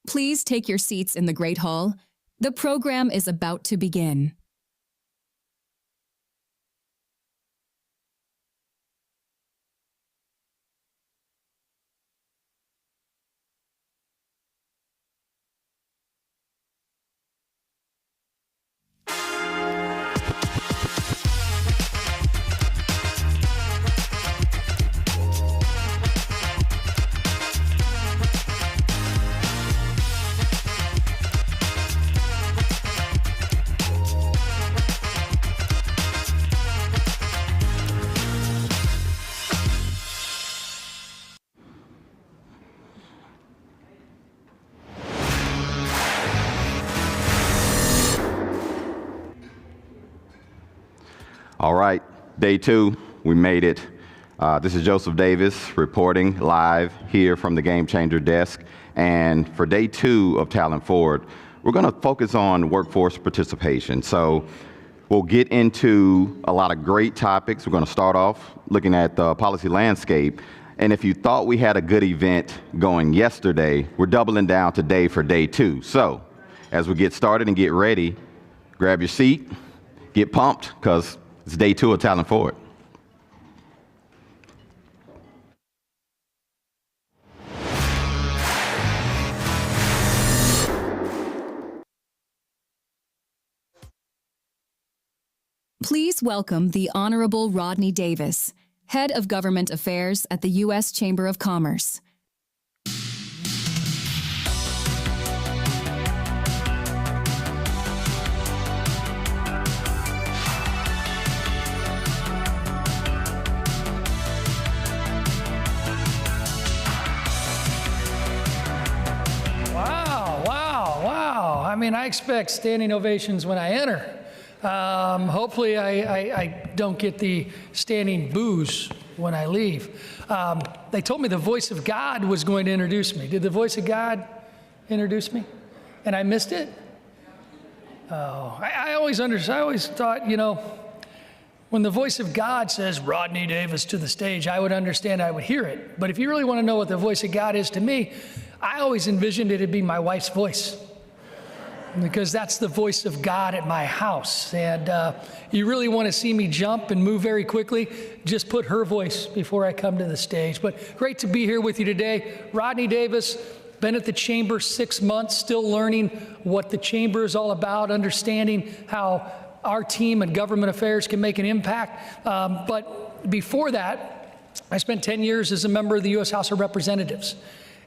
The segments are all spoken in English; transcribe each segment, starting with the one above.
Please take your seats in the Great Hall. The program is about to begin. All right, day two, we made it. This is Joseph Davis reporting live here from the Gamechanger desk. And for day two of Talent Forward, we're going to focus on workforce participation. So we'll get into a lot of great topics. We're going to start off looking at the policy landscape. And if you thought we had a good event going yesterday, we're doubling down today for day two. So as we get started and get ready, grab your seat, get pumped, because it's day two of Talent Forward. Please welcome the Honorable Rodney Davis, Head of Government Affairs at the U.S. Chamber of Commerce. I mean, I expect standing ovations when I enter. Hopefully I don't get the standing boos when I leave. They told me the voice of God was going to introduce me. Did the voice of God introduce me? And I missed it? Oh, I always thought, you know, when the voice of God says, Rodney Davis to the stage, I would understand, I would hear it. But if you really want to know what the voice of God is to me, I always envisioned it'd be my wife's voice, because that's the voice of God at my house. And you really want to see me jump and move very quickly, just put her voice before I come to the stage. But great to be here with you today. Rodney Davis, been at the Chamber 6 months, still learning what the Chamber is all about, understanding how our team and government affairs can make an impact. But before that, I spent 10 years as a member of the U.S. House of Representatives,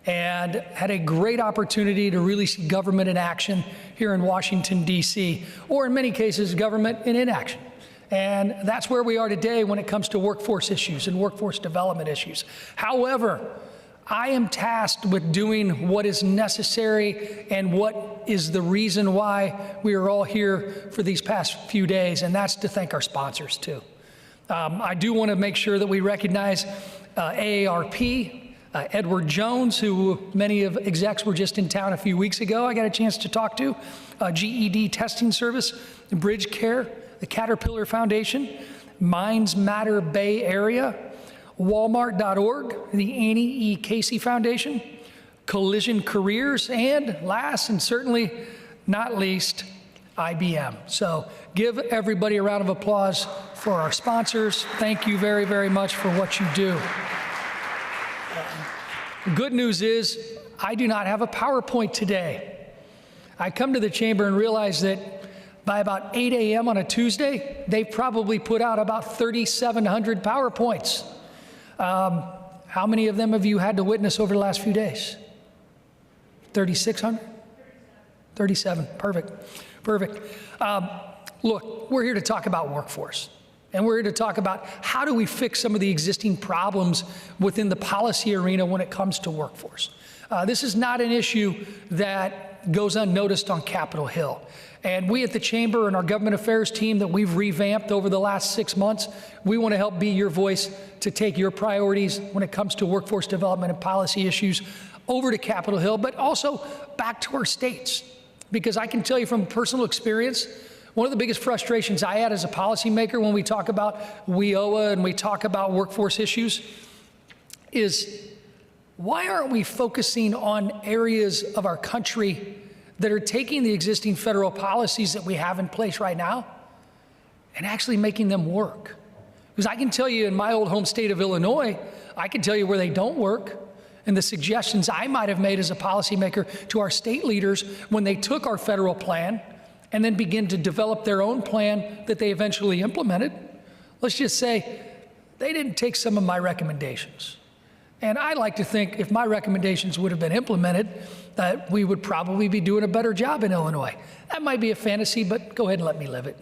and had a great opportunity to really see government in action here in Washington, D.C., or in many cases, government in inaction. And that's where we are today when it comes to workforce issues and workforce development issues. However, I am tasked with doing what is necessary and what is the reason why we are all here for these past few days, and that's to thank our sponsors, too. I do want to make sure that we recognize AARP, Edward Jones, who many of execs were just in town a few weeks ago, I got a chance to talk to, GED Testing Service, BridgeCare, the Caterpillar Foundation, Minds Matter Bay Area, Walmart.org, the Annie E. Casey Foundation, Collision Careers, and last and certainly not least, IBM. So give everybody a round of applause for our sponsors. Thank you very, very much for what you do. Good news is, I do not have a PowerPoint today. I come to the Chamber and realize that by about 8 a.m. on a Tuesday, they've probably put out about 3,700 PowerPoints. How many of them have you had to witness over the last few days? 3,600? 37, perfect. Look, we're here to talk about workforce. And we're here to talk about how do we fix some of the existing problems within the policy arena when it comes to workforce. This is not an issue that goes unnoticed on Capitol Hill. And we at the Chamber and our government affairs team that we've revamped over the last 6 months, we want to help be your voice to take your priorities when it comes to workforce development and policy issues over to Capitol Hill, but also back to our states. Because I can tell you from personal experience, one of the biggest frustrations I had as a policymaker when we talk about WIOA and we talk about workforce issues is why aren't we focusing on areas of our country that are taking the existing federal policies that we have in place right now and actually making them work? Because I can tell you in my old home state of Illinois, I can tell you where they don't work, and the suggestions I might have made as a policymaker to our state leaders when they took our federal plan and then began to develop their own plan that they eventually implemented. Let's just say they didn't take some of my recommendations. And I like to think if my recommendations would have been implemented, that we would probably be doing a better job in Illinois. That might be a fantasy, but go ahead and let me live it.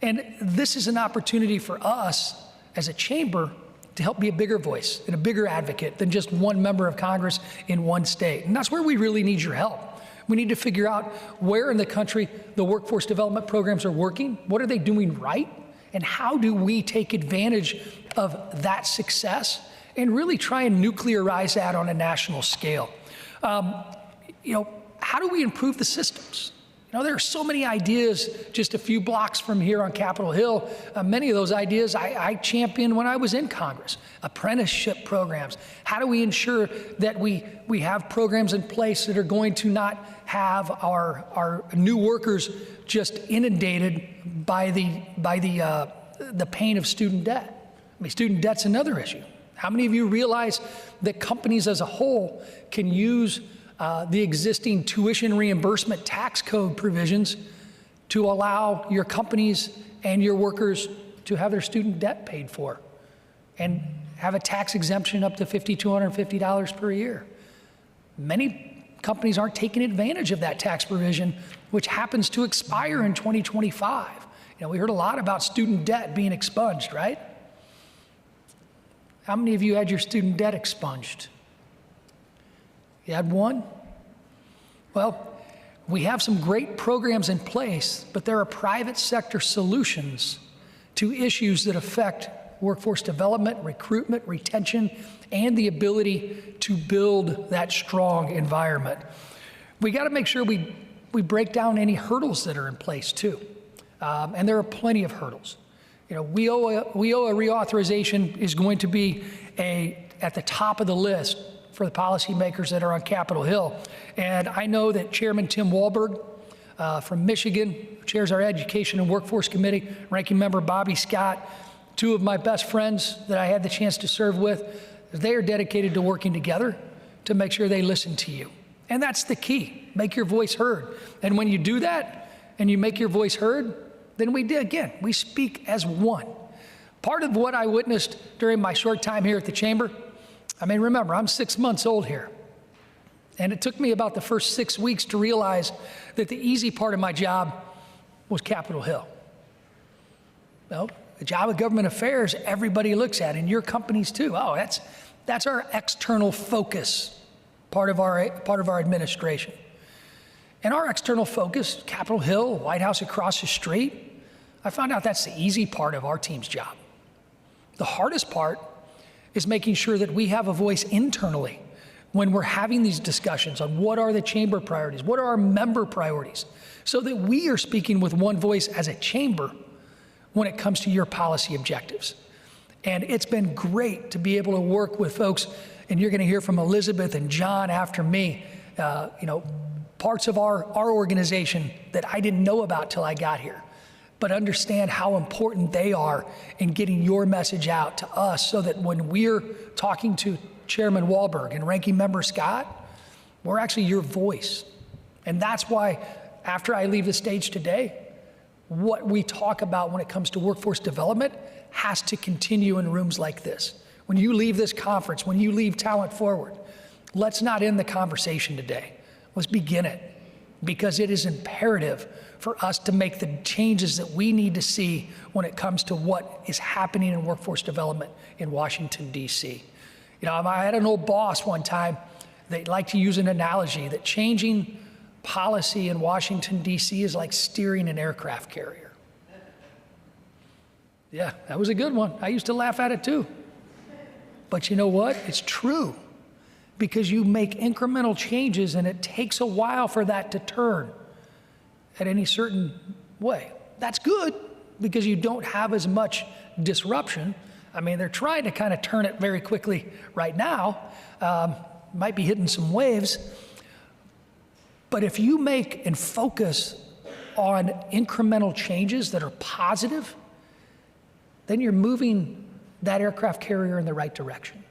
And this is an opportunity for us as a chamber to help be a bigger voice and a bigger advocate than just one member of Congress in one state. And that's where we really need your help. We need to figure out where in the country the workforce development programs are working, what are they doing right, and how do we take advantage of that success and really try and nuclearize that on a national scale. How do we improve the systems? There are so many ideas just a few blocks from here on Capitol Hill. Many of those ideas I championed when I was in Congress. Apprenticeship programs. How do we ensure that we have programs in place that are going to not have our new workers just inundated by the pain of student debt? I mean, student debt's another issue. How many of you realize that companies as a whole can use the existing tuition reimbursement tax code provisions to allow your companies and your workers to have their student debt paid for and have a tax exemption up to $5,250 per year? Many companies aren't taking advantage of that tax provision, which happens to expire in 2025. We heard a lot about student debt being expunged, right? How many of you had your student debt expunged? You had one? Well, we have some great programs in place, but there are private sector solutions to issues that affect workforce development, recruitment, retention, and the ability to build that strong environment. We got to make sure we break down any hurdles that are in place too. And there are plenty of hurdles. We owe a reauthorization is going to be at the top of the list for the policymakers that are on Capitol Hill. And I know that Chairman Tim Walberg from Michigan, chairs our Education and Workforce Committee, Ranking Member Bobby Scott, two of my best friends that I had the chance to serve with, they are dedicated to working together to make sure they listen to you. And that's the key, make your voice heard. And when you do that, and you make your voice heard, then we speak as one. Part of what I witnessed during my short time here at the Chamber, remember, I'm 6 months old here. And it took me about the first 6 weeks to realize that the easy part of my job was Capitol Hill. Well, the job of government affairs, everybody looks at, and your companies too. Oh, that's our external focus, part of our administration. And our external focus, Capitol Hill, White House across the street, I found out that's the easy part of our team's job. The hardest part is making sure that we have a voice internally when we're having these discussions on what are the chamber priorities, what are our member priorities, so that we are speaking with one voice as a chamber when it comes to your policy objectives. And it's been great to be able to work with folks, and you're going to hear from Elizabeth and John after me, parts of our organization that I didn't know about till I got here, but understand how important they are in getting your message out to us so that when we're talking to Chairman Walberg and Ranking Member Scott, we're actually your voice. And that's why after I leave the stage today, what we talk about when it comes to workforce development has to continue in rooms like this. When you leave this conference, when you leave Talent Forward, let's not end the conversation today. Let's begin it, because it is imperative for us to make the changes that we need to see when it comes to what is happening in workforce development in Washington, D.C. I had an old boss one time that liked to use an analogy that changing policy in Washington, D.C. is like steering an aircraft carrier. Yeah, that was a good one. I used to laugh at it too. But you know what? It's true. Because you make incremental changes and it takes a while for that to turn at any certain way. That's good because you don't have as much disruption. I mean, they're trying to kind of turn it very quickly right now. Might be hitting some waves. But if you make and focus on incremental changes that are positive, then you're moving that aircraft carrier in the right direction.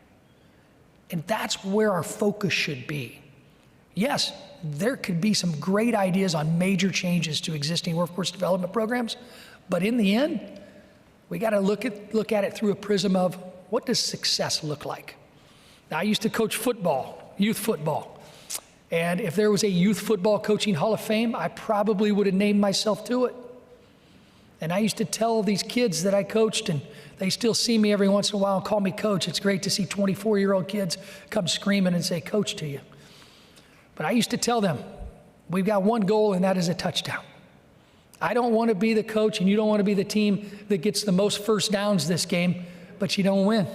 And that's where our focus should be. Yes, there could be some great ideas on major changes to existing workforce development programs, but in the end, we got to look at it through a prism of what does success look like? Now, I used to coach football, youth football. And if there was a youth football coaching hall of fame, I probably would have named myself to it. And I used to tell these kids that I coached, and they still see me every once in a while and call me coach. It's great to see 24-year-old kids come screaming and say coach to you. But I used to tell them, we've got one goal, and that is a touchdown. I don't want to be the coach, and you don't want to be the team that gets the most first downs this game, but you don't win.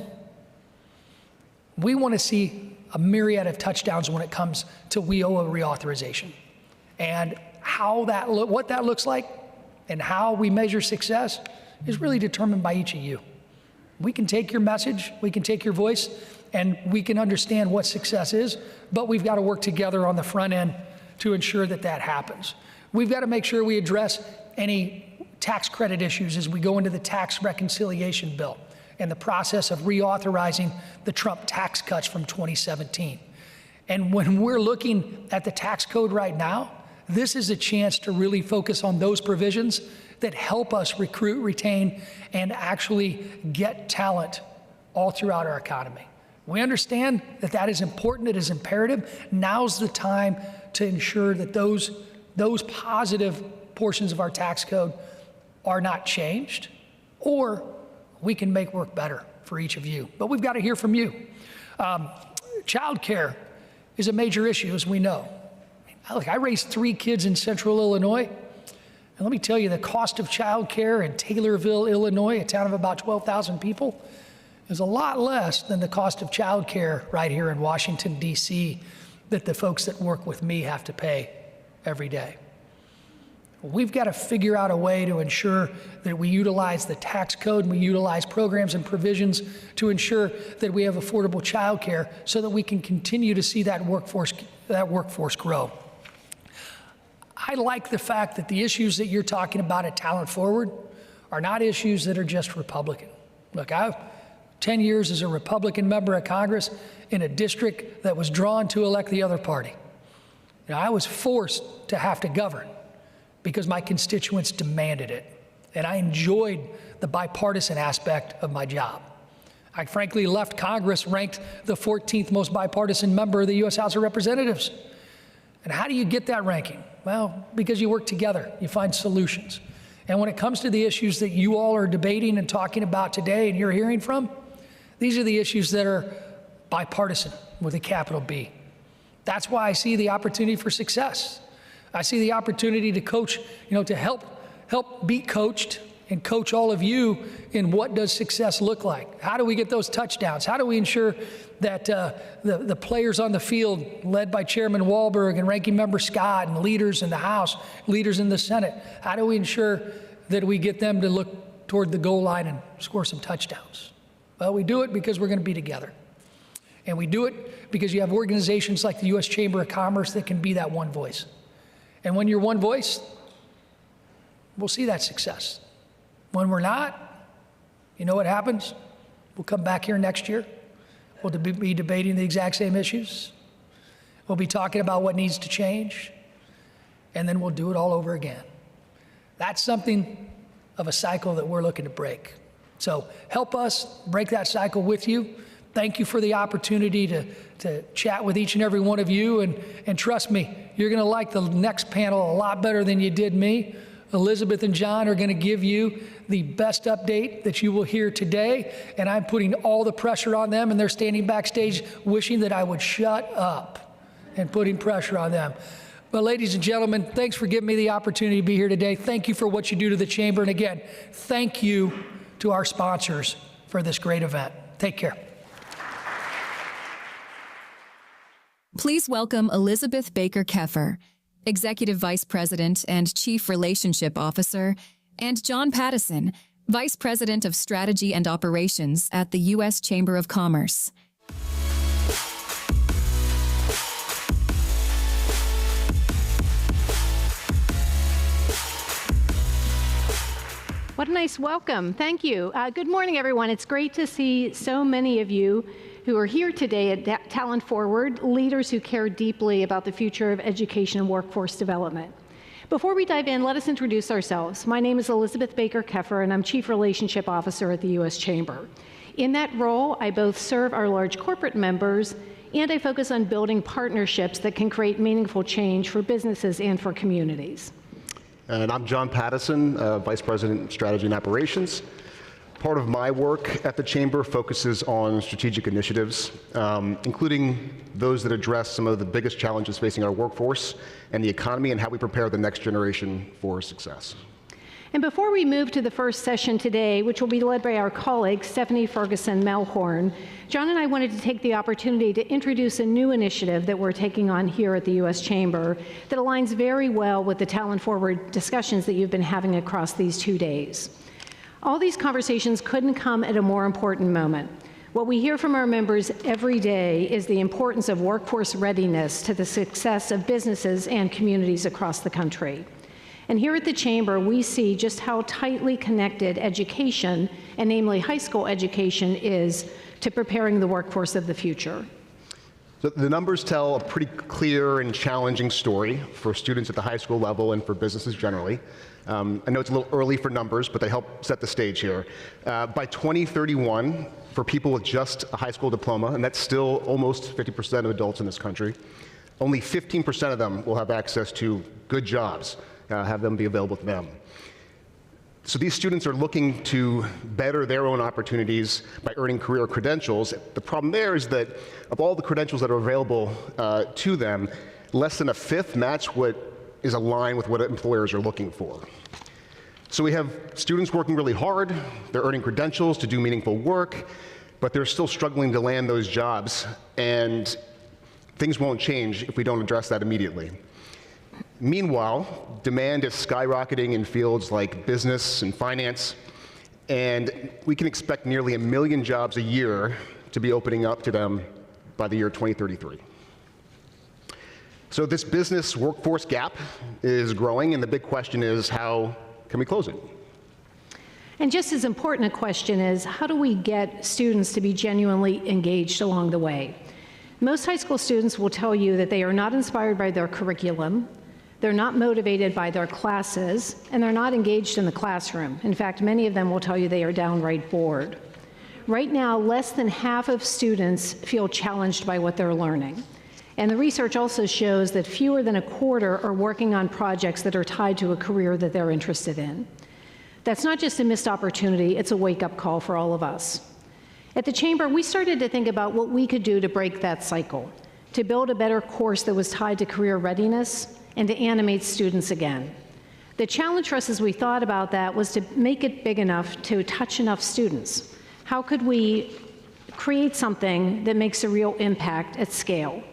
We want to see a myriad of touchdowns when it comes to WIOA reauthorization. And what that looks like and how we measure success is really determined by each of you. We can take your message, we can take your voice, and we can understand what success is, but we've got to work together on the front end to ensure that that happens. We've got to make sure we address any tax credit issues as we go into the tax reconciliation bill and the process of reauthorizing the Trump tax cuts from 2017. And when we're looking at the tax code right now, this is a chance to really focus on those provisions that help us recruit, retain, and actually get talent all throughout our economy. We understand that that is important, it is imperative. Now's the time to ensure that those positive portions of our tax code are not changed, or we can make work better for each of you. But we've got to hear from you. Child care is a major issue, as we know. Look, I raised 3 kids in Central Illinois, and let me tell you, the cost of child care in Taylorville, Illinois, a town of about 12,000 people, is a lot less than the cost of child care right here in Washington, D.C., that the folks that work with me have to pay every day. We've got to figure out a way to ensure that we utilize the tax code and we utilize programs and provisions to ensure that we have affordable child care so that we can continue to see that workforce grow. I like the fact that the issues that you're talking about at Talent Forward are not issues that are just Republican. Look, I've 10 years as a Republican member of Congress in a district that was drawn to elect the other party. Now, I was forced to have to govern because my constituents demanded it, and I enjoyed the bipartisan aspect of my job. I frankly left Congress ranked the 14th most bipartisan member of the U.S. House of Representatives. And how do you get that ranking? Well, because you work together, you find solutions. And when it comes to the issues that you all are debating and talking about today and you're hearing from, these are the issues that are bipartisan with a capital B. That's why I see the opportunity for success. I see the opportunity to coach, to help be coached and coach all of you in what does success look like? How do we get those touchdowns? How do we ensure that the players on the field, led by Chairman Walberg and Ranking Member Scott and leaders in the House, leaders in the Senate, how do we ensure that we get them to look toward the goal line and score some touchdowns? Well, we do it because we're going to be together. And we do it because you have organizations like the U.S. Chamber of Commerce that can be that one voice. And when you're one voice, we'll see that success. When we're not, you know what happens? We'll come back here next year. We'll be debating the exact same issues. We'll be talking about what needs to change. And then we'll do it all over again. That's something of a cycle that we're looking to break. So help us break that cycle with you. Thank you for the opportunity to chat with each and every one of you. And trust me, you're going to like the next panel a lot better than you did me. Elizabeth and John are going to give you the best update that you will hear today. And I'm putting all the pressure on them, and they're standing backstage wishing that I would shut up and putting pressure on them. But ladies and gentlemen, thanks for giving me the opportunity to be here today. Thank you for what you do to the Chamber. And again, thank you to our sponsors for this great event. Take care. Please welcome Elizabeth Baker Keffer, Executive Vice President and Chief Relationship Officer, and John Pattison, Vice President of Strategy and Operations at the U.S. Chamber of Commerce. What a nice welcome. Thank you. Good morning, everyone. It's great to see so many of you who are here today at Talent Forward, leaders who care deeply about the future of education and workforce development. Before we dive in, let us introduce ourselves. My name is Elizabeth Baker-Keffer, and I'm Chief Relationship Officer at the U.S. Chamber. In that role, I both serve our large corporate members, and I focus on building partnerships that can create meaningful change for businesses and for communities. And I'm John Pattison, Vice President of Strategy and Operations. Part of my work at the Chamber focuses on strategic initiatives, including those that address some of the biggest challenges facing our workforce and the economy and how we prepare the next generation for success. And before we move to the first session today, which will be led by our colleague, Stephanie Ferguson-Melhorn, John and I wanted to take the opportunity to introduce a new initiative that we're taking on here at the U.S. Chamber that aligns very well with the Talent Forward discussions that you've been having across these 2 days. All these conversations couldn't come at a more important moment. What we hear from our members every day is the importance of workforce readiness to the success of businesses and communities across the country. And here at the Chamber, we see just how tightly connected education, and namely high school education, is to preparing the workforce of the future. So the numbers tell a pretty clear and challenging story for students at the high school level and for businesses generally. I know it's a little early for numbers, but they help set the stage here. By 2031, for people with just a high school diploma, and that's still almost 50% of adults in this country, only 15% of them will have access to good jobs. Have them be available to them. So these students are looking to better their own opportunities by earning career credentials. The problem there is that of all the credentials that are available to them, less than a fifth match what is aligned with what employers are looking for. So we have students working really hard, they're earning credentials to do meaningful work, but they're still struggling to land those jobs, and things won't change if we don't address that immediately. Meanwhile, demand is skyrocketing in fields like business and finance, and we can expect nearly 1 million jobs a year to be opening up to them by the year 2033. So this business workforce gap is growing, and the big question is, how can we close it? And just as important a question is, how do we get students to be genuinely engaged along the way? Most high school students will tell you that they are not inspired by their curriculum, they're not motivated by their classes, and they're not engaged in the classroom. In fact, many of them will tell you they are downright bored. Right now, less than half of students feel challenged by what they're learning. And the research also shows that fewer than a quarter are working on projects that are tied to a career that they're interested in. That's not just a missed opportunity, it's a wake-up call for all of us. At the Chamber, we started to think about what we could do to break that cycle, to build a better course that was tied to career readiness, and to animate students again. The challenge for us as we thought about that was to make it big enough to touch enough students. How could we create something that makes a real impact at scale?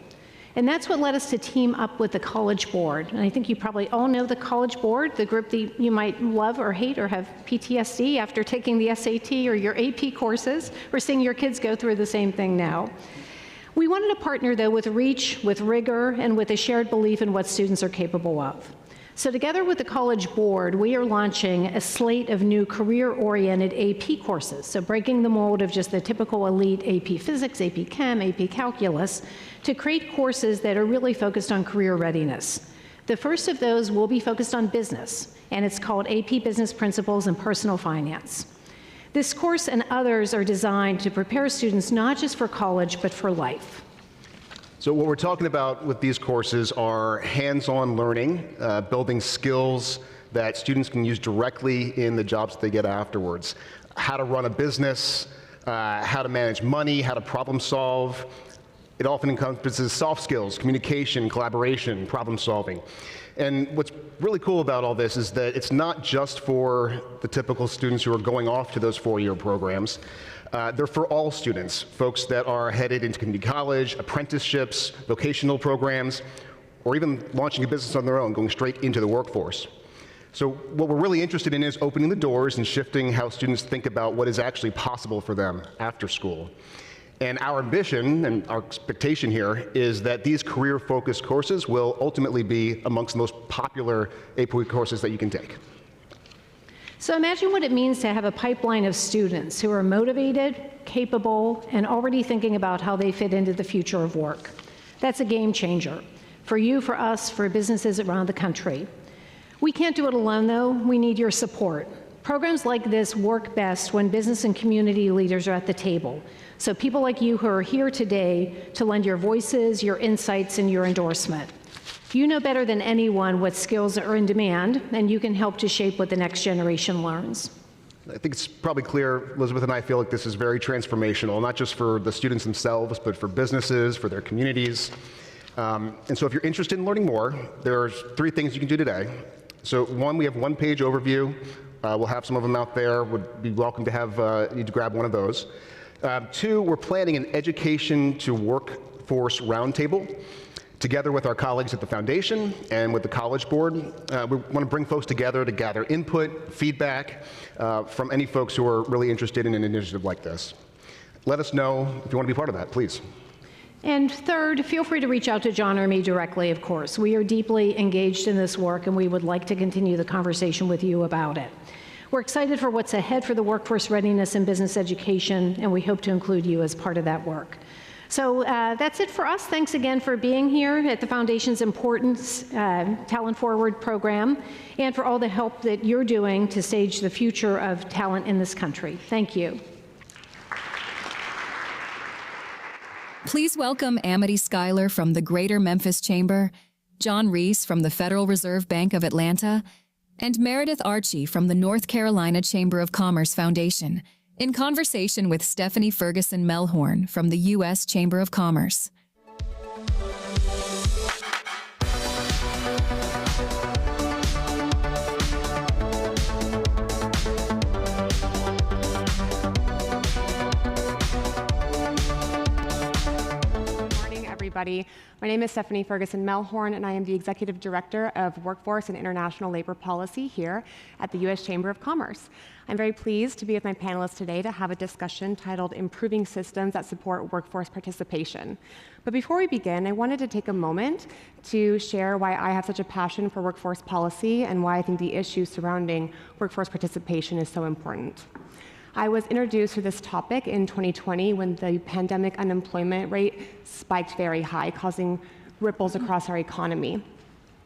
And that's what led us to team up with the College Board. And I think you probably all know the College Board, the group that you might love or hate or have PTSD after taking the SAT or your AP courses, or seeing your kids go through the same thing now. We wanted to partner, though, with reach, with rigor, and with a shared belief in what students are capable of. So together with the College Board, we are launching a slate of new career-oriented AP courses, so breaking the mold of just the typical elite AP Physics, AP Chem, AP Calculus, to create courses that are really focused on career readiness. The first of those will be focused on business, and it's called AP Business Principles and Personal Finance. This course and others are designed to prepare students not just for college, but for life. So what we're talking about with these courses are hands-on learning, building skills that students can use directly in the jobs that they get afterwards. How to run a business, how to manage money, how to problem solve. It often encompasses soft skills, communication, collaboration, problem solving. And what's really cool about all this is that it's not just for the typical students who are going off to those four-year programs. They're for all students, folks that are headed into community college, apprenticeships, vocational programs, or even launching a business on their own, going straight into the workforce. So what we're really interested in is opening the doors and shifting how students think about what is actually possible for them after school. And our ambition and our expectation here is that these career-focused courses will ultimately be amongst the most popular APUI courses that you can take. So imagine what it means to have a pipeline of students who are motivated, capable, and already thinking about how they fit into the future of work. That's a game changer for you, for us, for businesses around the country. We can't do it alone, though. We need your support. Programs like this work best when business and community leaders are at the table. So people like you who are here today to lend your voices, your insights, and your endorsement. You know better than anyone what skills are in demand, and you can help to shape what the next generation learns. I think it's probably clear, Elizabeth and I feel like this is very transformational, not just for the students themselves, but for businesses, for their communities. And so if you're interested in learning more, there's 3 things you can do today. So 1, we have one-page overview. We'll have some of them out there. Would be welcome to have you to grab one of those. 2, we're planning an education to workforce roundtable together with our colleagues at the foundation and with the College Board. We want to bring folks together to gather input, feedback from any folks who are really interested in an initiative like this. Let us know if you want to be part of that, please. And 3rd, feel free to reach out to John or me directly, of course. We are deeply engaged in this work, and we would like to continue the conversation with you about it. We're excited for what's ahead for the workforce readiness and business education, and we hope to include you as part of that work. So that's it for us. Thanks again for being here at the Foundation's important Talent Forward program, and for all the help that you're doing to stage the future of talent in this country. Thank you. Please welcome Amity Schuyler from the Greater Memphis Chamber, John Reese from the Federal Reserve Bank of Atlanta, and Meredith Archie from the North Carolina Chamber of Commerce Foundation, in conversation with Stephanie Ferguson Melhorn from the U.S. Chamber of Commerce. Everybody. My name is Stephanie Ferguson Melhorn, and I am the Executive Director of Workforce and International Labor Policy here at the U.S. Chamber of Commerce. I'm very pleased to be with my panelists today to have a discussion titled Improving Systems That Support Workforce Participation. But before we begin, I wanted to take a moment to share why I have such a passion for workforce policy and why I think the issue surrounding workforce participation is so important. I was introduced to this topic in 2020 when the pandemic unemployment rate spiked very high, causing ripples across our economy.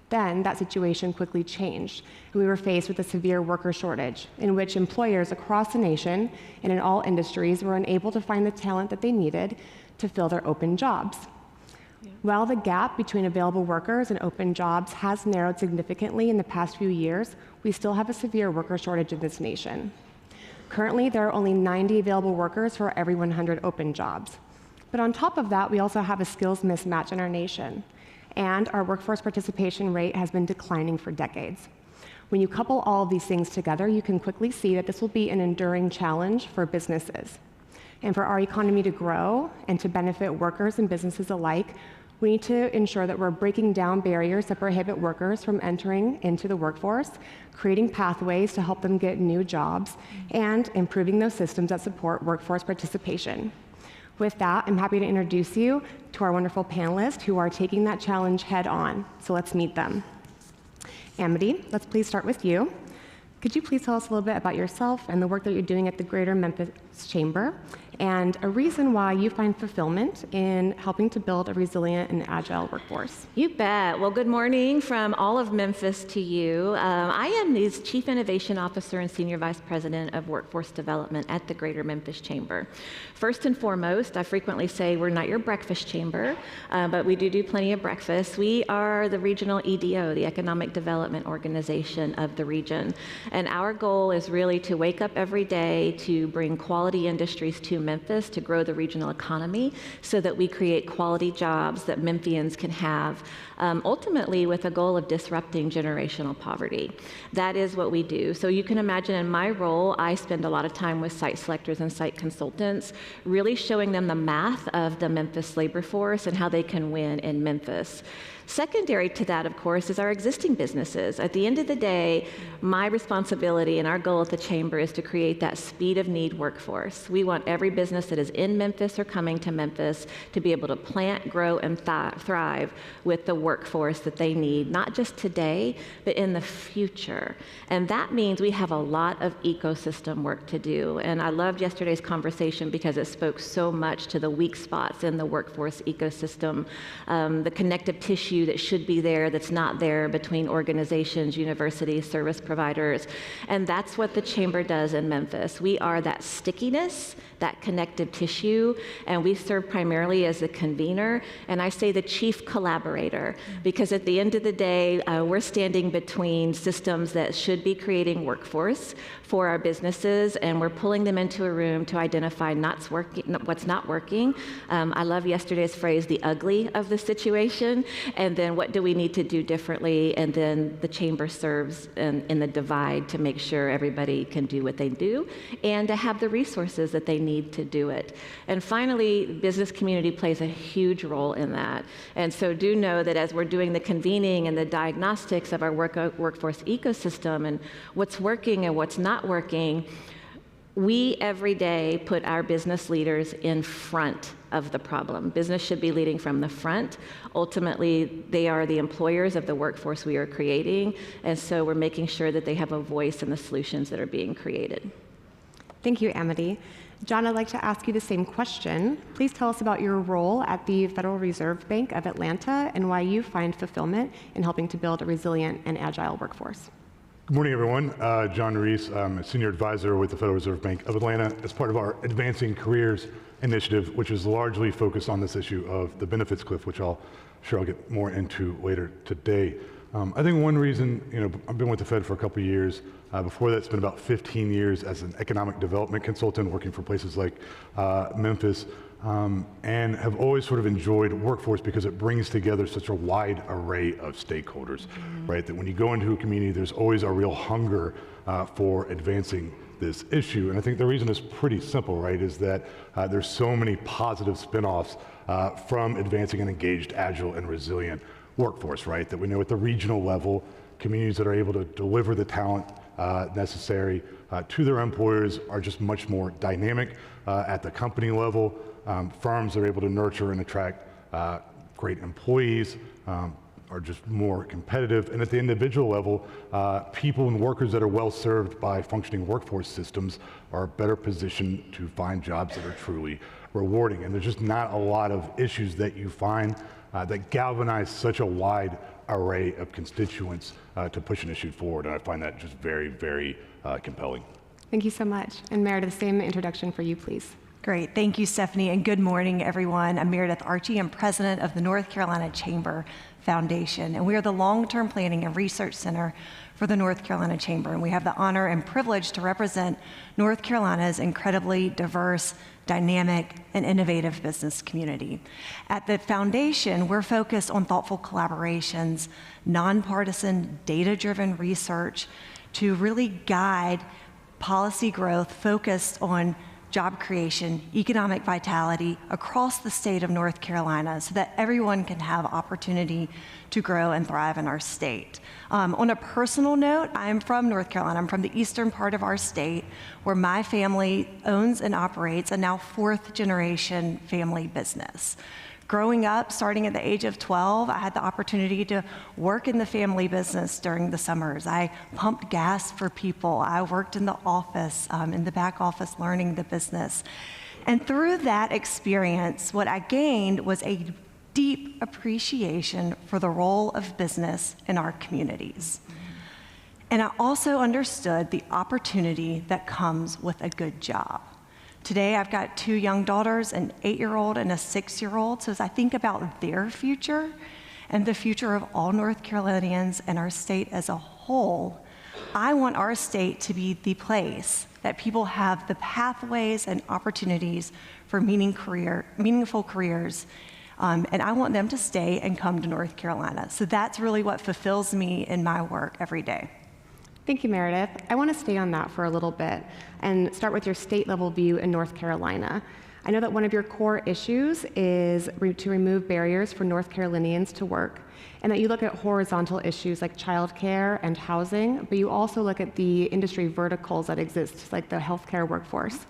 Then that situation quickly changed, and we were faced with a severe worker shortage in which employers across the nation and in all industries were unable to find the talent that they needed to fill their open jobs. While the gap between available workers and open jobs has narrowed significantly in the past few years, we still have a severe worker shortage in this nation. Currently, there are only 90 available workers for every 100 open jobs. But on top of that, we also have a skills mismatch in our nation, and our workforce participation rate has been declining for decades. When you couple all of these things together, you can quickly see that this will be an enduring challenge for businesses. And for our economy to grow and to benefit workers and businesses alike, we need to ensure that we're breaking down barriers that prohibit workers from entering into the workforce, creating pathways to help them get new jobs, and improving those systems that support workforce participation. With that, I'm happy to introduce you to our wonderful panelists who are taking that challenge head on. So let's meet them. Amity, let's please start with you. Could you please tell us a little bit about yourself and the work that you're doing at the Greater Memphis Chamber, and a reason why you find fulfillment in helping to build a resilient and agile workforce? You bet. Well, good morning from all of Memphis to you. I am the Chief Innovation Officer and Senior Vice President of Workforce Development at the Greater Memphis Chamber. First and foremost, I frequently say we're not your breakfast chamber, but we do plenty of breakfast. We are the regional EDO, the Economic Development Organization of the region. And our goal is really to wake up every day to bring quality industries to Memphis to grow the regional economy so that we create quality jobs that Memphians can have, ultimately with a goal of disrupting generational poverty. That is what we do. So you can imagine in my role, I spend a lot of time with site selectors and site consultants, really showing them the math of the Memphis labor force and how they can win in Memphis. Secondary to that, of course, is our existing businesses. At the end of the day, my responsibility and our goal at the Chamber is to create that speed of need workforce. We want every business that is in Memphis or coming to Memphis to be able to plant, grow, and thrive with the workforce that they need, not just today, but in the future. And that means we have a lot of ecosystem work to do. And I loved yesterday's conversation because it spoke so much to the weak spots in the workforce ecosystem, the connective tissue that should be there that's not there between organizations, universities, service providers. And that's what the Chamber does in Memphis. We are that stickiness, that connective tissue, and we serve primarily as the convener, and I say the chief collaborator, because at the end of the day, we're standing between systems that should be creating workforce for our businesses, and we're pulling them into a room to identify what's not working. I love yesterday's phrase, the ugly of the situation, and then what do we need to do differently, and then the Chamber serves in the divide to make sure everybody can do what they do, and to have the resources that they need to do it. And finally, the business community plays a huge role in that. And so do know that as we're doing the convening and the diagnostics of our workforce ecosystem and what's working and what's not working, we every day put our business leaders in front of the problem. Business should be leading from the front. Ultimately, they are the employers of the workforce we are creating, and so we're making sure that they have a voice in the solutions that are being created. Thank you, Amity. John, I'd like to ask you the same question. Please tell us about your role at the Federal Reserve Bank of Atlanta and why you find fulfillment in helping to build a resilient and agile workforce. Good morning, everyone. John Reese. I'm a senior advisor with the Federal Reserve Bank of Atlanta as part of our Advancing Careers initiative, which is largely focused on this issue of the benefits cliff, which I'll get more into later today. I think one reason, I've been with the Fed for a couple of years. Before that, it's been about 15 years as an economic development consultant working for places like Memphis, and have always sort of enjoyed workforce because it brings together such a wide array of stakeholders, right? That when you go into a community, there's always a real hunger for advancing this issue. And I think the reason is pretty simple, right? Is that there's so many positive spinoffs from advancing an engaged, agile, and resilient workforce, right? That we know at the regional level, communities that are able to deliver the talent necessary to their employers are just much more dynamic. At the company level, firms are able to nurture and attract great employees, are just more competitive. And at the individual level, people and workers that are well served by functioning workforce systems are better positioned to find jobs that are truly rewarding. And there's just not a lot of issues that you find that galvanize such a wide array of constituents to push an issue forward. And I find that just very, very compelling. Thank you so much. And Meredith, same introduction for you, please. Great. Thank you, Stephanie, and good morning, everyone. I'm Meredith Archie. I'm president of the North Carolina Chamber Foundation, and we are the long-term planning and research center for the North Carolina Chamber, and we have the honor and privilege to represent North Carolina's incredibly diverse, dynamic, and innovative business community. At the foundation, we're focused on thoughtful collaborations, nonpartisan, data-driven research to really guide policy growth focused on job creation, economic vitality across the state of North Carolina so that everyone can have opportunity to grow and thrive in our state. On a personal note, I'm from North Carolina. I'm from the eastern part of our state where my family owns and operates a now fourth generation family business. Growing up, starting at the age of 12, I had the opportunity to work in the family business during the summers. I pumped gas for people. I worked in the office, in the back office, learning the business. And through that experience, what I gained was a deep appreciation for the role of business in our communities. And I also understood the opportunity that comes with a good job. Today, I've got 2 young daughters, an 8-year-old and a 6-year-old. So as I think about their future and the future of all North Carolinians and our state as a whole, I want our state to be the place that people have the pathways and opportunities for meaningful careers. And I want them to stay and come to North Carolina. So that's really what fulfills me in my work every day. Thank you, Meredith. I want to stay on that for a little bit and start with your state level view in North Carolina. I know that one of your core issues is to remove barriers for North Carolinians to work, and that you look at horizontal issues like childcare and housing, but you also look at the industry verticals that exist, like the healthcare workforce.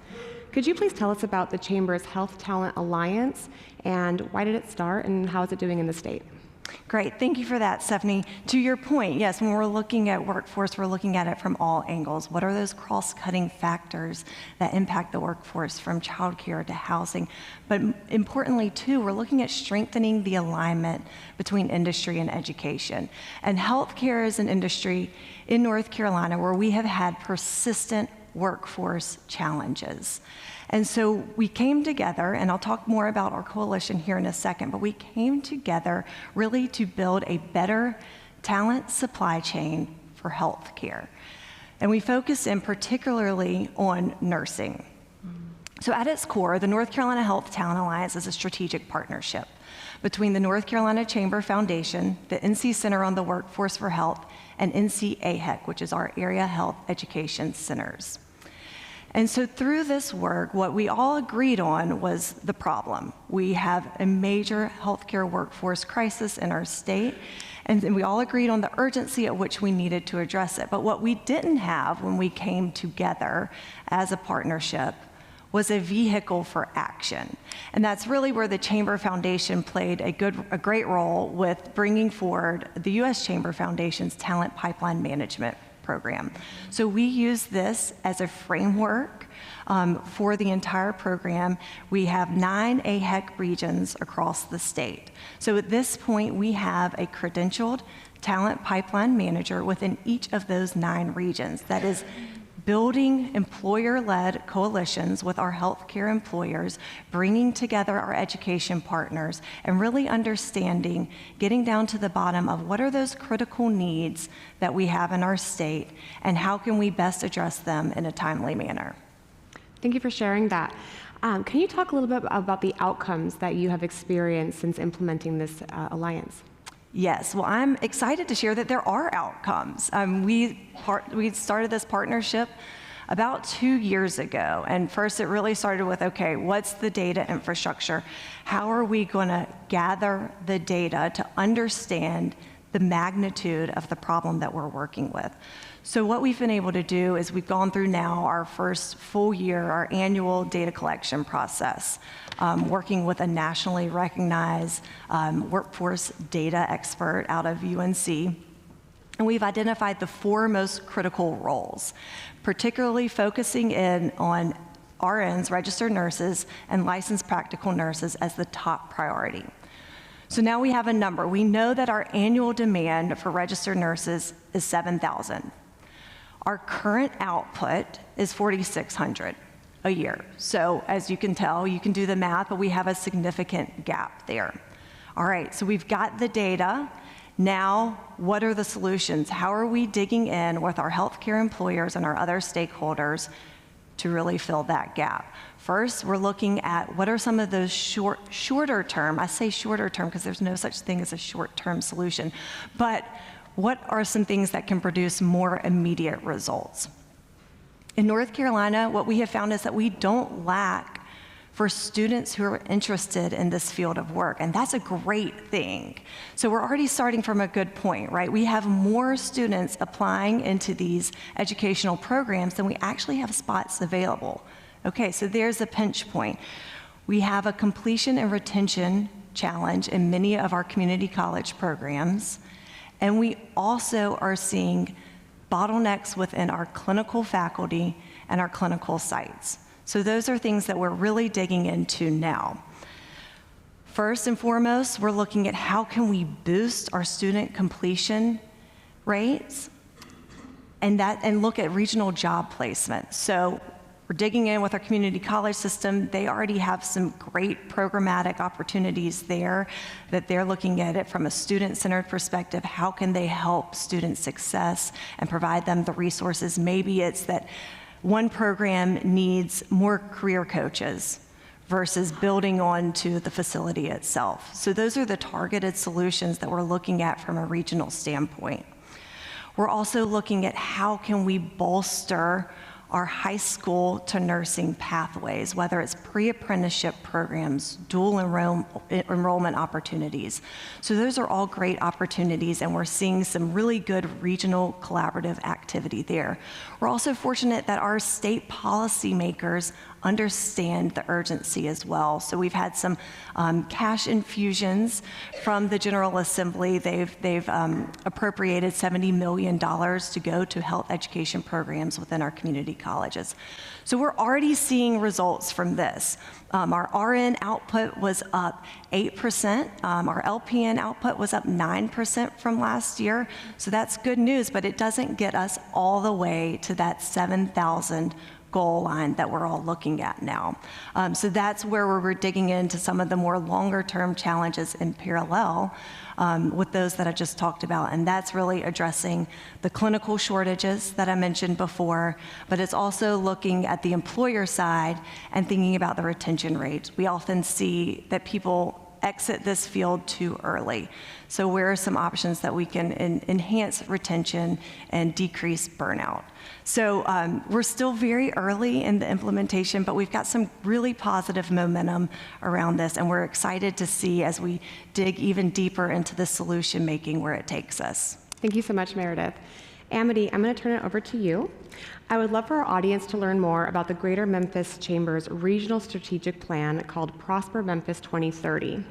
Could you please tell us about the Chamber's Health Talent Alliance, and why did it start, and how is it doing in the state? Great, thank you for that, Stephanie. To your point, yes, when we're looking at workforce, we're looking at it from all angles. What are those cross-cutting factors that impact the workforce, from childcare to housing? But importantly, too, we're looking at strengthening the alignment between industry and education. And healthcare is an industry in North Carolina where we have had persistent workforce challenges. And so we came together, and I'll talk more about our coalition here in a second, but we came together really to build a better talent supply chain for healthcare. And we focused in particularly on nursing. So at its core, the North Carolina Health Talent Alliance is a strategic partnership between the North Carolina Chamber Foundation, the NC Center on the Workforce for Health, and NC AHEC, which is our Area Health Education Centers. And so through this work, what we all agreed on was the problem. We have a major healthcare workforce crisis in our state, and we all agreed on the urgency at which we needed to address it. But what we didn't have when we came together as a partnership was a vehicle for action. And that's really where the Chamber Foundation played a great role with bringing forward the U.S. Chamber Foundation's Talent Pipeline Management program. So we use this as a framework for the entire program. We have 9 AHEC regions across the state. So at this point, we have a credentialed talent pipeline manager within each of those 9 regions that is building employer-led coalitions with our healthcare employers, bringing together our education partners, and really understanding, getting down to the bottom of what are those critical needs that we have in our state, and how can we best address them in a timely manner. Thank you for sharing that. Can you talk a little bit about the outcomes that you have experienced since implementing this alliance? Yes, well, I'm excited to share that there are outcomes. We started this partnership about 2 years ago, and first it really started with, okay, what's the data infrastructure? How are we going to gather the data to understand the magnitude of the problem that we're working with? So what we've been able to do is we've gone through now our first full year, our annual data collection process, working with a nationally recognized workforce data expert out of UNC. And we've identified the 4 most critical roles, particularly focusing in on RNs, registered nurses, and licensed practical nurses as the top priority. So now we have a number. We know that our annual demand for registered nurses is 7,000. Our current output is 4,600 a year. So as you can tell, you can do the math, but we have a significant gap there. All right, so we've got the data. Now, what are the solutions? How are we digging in with our healthcare employers and our other stakeholders to really fill that gap? First, we're looking at what are some of those shorter term, I say shorter term because there's no such thing as a short-term solution, but what are some things that can produce more immediate results? In North Carolina, what we have found is that we don't lack for students who are interested in this field of work, and that's a great thing. So we're already starting from a good point, right? We have more students applying into these educational programs than we actually have spots available. Okay, so there's a pinch point. We have a completion and retention challenge in many of our community college programs, and we also are seeing bottlenecks within our clinical faculty and our clinical sites. So those are things that we're really digging into now. First and foremost, we're looking at how can we boost our student completion rates and look at regional job placement. So we're digging in with our community college system. They already have some great programmatic opportunities there that they're looking at it from a student-centered perspective. How can they help student success and provide them the resources? Maybe it's that one program needs more career coaches versus building on to the facility itself. So those are the targeted solutions that we're looking at from a regional standpoint. We're also looking at how can we bolster are high school to nursing pathways, whether it's pre-apprenticeship programs, dual enrollment opportunities. So those are all great opportunities, and we're seeing some really good regional collaborative activity there. We're also fortunate that our state policymakers understand the urgency as well. So we've had some cash infusions from the General Assembly. They've appropriated $70 million to go to health education programs within our community colleges. So we're already seeing results from this. Our RN output was up 8%. Our LPN output was up 9% from last year. So that's good news, but it doesn't get us all the way to that 7,000 goal line that we're all looking at now. So that's where we're digging into some of the more longer-term challenges in parallel with those that I just talked about, and that's really addressing the clinical shortages that I mentioned before, but it's also looking at the employer side and thinking about the retention rates. We often see that people exit this field too early. So where are some options that we can enhance retention and decrease burnout? So we're still very early in the implementation, but we've got some really positive momentum around this, and we're excited to see as we dig even deeper into the solution making where it takes us. Thank you so much, Meredith. Amity, I'm going to turn it over to you. I would love for our audience to learn more about the Greater Memphis Chamber's regional strategic plan called Prosper Memphis 2030.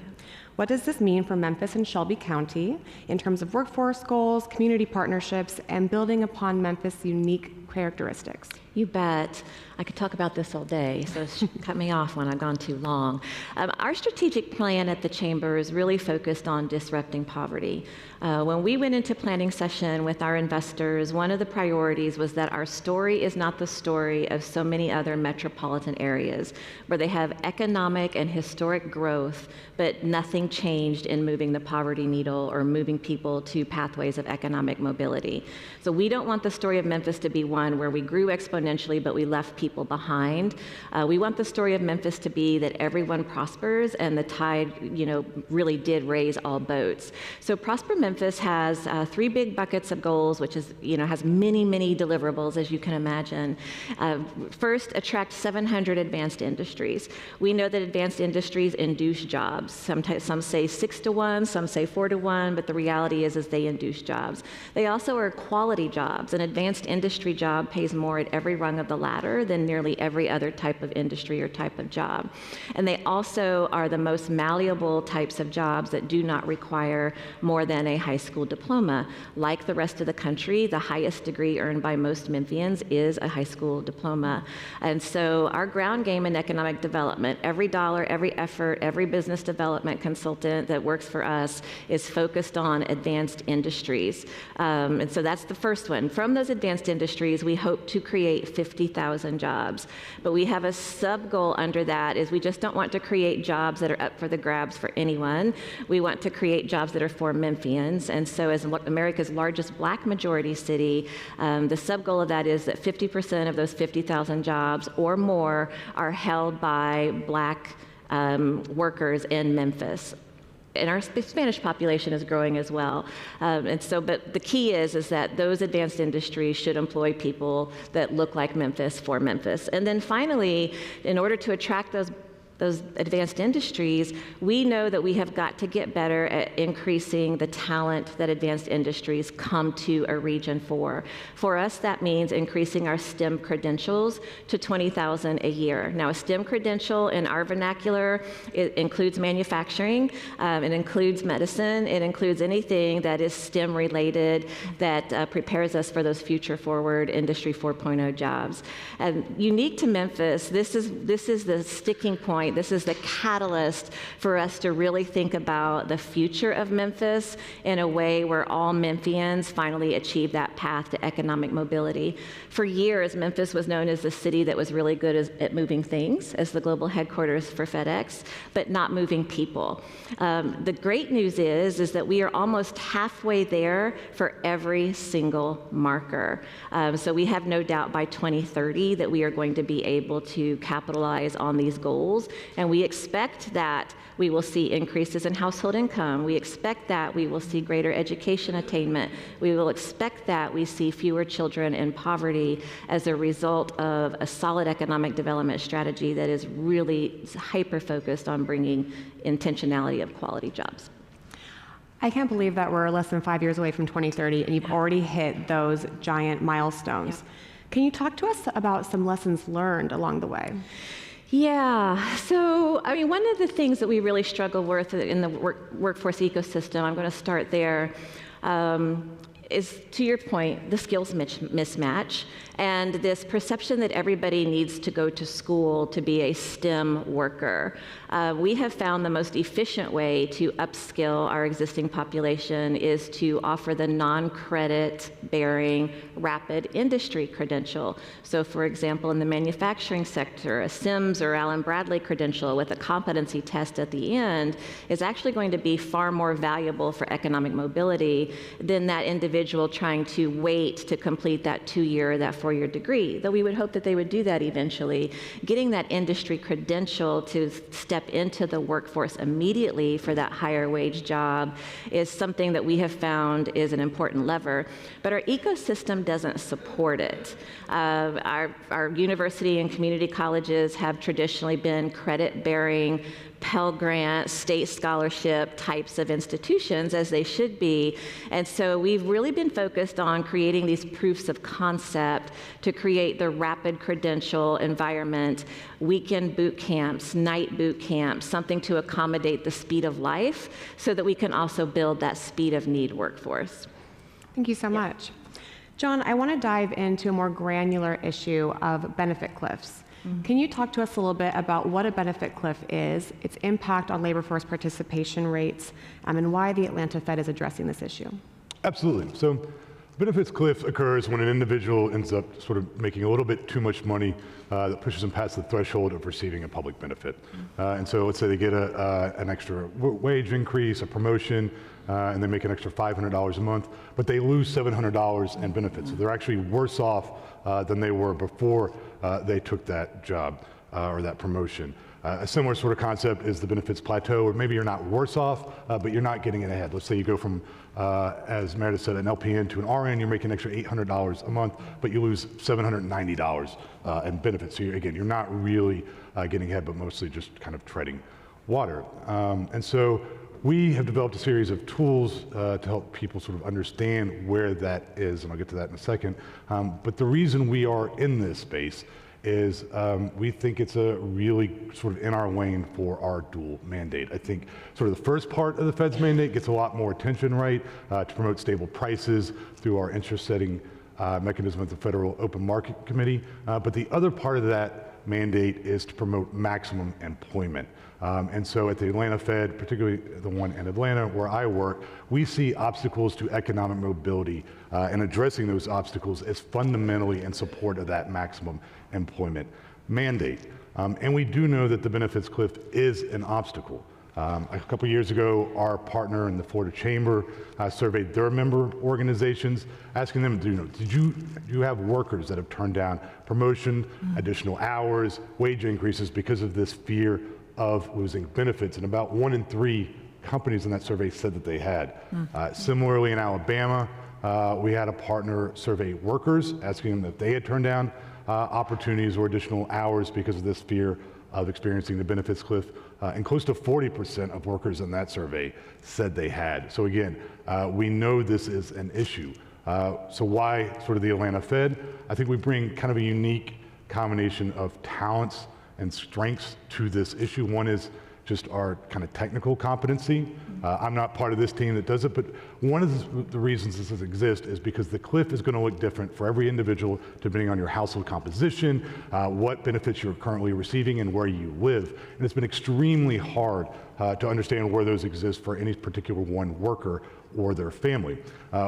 What does this mean for Memphis and Shelby County in terms of workforce goals, community partnerships, and building upon Memphis' unique characteristics? You bet. I could talk about this all day, so cut me off when I've gone too long. Our strategic plan at the Chamber is really focused on disrupting poverty. When we went into planning session with our investors, one of the priorities was that our story is not the story of so many other metropolitan areas where they have economic and historic growth, but nothing changed in moving the poverty needle or moving people to pathways of economic mobility. So we don't want the story of Memphis to be one where we grew exponentially, but we left people behind. We want the story of Memphis to be that everyone prospers and the tide, really did raise all boats. So Prosper Memphis has 3 big buckets of goals, which is, has many, many deliverables, as you can imagine. First, attract 700 advanced industries. We know that advanced industries induce jobs. Some say 6 to 1, some say 4 to 1, but the reality is they induce jobs. They also are quality jobs. An advanced industry job pays more at every rung of the ladder than nearly every other type of industry or type of job. And they also are the most malleable types of jobs that do not require more than a high school diploma. Like the rest of the country, the highest degree earned by most Memphians is a high school diploma. And so our ground game in economic development, every dollar, every effort, every business development consultant that works for us is focused on advanced industries. And so that's the first one. From those advanced industries, we hope to create 50,000 jobs. But we have a sub-goal under that is we just don't want to create jobs that are up for the grabs for anyone. We want to create jobs that are for Memphians. And so as America's largest Black majority city, the sub-goal of that is that 50% of those 50,000 jobs or more are held by Black workers in Memphis. And our Spanish population is growing as well. But the key is that those advanced industries should employ people that look like Memphis for Memphis. And then finally, in order to attract those advanced industries, we know that we have got to get better at increasing the talent that advanced industries come to a region for. For us, that means increasing our STEM credentials to 20,000 a year. Now, a STEM credential in our vernacular, it includes manufacturing, it includes medicine, it includes anything that is STEM related that prepares us for those future forward Industry 4.0 jobs. And unique to Memphis, this is the sticking point. This is the catalyst for us to really think about the future of Memphis in a way where all Memphians finally achieve that path to economic mobility. For years, Memphis was known as the city that was really good at moving things, as the global headquarters for FedEx, but not moving people. The great news is that we are almost halfway there for every single marker. So we have no doubt by 2030 that we are going to be able to capitalize on these goals. And we expect that we will see increases in household income. We expect that we will see greater education attainment. We will expect that we see fewer children in poverty as a result of a solid economic development strategy that is really hyper-focused on bringing intentionality of quality jobs. I can't believe that we're less than 5 years away from 2030 and you've already hit those giant milestones. Can you talk to us about some lessons learned along the way? Yeah, so I mean, one of the things that we really struggle with in the workforce ecosystem, I'm going to start there, is, to your point, the skills mismatch and this perception that everybody needs to go to school to be a STEM worker. We have found the most efficient way to upskill our existing population is to offer the non-credit bearing rapid industry credential. So for example, in the manufacturing sector, a Sims or Allen Bradley credential with a competency test at the end is actually going to be far more valuable for economic mobility than that individual trying to wait to complete that 2-year, that 4-year degree, though we would hope that they would do that eventually. Getting that industry credential to step into the workforce immediately for that higher wage job is something that we have found is an important lever, but our ecosystem doesn't support it. Our university and community colleges have traditionally been credit-bearing, Pell Grant, state scholarship types of institutions, as they should be. And so we've really been focused on creating these proofs of concept to create the rapid credential environment, weekend boot camps, night boot camps, something to accommodate the speed of life so that we can also build that speed of need workforce. Thank you so much. John, I want to dive into a more granular issue of benefit cliffs. Can you talk to us a little bit about what a benefit cliff is, its impact on labor force participation rates, and why the Atlanta Fed is addressing this issue? Absolutely. So benefits cliff occurs when an individual ends up sort of making a little bit too much money that pushes them past the threshold of receiving a public benefit. And so let's say they get an extra wage increase, a promotion, and they make an extra $500 a month, but they lose $700 in benefits. So they're actually worse off than they were before they took that job or that promotion. A similar sort of concept is the benefits plateau, where maybe you're not worse off, but you're not getting it ahead. Let's say you go from, as Meredith said, an LPN to an RN, you're making an extra $800 a month, but you lose $790 in benefits. So you're not really getting ahead, but mostly just kind of treading water. And so we have developed a series of tools to help people sort of understand where that is, and I'll get to that in a second. But the reason we are in this space is we think it's a really sort of in our lane for our dual mandate. I think sort of the first part of the Fed's mandate gets a lot more attention, right, to promote stable prices through our interest setting mechanism at the Federal Open Market Committee. But the other part of that mandate is to promote maximum employment. And so at the Atlanta Fed, particularly the one in Atlanta where I work, we see obstacles to economic mobility and addressing those obstacles as fundamentally in support of that maximum employment mandate. And we do know that the benefits cliff is an obstacle. A couple years ago, our partner in the Florida Chamber surveyed their member organizations, asking them, did you have workers that have turned down promotion, additional hours, wage increases because of this fear of losing benefits? And about 1 in 3 companies in that survey said that they had. Similarly, in Alabama, we had a partner survey workers, asking them if they had turned down opportunities or additional hours because of this fear of experiencing the benefits cliff, and close to 40% of workers in that survey said they had. So again, we know this is an issue. So why sort of the Atlanta Fed? I think we bring kind of a unique combination of talents and strengths to this issue. One is just our kind of technical competency. I'm not part of this team that does it, but one of the reasons this exists is because the cliff is going to look different for every individual depending on your household composition, what benefits you're currently receiving, and where you live. And it's been extremely hard to understand where those exist for any particular one worker or their family.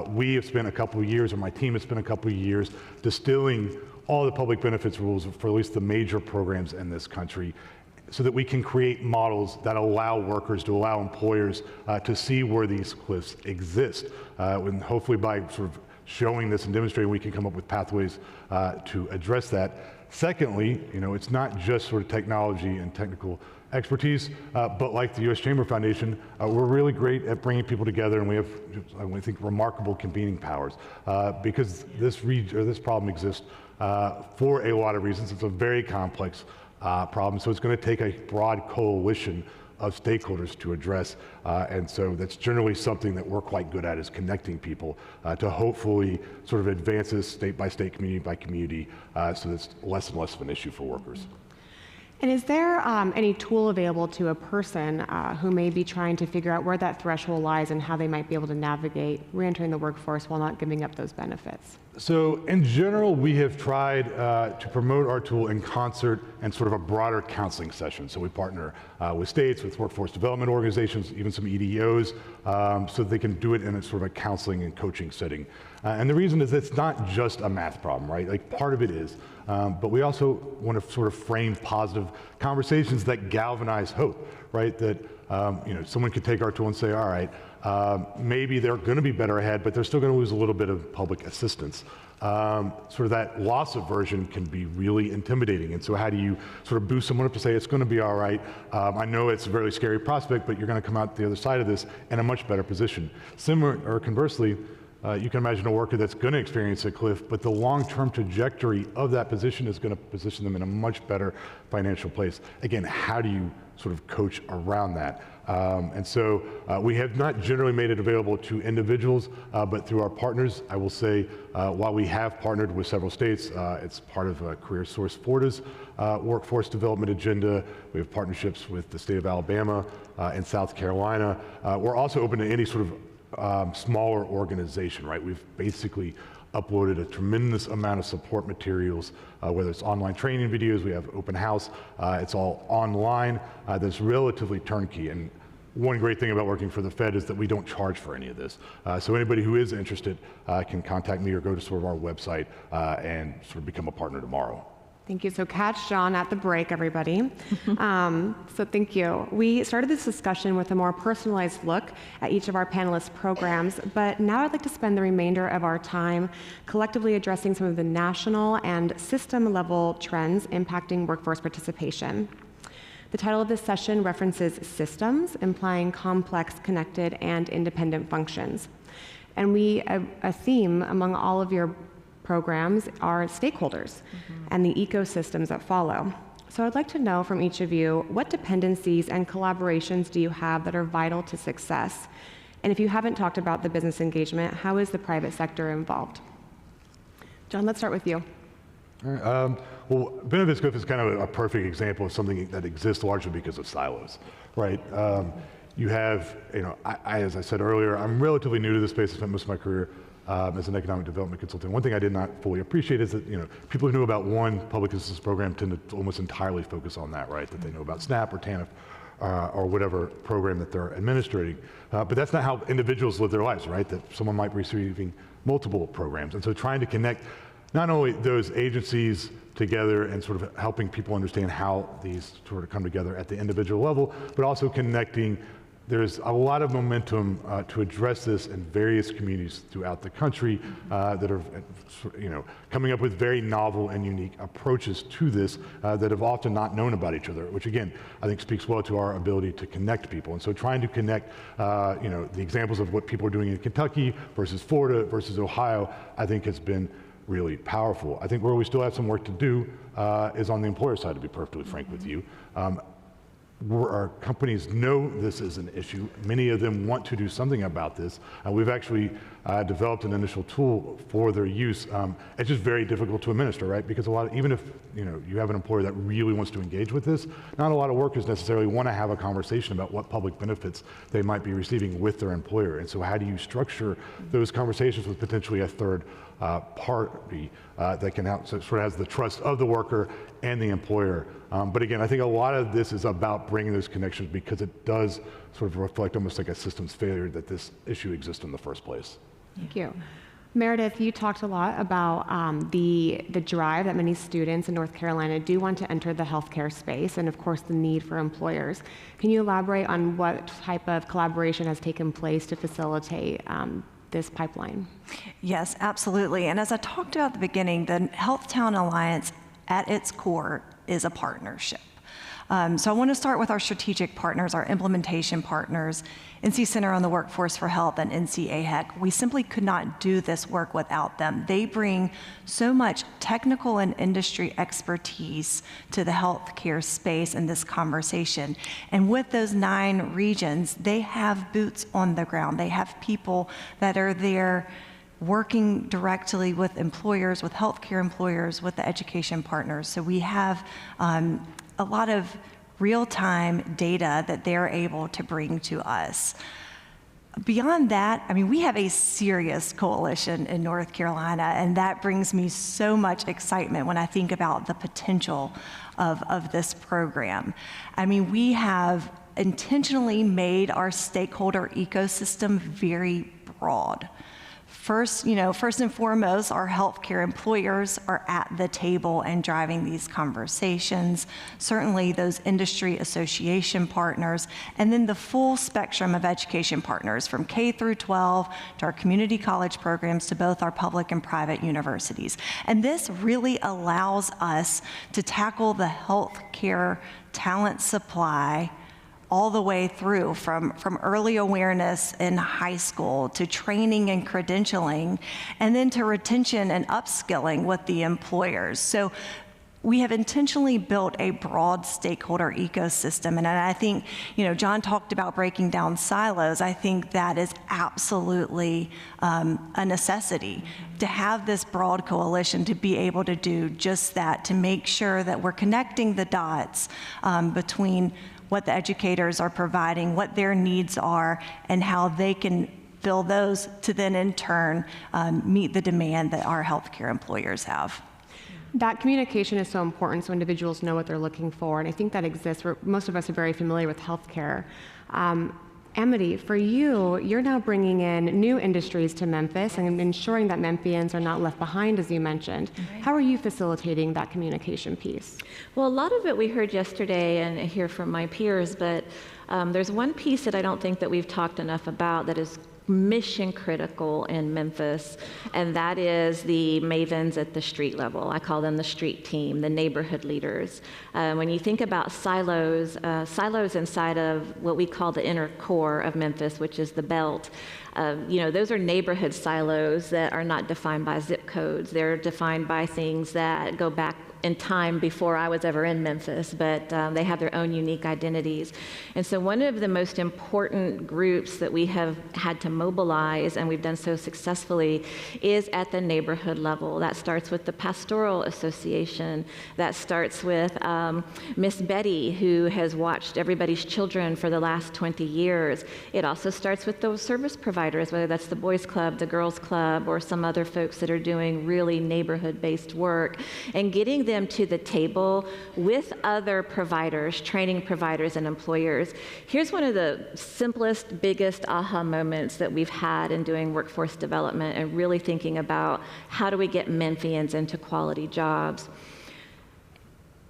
We have spent a couple of years, or my team has spent a couple of years, distilling all the public benefits rules for at least the major programs in this country so that we can create models that allow workers, to allow employers to see where these cliffs exist. And hopefully by sort of showing this and demonstrating, we can come up with pathways to address that. Secondly, it's not just sort of technology and technical expertise, but like the U.S. Chamber Foundation, we're really great at bringing people together, and we have, I think, remarkable convening powers because this problem exists for a lot of reasons. It's a very complex problem, so it's going to take a broad coalition of stakeholders to address, and so that's generally something that we're quite good at, is connecting people to hopefully sort of advance this state by state, community by community, so that's less and less of an issue for workers. And is there any tool available to a person who may be trying to figure out where that threshold lies and how they might be able to navigate reentering the workforce while not giving up those benefits? So in general, we have tried to promote our tool in concert and sort of a broader counseling session. So we partner with states, with workforce development organizations, even some EDOs, so that they can do it in a sort of a counseling and coaching setting. And the reason is it's not just a math problem, right? Like part of it is, but we also want to sort of frame positive conversations that galvanize hope, right? That someone could take our tool and say, all right, maybe they're going to be better ahead, but they're still going to lose a little bit of public assistance. Sort of that loss aversion can be really intimidating. And so how do you sort of boost someone up to say, it's going to be all right. I know it's a very scary prospect, but you're going to come out the other side of this in a much better position. Similar, or conversely, you can imagine a worker that's going to experience a cliff, but the long-term trajectory of that position is going to position them in a much better financial place. Again, how do you sort of coach around that? And so we have not generally made it available to individuals, but through our partners. I will say, while we have partnered with several states, it's part of Career Source Florida's workforce development agenda. We have partnerships with the state of Alabama and South Carolina. We're also open to any sort of smaller organization, right? We've basically uploaded a tremendous amount of support materials, whether it's online training videos, we have open house, it's all online, that's relatively turnkey. And one great thing about working for the Fed is that we don't charge for any of this. So anybody who is interested can contact me or go to sort of our website and sort of become a partner tomorrow. Thank you. So catch John at the break, everybody. So thank you. We started this discussion with a more personalized look at each of our panelists' programs, but now I'd like to spend the remainder of our time collectively addressing some of the national and system-level trends impacting workforce participation. The title of this session references systems, implying complex, connected, and independent functions. And a theme among all of your programs are stakeholders and the ecosystems that follow. So I'd like to know from each of you, what dependencies and collaborations do you have that are vital to success? And if you haven't talked about the business engagement, how is the private sector involved? John, let's start with you. All right, well, benefits cliff is kind of a perfect example of something that exists largely because of silos, right? You have, as I said earlier, I'm relatively new to this space. I spent most of my career as an economic development consultant. One thing I did not fully appreciate is that people who knew about one public assistance program tend to almost entirely focus on that, right? That they know about SNAP or TANF or whatever program that they're administrating. But that's not how individuals live their lives, right? That someone might be receiving multiple programs. And so trying to connect not only those agencies together and sort of helping people understand how these sort of come together at the individual level, but also connecting. There's a lot of momentum to address this in various communities throughout the country that are, coming up with very novel and unique approaches to this that have often not known about each other, which again, I think speaks well to our ability to connect people. And so trying to connect, the examples of what people are doing in Kentucky versus Florida versus Ohio, I think has been really powerful. I think where we still have some work to do is on the employer side, to be perfectly frank with you. Our companies know this is an issue. Many of them want to do something about this. We've actually developed an initial tool for their use. It's just very difficult to administer, right? Because even if you have an employer that really wants to engage with this, not a lot of workers necessarily want to have a conversation about what public benefits they might be receiving with their employer. And so how do you structure those conversations with potentially a third party that can help, so it sort of has the trust of the worker and the employer. But again, I think a lot of this is about bringing those connections because it does sort of reflect almost like a systems failure that this issue exists in the first place. Thank you. Meredith, you talked a lot about the drive that many students in North Carolina do want to enter the healthcare space, and of course the need for employers. Can you elaborate on what type of collaboration has taken place to facilitate this pipeline? Yes, absolutely. And as I talked about at the beginning, the Healthtown Alliance at its core is a partnership. So I want to start with our strategic partners, our implementation partners, NC Center on the Workforce for Health and NCAHEC. We simply could not do this work without them. They bring so much technical and industry expertise to the healthcare space in this conversation. And with those 9 regions, they have boots on the ground. They have people that are there working directly with employers, with healthcare employers, with the education partners. So we have a lot of real-time data that they're able to bring to us. Beyond that, I mean, we have a serious coalition in North Carolina, and that brings me so much excitement when I think about the potential of this program. I mean, we have intentionally made our stakeholder ecosystem very broad. First and foremost, our healthcare employers are at the table and driving these conversations. Certainly those industry association partners, and then the full spectrum of education partners from K through 12 to our community college programs to both our public and private universities. And this really allows us to tackle the healthcare talent supply all the way through from early awareness in high school to training and credentialing, and then to retention and upskilling with the employers. So we have intentionally built a broad stakeholder ecosystem. And I think, John talked about breaking down silos. I think that is absolutely a necessity to have this broad coalition to be able to do just that, to make sure that we're connecting the dots between what the educators are providing, what their needs are, and how they can fill those to then in turn meet the demand that our healthcare employers have. That communication is so important so individuals know what they're looking for, and I think that exists. Most of us are very familiar with healthcare. Amity, for you, you're now bringing in new industries to Memphis and ensuring that Memphians are not left behind, as you mentioned. Right. How are you facilitating that communication piece? Well, a lot of it we heard yesterday and hear from my peers, but there's one piece that I don't think that we've talked enough about that is mission critical in Memphis, and that is the mavens at the street level. I call them the street team, the neighborhood leaders. When you think about silos inside of what we call the inner core of Memphis, which is the belt, those are neighborhood silos that are not defined by zip codes. They're defined by things that go back in time before I was ever in Memphis, but they have their own unique identities. And so one of the most important groups that we have had to mobilize, and we've done so successfully, is at the neighborhood level. That starts with the Pastoral Association. That starts with Miss Betty, who has watched everybody's children for the last 20 years. It also starts with those service providers, whether that's the Boys Club, the Girls Club, or some other folks that are doing really neighborhood-based work, and getting them to the table with other providers, training providers and employers. Here's one of the simplest, biggest aha moments that we've had in doing workforce development and really thinking about how do we get Memphians into quality jobs.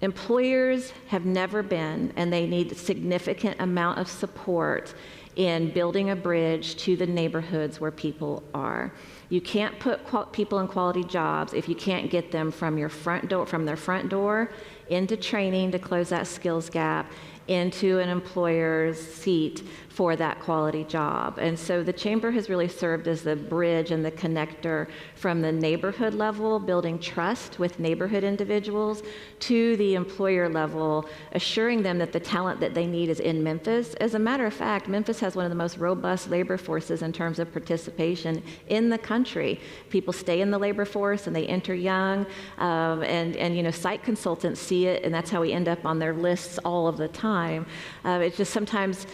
Employers have never been, and they need a significant amount of support in building a bridge to the neighborhoods where people are. You can't put people in quality jobs if you can't get them from their front door into training to close that skills gap, into an employer's seat for that quality job. And so the Chamber has really served as the bridge and the connector from the neighborhood level, building trust with neighborhood individuals, to the employer level, assuring them that the talent that they need is in Memphis. As a matter of fact, Memphis has one of the most robust labor forces in terms of participation in the country. People stay in the labor force and they enter young, and site consultants see it, and that's how we end up on their lists all of the time. It's just sometimes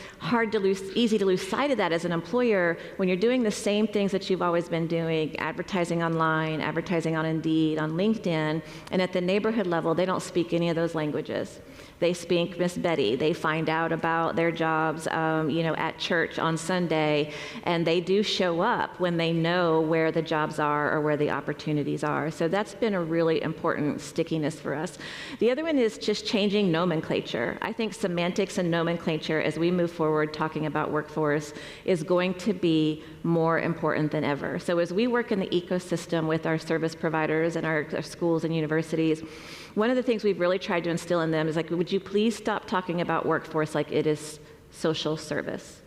easy to lose sight of that as an employer when you're doing the same things that you've always been doing, advertising online, advertising on Indeed, on LinkedIn, and at the neighborhood level, they don't speak any of those languages. They speak Miss Betty. They find out about their jobs, at church on Sunday, and they do show up when they know where the jobs are or where the opportunities are. So that's been a really important stickiness for us. The other one is just changing nomenclature. I think semantics and nomenclature as we move forward talking about workforce is going to be more important than ever. So as we work in the ecosystem with our service providers and our schools and universities, one of the things we've really tried to instill in them is like, would you please stop talking about workforce like it is social service?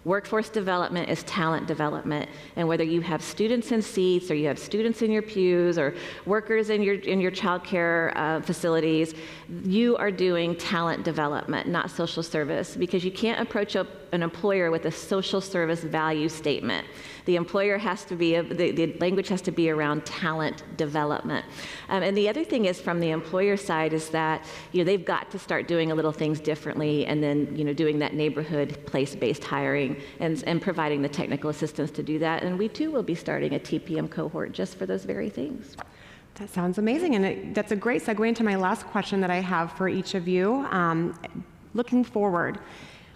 Workforce development is talent development, and whether you have students in seats or you have students in your pews or workers in your child care facilities, you are doing talent development, not social service, because you can't approach an employer with a social service value statement. The employer has to be, the language has to be around talent development. And the other thing is from the employer side is that, they've got to start doing a little things differently, and then, doing that neighborhood place-based hiring and providing the technical assistance to do that. And we too will be starting a TPM cohort just for those very things. That sounds amazing, and that's a great segue into my last question that I have for each of you. Looking forward,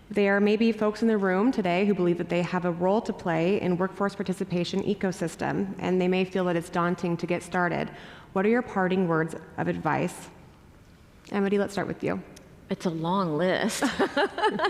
there may be folks in the room today who believe that they have a role to play in workforce participation ecosystem, and they may feel that it's daunting to get started. What are your parting words of advice? Amity, let's start with you. It's a long list.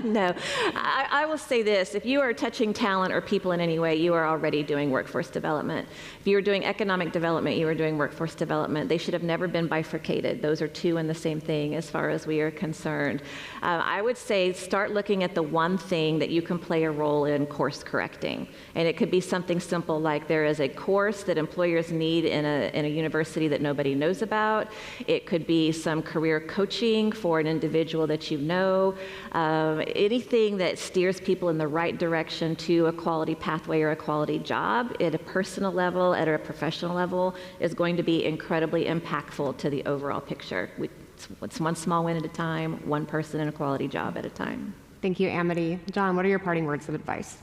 No, I will say this. If you are touching talent or people in any way, you are already doing workforce development. If you are doing economic development, you are doing workforce development. They should have never been bifurcated. Those are two and the same thing as far as we are concerned. I would say start looking at the one thing that you can play a role in course correcting. And it could be something simple like there is a course that employers need in a university that nobody knows about. It could be some career coaching for an individual that anything that steers people in the right direction to a quality pathway or a quality job at a personal level, at a professional level, is going to be incredibly impactful to the overall picture. It's one small win at a time, one person in a quality job at a time. Thank you, Amity. John, what are your parting words of advice?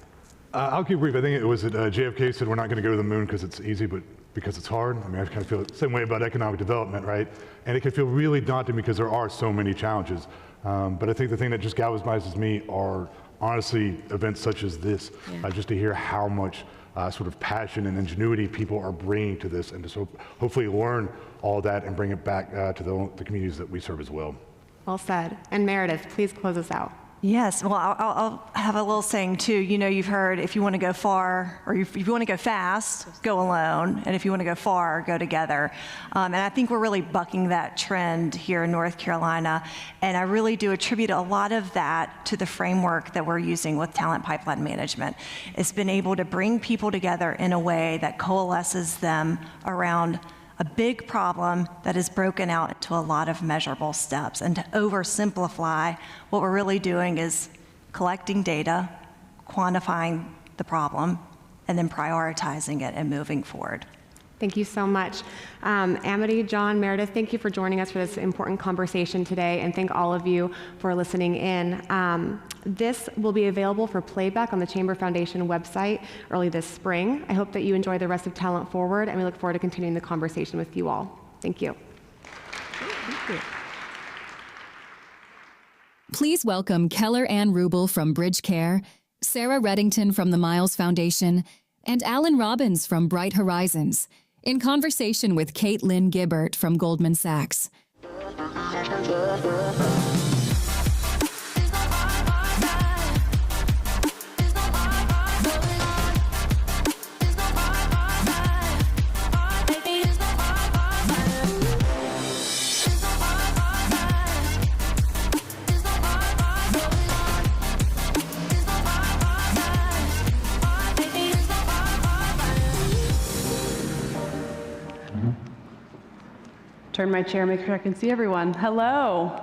I'll keep brief. I think it was that JFK said we're not going to go to the moon because it's easy, but because it's hard. I mean, I kind of feel the same way about economic development, right? And it can feel really daunting because there are so many challenges. But I think the thing that just galvanizes me are honestly events such as this, just to hear how much sort of passion and ingenuity people are bringing to this, and to so hopefully learn all that and bring it back to the communities that we serve as well. Well said. And Meredith, please close us out. Yes, well, I'll have a little saying too. You've heard if you want to go far, or if you want to go fast, go alone, and if you want to go far, go together. And I think we're really bucking that trend here in North Carolina, and I really do attribute a lot of that to the framework that we're using with talent pipeline management. It's been able to bring people together in a way that coalesces them around a big problem that is broken out into a lot of measurable steps. And to oversimplify, what we're really doing is collecting data, quantifying the problem, and then prioritizing it and moving forward. Thank you so much. Amity, John, Meredith, thank you for joining us for this important conversation today, and thank all of you for listening in. This will be available for playback on the Chamber Foundation website early this spring. I hope that you enjoy the rest of Talent Forward, and we look forward to continuing the conversation with you all. Thank you. Thank you. Please welcome Keller Ann Rubel from BridgeCare, Sarah Reddington from the Miles Foundation, and Alan Robbins from Bright Horizons, in conversation with Kate Lynn Gibbert from Goldman Sachs. Turn my chair, make sure I can see everyone. Hello,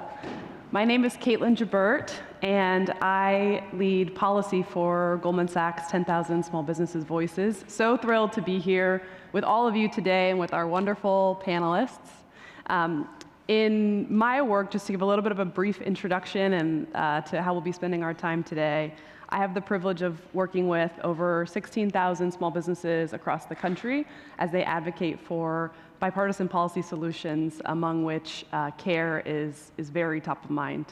my name is Caitlin Gibbert, and I lead policy for Goldman Sachs 10,000 Small Businesses Voices. So thrilled to be here with all of you today and with our wonderful panelists. In my work, just to give a little bit of a brief introduction and to how we'll be spending our time today, I have the privilege of working with over 16,000 small businesses across the country as they advocate for bipartisan policy solutions, among which care is very top of mind.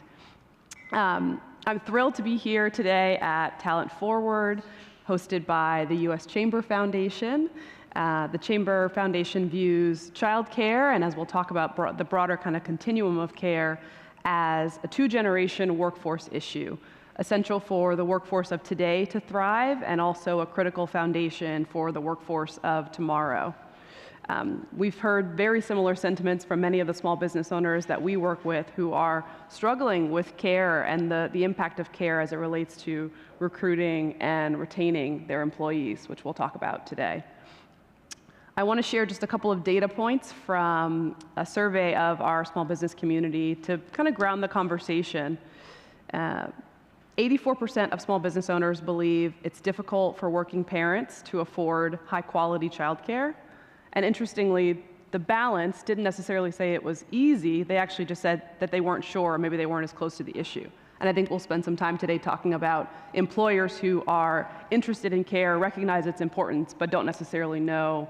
I'm thrilled to be here today at Talent Forward, hosted by the U.S. Chamber Foundation. The Chamber Foundation views childcare, and as we'll talk about the broader kind of continuum of care, as a two-generation workforce issue, essential for the workforce of today to thrive, and also a critical foundation for the workforce of tomorrow. We've heard very similar sentiments from many of the small business owners that we work with who are struggling with care and the impact of care as it relates to recruiting and retaining their employees, which we'll talk about today. I want to share just a couple of data points from a survey of our small business community to kind of ground the conversation. 84% of small business owners believe it's difficult for working parents to afford high-quality childcare. And interestingly, the balance didn't necessarily say it was easy. They actually just said that they weren't sure, or maybe they weren't as close to the issue. And I think we'll spend some time today talking about employers who are interested in care, recognize its importance, but don't necessarily know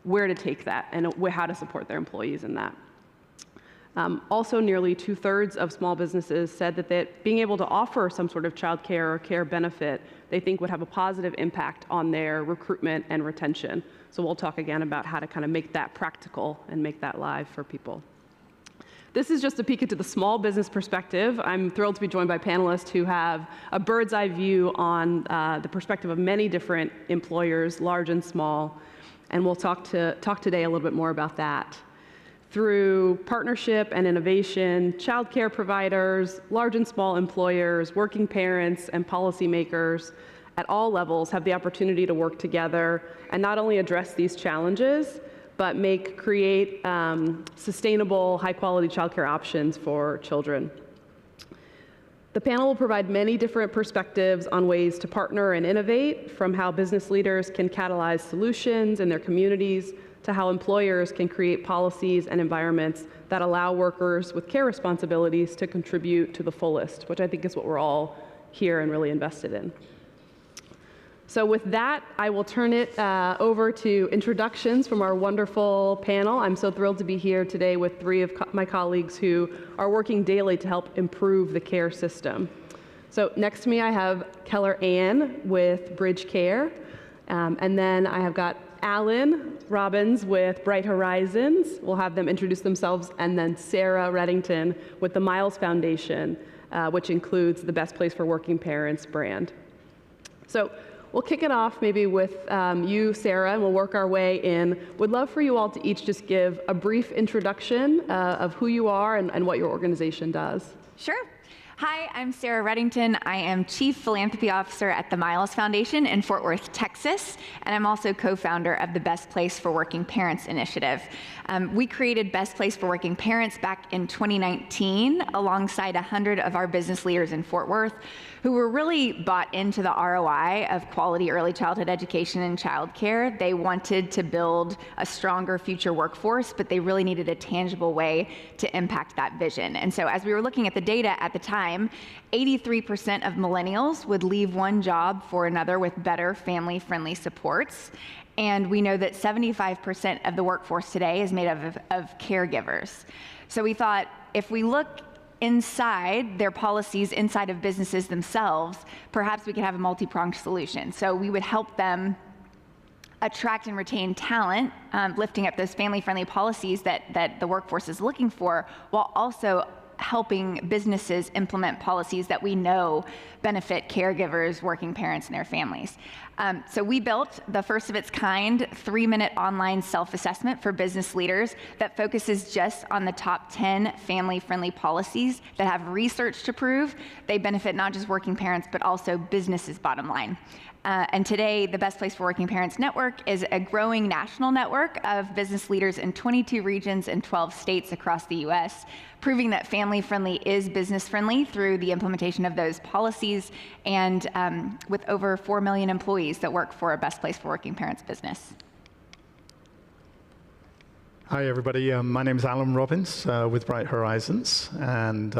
where to take that and how to support their employees in that. Also, nearly 2/3 of small businesses said that being able to offer some sort of childcare or care benefit, they think would have a positive impact on their recruitment and retention. So we'll talk again about how to kind of make that practical and make that live for people. This is just a peek into the small business perspective. I'm thrilled to be joined by panelists who have a bird's eye view on the perspective of many different employers, large and small. And we'll talk today a little bit more about that. Through partnership and innovation, childcare providers, large and small employers, working parents, and policymakers at all levels have the opportunity to work together and not only address these challenges, but create sustainable, high-quality childcare options for children. The panel will provide many different perspectives on ways to partner and innovate, from how business leaders can catalyze solutions in their communities to how employers can create policies and environments that allow workers with care responsibilities to contribute to the fullest, which I think is what we're all here and really invested in. So with that, I will turn it over to introductions from our wonderful panel. I'm so thrilled to be here today with three of my colleagues who are working daily to help improve the care system. So next to me, I have Keller Ann with BridgeCare, and then I have got Alan Robbins with Bright Horizons. We'll have them introduce themselves, and then Sarah Reddington with the Miles Foundation, which includes the Best Place for Working Parents brand. So we'll kick it off maybe with you, Sarah, and we'll work our way in. Would love for you all to each just give a brief introduction of who you are and what your organization does. Sure. Hi, I'm Sarah Reddington. I am Chief Philanthropy Officer at the Miles Foundation in Fort Worth, Texas, and I'm also co-founder of the Best Place for Working Parents initiative. We created Best Place for Working Parents back in 2019 alongside 100 of our business leaders in Fort Worth who were really bought into the ROI of quality early childhood education and childcare. They wanted to build a stronger future workforce, but they really needed a tangible way to impact that vision. And so as we were looking at the data at the time, 83% of millennials would leave one job for another with better family-friendly supports. And we know that 75% of the workforce today is made of caregivers. So we thought, if we look inside their policies, inside of businesses themselves, perhaps we could have a multi-pronged solution. So we would help them attract and retain talent, lifting up those family-friendly policies that the workforce is looking for, while also helping businesses implement policies that we know benefit caregivers, working parents, and their families. So we built the first of its kind 3-minute online self-assessment for business leaders that focuses just on the top 10 family-friendly policies that have research to prove they benefit not just working parents, but also businesses' bottom line. And today, the Best Place for Working Parents Network is a growing national network of business leaders in 22 regions and 12 states across the US, proving that family-friendly is business-friendly through the implementation of those policies, and with over 4 million employees that work for a Best Place for Working Parents business. Hi, everybody. My name is Alan Robbins with Bright Horizons, and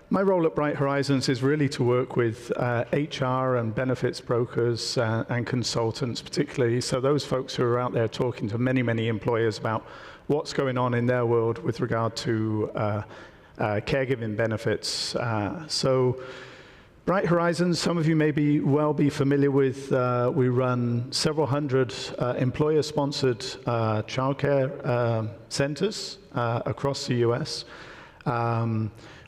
my role at Bright Horizons is really to work with HR and benefits brokers and consultants particularly, so those folks who are out there talking to many, many employers about what's going on in their world with regard to caregiving benefits. So Bright Horizons, some of you may be familiar with, we run several hundred employer-sponsored childcare centers across the US.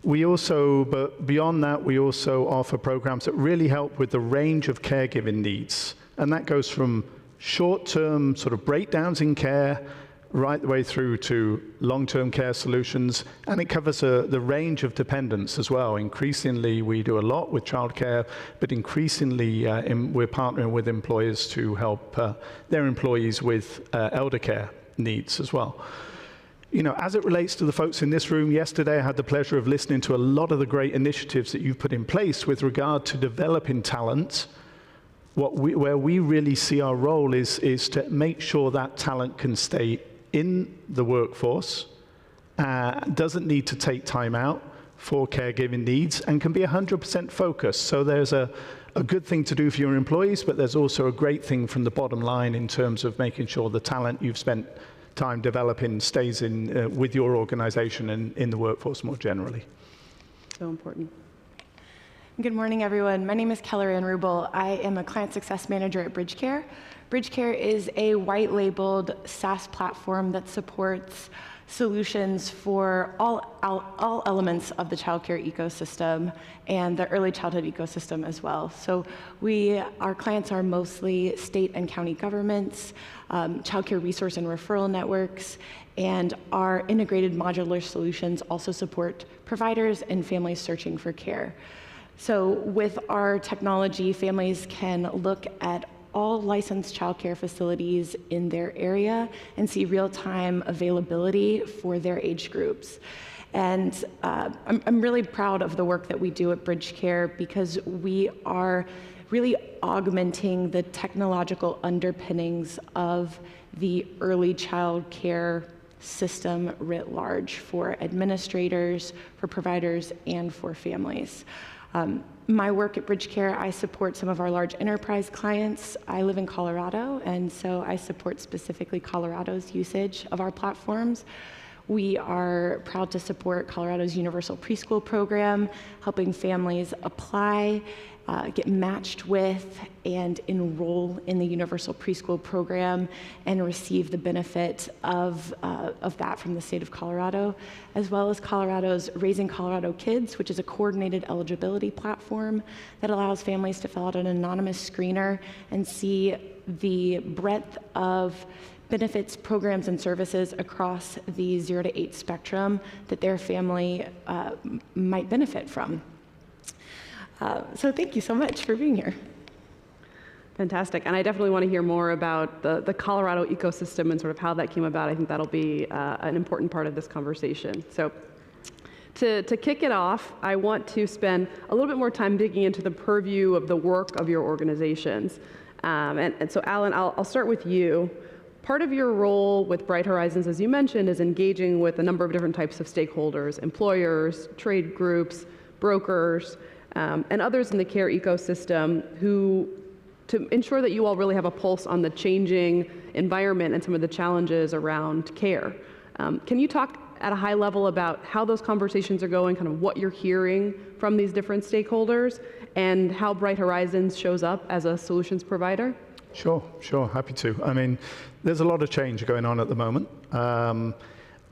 We also, but beyond that, we also offer programs that really help with the range of caregiving needs. And that goes from short-term sort of breakdowns in care right the way through to long-term care solutions, and it covers the range of dependents as well. Increasingly, we do a lot with childcare, but increasingly we're partnering with employers to help their employees with elder care needs as well. You know, as it relates to the folks in this room, yesterday I had the pleasure of listening to a lot of the great initiatives that you've put in place with regard to developing talent. Where we really see our role is to make sure that talent can stay in the workforce, doesn't need to take time out for caregiving needs, and can be 100% focused. So there's a good thing to do for your employees, but there's also a great thing from the bottom line in terms of making sure the talent you've spent time developing stays in with your organization and in the workforce more generally. So important. Good morning, everyone. My name is Keller Ann Rubel. I am a client success manager at BridgeCare. BridgeCare is a white-labeled SaaS platform that supports solutions for all elements of the childcare ecosystem and the early childhood ecosystem as well. So our clients are mostly state and county governments, childcare resource and referral networks, and our integrated modular solutions also support providers and families searching for care. So with our technology, families can look at all licensed childcare facilities in their area and see real-time availability for their age groups. And I'm really proud of the work that we do at BridgeCare because we are really augmenting the technological underpinnings of the early child care system writ large for administrators, for providers, and for families. My work at BridgeCare, I support some of our large enterprise clients. I live in Colorado, and so I support specifically Colorado's usage of our platforms. We are proud to support Colorado's universal preschool program, helping families apply, get matched with, and enroll in the universal preschool program and receive the benefit of that from the state of Colorado, as well as Colorado's Raising Colorado Kids, which is a coordinated eligibility platform that allows families to fill out an anonymous screener and see the breadth of benefits, programs, and services across the 0 to 8 spectrum that their family might benefit from. So thank you so much for being here. Fantastic. And I definitely want to hear more about the Colorado ecosystem and sort of how that came about. I think that'll be an important part of this conversation. So to kick it off, I want to spend a little bit more time digging into the purview of the work of your organizations. And so Alan, I'll start with you. Part of your role with Bright Horizons, as you mentioned, is engaging with a number of different types of stakeholders, employers, trade groups, brokers, and others in the care ecosystem to ensure that you all really have a pulse on the changing environment and some of the challenges around care. Can you talk at a high level about how those conversations are going, kind of what you're hearing from these different stakeholders, and how Bright Horizons shows up as a solutions provider? Sure, happy to. I mean, there's a lot of change going on at the moment.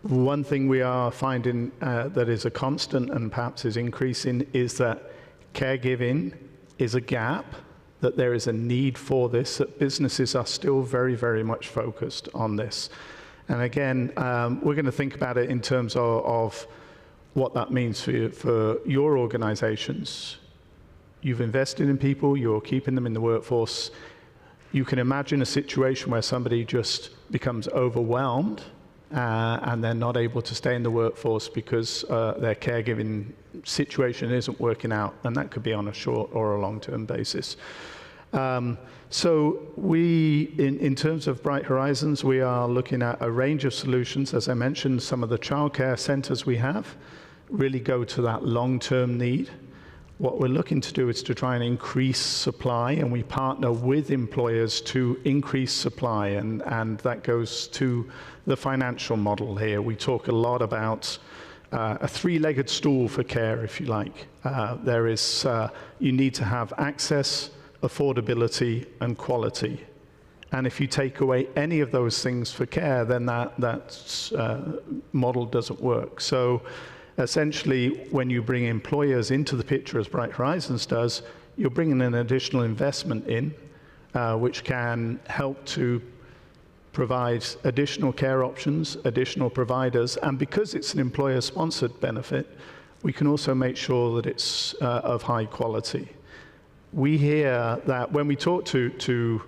One thing we are finding that is a constant and perhaps is increasing is that caregiving is a gap, that there is a need for this, that businesses are still very, very much focused on this. And again, we're going to think about it in terms of what that means for your organizations. You've invested in people, you're keeping them in the workforce. You can imagine a situation where somebody just becomes overwhelmed and they're not able to stay in the workforce because their caregiving situation isn't working out, and that could be on a short or a long-term basis. So we, in terms of Bright Horizons, we are looking at a range of solutions. As I mentioned, some of the childcare centers we have really go to that long-term need. What we're looking to do is to try and increase supply, and we partner with employers to increase supply, and that goes to the financial model here. We talk a lot about a three-legged stool for care, if you like. You need to have access, affordability, and quality. And if you take away any of those things for care, then that model doesn't work. So essentially, when you bring employers into the picture, as Bright Horizons does, you're bringing an additional investment in, which can help to provide additional care options, additional providers, and because it's an employer-sponsored benefit, we can also make sure that it's of high quality. We hear that when we talk to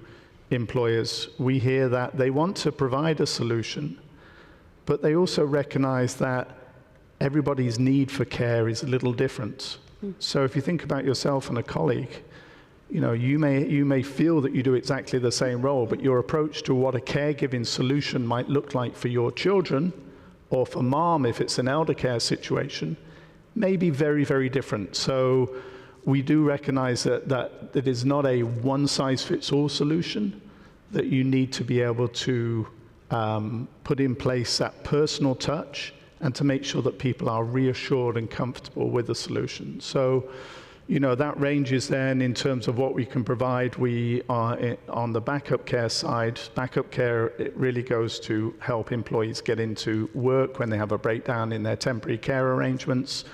employers, we hear that they want to provide a solution, but they also recognize that everybody's need for care is a little different. So if you think about yourself and a colleague, you may feel that you do exactly the same role, but your approach to what a caregiving solution might look like for your children, or for mom if it's an elder care situation, may be very, very different. So we do recognize that it is not a one-size-fits-all solution, that you need to be able to put in place that personal touch and to make sure that people are reassured and comfortable with the solution. So, that ranges then in terms of what we can provide. We are on the backup care side. Backup care, it really goes to help employees get into work when they have a breakdown in their temporary care arrangements.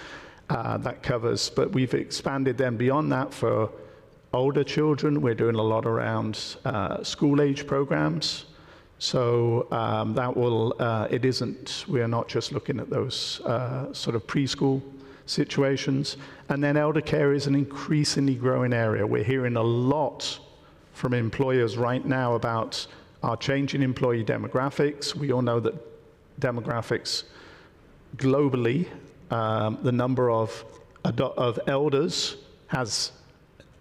That covers, but we've expanded then beyond that for older children. We're doing a lot around school-age programs. So we are not just looking at those sort of preschool situations. And then elder care is an increasingly growing area. We're hearing a lot from employers right now about our changing employee demographics. We all know that demographics globally, the number of elders has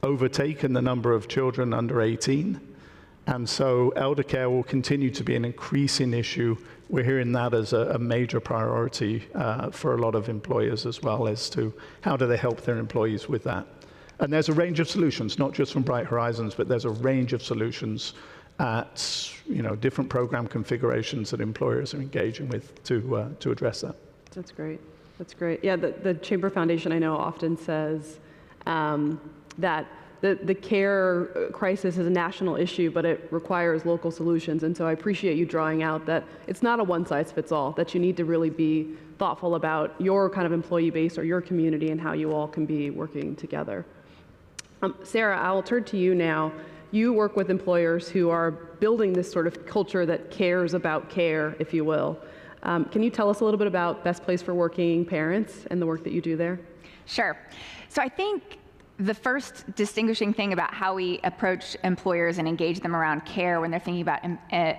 overtaken the number of children under 18. And so elder care will continue to be an increasing issue. We're hearing that as a major priority for a lot of employers as well, as to how do they help their employees with that. And there's a range of solutions, not just from Bright Horizons, but there's a range of solutions at different program configurations that employers are engaging with to address that. That's great. That's great. Yeah, the Chamber Foundation, I know, often says that the care crisis is a national issue, but it requires local solutions. And so I appreciate you drawing out that it's not a one-size-fits-all, that you need to really be thoughtful about your kind of employee base or your community and how you all can be working together. Sarah, I will turn to you now. You work with employers who are building this sort of culture that cares about care, if you will. Can you tell us a little bit about Best Place for Working Parents and the work that you do there? Sure. So I think the first distinguishing thing about how we approach employers and engage them around care when they're thinking about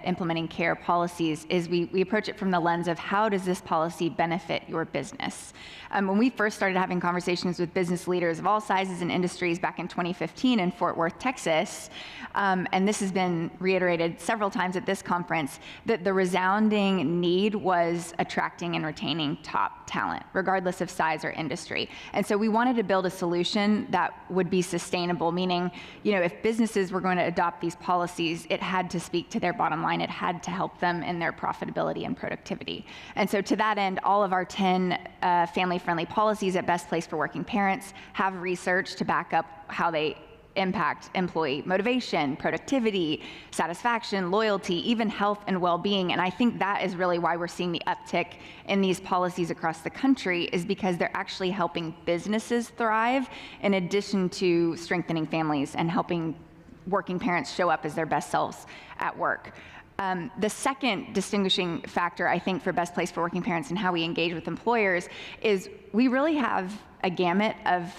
implementing care policies is we approach it from the lens of how does this policy benefit your business? When we first started having conversations with business leaders of all sizes and industries back in 2015 in Fort Worth, Texas, and this has been reiterated several times at this conference, that the resounding need was attracting and retaining top talent, regardless of size or industry. And so we wanted to build a solution that would be sustainable, meaning, if businesses were going to adopt these policies, it had to speak to their bottom line. It had to help them in their profitability and productivity. And so to that end, all of our 10 family-friendly policies at Best Place for Working Parents have research to back up how they impact employee motivation, productivity, satisfaction, loyalty, even health and well-being. And I think that is really why we're seeing the uptick in these policies across the country, is because they're actually helping businesses thrive in addition to strengthening families and helping working parents show up as their best selves at work. The second distinguishing factor, I think, for Best Place for Working Parents and how we engage with employers is we really have a gamut of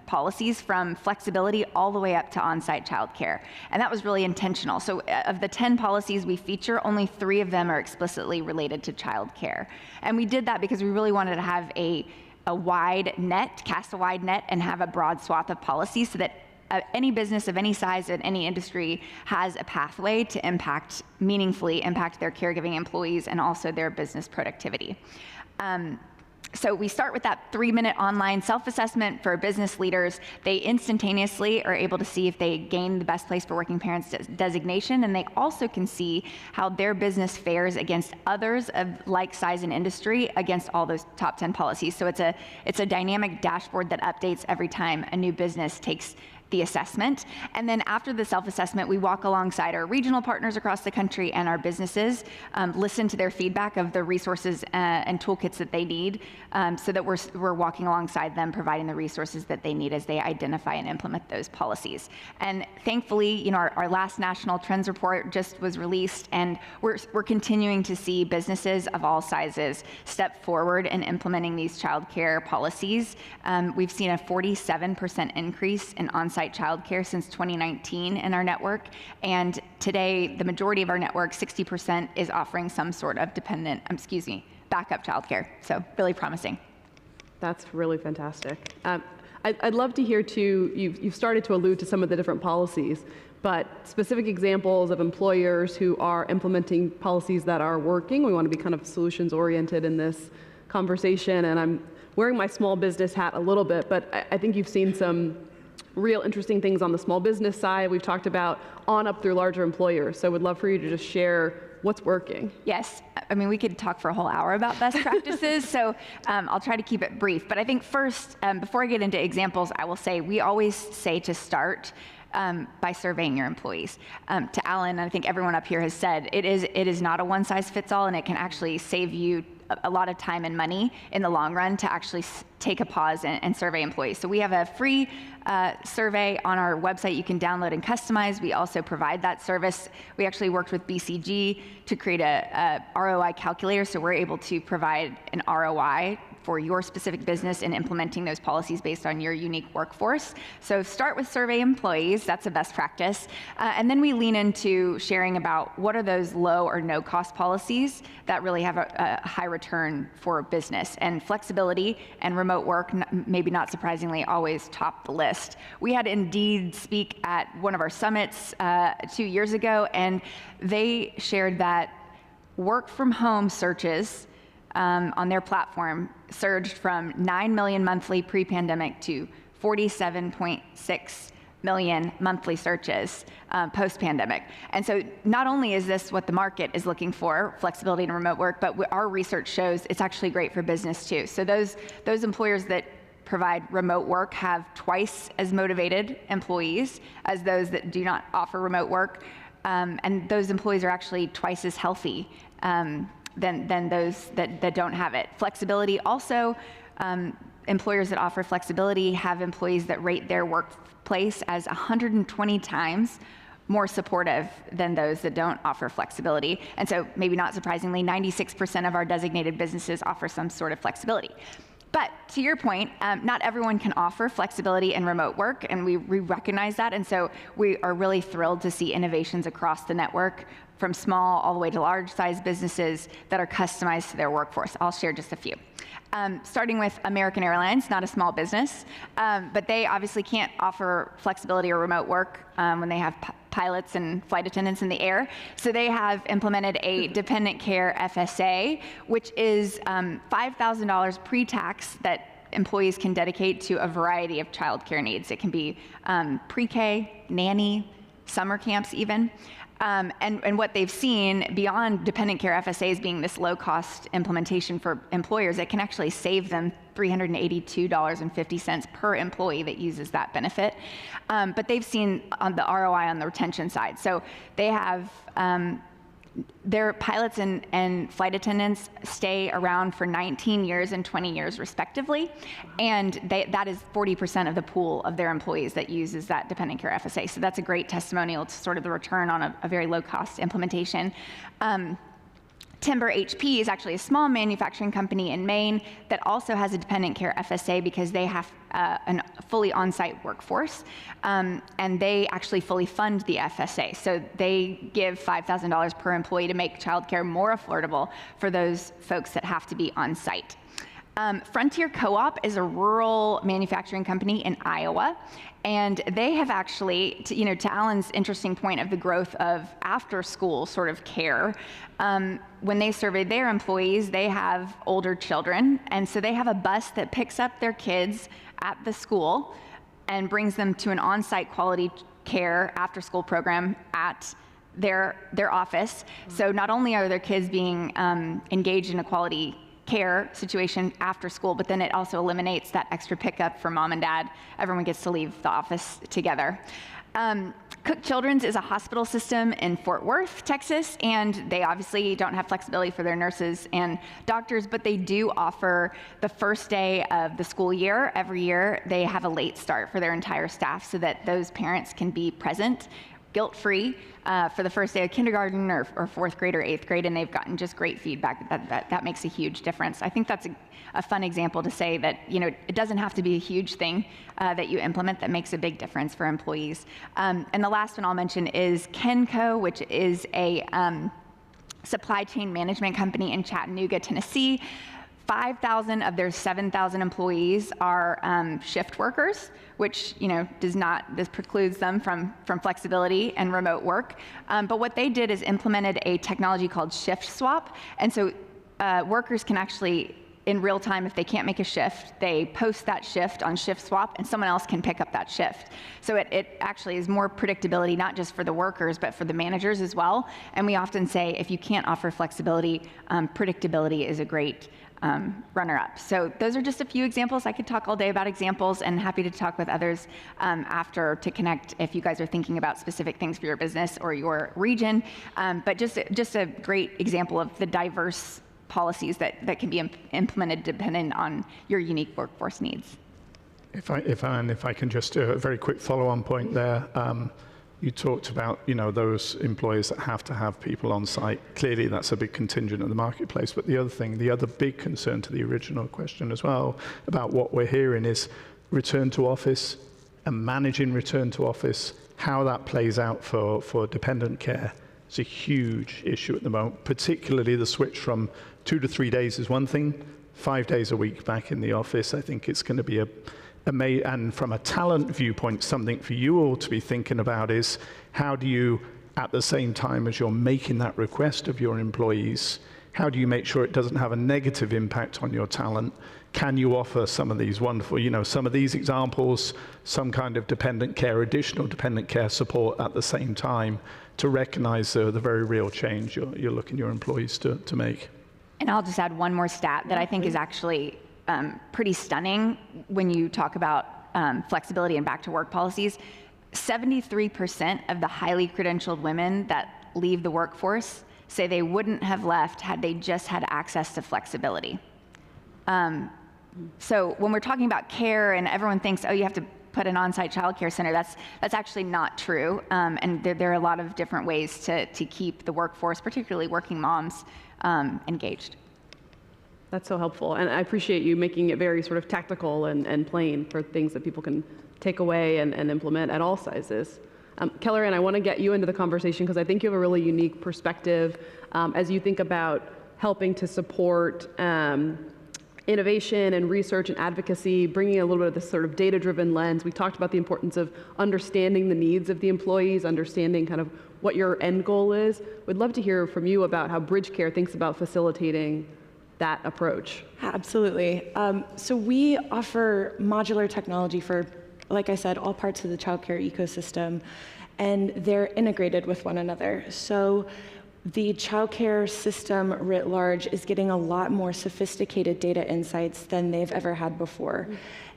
policies, from flexibility all the way up to on-site childcare. And that was really intentional. So of the 10 policies we feature, only 3 of them are explicitly related to childcare. And we did that because we really wanted to have a wide net, cast a wide net, and have a broad swath of policies so that any business of any size in any industry has a pathway to meaningfully impact their caregiving employees and also their business productivity. So we start with that 3-minute online self-assessment for business leaders. They instantaneously are able to see if they gain the Best Place for Working Parents designation, and they also can see how their business fares against others of like size and industry against all those top 10 policies. So it's a dynamic dashboard that updates every time a new business takes the assessment. And then after the self-assessment, we walk alongside our regional partners across the country and our businesses, listen to their feedback of the resources and toolkits that they need, so that we're walking alongside them, providing the resources that they need as they identify and implement those policies. And thankfully, our last national trends report just was released, and we're continuing to see businesses of all sizes step forward in implementing these child care policies. We've seen a 47% increase in on-site childcare since 2019 in our network, and today the majority of our network, 60%, is offering some sort of backup childcare. So really promising. That's really fantastic. I'd love to hear too, you've started to allude to some of the different policies, but specific examples of employers who are implementing policies that are working. We want to be kind of solutions oriented in this conversation, and I'm wearing my small business hat a little bit, but I think you've seen some real interesting things on the small business side. We've talked about on up through larger employers. So would love for you to just share what's working. Yes, I mean, we could talk for a whole hour about best practices, so I'll try to keep it brief. But I think first, before I get into examples, I will say we always say to start by surveying your employees. To Alan, I think everyone up here has said, it is not a one-size-fits-all, and it can actually save you a lot of time and money in the long run to actually take a pause and survey employees. So we have a free survey on our website you can download and customize. We also provide that service. We actually worked with BCG to create a ROI calculator, so we're able to provide an ROI for your specific business in implementing those policies based on your unique workforce. So start with survey employees, that's a best practice. And then we lean into sharing about what are those low or no cost policies that really have a high return for a business. And flexibility and remote work, maybe not surprisingly, always top the list. We had Indeed speak at one of our summits 2 years ago, and they shared that work from home searches on their platform surged from 9 million monthly pre-pandemic to 47.6 million monthly searches post-pandemic. And so not only is this what the market is looking for, flexibility and remote work, but our research shows it's actually great for business too. So those employers that provide remote work have twice as motivated employees as those that do not offer remote work. And those employees are actually twice as healthy than those that don't have it. Flexibility also, employers that offer flexibility have employees that rate their workplace as 120 times more supportive than those that don't offer flexibility. And so maybe not surprisingly, 96% of our designated businesses offer some sort of flexibility. But to your point, not everyone can offer flexibility and remote work, and we recognize that. And so we are really thrilled to see innovations across the network, from small all the way to large size businesses that are customized to their workforce. I'll share just a few. Starting with American Airlines, not a small business, but they obviously can't offer flexibility or remote work when they have pilots and flight attendants in the air. So they have implemented a dependent care FSA, which is $5,000 pre-tax that employees can dedicate to a variety of childcare needs. It can be pre-K, nanny, summer camps even. And what they've seen beyond dependent care FSAs being this low-cost implementation for employers, it can actually save them $382.50 per employee that uses that benefit. But they've seen on the ROI on the retention side. So they have their pilots and flight attendants stay around for 19 years and 20 years respectively, and that is 40% of the pool of their employees that uses that dependent care FSA. So that's a great testimonial to sort of the return on a very low cost implementation. Timber HP is actually a small manufacturing company in Maine that also has a dependent care FSA because they have a fully on-site workforce, and they actually fully fund the FSA. So they give $5,000 per employee to make childcare more affordable for those folks that have to be on-site. Frontier Co-op is a rural manufacturing company in Iowa, and they have actually, to Alan's interesting point of the growth of after-school sort of care, when they surveyed their employees, they have older children, and so they have a bus that picks up their kids at the school and brings them to an on-site quality care after-school program at their office. So not only are their kids being engaged in a quality care situation after school, but then it also eliminates that extra pickup for mom and dad. Everyone gets to leave the office together. Cook Children's is a hospital system in Fort Worth, Texas, and they obviously don't have flexibility for their nurses and doctors, but they do offer the first day of the school year. Every year, they have a late start for their entire staff so that those parents can be present, guilt-free, for the first day of kindergarten or fourth grade or eighth grade, and they've gotten just great feedback. That makes a huge difference. I think that's a fun example to say that it doesn't have to be a huge thing that you implement that makes a big difference for employees. And the last one I'll mention is Kenco, which is a supply chain management company in Chattanooga, Tennessee. 5,000 of their 7,000 employees are shift workers, which this precludes them from flexibility and remote work. But what they did is implemented a technology called shift swap, and so workers can actually, in real time, if they can't make a shift, they post that shift on shift swap, and someone else can pick up that shift. So it actually is more predictability, not just for the workers, but for the managers as well. And we often say, if you can't offer flexibility, predictability is a great runner-up. So those are just a few examples. I could talk all day about examples, and happy to talk with others after to connect if you guys are thinking about specific things for your business or your region. But just a great example of the diverse policies that can be implemented depending on your unique workforce needs. If I can just do a very quick follow-on point there. You talked about, those employers that have to have people on site. Clearly, that's a big contingent of the marketplace. But the other big concern to the original question as well about what we're hearing is return to office and managing return to office, how that plays out for dependent care. It's a huge issue at the moment, particularly the switch from 2 to 3 days is one thing, 5 days a week back in the office. I think it's going to be and from a talent viewpoint, something for you all to be thinking about is how do you, at the same time as you're making that request of your employees, how do you make sure it doesn't have a negative impact on your talent? Can you offer some of these wonderful, some of these examples, some kind of additional dependent care support at the same time to recognize the very real change you're looking your employees to make? And I'll just add one more stat that I think is actually pretty stunning when you talk about flexibility and back to work policies. 73% of the highly credentialed women that leave the workforce say they wouldn't have left had they just had access to flexibility. So when we're talking about care and everyone thinks, oh, you have to put an on-site childcare center, that's actually not true. And there are a lot of different ways to keep the workforce, particularly working moms, engaged. That's so helpful, and I appreciate you making it very sort of tactical and plain for things that people can take away and implement at all sizes. Keller, and I want to get you into the conversation because I think you have a really unique perspective as you think about helping to support innovation and research and advocacy, bringing a little bit of this sort of data-driven lens. We talked about the importance of understanding the needs of the employees, understanding kind of what your end goal is. We'd love to hear from you about how BridgeCare thinks about facilitating that approach. Absolutely. So we offer modular technology for, like I said, all parts of the childcare ecosystem, and they're integrated with one another. So the childcare system writ large is getting a lot more sophisticated data insights than they've ever had before.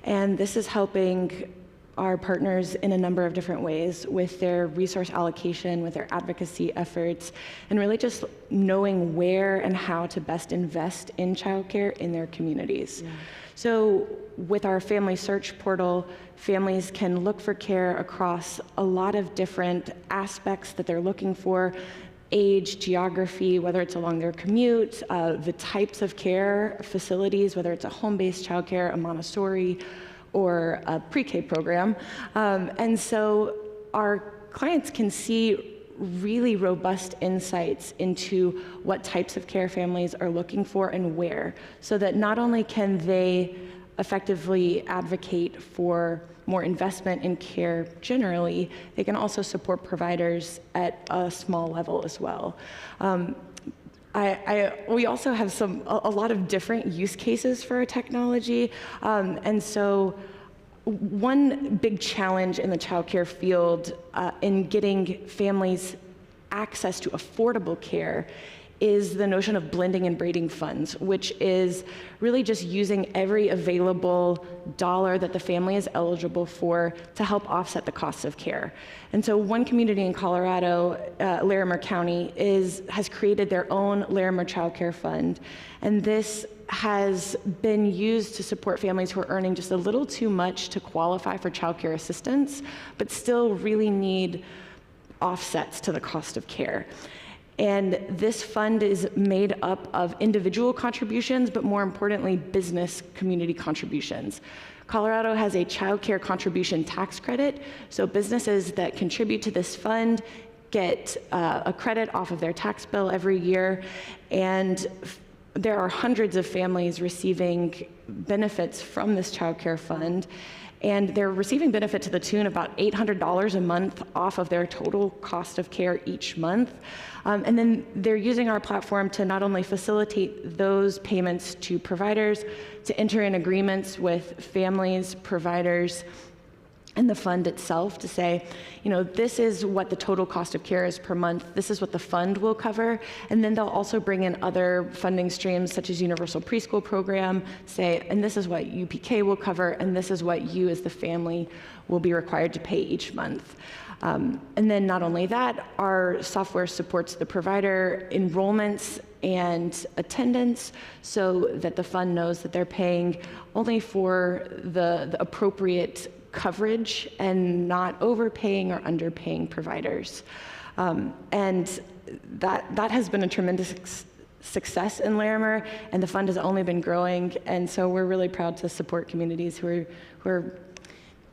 And this is helping our partners in a number of different ways with their resource allocation, with their advocacy efforts, and really just knowing where and how to best invest in childcare in their communities. Yeah. So with our family search portal, families can look for care across a lot of different aspects that they're looking for: age, geography, whether it's along their commute, the types of care facilities, whether it's a home-based childcare, a Montessori, or a pre-K program. And so our clients can see really robust insights into what types of care families are looking for and where, so that not only can they effectively advocate for more investment in care generally, they can also support providers at a small level as well. We also have a lot of different use cases for our technology, and so one big challenge in the childcare field in getting families access to affordable care is the notion of blending and braiding funds, which is really just using every available dollar that the family is eligible for to help offset the costs of care. And so one community in Colorado, Larimer County, has created their own Larimer Child Care Fund, and this has been used to support families who are earning just a little too much to qualify for child care assistance, but still really need offsets to the cost of care. And this fund is made up of individual contributions, but more importantly, business community contributions. Colorado has a child care contribution tax credit, so businesses that contribute to this fund get a credit off of their tax bill every year, and there are hundreds of families receiving benefits from this child care fund, and they're receiving benefit to the tune of about $800 a month off of their total cost of care each month. And then they're using our platform to not only facilitate those payments to providers, to enter in agreements with families, providers, and the fund itself to say, this is what the total cost of care is per month, this is what the fund will cover, and then they'll also bring in other funding streams such as Universal Preschool Program, say, and this is what UPK will cover, and this is what you as the family will be required to pay each month. And then not only that, our software supports the provider enrollments and attendance so that the fund knows that they're paying only for the appropriate coverage and not overpaying or underpaying providers. And that has been a tremendous success in Larimer, and the fund has only been growing, and so we're really proud to support communities who are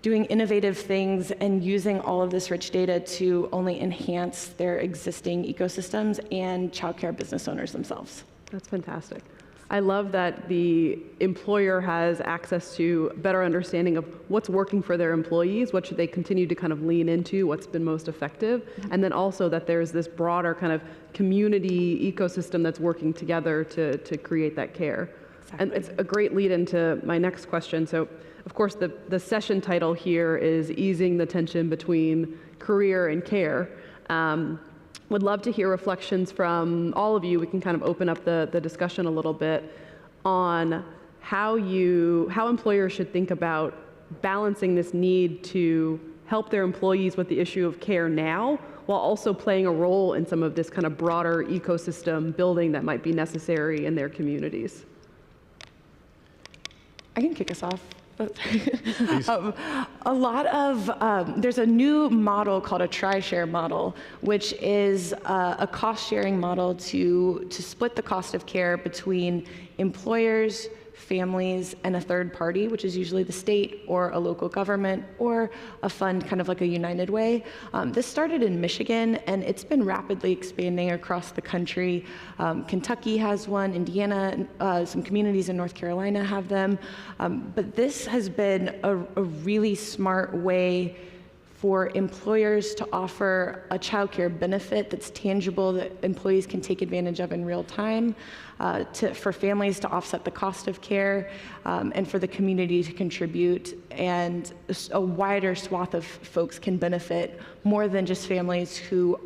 doing innovative things and using all of this rich data to only enhance their existing ecosystems and childcare business owners themselves. That's fantastic. I love that the employer has access to better understanding of what's working for their employees, what should they continue to kind of lean into, what's been most effective, and then also that there's this broader kind of community ecosystem that's working together to create that care. Exactly. And it's a great lead into my next question. So, of course, the session title here is Easing the Tension Between Career and Care. Would love to hear reflections from all of you. We can kind of open up the discussion a little bit on how employers should think about balancing this need to help their employees with the issue of care now, while also playing a role in some of this kind of broader ecosystem building that might be necessary in their communities. I can kick us off. A lot of, there's a new model called a tri-share model, which is a cost-sharing model to split the cost of care between employers, families, and a third party, which is usually the state or a local government or a fund, kind of like a United Way. This started in Michigan, and it's been rapidly expanding across the country. Kentucky has one, Indiana, some communities in North Carolina have them. But this has been a really smart way for employers to offer a child care benefit that's tangible, that employees can take advantage of in real time, for families to offset the cost of care, and for the community to contribute, and a wider swath of folks can benefit more than just families who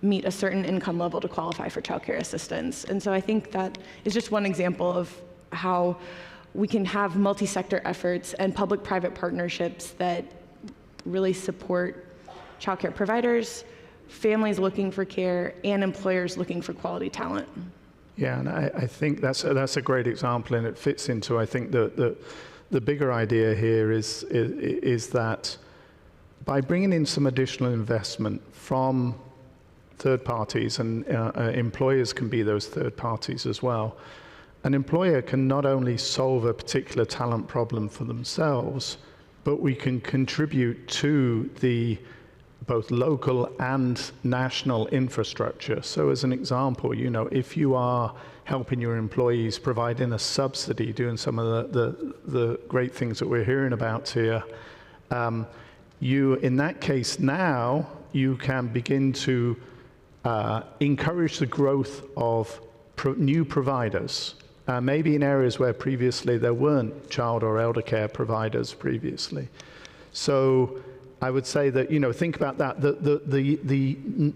meet a certain income level to qualify for child care assistance. And so I think that is just one example of how we can have multi-sector efforts and public-private partnerships that really support childcare providers, families looking for care, and employers looking for quality talent. Yeah, and I think that's a great example, and it fits into, I think, the bigger idea here is that by bringing in some additional investment from third parties, and employers can be those third parties as well, an employer can not only solve a particular talent problem for themselves, but we can contribute to the both local and national infrastructure. So as an example, if you are helping your employees, providing a subsidy, doing some of the great things that we're hearing about here, in that case now, you can begin to encourage the growth of new providers, maybe in areas where previously there weren't child or elder care providers previously. So I would say that, think about that. The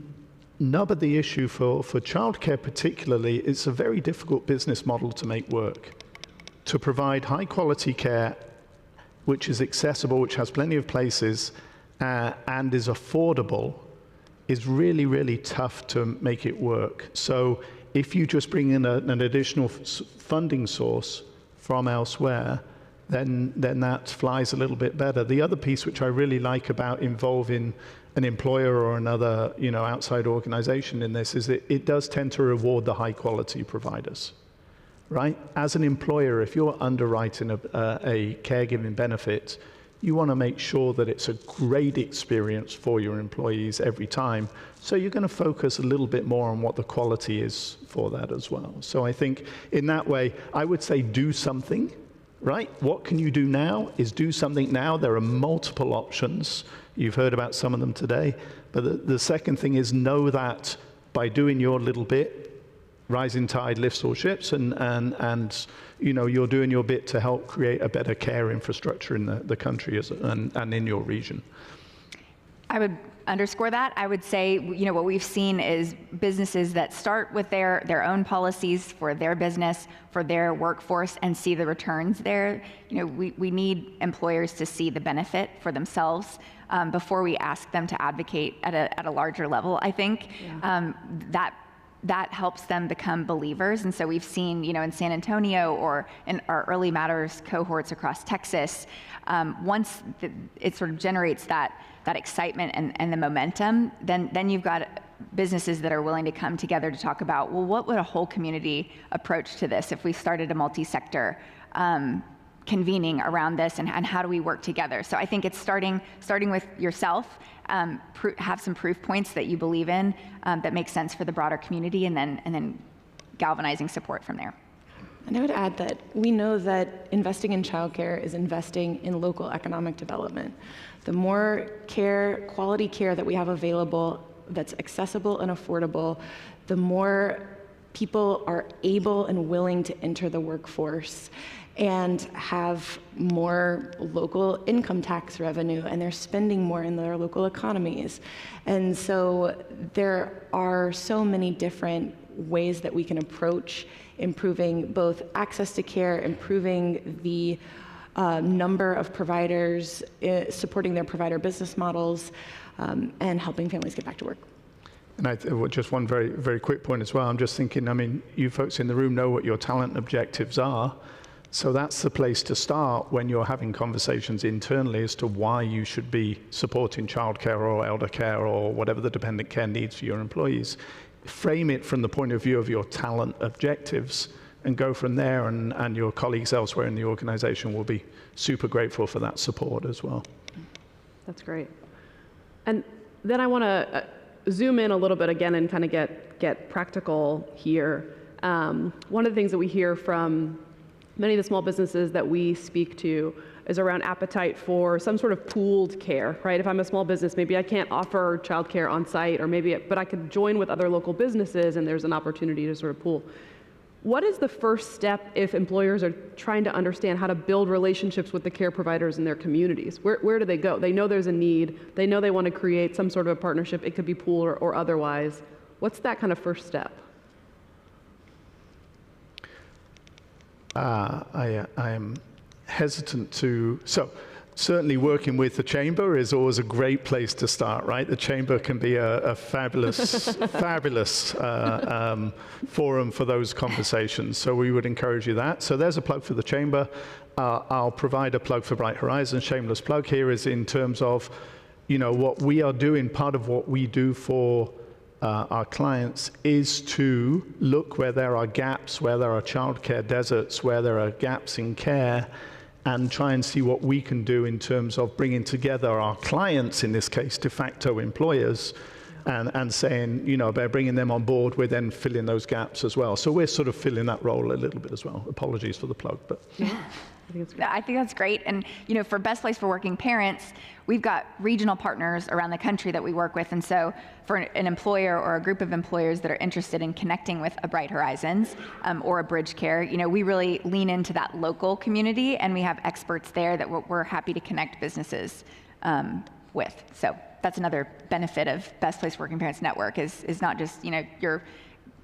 nub of the issue for childcare particularly, it's a very difficult business model to make work. To provide high quality care, which is accessible, which has plenty of places, and is affordable, is really, really tough to make it work. So if you just bring in an additional funding source from elsewhere, then that flies a little bit better. The other piece which I really like about involving an employer or another outside organization in this is that it does tend to reward the high quality providers, right? As an employer, if you're underwriting a caregiving benefit, you want to make sure that it's a great experience for your employees every time. So you're going to focus a little bit more on what the quality is for that as well. So I think in that way, I would say do something, right? What can you do now is do something now. There are multiple options. You've heard about some of them today. But the second thing is know that by doing your little bit, rising tide lifts all ships, and you're doing your bit to help create a better care infrastructure in the country and in your region. I would underscore that. I would say, what we've seen is businesses that start with their own policies for their business, for their workforce, and see the returns there. We need employers to see the benefit for themselves before we ask them to advocate at a larger level. I think that helps them become believers. And so we've seen, in San Antonio or in our early matters cohorts across Texas, once it sort of generates that excitement and the momentum, then you've got businesses that are willing to come together to talk about, well, what would a whole community approach to this if we started a multi-sector convening around this, and how do we work together? So I think it's starting with yourself, have some proof points that you believe in that make sense for the broader community, and then galvanizing support from there. And I would add that we know that investing in childcare is investing in local economic development. The more care, quality care that we have available that's accessible and affordable, the more people are able and willing to enter the workforce and have more local income tax revenue, and they're spending more in their local economies. And so there are so many different ways that we can approach improving both access to care, improving the number of providers, supporting their provider business models, and helping families get back to work. And just one very, very quick point as well. I'm just thinking, you folks in the room know what your talent objectives are. So that's the place to start when you're having conversations internally as to why you should be supporting childcare or elder care or whatever the dependent care needs for your employees. Frame it from the point of view of your talent objectives and go from there, and your colleagues elsewhere in the organization will be super grateful for that support as well. That's great. And then I want to zoom in a little bit again and kind of get practical here. One of the things that we hear from many of the small businesses that we speak to is around appetite for some sort of pooled care, right? If I'm a small business, maybe I can't offer childcare on site, but I could join with other local businesses, and there's an opportunity to sort of pool. What is the first step if employers are trying to understand how to build relationships with the care providers in their communities? Where do they go? They know there's a need. They know they want to create some sort of a partnership. It could be pool or otherwise. What's that kind of first step? I am hesitant to, so certainly working with the chamber is always a great place to start, right? The chamber can be a fabulous, fabulous forum for those conversations. So we would encourage you that. So there's a plug for the chamber. I'll provide a plug for Bright Horizons. Shameless plug here is in terms of, what we are doing. Part of what we do for our clients is to look where there are gaps, where there are childcare deserts, where there are gaps in care, and try and see what we can do in terms of bringing together our clients, in this case, de facto employers, and saying, by bringing them on board, we're then filling those gaps as well. So we're sort of filling that role a little bit as well. Apologies for the plug, but. Yeah. I think that's great. And, for Best Place for Working Parents, we've got regional partners around the country that we work with. And so for an employer or a group of employers that are interested in connecting with a Bright Horizons or a BridgeCare, we really lean into that local community, and we have experts there that we're happy to connect businesses with. So that's another benefit of Best Place for Working Parents Network is not just, you're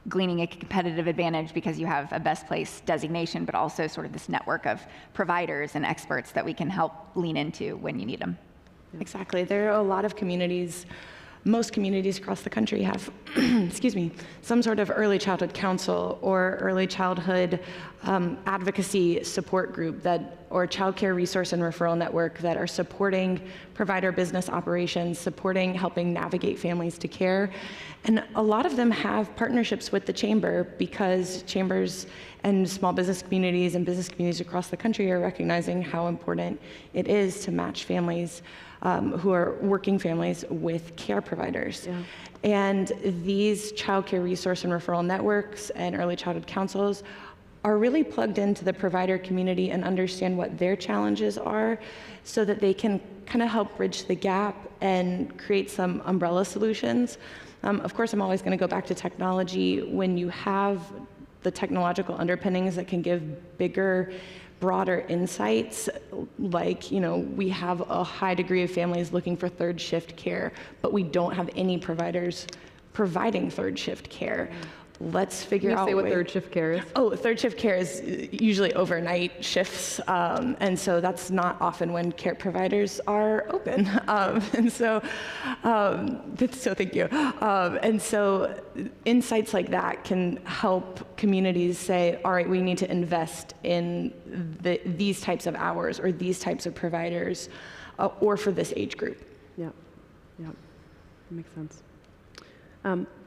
gleaning a competitive advantage because you have a Best Place designation, but also sort of this network of providers and experts that we can help lean into when you need them. Exactly. There are a lot of communities, most communities across the country have, excuse me, some sort of early childhood council or early childhood advocacy support group or child care resource and referral network that are supporting provider business operations, helping navigate families to care. And a lot of them have partnerships with the Chamber because chambers and small business communities and business communities across the country are recognizing how important it is to match families who are working families with care providers. Yeah. And these child care resource and referral networks and early childhood councils are really plugged into the provider community and understand what their challenges are so that they can kind of help bridge the gap and create some umbrella solutions. Of course, I'm always going to go back to technology. When you have the technological underpinnings that can give bigger, broader insights, like, we have a high degree of families looking for third shift care, but we don't have any providers providing third shift care. Let's figure out. Say what third shift care is. Oh, third shift care is usually overnight shifts, and so that's not often when care providers are open. And so thank you. And so insights like that can help communities say, all right, we need to invest in these types of hours or these types of providers, or for this age group. Yeah, that makes sense.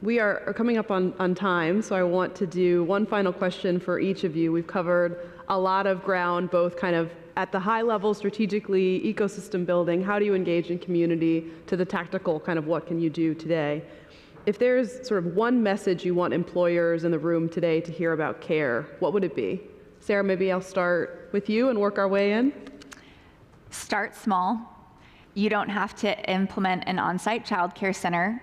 We are coming up on time, so I want to do one final question for each of you. We've covered a lot of ground, both kind of at the high level, strategically, ecosystem building, how do you engage in community, to the tactical kind of what can you do today. If there's sort of one message you want employers in the room today to hear about care, what would it be? Sarah, maybe I'll start with you and work our way in. Start small. You don't have to implement an on-site child care center.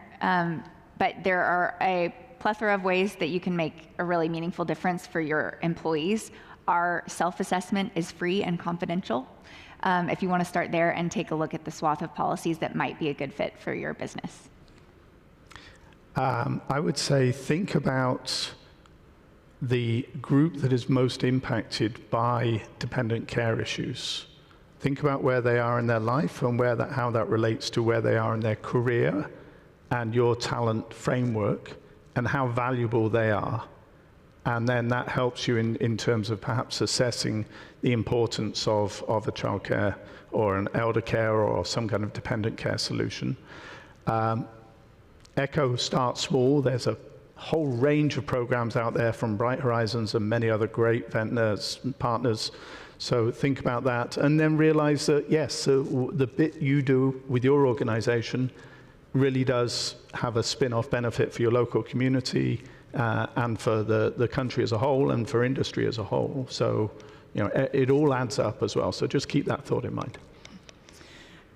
But there are a plethora of ways that you can make a really meaningful difference for your employees. Our self-assessment is free and confidential. If you want to start there and take a look at the swath of policies that might be a good fit for your business. I would say think about the group that is most impacted by dependent care issues. Think about where they are in their life and how that relates to where they are in their career and your talent framework and how valuable they are. And then that helps you in terms of perhaps assessing the importance of a childcare or an elder care or some kind of dependent care solution. Echo Start Small. There's a whole range of programs out there from Bright Horizons and many other great vendors and partners. So think about that and then realize that, yes, so the bit you do with your organization really does have a spin-off benefit for your local community and for the country as a whole and for industry as a whole. So, it all adds up as well. So just keep that thought in mind.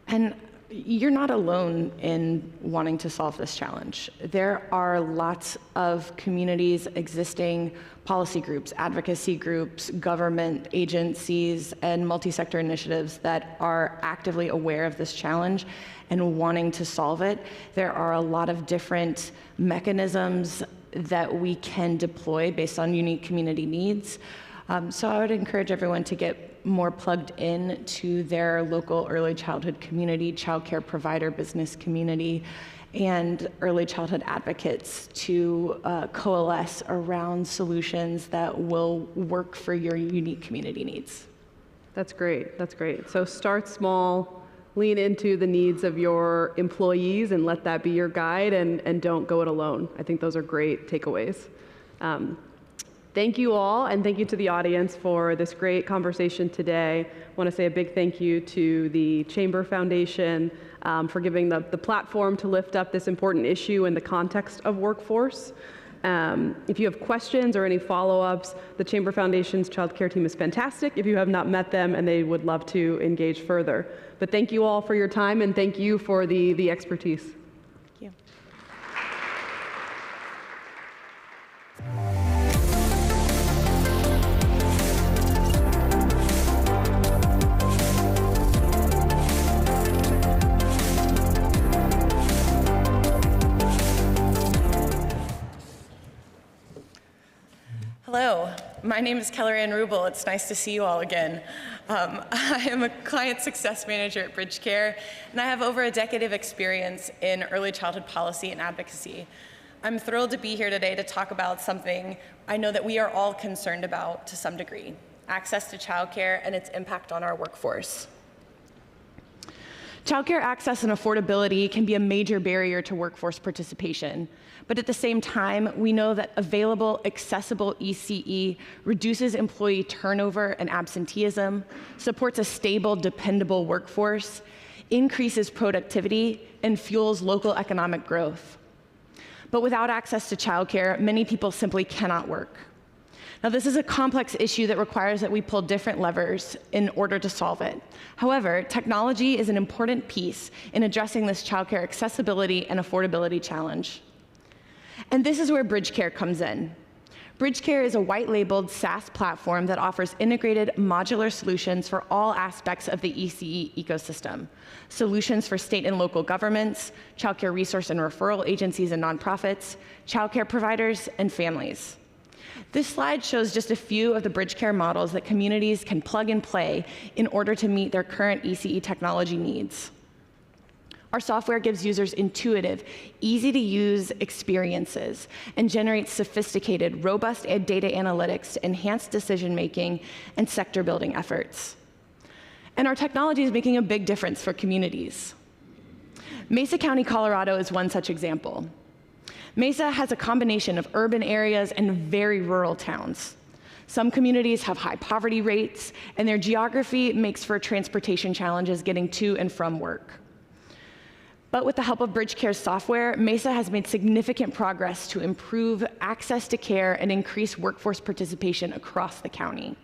And you're not alone in wanting to solve this challenge. There are lots of communities, existing policy groups, advocacy groups, government agencies, and multi-sector initiatives that are actively aware of this challenge and wanting to solve it. There are a lot of different mechanisms that we can deploy based on unique community needs. So I would encourage everyone to get more plugged in to their local early childhood community, childcare provider business community, and early childhood advocates to coalesce around solutions that will work for your unique community needs. That's great. That's great. So start small, lean into the needs of your employees and let that be your guide, and don't go it alone. I think those are great takeaways. Thank you all, and thank you to the audience for this great conversation today. I want to say a big thank you to the Chamber Foundation for giving the platform to lift up this important issue in the context of workforce. If you have questions or any follow-ups, the Chamber Foundation's Child Care team is fantastic if you have not met them, and they would love to engage further. But thank you all for your time, and thank you for the expertise. Thank you. Hello, my name is Keller Ann Rubel. It's nice to see you all again. I am a client success manager at BridgeCare, and I have over a decade of experience in early childhood policy and advocacy. I'm thrilled to be here today to talk about something I know that we are all concerned about to some degree: access to childcare and its impact on our workforce. Childcare access and affordability can be a major barrier to workforce participation. But at the same time, we know that available, accessible ECE reduces employee turnover and absenteeism, supports a stable, dependable workforce, increases productivity, and fuels local economic growth. But without access to childcare, many people simply cannot work. Now, this is a complex issue that requires that we pull different levers in order to solve it. However, technology is an important piece in addressing this childcare accessibility and affordability challenge. And this is where BridgeCare comes in. BridgeCare is a white-labeled SaaS platform that offers integrated modular solutions for all aspects of the ECE ecosystem. Solutions for state and local governments, childcare resource and referral agencies and nonprofits, childcare providers, and families. This slide shows just a few of the BridgeCare models that communities can plug and play in order to meet their current ECE technology needs. Our software gives users intuitive, easy-to-use experiences and generates sophisticated, robust data analytics to enhance decision-making and sector-building efforts. And our technology is making a big difference for communities. Mesa County, Colorado is one such example. Mesa has a combination of urban areas and very rural towns. Some communities have high poverty rates, and their geography makes for transportation challenges getting to and from work. But with the help of BridgeCare's software, Mesa has made significant progress to improve access to care and increase workforce participation across the county.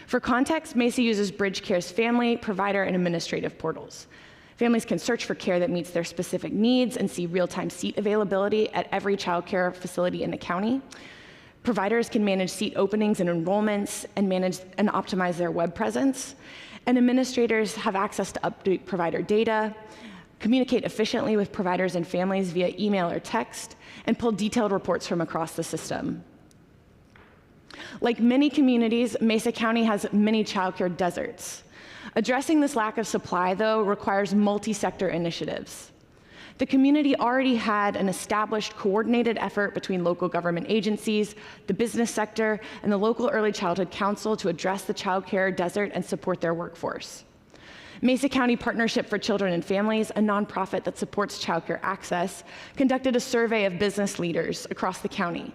For context, Mesa uses BridgeCare's family, provider, and administrative portals. Families can search for care that meets their specific needs and see real-time seat availability at every child care facility in the county. Providers can manage seat openings and enrollments and manage and optimize their web presence. And administrators have access to update provider data, communicate efficiently with providers and families via email or text, and pull detailed reports from across the system. Like many communities, Mesa County has many childcare deserts. Addressing this lack of supply, though, requires multi-sector initiatives. The community already had an established coordinated effort between local government agencies, the business sector, and the local early childhood council to address the childcare desert and support their workforce. Mesa County Partnership for Children and Families, a nonprofit that supports childcare access, conducted a survey of business leaders across the county.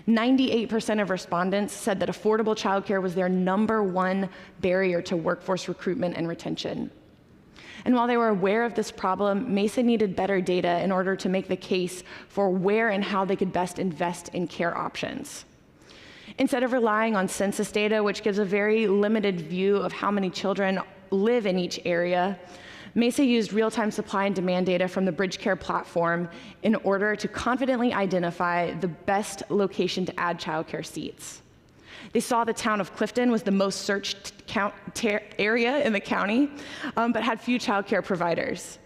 98% of respondents said that affordable childcare was their #1 barrier to workforce recruitment and retention. And while they were aware of this problem, Mesa needed better data in order to make the case for where and how they could best invest in care options. Instead of relying on census data, which gives a very limited view of how many children live in each area, Mesa used real-time supply and demand data from the BridgeCare platform in order to confidently identify the best location to add childcare seats. They saw the town of Clifton was the most searched area in the county, but had few childcare providers.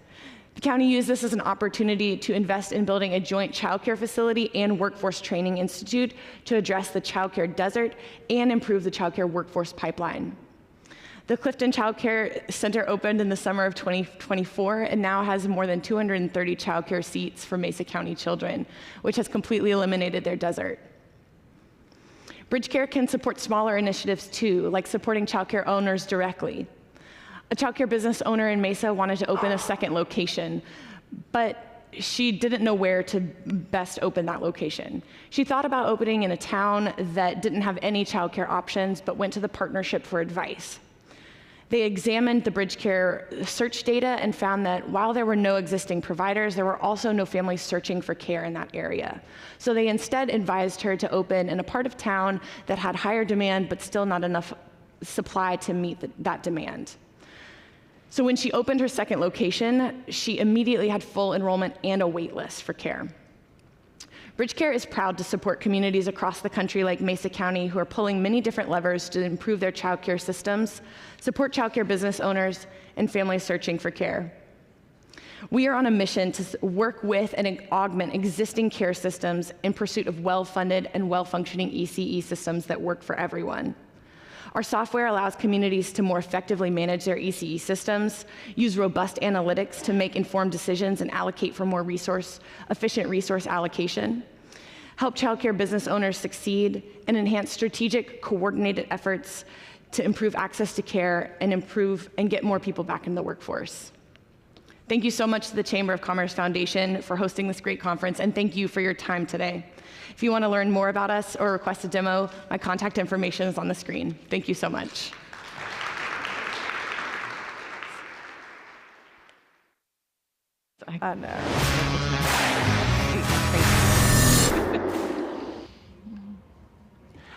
The county used this as an opportunity to invest in building a joint childcare facility and workforce training institute to address the childcare desert and improve the childcare workforce pipeline. The Clifton Child Care Center opened in the summer of 2024 and now has more than 230 childcare seats for Mesa County children, which has completely eliminated their desert. BridgeCare can support smaller initiatives too, like supporting childcare owners directly. A childcare business owner in Mesa wanted to open a second location, but she didn't know where to best open that location. She thought about opening in a town that didn't have any childcare options, but went to the partnership for advice. They examined the BridgeCare search data and found that while there were no existing providers, there were also no families searching for care in that area. So they instead advised her to open in a part of town that had higher demand, but still not enough supply to meet that demand. So when she opened her second location, she immediately had full enrollment and a wait list for care. BridgeCare is proud to support communities across the country like Mesa County who are pulling many different levers to improve their childcare systems, support childcare business owners, and families searching for care. We are on a mission to work with and augment existing care systems in pursuit of well-funded and well-functioning ECE systems that work for everyone. Our software allows communities to more effectively manage their ECE systems, use robust analytics to make informed decisions and allocate for more efficient resource allocation, help childcare business owners succeed, and enhance strategic, coordinated efforts to improve access to care and get more people back in the workforce. Thank you so much to the Chamber of Commerce Foundation for hosting this great conference, and thank you for your time today. If you want to learn more about us or request a demo, my contact information is on the screen. Thank you so much.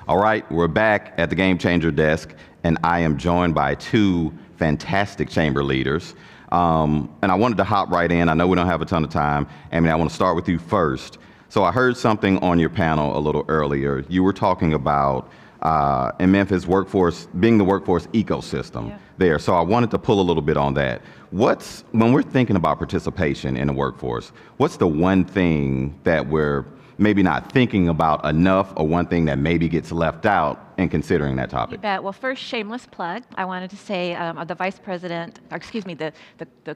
All right, we're back at the Gamechanger desk, and I am joined by two fantastic chamber leaders. And I wanted to hop right in. I know we don't have a ton of time. I want to start with you first. So I heard something on your panel a little earlier. You were talking about in Memphis being the workforce ecosystem there. So I wanted to pull a little bit on that. When we're thinking about participation in the workforce, what's the one thing that we're maybe not thinking about enough, or one thing that maybe gets left out in considering that topic? You bet. Well, first, shameless plug. I wanted to say the vice president, or excuse me, the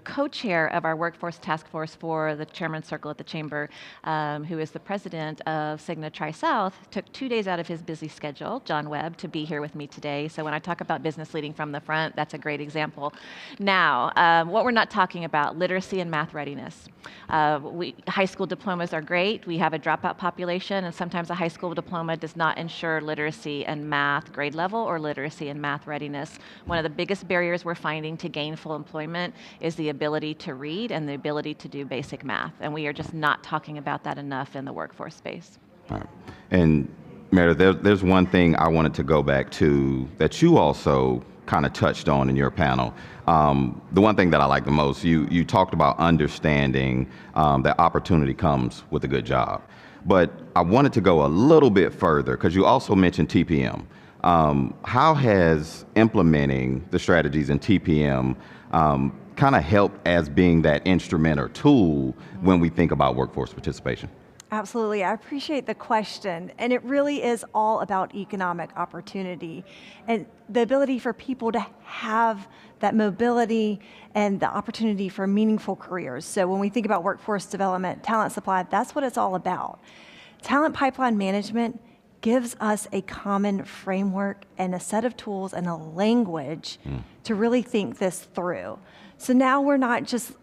co-chair of our workforce task force for the chairman's circle at the chamber, who is the president of Cigna Tri-South, took 2 days out of his busy schedule, John Webb, to be here with me today. So when I talk about business leading from the front, that's a great example. Now, what we're not talking about, literacy and math readiness. High school diplomas are great. We have a dropout population, and sometimes a high school diploma does not ensure literacy and math grade level or literacy and math readiness. One of the biggest barriers we're finding to gainful employment is the ability to read and the ability to do basic math, and we are just not talking about that enough in the workforce space. All right. And Meredith, there's one thing I wanted to go back to that you also kind of touched on in your panel. The one thing that I like the most, you talked about understanding that opportunity comes with a good job. But I wanted to go a little bit further because you also mentioned TPM. How has implementing the strategies in TPM kind of helped as being that instrument or tool when we think about workforce participation? Absolutely. I appreciate the question. And it really is all about economic opportunity and the ability for people to have that mobility and the opportunity for meaningful careers. So when we think about workforce development, talent supply, that's what it's all about. Talent pipeline management gives us a common framework and a set of tools and a language to really think this through. So now we're not just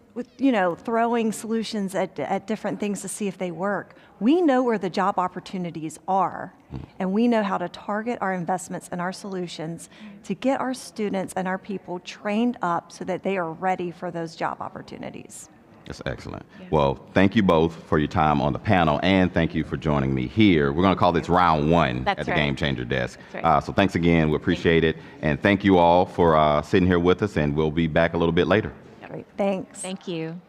throwing solutions at different things to see if they work. We know where the job opportunities are, and we know how to target our investments and our solutions to get our students and our people trained up so that they are ready for those job opportunities. That's excellent. Yeah. Well, thank you both for your time on the panel, and thank you for joining me here. We're going to call this round one at the Gamechanger desk. Right. So thanks again. We appreciate it. And thank you all for sitting here with us, and we'll be back a little bit later. Great. Thanks. Thank you.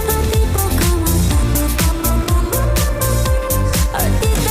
A tipo como tú, a ti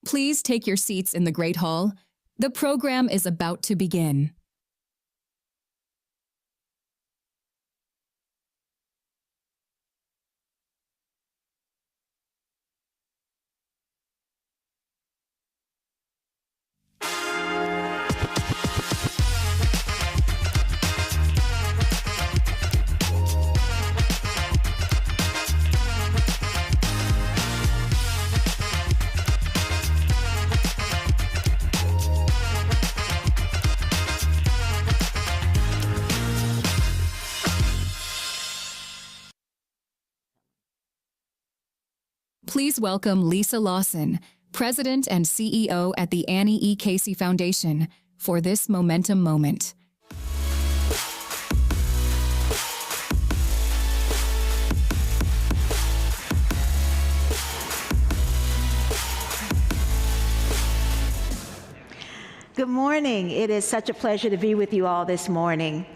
Please take your seats in the Great Hall. The program is about to begin. Please welcome Lisa Lawson, President and CEO at the Annie E. Casey Foundation, for this momentum moment. Good morning. It is such a pleasure to be with you all this morning.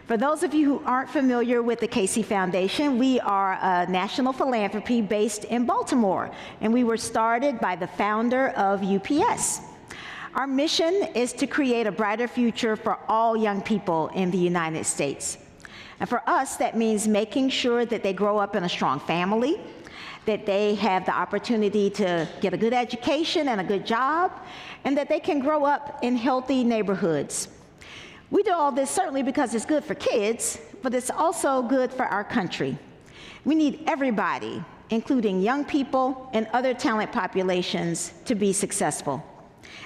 For those of you who aren't familiar with the Casey Foundation, we are a national philanthropy based in Baltimore, and we were started by the founder of UPS. Our mission is to create a brighter future for all young people in the United States. And for us, that means making sure that they grow up in a strong family, that they have the opportunity to get a good education and a good job, and that they can grow up in healthy neighborhoods. We do all this certainly because it's good for kids, but it's also good for our country. We need everybody, including young people and other talent populations, to be successful.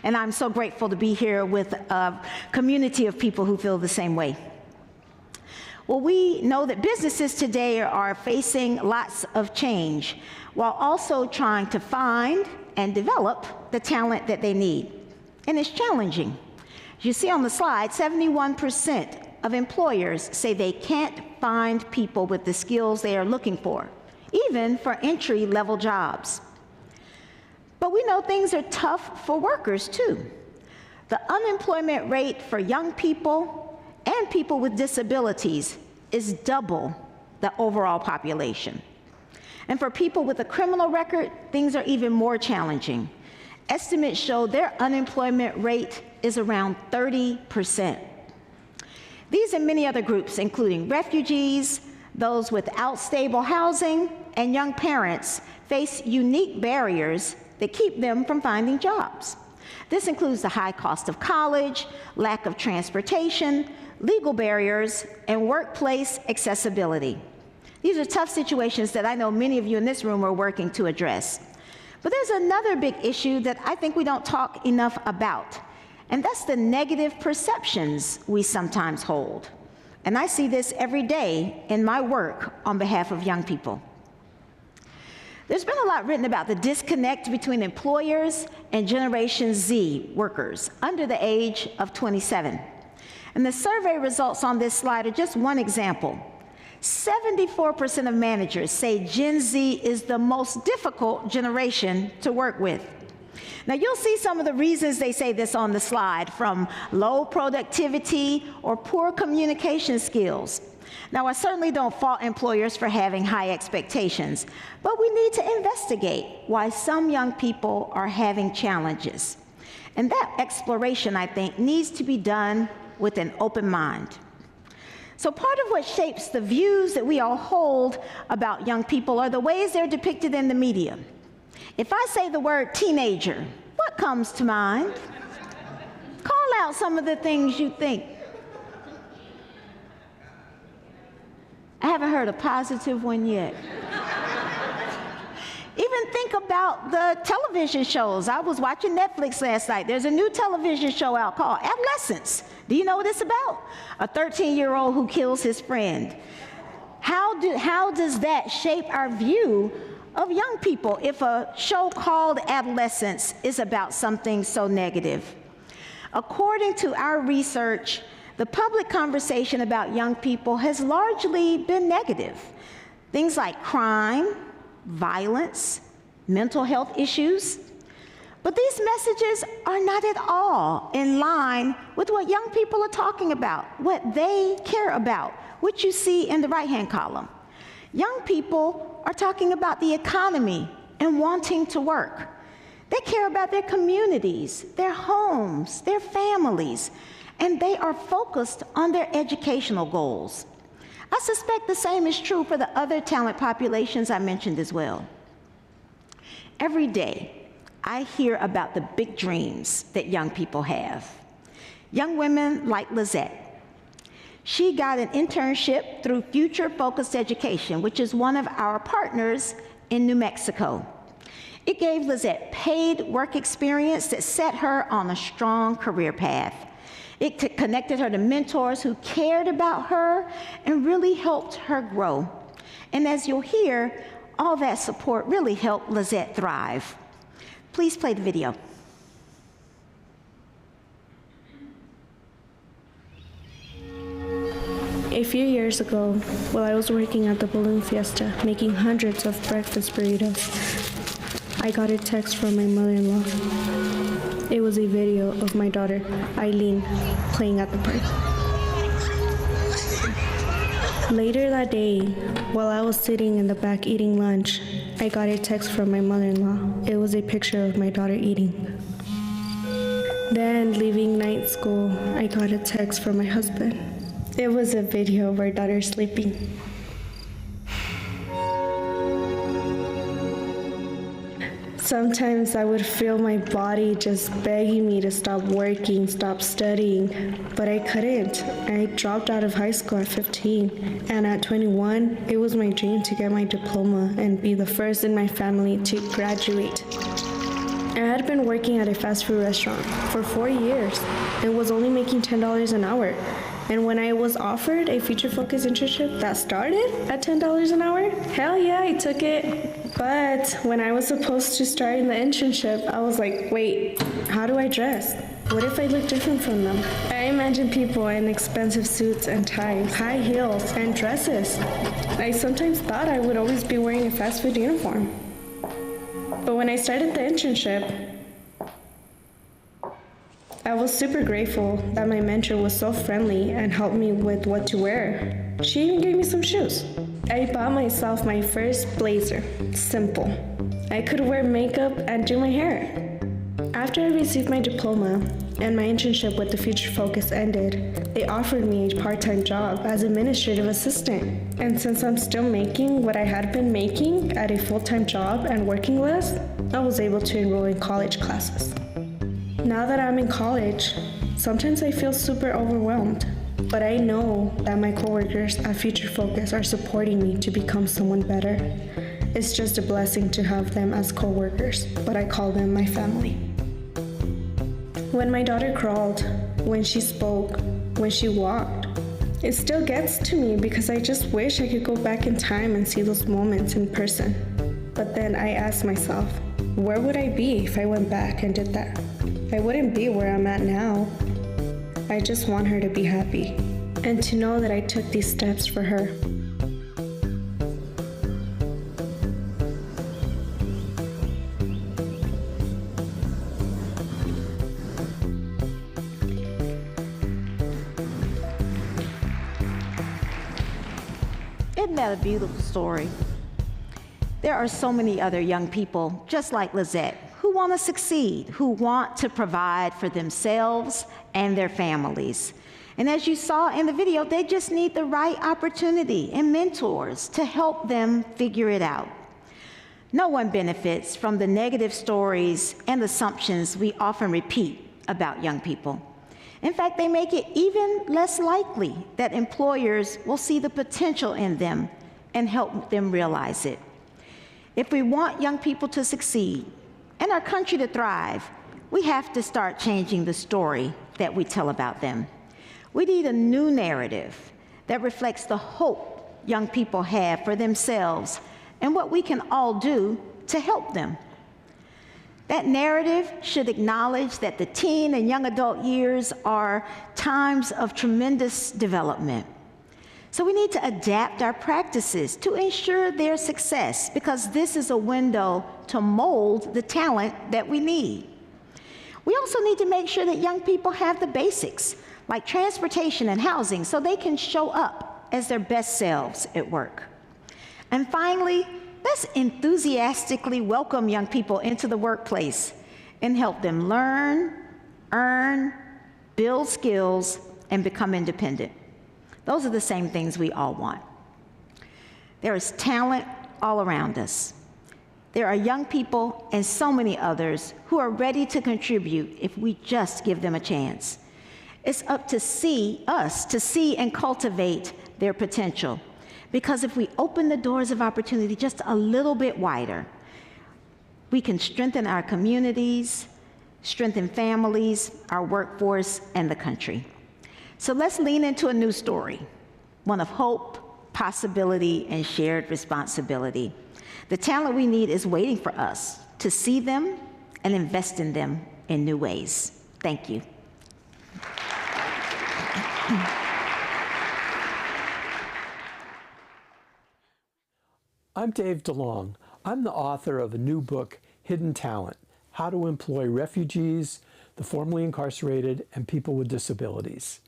And I'm so grateful to be here with a community of people who feel the same way. Well, we know that businesses today are facing lots of change while also trying to find and develop the talent that they need. And it's challenging. As you see on the slide, 71% of employers say they can't find people with the skills they are looking for, even for entry-level jobs. But we know things are tough for workers, too. The unemployment rate for young people and people with disabilities is double the overall population. And for people with a criminal record, things are even more challenging. Estimates show their unemployment rate is around 30%. These and many other groups, including refugees, those without stable housing, and young parents, face unique barriers that keep them from finding jobs. This includes the high cost of college, lack of transportation, legal barriers, and workplace accessibility. These are tough situations that I know many of you in this room are working to address. But there's another big issue that I think we don't talk enough about, and that's the negative perceptions we sometimes hold. And I see this every day in my work on behalf of young people. There's been a lot written about the disconnect between employers and Generation Z workers under the age of 27. And the survey results on this slide are just one example. 74% of managers say Gen Z is the most difficult generation to work with. Now, you'll see some of the reasons they say this on the slide, from low productivity or poor communication skills. Now, I certainly don't fault employers for having high expectations, but we need to investigate why some young people are having challenges. And that exploration, I think, needs to be done with an open mind. So part of what shapes the views that we all hold about young people are the ways they're depicted in the media. If I say the word teenager, what comes to mind? Call out some of the things you think. I haven't heard a positive one yet. Even think about the television shows. I was watching Netflix last night. There's a new television show out called Adolescence. Do you know what it's about? A 13-year-old who kills his friend. How does that shape our view of young people if a show called Adolescence is about something so negative? According to our research, the public conversation about young people has largely been negative. Things like crime, violence, mental health issues. But these messages are not at all in line with what young people are talking about, what they care about, which you see in the right-hand column. Young people are talking about the economy and wanting to work. They care about their communities, their homes, their families, and they are focused on their educational goals. I suspect the same is true for the other talent populations I mentioned as well. Every day, I hear about the big dreams that young people have. Young women like Lizette. She got an internship through Future Focused Education, which is one of our partners in New Mexico. It gave Lizette paid work experience that set her on a strong career path. It connected her to mentors who cared about her and really helped her grow. And as you'll hear, all that support really helped Lizette thrive. Please play the video. A few years ago, while I was working at the Balloon Fiesta, making hundreds of breakfast burritos, I got a text from my mother-in-law. It was a video of my daughter, Eileen, playing at the park. Later that day, while I was sitting in the back eating lunch, I got a text from my mother-in-law. It was a picture of my daughter eating. Then, leaving night school, I got a text from my husband. It was a video of our daughter sleeping. Sometimes I would feel my body just begging me to stop working, stop studying, but I couldn't. I dropped out of high school at 15, and at 21, it was my dream to get my diploma and be the first in my family to graduate. I had been working at a fast food restaurant for 4 years and was only making $10 an hour. And when I was offered a future-focused internship that started at $10 an hour, hell yeah, I took it. But when I was supposed to start in the internship, I was like, wait, how do I dress? What if I look different from them? I imagine people in expensive suits and ties, high heels, and dresses. I sometimes thought I would always be wearing a fast food uniform. But when I started the internship, I was super grateful that my mentor was so friendly and helped me with what to wear. She even gave me some shoes. I bought myself my first blazer, simple. I could wear makeup and do my hair. After I received my diploma and my internship with the Future Focus ended, they offered me a part-time job as administrative assistant. And since I'm still making what I had been making at a full-time job and working less, I was able to enroll in college classes. Now that I'm in college, sometimes I feel super overwhelmed, but I know that my coworkers at Future Focus are supporting me to become someone better. It's just a blessing to have them as coworkers, but I call them my family. When my daughter crawled, when she spoke, when she walked, it still gets to me because I just wish I could go back in time and see those moments in person. But then I ask myself, where would I be if I went back and did that? I wouldn't be where I'm at now. I just want her to be happy and to know that I took these steps for her. Isn't that a beautiful story? There are so many other young people just like Lizette who want to succeed, who want to provide for themselves and their families. And as you saw in the video, they just need the right opportunity and mentors to help them figure it out. No one benefits from the negative stories and assumptions we often repeat about young people. In fact, they make it even less likely that employers will see the potential in them and help them realize it. If we want young people to succeed and our country to thrive, we have to start changing the story that we tell about them. We need a new narrative that reflects the hope young people have for themselves and what we can all do to help them. That narrative should acknowledge that the teen and young adult years are times of tremendous development. So we need to adapt our practices to ensure their success, because this is a window to mold the talent that we need. We also need to make sure that young people have the basics, like transportation and housing, so they can show up as their best selves at work. And finally, let's enthusiastically welcome young people into the workplace and help them learn, earn, build skills, and become independent. Those are the same things we all want. There is talent all around us. There are young people and so many others who are ready to contribute if we just give them a chance. It's up to us to see and cultivate their potential. Because if we open the doors of opportunity just a little bit wider, we can strengthen our communities, strengthen families, our workforce, and the country. So let's lean into a new story, one of hope, possibility, and shared responsibility. The talent we need is waiting for us to see them and invest in them in new ways. Thank you. I'm Dave DeLong. I'm the author of a new book, Hidden Talent: How to Employ Refugees, the Formerly Incarcerated, and People with Disabilities.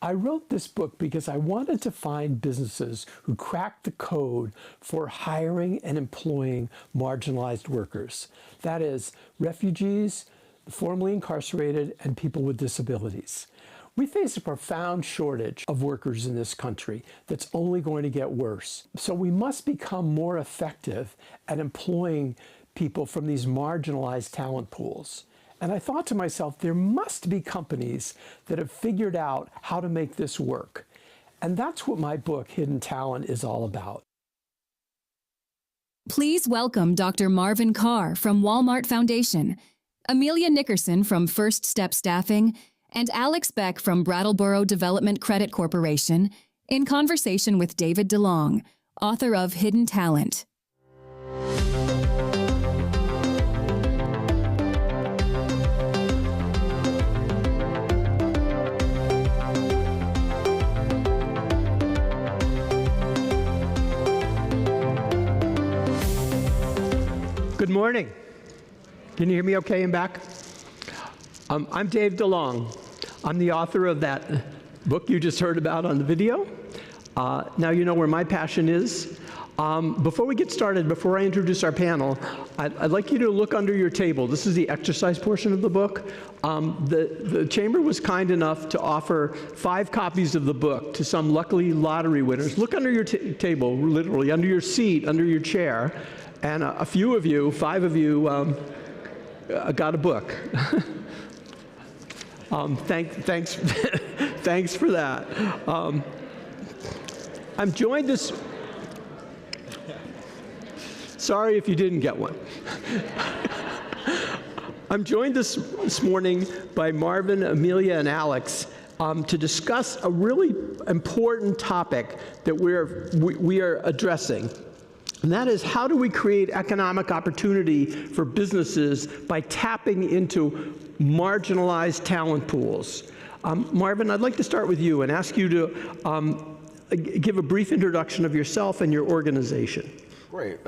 I wrote this book because I wanted to find businesses who cracked the code for hiring and employing marginalized workers. That is, refugees, the formerly incarcerated, and people with disabilities. We face a profound shortage of workers in this country that's only going to get worse. So we must become more effective at employing people from these marginalized talent pools. And I thought to myself, there must be companies that have figured out how to make this work. And that's what my book, Hidden Talent, is all about. Please welcome Dr. Marvin Carr from Walmart Foundation, Amelia Nickerson from First Step Staffing, and Alex Beck from Brattleboro Development Credit Corporation in conversation with David DeLong, author of Hidden Talent. Good morning. Can you hear me okay in back? I'm Dave DeLong. I'm the author of that book you just heard about on the video. Now you know where my passion is. Before we get started, before I introduce our panel, I'd like you to look under your table. This is the exercise portion of the book. The Chamber was kind enough to offer 5 copies of the book to some lucky lottery winners. Look under your table, literally, under your seat, under your chair, and a few of you, 5 of you, got a book. Thanks for that. I'm joined this. Sorry if you didn't get one. I'm joined this morning by Marvin, Amelia, and Alex to discuss a really important topic that we are addressing. And that is, how do we create economic opportunity for businesses by tapping into marginalized talent pools? Marvin, I'd like to start with you and ask you to give a brief introduction of yourself and your organization. Great.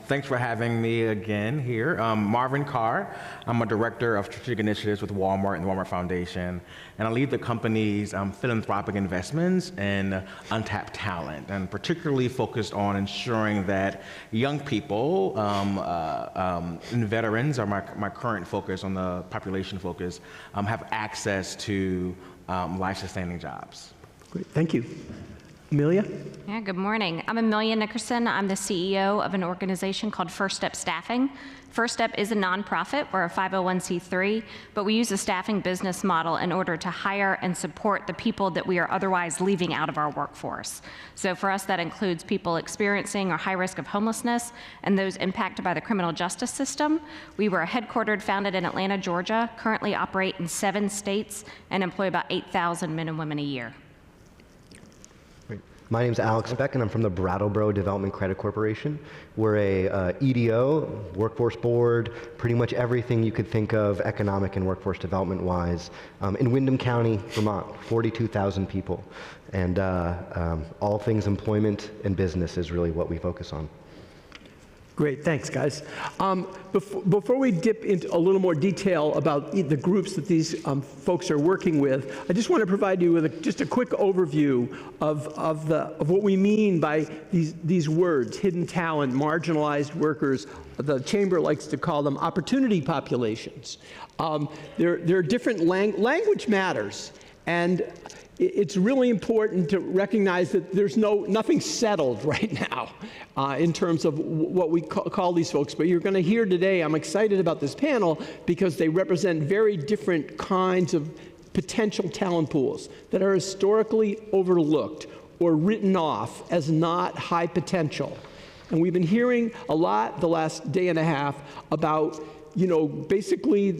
Thanks for having me again here. Marvin Carr. I'm a director of strategic initiatives with Walmart and the Walmart Foundation, and I lead the company's philanthropic investments in untapped talent, and particularly focused on ensuring that young people and veterans are my current focus on the population focus, have access to life-sustaining jobs. Great. Thank you. Amelia? Yeah, good morning. I'm Amelia Nickerson. I'm the CEO of an organization called First Step Staffing. First Step is a nonprofit. We're a 501c3, but we use a staffing business model in order to hire and support the people that we are otherwise leaving out of our workforce. So for us, that includes people experiencing or high risk of homelessness and those impacted by the criminal justice system. We were headquartered, founded in Atlanta, Georgia, currently operate in 7 states, and employ about 8,000 men and women a year. My name is Alex Beck, and I'm from the Brattleboro Development Credit Corporation. We're a EDO, workforce board, pretty much everything you could think of economic and workforce development-wise. In Windham County, Vermont, 42,000 people. And all things employment and business is really what we focus on. Great, thanks, guys. Before we dip into a little more detail about the groups that these folks are working with, I just want to provide you with just a quick overview of what we mean by these words: hidden talent, marginalized workers. The Chamber likes to call them opportunity populations. There are different language matters, and it's really important to recognize that there's nothing settled right now in terms of what we call these folks. But you're going to hear today, I'm excited about this panel because they represent very different kinds of potential talent pools that are historically overlooked or written off as not high potential. And we've been hearing a lot the last day and a half about, basically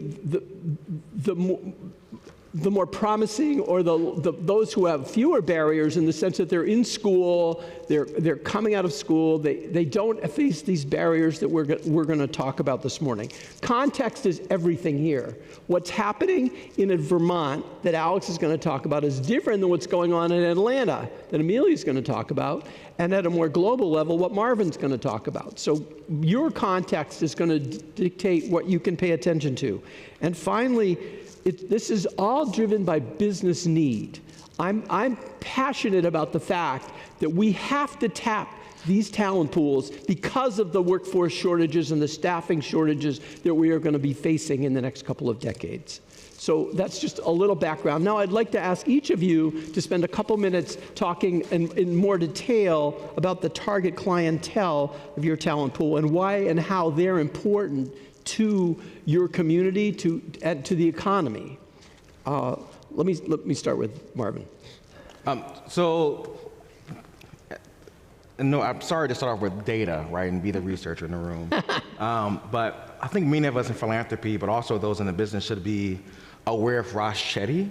the more promising, or those who have fewer barriers in the sense that they're in school, they're coming out of school, they don't face these barriers that we're going to talk about this morning. Context is everything here. What's happening in Vermont that Alex is going to talk about is different than what's going on in Atlanta that Amelia's going to talk about, and at a more global level, what Marvin's going to talk about. So your context is going to dictate what you can pay attention to. And finally, this is all driven by business need. I'm passionate about the fact that we have to tap these talent pools because of the workforce shortages and the staffing shortages that we are going to be facing in the next couple of decades. So that's just a little background. Now I'd like to ask each of you to spend a couple minutes talking in more detail about the target clientele of your talent pool and why and how they're important to your community, to the economy. Let me start with Marvin. No, I'm sorry to start off with data, right, and be the researcher in the room. But I think many of us in philanthropy, but also those in the business, should be aware of Ross Chetty,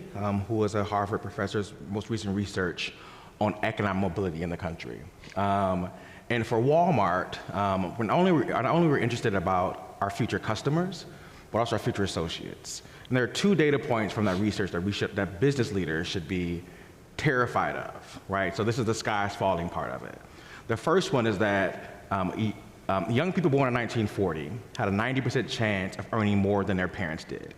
who was a Harvard professor's most recent research on economic mobility in the country. And for Walmart, not only we're interested about our future customers, but also our future associates. And there are two data points from that research that business leaders should be terrified of, right? So this is the sky's falling part of it. The first one is that young people born in 1940 had a 90% chance of earning more than their parents did.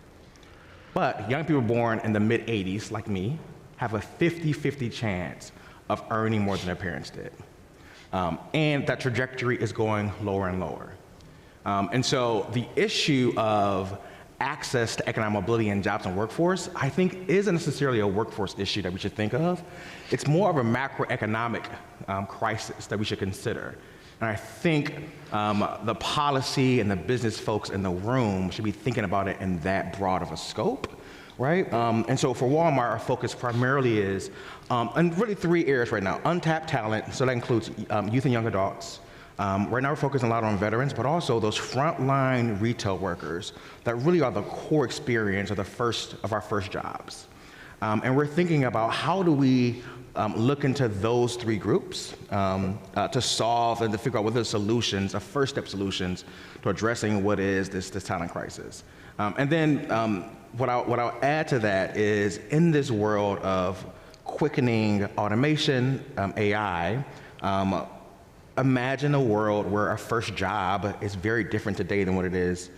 But young people born in the mid-'80s, like me, have a 50-50 chance of earning more than their parents did. And that trajectory is going lower and lower. And so the issue of access to economic mobility and jobs and workforce, I think, isn't necessarily a workforce issue that we should think of. It's more of a macroeconomic crisis that we should consider. And I think the policy and the business folks in the room should be thinking about it in that broad of a scope, right? And so for Walmart, our focus primarily is, in really three areas right now: untapped talent, so that includes youth and young adults. Right now we're focusing a lot on veterans, but also those frontline retail workers that really are the core experience of our first jobs. And we're thinking about how do we look into those three groups to solve and to figure out what are the solutions, first step solutions to addressing what is this talent crisis. And then what I'll add to that is, in this world of quickening automation, AI, imagine a world where our first job is very different today than what it is,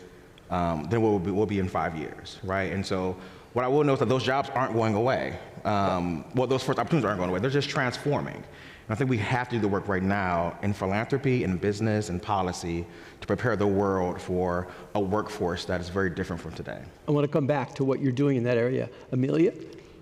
than what will be in 5 years, right? And so what I will know is that those jobs aren't going away. Those first opportunities aren't going away. They're just transforming. And I think we have to do the work right now in philanthropy, in business, and policy to prepare the world for a workforce that is very different from today. I want to come back to what you're doing in that area. Amelia?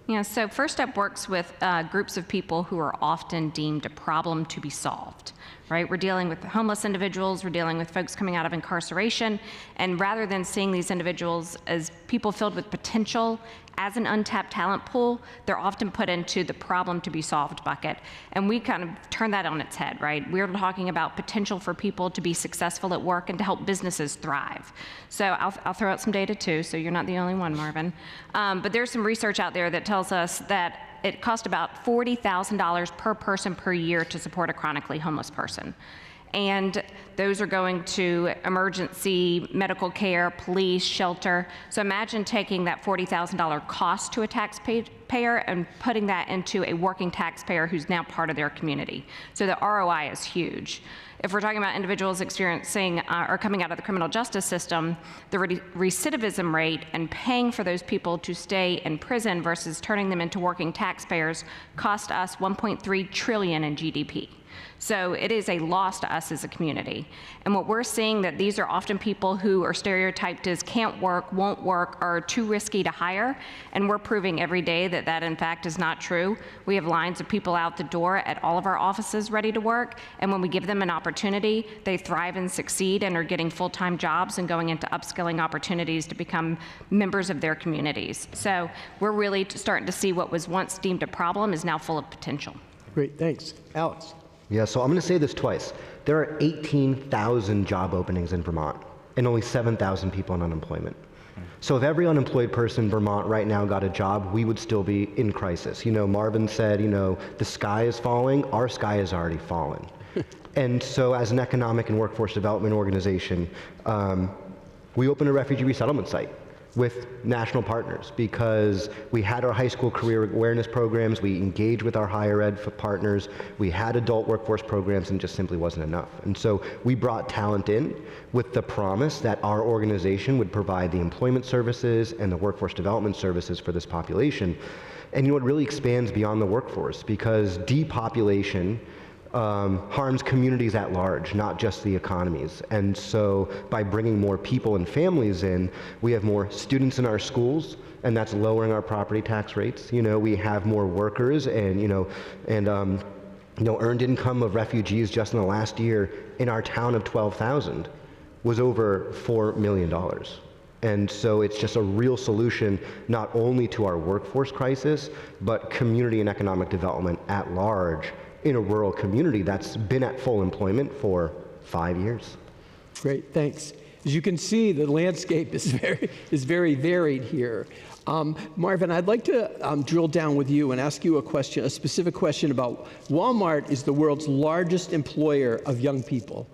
Yeah, so First Step works with groups of people who are often deemed a problem to be solved, right? We're dealing with homeless individuals, we're dealing with folks coming out of incarceration, and rather than seeing these individuals as people filled with potential as an untapped talent pool, they're often put into the problem to be solved bucket. And we kind of turn that on its head, right? We're talking about potential for people to be successful at work and to help businesses thrive. So I'll throw out some data too, so you're not the only one, Marvin. But there's some research out there that tells us that it costs about $40,000 per person per year to support a chronically homeless person. and those are going to emergency medical care, police, shelter. So imagine taking that $40,000 cost to a taxpayer and putting that into a working taxpayer who's now part of their community. So the ROI is huge. If we're talking about individuals experiencing or coming out of the criminal justice system, the recidivism rate and paying for those people to stay in prison versus turning them into working taxpayers cost us $1.3 trillion in GDP. So it is a loss to us as a community. And what we're seeing that these are often people who are stereotyped as can't work, won't work, are too risky to hire. And we're proving every day that that in fact is not true. We have lines of people out the door at all of our offices ready to work. And when we give them an opportunity, they thrive and succeed and are getting full-time jobs and going into upskilling opportunities to become members of their communities. So we're really starting to see what was once deemed a problem is now full of potential. Great, thanks. Alex. Yeah, so I'm going to say this twice. There are 18,000 job openings in Vermont and only 7,000 people in unemployment. So if every unemployed person in Vermont right now got a job, we would still be in crisis. You know, Marvin said, you know, the sky is falling. Our sky has already fallen. And so as an economic and workforce development organization, we opened a refugee resettlement site with national partners because we had our high school career awareness programs, we engaged with our higher ed partners, we had adult workforce programs, and just simply wasn't enough. And so we brought talent in with the promise that our organization would provide the employment services and the workforce development services for this population. And you know, it really expands beyond the workforce because depopulation harms communities at large, not just the economies. And so by bringing more people and families in, we have more students in our schools, and that's lowering our property tax rates. You know, we have more workers, and earned income of refugees just in the last year in our town of 12,000 was over $4 million. And so it's just a real solution not only to our workforce crisis, but community and economic development at large in a rural community that's been at full employment for 5 years. Great, thanks. As you can see, the landscape is very varied here. Marvin, I'd like to drill down with you and ask you a specific question about Walmart is the world's largest employer of young people,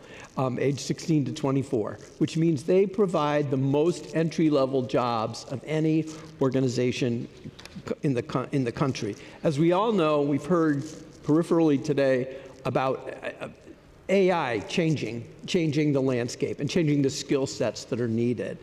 age 16 to 24, which means they provide the most entry-level jobs of any organization in the country. As we all know, we've heard peripherally today about AI changing the landscape and changing the skill sets that are needed.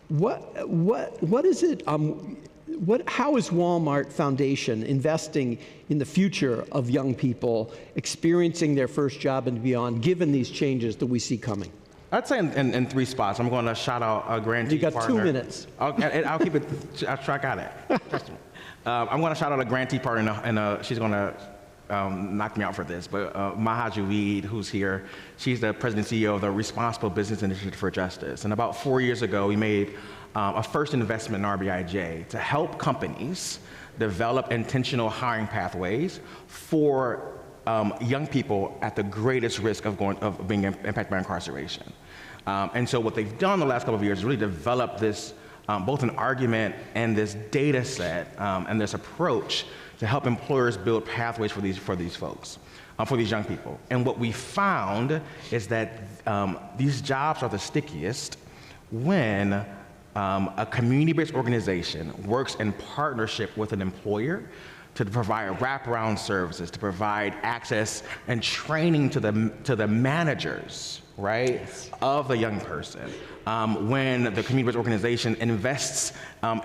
What is it? How is Walmart Foundation investing in the future of young people experiencing their first job and beyond, given these changes that we see coming? I'd say in 3 spots. I'm going to shout out a grantee partner. You got 2 minutes. I'll keep it. I got it. I'm going to shout out a grantee partner, and she's going to knock me out for this, but Maha Juweed, who's here, she's the president and CEO of the Responsible Business Initiative for Justice. And about 4 years ago, we made a first investment in RBIJ to help companies develop intentional hiring pathways for young people at the greatest risk of being impacted by incarceration. And so what they've done the last couple of years is really develop this both an argument and this data set and this approach to help employers build pathways for these folks, for these young people. And what we found is that these jobs are the stickiest when a community-based organization works in partnership with an employer to provide wraparound services, to provide access and training to the managers, right, yes, of the young person. When the community-based organization invests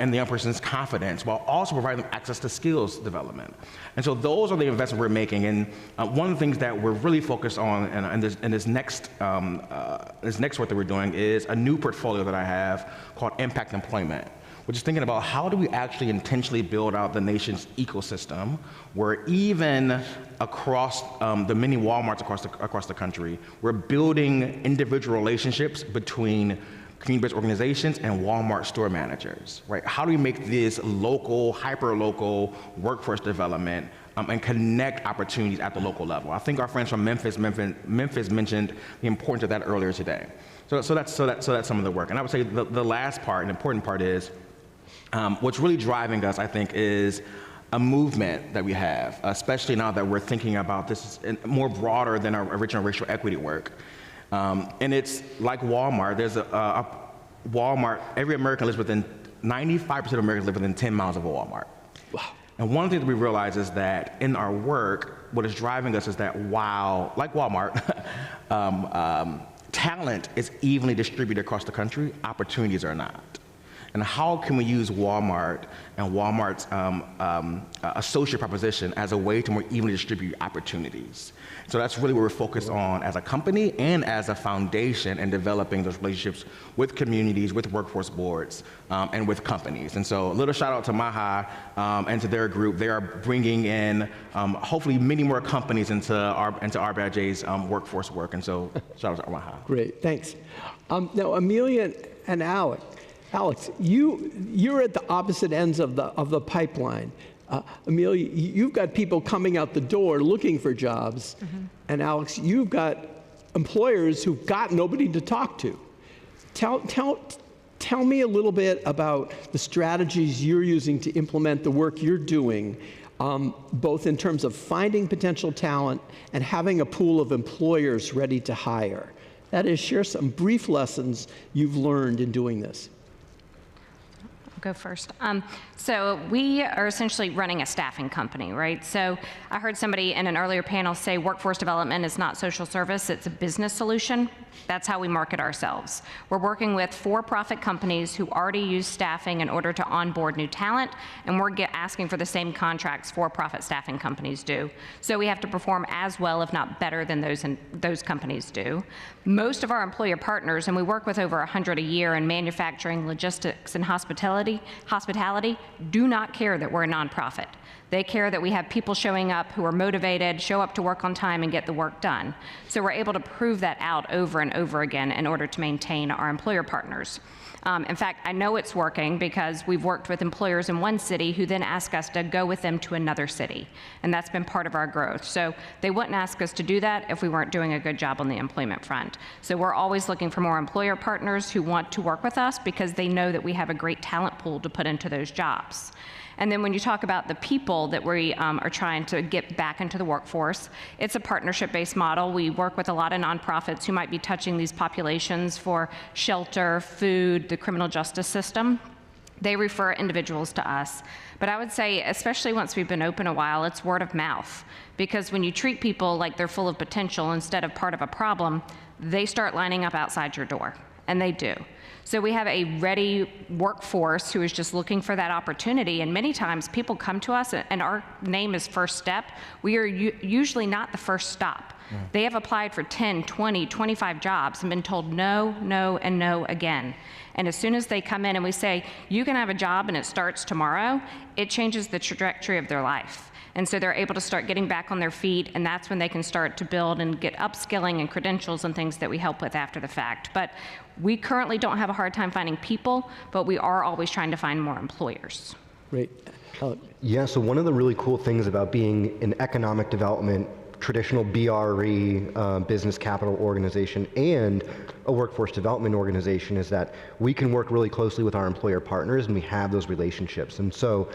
in the young person's confidence while also providing them access to skills development. And so those are the investments we're making. And one of the things that we're really focused on in this next work that we're doing is a new portfolio that I have called Impact Employment, which is thinking about how do we actually intentionally build out the nation's ecosystem where even across the many Walmarts across the country, we're building individual relationships between community-based organizations and Walmart store managers, right? How do we make this local, hyper-local workforce development and connect opportunities at the local level? I think our friends from Memphis mentioned the importance of that earlier today. So that's some of the work. And I would say the last part, an important part is, what's really driving us, I think, is a movement that we have, especially now that we're thinking about this more broader than our original racial equity work. And it's like Walmart. There's a Walmart, every American lives within, 95% of Americans live within 10 miles of a Walmart. Wow. And one of the things we realize is that in our work, what is driving us is that while, like Walmart, talent is evenly distributed across the country, opportunities are not. And how can we use Walmart and Walmart's associate proposition as a way to more evenly distribute opportunities? So that's really what we're focused on as a company and as a foundation in developing those relationships with communities, with workforce boards, and with companies. And so a little shout out to Maha and to their group. They are bringing in hopefully many more companies into RBIJ's workforce work. And so shout out to Maha. Great, thanks. Now, Amelia and Alex, you're at the opposite ends of the pipeline. Amelia, you've got people coming out the door looking for jobs, and Alex, you've got employers who've got nobody to talk to. Tell me a little bit about the strategies you're using to implement the work you're doing, both in terms of finding potential talent and having a pool of employers ready to hire. That is, share some brief lessons you've learned in doing this. Go first. So we are essentially running a staffing company, right? So I heard somebody in an earlier panel say workforce development is not social service, it's a business solution. That's how we market ourselves. We're working with for-profit companies who already use staffing in order to onboard new talent, and we're asking for the same contracts for-profit staffing companies do. So we have to perform as well, if not better, than those companies do. Most of our employer partners, and we work with over 100 a year in manufacturing, logistics, and hospitality, do not care that we're a nonprofit. They care that we have people showing up who are motivated, show up to work on time, and get the work done. So we're able to prove that out over and over again in order to maintain our employer partners. In fact, I know it's working because we've worked with employers in one city who then ask us to go with them to another city. And that's been part of our growth. So they wouldn't ask us to do that if we weren't doing a good job on the employment front. So we're always looking for more employer partners who want to work with us because they know that we have a great talent pool to put into those jobs. And then when you talk about the people that we are trying to get back into the workforce, it's a partnership-based model. We work with a lot of nonprofits who might be touching these populations for shelter, food, the criminal justice system. They refer individuals to us. But I would say, especially once we've been open a while, it's word of mouth. Because when you treat people like they're full of potential instead of part of a problem, they start lining up outside your door. And they do. So we have a ready workforce who is just looking for that opportunity. And many times people come to us and our name is First Step. We are usually not the first stop. Yeah. They have applied for 10, 20, 25 jobs and been told no, no, and no again. And as soon as they come in and we say, you can have a job and it starts tomorrow, it changes the trajectory of their life. And so they're able to start getting back on their feet, and that's when they can start to build and get upskilling and credentials and things that we help with after the fact. But we currently don't have a hard time finding people, but we are always trying to find more employers. Great. Yeah, so one of the really cool things about being an economic development, traditional BRE, business capital organization, and a workforce development organization is that we can work really closely with our employer partners, and we have those relationships. And so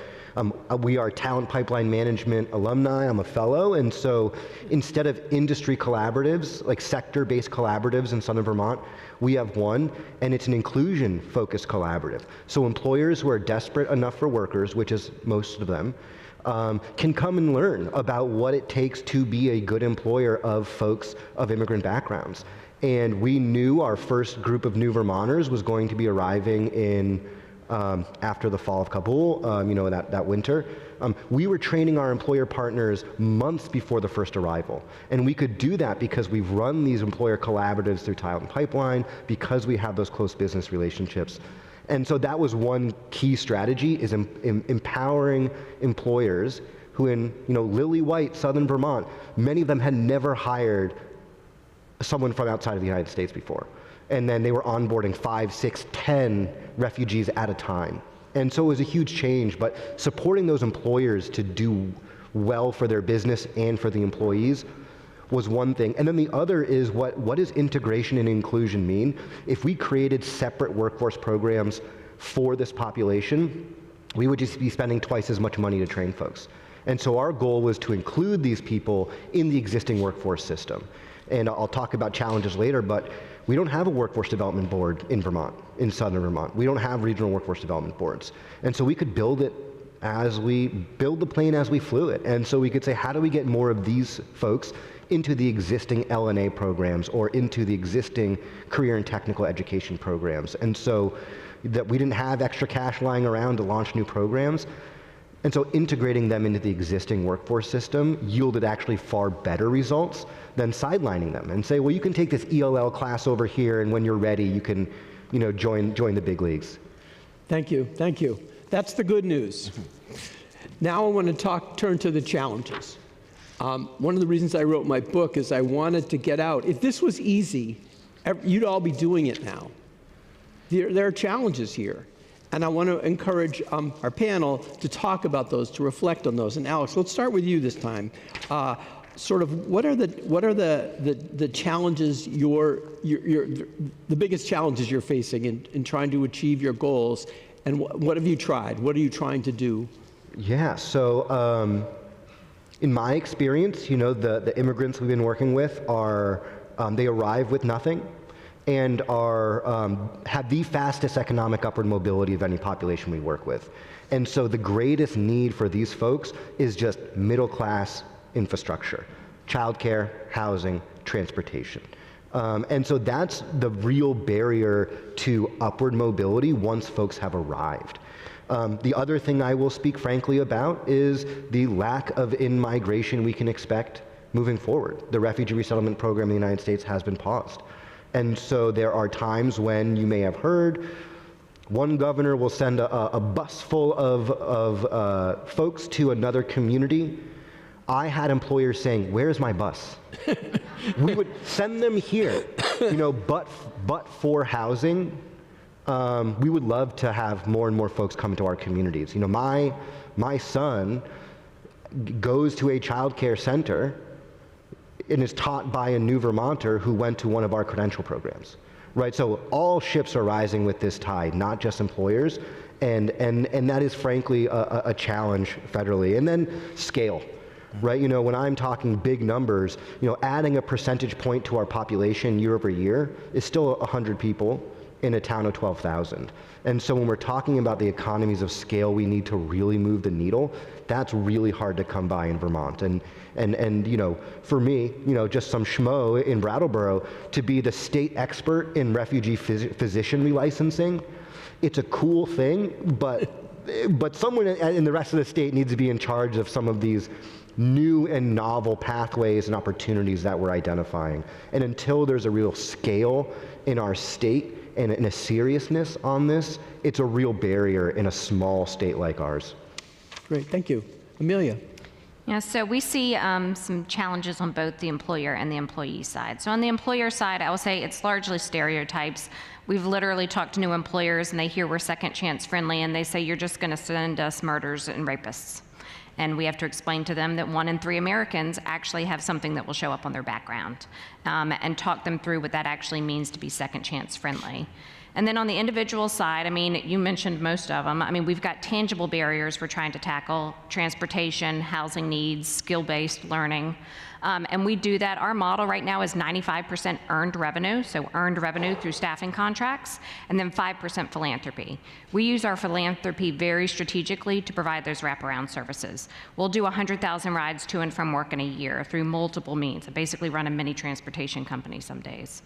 we are talent pipeline management alumni. I'm a fellow, and so instead of industry collaboratives, like sector-based collaboratives in Southern Vermont, we have one, and it's an inclusion-focused collaborative. So employers who are desperate enough for workers, which is most of them, can come and learn about what it takes to be a good employer of folks of immigrant backgrounds. And we knew our first group of new Vermonters was going to be arriving in after the fall of Kabul, that winter. We were training our employer partners months before the first arrival. And we could do that because we've run these employer collaboratives through Talent Pipeline, because we have those close business relationships. And so that was one key strategy, is empowering employers who in lily white Southern Vermont, many of them had never hired someone from outside of the United States before. And then they were onboarding 5, 6, 10 refugees at a time. And so it was a huge change, but supporting those employers to do well for their business and for the employees was one thing. And then the other is what does integration and inclusion mean? If we created separate workforce programs for this population, we would just be spending twice as much money to train folks. And so our goal was to include these people in the existing workforce system. And I'll talk about challenges later, but we don't have a workforce development board in Vermont, in southern Vermont. We don't have regional workforce development boards. And so we could build it as we build the plane as we flew it. And so we could say, how do we get more of these folks into the existing LNA programs or into the existing career and technical education programs? And so that we didn't have extra cash lying around to launch new programs. And so integrating them into the existing workforce system yielded actually far better results than sidelining them and say, well, you can take this ELL class over here, and when you're ready, you can, join the big leagues. Thank you, thank you. That's the good news. Now I want to turn to the challenges. One of the reasons I wrote my book is I wanted to get out. If this was easy, you'd all be doing it now. There are challenges here. And I want to encourage our panel to talk about those, to reflect on those. And Alex, let's start with you this time. Sort of, what are the challenges the biggest challenges you're facing in trying to achieve your goals, and what have you tried? What are you trying to do? Yeah. So, in my experience, the immigrants we've been working with are they arrive with nothing, and have the fastest economic upward mobility of any population we work with. And so the greatest need for these folks is just middle-class infrastructure, childcare, housing, transportation. And so that's the real barrier to upward mobility once folks have arrived. The other thing I will speak frankly about is the lack of in-migration we can expect moving forward. The refugee resettlement program in the United States has been paused. And so there are times when you may have heard one governor will send a bus full of folks to another community. I had employers saying, "Where's my bus?" We would send them here, but for housing, we would love to have more and more folks come into our communities. My son goes to a child care center and is taught by a new Vermonter who went to one of our credential programs, right? So all ships are rising with this tide, not just employers, and that is frankly a challenge federally. And then scale, right? When I'm talking big numbers, adding a percentage point to our population year over year is still 100 people in a town of 12,000. And so when we're talking about the economies of scale we need to really move the needle, that's really hard to come by in Vermont. And for me, just some schmo in Brattleboro, to be the state expert in refugee physician relicensing, it's a cool thing, but someone in the rest of the state needs to be in charge of some of these new and novel pathways and opportunities that we're identifying. And until there's a real scale in our state and a seriousness on this, it's a real barrier in a small state like ours. Great, thank you. Amelia. Yeah, so we see some challenges on both the employer and the employee side. So on the employer side, I will say it's largely stereotypes. We've literally talked to new employers and they hear we're second chance friendly and they say, you're just gonna send us murderers and rapists. And we have to explain to them that 1 in 3 Americans actually have something that will show up on their background, and talk them through what that actually means to be second chance friendly. And then on the individual side, you mentioned most of them. We've got tangible barriers we're trying to tackle: transportation, housing needs, skill-based learning. And we do that. Our model right now is 95% earned revenue, so earned revenue through staffing contracts, and then 5% philanthropy. We use our philanthropy very strategically to provide those wraparound services. We'll do 100,000 rides to and from work in a year through multiple means. I basically run a mini transportation company some days.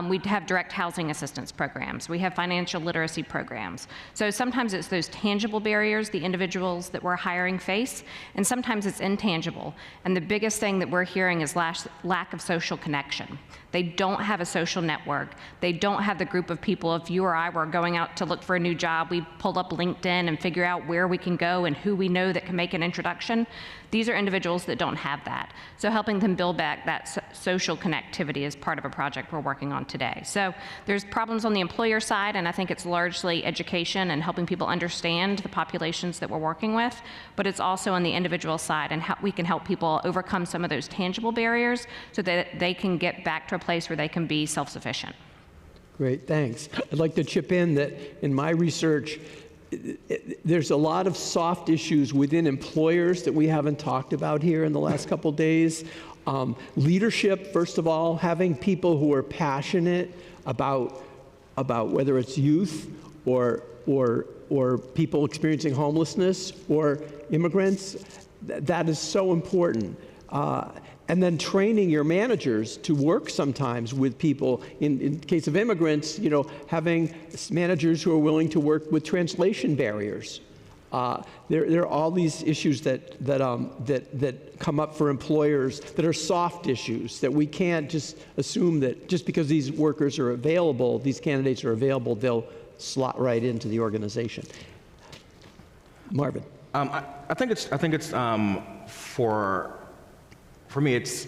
We have direct housing assistance programs. We have financial literacy programs. So sometimes it's those tangible barriers the individuals that we're hiring face, and sometimes it's intangible. And the biggest thing that we're hearing is lack of social connection. They don't have a social network. They don't have the group of people. If you or I were going out to look for a new job, we pull up LinkedIn and figure out where we can go and who we know that can make an introduction. These are individuals that don't have that. So helping them build back that social connectivity is part of a project we're working on today. So there's problems on the employer side, and I think it's largely education and helping people understand the populations that we're working with, but it's also on the individual side and how we can help people overcome some of those tangible barriers so that they can get back to a place where they can be self-sufficient. Great, thanks. I'd like to chip in that in my research, there's a lot of soft issues within employers that we haven't talked about here in the last couple days. Leadership, first of all, having people who are passionate about whether it's youth or people experiencing homelessness or immigrants, that is so important. And then training your managers to work sometimes with people. In case of immigrants, having managers who are willing to work with translation barriers. There are all these issues that come up for employers that are soft issues that we can't just assume that just because these workers are available, these candidates are available, they'll slot right into the organization. Marvin. I think it's for me, it's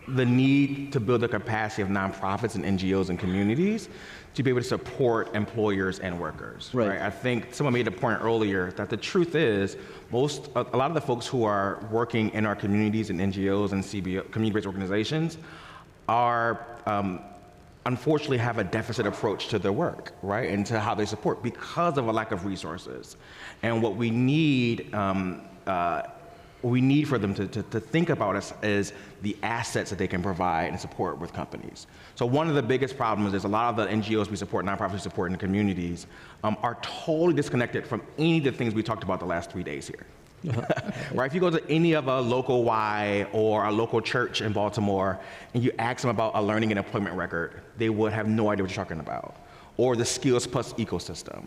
the need to build the capacity of nonprofits and NGOs and communities to be able to support employers and workers. Right. I think someone made a point earlier that the truth is a lot of the folks who are working in our communities and NGOs and community-based organizations are unfortunately have a deficit approach to their work, right, and to how they support because of a lack of resources. And what we need for them to think about is the assets that they can provide and support with companies. So one of the biggest problems is a lot of the NGOs we support, nonprofits we support in the communities, are totally disconnected from any of the things we talked about the last 3 days here. Right? If you go to any of a local Y or a local church in Baltimore and you ask them about a learning and employment record, they would have no idea what you're talking about. Or the Skills Plus ecosystem.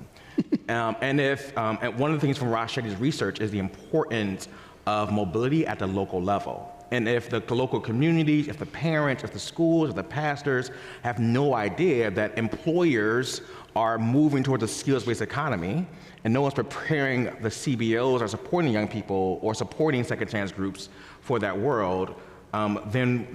And one of the things from Ross Shetty's research is the importance of mobility at the local level. And if the local communities, if the parents, if the schools, if the pastors have no idea that employers are moving towards a skills-based economy, and no one's preparing the CBOs or supporting young people or supporting second chance groups for that world, then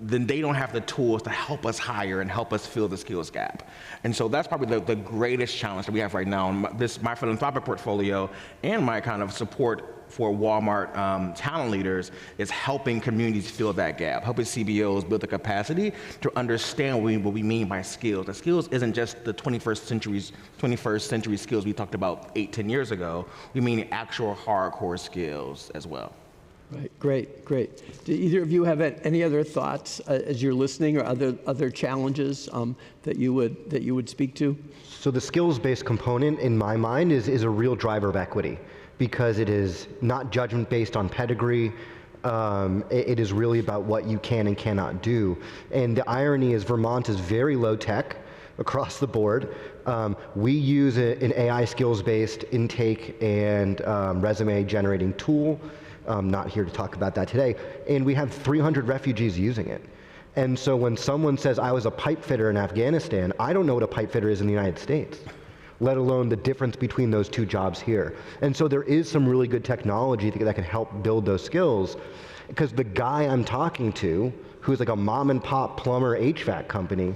they don't have the tools to help us hire and help us fill the skills gap. And so that's probably the greatest challenge that we have right now. And my philanthropic portfolio and my kind of support for Walmart talent leaders is helping communities fill that gap, helping CBOs build the capacity to understand what we mean by skills. The skills isn't just the 21st century skills we talked about 8-10 years ago. We mean actual hardcore skills as well. Right, great. Do either of you have any other thoughts as you're listening, or other challenges that you would speak to? So the skills-based component, in my mind, is a real driver of equity, because it is not judgment based on pedigree. It is really about what you can and cannot do. And the irony is Vermont is very low tech across the board. We use an AI skills-based intake and resume generating tool. I'm not here to talk about that today. And we have 300 refugees using it. And so when someone says, I was a pipe fitter in Afghanistan, I don't know what a pipe fitter is in the United States, let alone the difference between those two jobs here. And so there is some really good technology that can help build those skills, because the guy I'm talking to, who's like a mom and pop plumber HVAC company,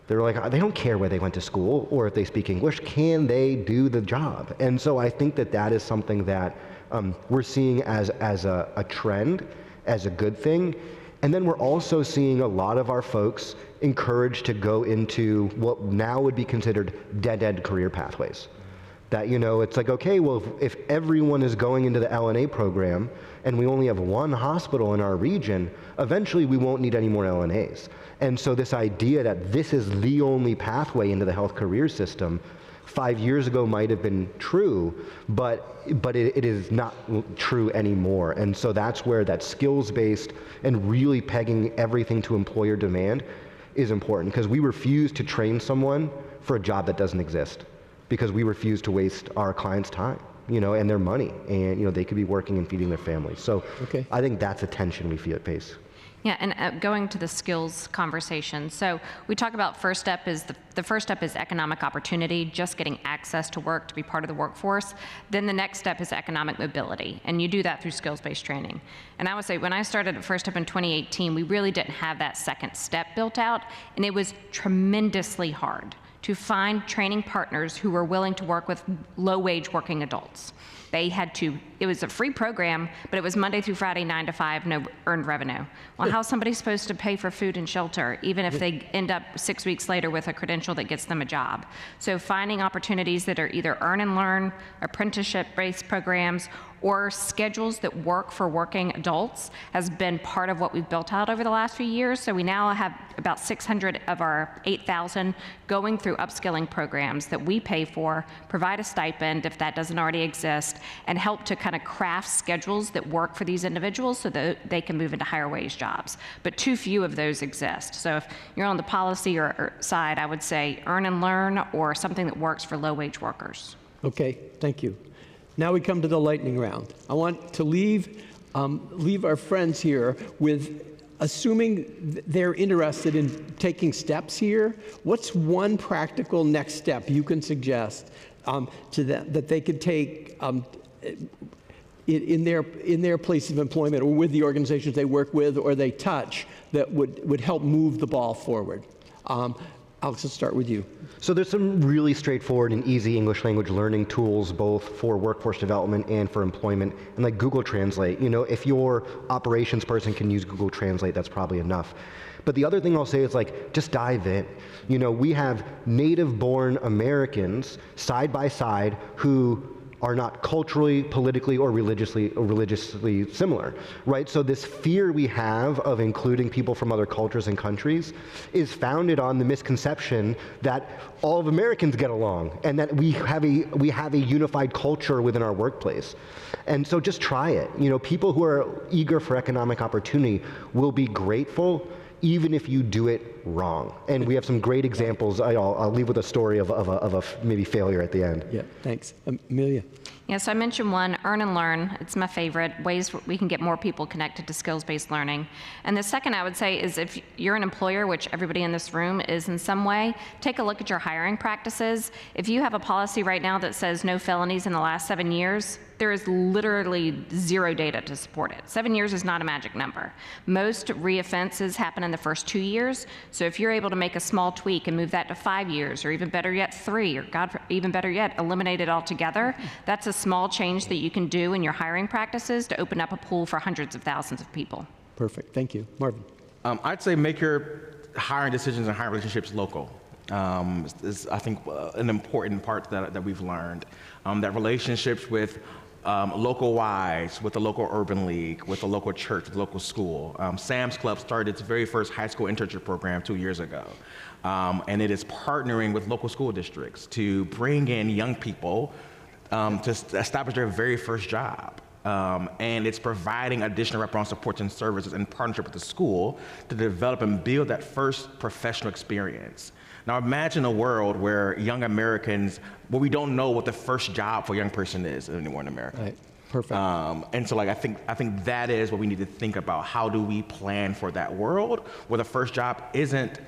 they're like, they don't care where they went to school or if they speak English, can they do the job? And so I think that is something that we're seeing as a trend, as a good thing. And then we're also seeing a lot of our folks encouraged to go into what now would be considered dead-end career pathways. That, it's like, okay, well, if everyone is going into the LNA program and we only have one hospital in our region, eventually we won't need any more LNAs. And so this idea that this is the only pathway into the health career system 5 years ago might have been true, but it is not true anymore. And so that's where that skills-based and really pegging everything to employer demand is important, because we refuse to train someone for a job that doesn't exist, because we refuse to waste our clients' time, and their money, and they could be working and feeding their families. So I think that's a tension we face. Yeah, and going to the skills conversation. So we talk about first step is the first step is economic opportunity, just getting access to work to be part of the workforce. Then the next step is economic mobility, and you do that through skills-based training. And I would say when I started at First Step in 2018, we really didn't have that second step built out, and it was tremendously hard to find training partners who were willing to work with low-wage working adults. They had to, it was a free program, but it was Monday through Friday, 9 to 5, no earned revenue. Well, how's somebody supposed to pay for food and shelter, even if they end up 6 weeks later with a credential that gets them a job? So finding opportunities that are either earn and learn, apprenticeship-based programs, or schedules that work for working adults has been part of what we've built out over the last few years. So we now have about 600 of our 8,000 going through upskilling programs that we pay for, provide a stipend if that doesn't already exist, and help to kind of craft schedules that work for these individuals so that they can move into higher wage jobs. But too few of those exist. So if you're on the policy or side, I would say earn and learn or something that works for low wage workers. Okay, thank you. Now we come to the lightning round. I want to leave our friends here with, assuming they're interested in taking steps here, what's one practical next step you can suggest to them that they could take in their place of employment or with the organizations they work with or they touch that would help move the ball forward? Alex, let's start with you. So there's some really straightforward and easy English language learning tools, both for workforce development and for employment, and like Google Translate. You know, if your operations person can use Google Translate, that's probably enough. But the other thing I'll say is like, just dive in. You know, we have native-born Americans side by side who are not culturally, politically, or religiously similar, right? So this fear we have of including people from other cultures and countries is founded on the misconception that all of Americans get along and that we have a unified culture within our workplace. And so just try it. You know, people who are eager for economic opportunity will be grateful even if you do it wrong. And we have some great examples. I'll leave with a story of a maybe failure at the end. Yeah, thanks. Amelia. Yeah, so I mentioned one, earn and learn. It's my favorite, ways we can get more people connected to skills-based learning. And the second I would say is if you're an employer, which everybody in this room is in some way, take a look at your hiring practices. If you have a policy right now that says no felonies in the last 7 years, there is literally zero data to support it. 7 years is not a magic number. Most reoffenses happen in the first 2 years. So if you're able to make a small tweak and move that to 5 years, or even better yet, 3, or even better yet, eliminate it altogether, that's a small change that you can do in your hiring practices to open up a pool for hundreds of thousands of people. Perfect, thank you. Marvin. I'd say make your hiring decisions and hiring relationships local. Is I think an important part that we've learned. That relationships with local Ys, with the local urban league, with the local church, with the local school. Sam's Club started its very first high school internship program 2 years ago. And it is partnering with local school districts to bring in young people to establish their very first job. And it's providing additional wraparound supports and services in partnership with the school to develop and build that first professional experience. Now imagine a world where young Americans, where we don't know what the first job for a young person is anymore in America. Right. Perfect. And so like I think that is what we need to think about. How do we plan for that world where the first job isn't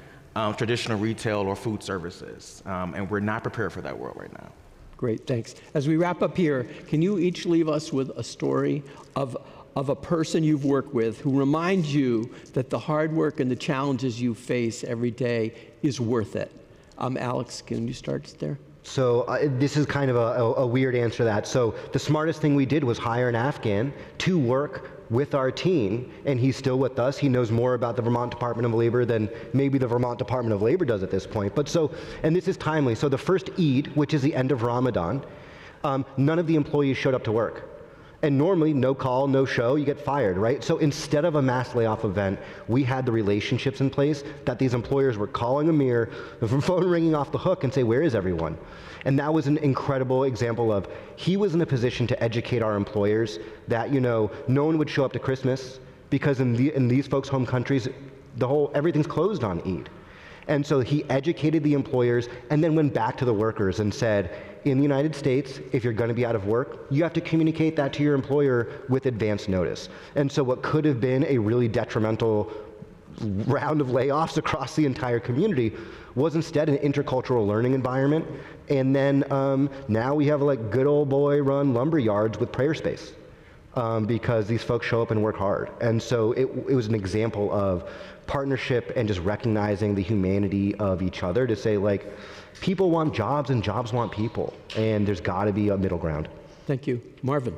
traditional retail or food services? And we're not prepared for that world right now. Great, thanks. As we wrap up here, can you each leave us with a story of a person you've worked with who reminds you that the hard work and the challenges you face every day is worth it? Alex, can you start there? So this is kind of a weird answer to that. So the smartest thing we did was hire an Afghan to work with our team, and he's still with us. He knows more about the Vermont Department of Labor than maybe the Vermont Department of Labor does at this point. But so, and this is timely. So the first Eid, which is the end of Ramadan, none of the employees showed up to work. And normally, no call, no show, you get fired, right? So instead of a mass layoff event, we had the relationships in place that these employers were calling Amir, the phone ringing off the hook and say, where is everyone? And that was an incredible example of, he was in a position to educate our employers that, you know, no one would show up to Christmas because in these folks' home countries, everything's closed on Eid. And so he educated the employers and then went back to the workers and said, in the United States, if you're going to be out of work, you have to communicate that to your employer with advance notice. And so what could have been a really detrimental round of layoffs across the entire community was instead an intercultural learning environment. And then now we have like good old boy run lumber yards with prayer space because these folks show up and work hard. And so it was an example of partnership and just recognizing the humanity of each other to say, like, people want jobs and jobs want people, and there's got to be a middle ground. Thank you. Marvin.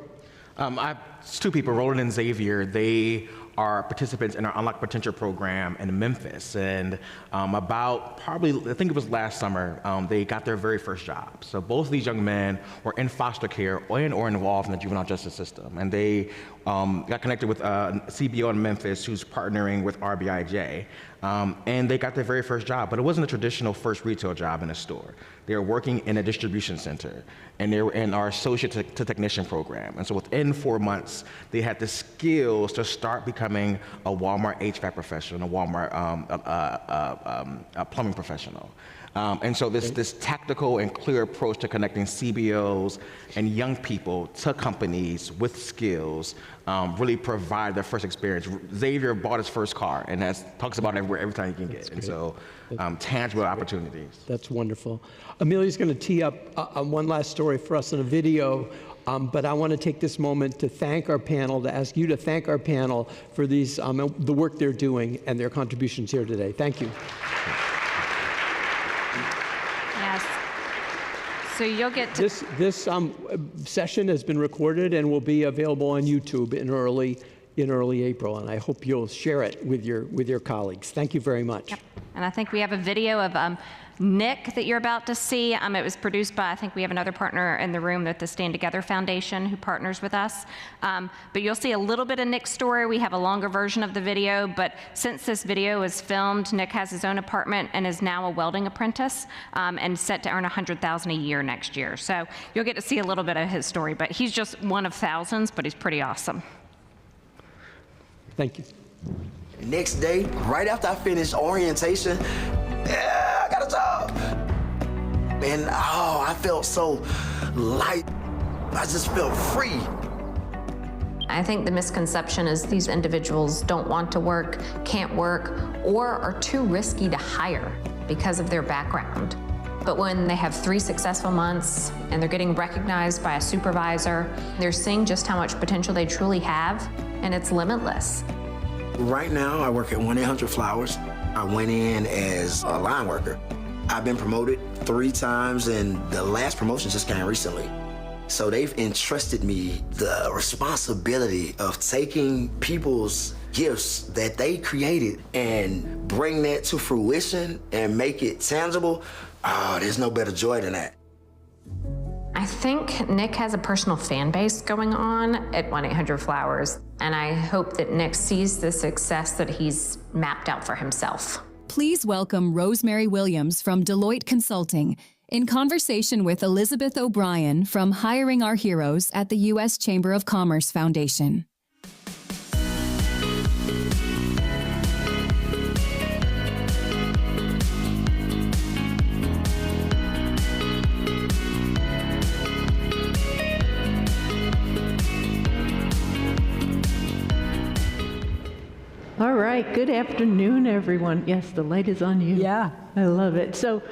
It's two people, Roland and Xavier. They are participants in our Unlock Potential program in Memphis. And about probably, I think it was last summer, they got their very first job. So both of these young men were in foster care or involved in the juvenile justice system. And they got connected with a CBO in Memphis who's partnering with RBIJ. And they got their very first job, but it wasn't a traditional first retail job in a store. They were working in a distribution center, and they were in our associate to technician program. And so within 4 months, they had the skills to start becoming a Walmart HVAC professional, a Walmart plumbing professional. And so this tactical and clear approach to connecting CBOs and young people to companies with skills really provide their first experience. Xavier bought his first car, and talks about it every time he can get. And so tangible opportunities. That's wonderful. Amelia's going to tee up one last story for us in a video. But I want to take this moment to thank our panel, to ask you to thank our panel for these, the work they're doing and their contributions here today. Thank you. Yes. So you'll get to... This session has been recorded and will be available on YouTube in early April, and I hope you'll share it with your colleagues. Thank you very much. Yep. And I think we have a video of Nick that you're about to see. It was produced by, I think we have another partner in the room, the Stand Together Foundation, who partners with us. But you'll see a little bit of Nick's story. We have a longer version of the video, but since this video was filmed, Nick has his own apartment and is now a welding apprentice and set to earn $100,000 a year next year. So you'll get to see a little bit of his story, but he's just one of thousands, but he's pretty awesome. Thank you. Next day, right after I finished orientation, yeah, I got a job. And I felt so light. I just felt free. I think the misconception is these individuals don't want to work, can't work, or are too risky to hire because of their background. But when they have 3 successful months and they're getting recognized by a supervisor, they're seeing just how much potential they truly have, and it's limitless. Right now, I work at 1-800-Flowers. I went in as a line worker. I've been promoted 3 times, and the last promotion just came recently. So they've entrusted me the responsibility of taking people's gifts that they created and bring that to fruition and make it tangible. Oh, there's no better joy than that. I think Nick has a personal fan base going on at 1-800-Flowers, and I hope that Nick sees the success that he's mapped out for himself. Please welcome Rosemary Williams from Deloitte Consulting in conversation with Elizabeth O'Brien from Hiring Our Heroes at the U.S. Chamber of Commerce Foundation. All right, good afternoon, everyone. Yes, the light is on you. Yeah, I love it. So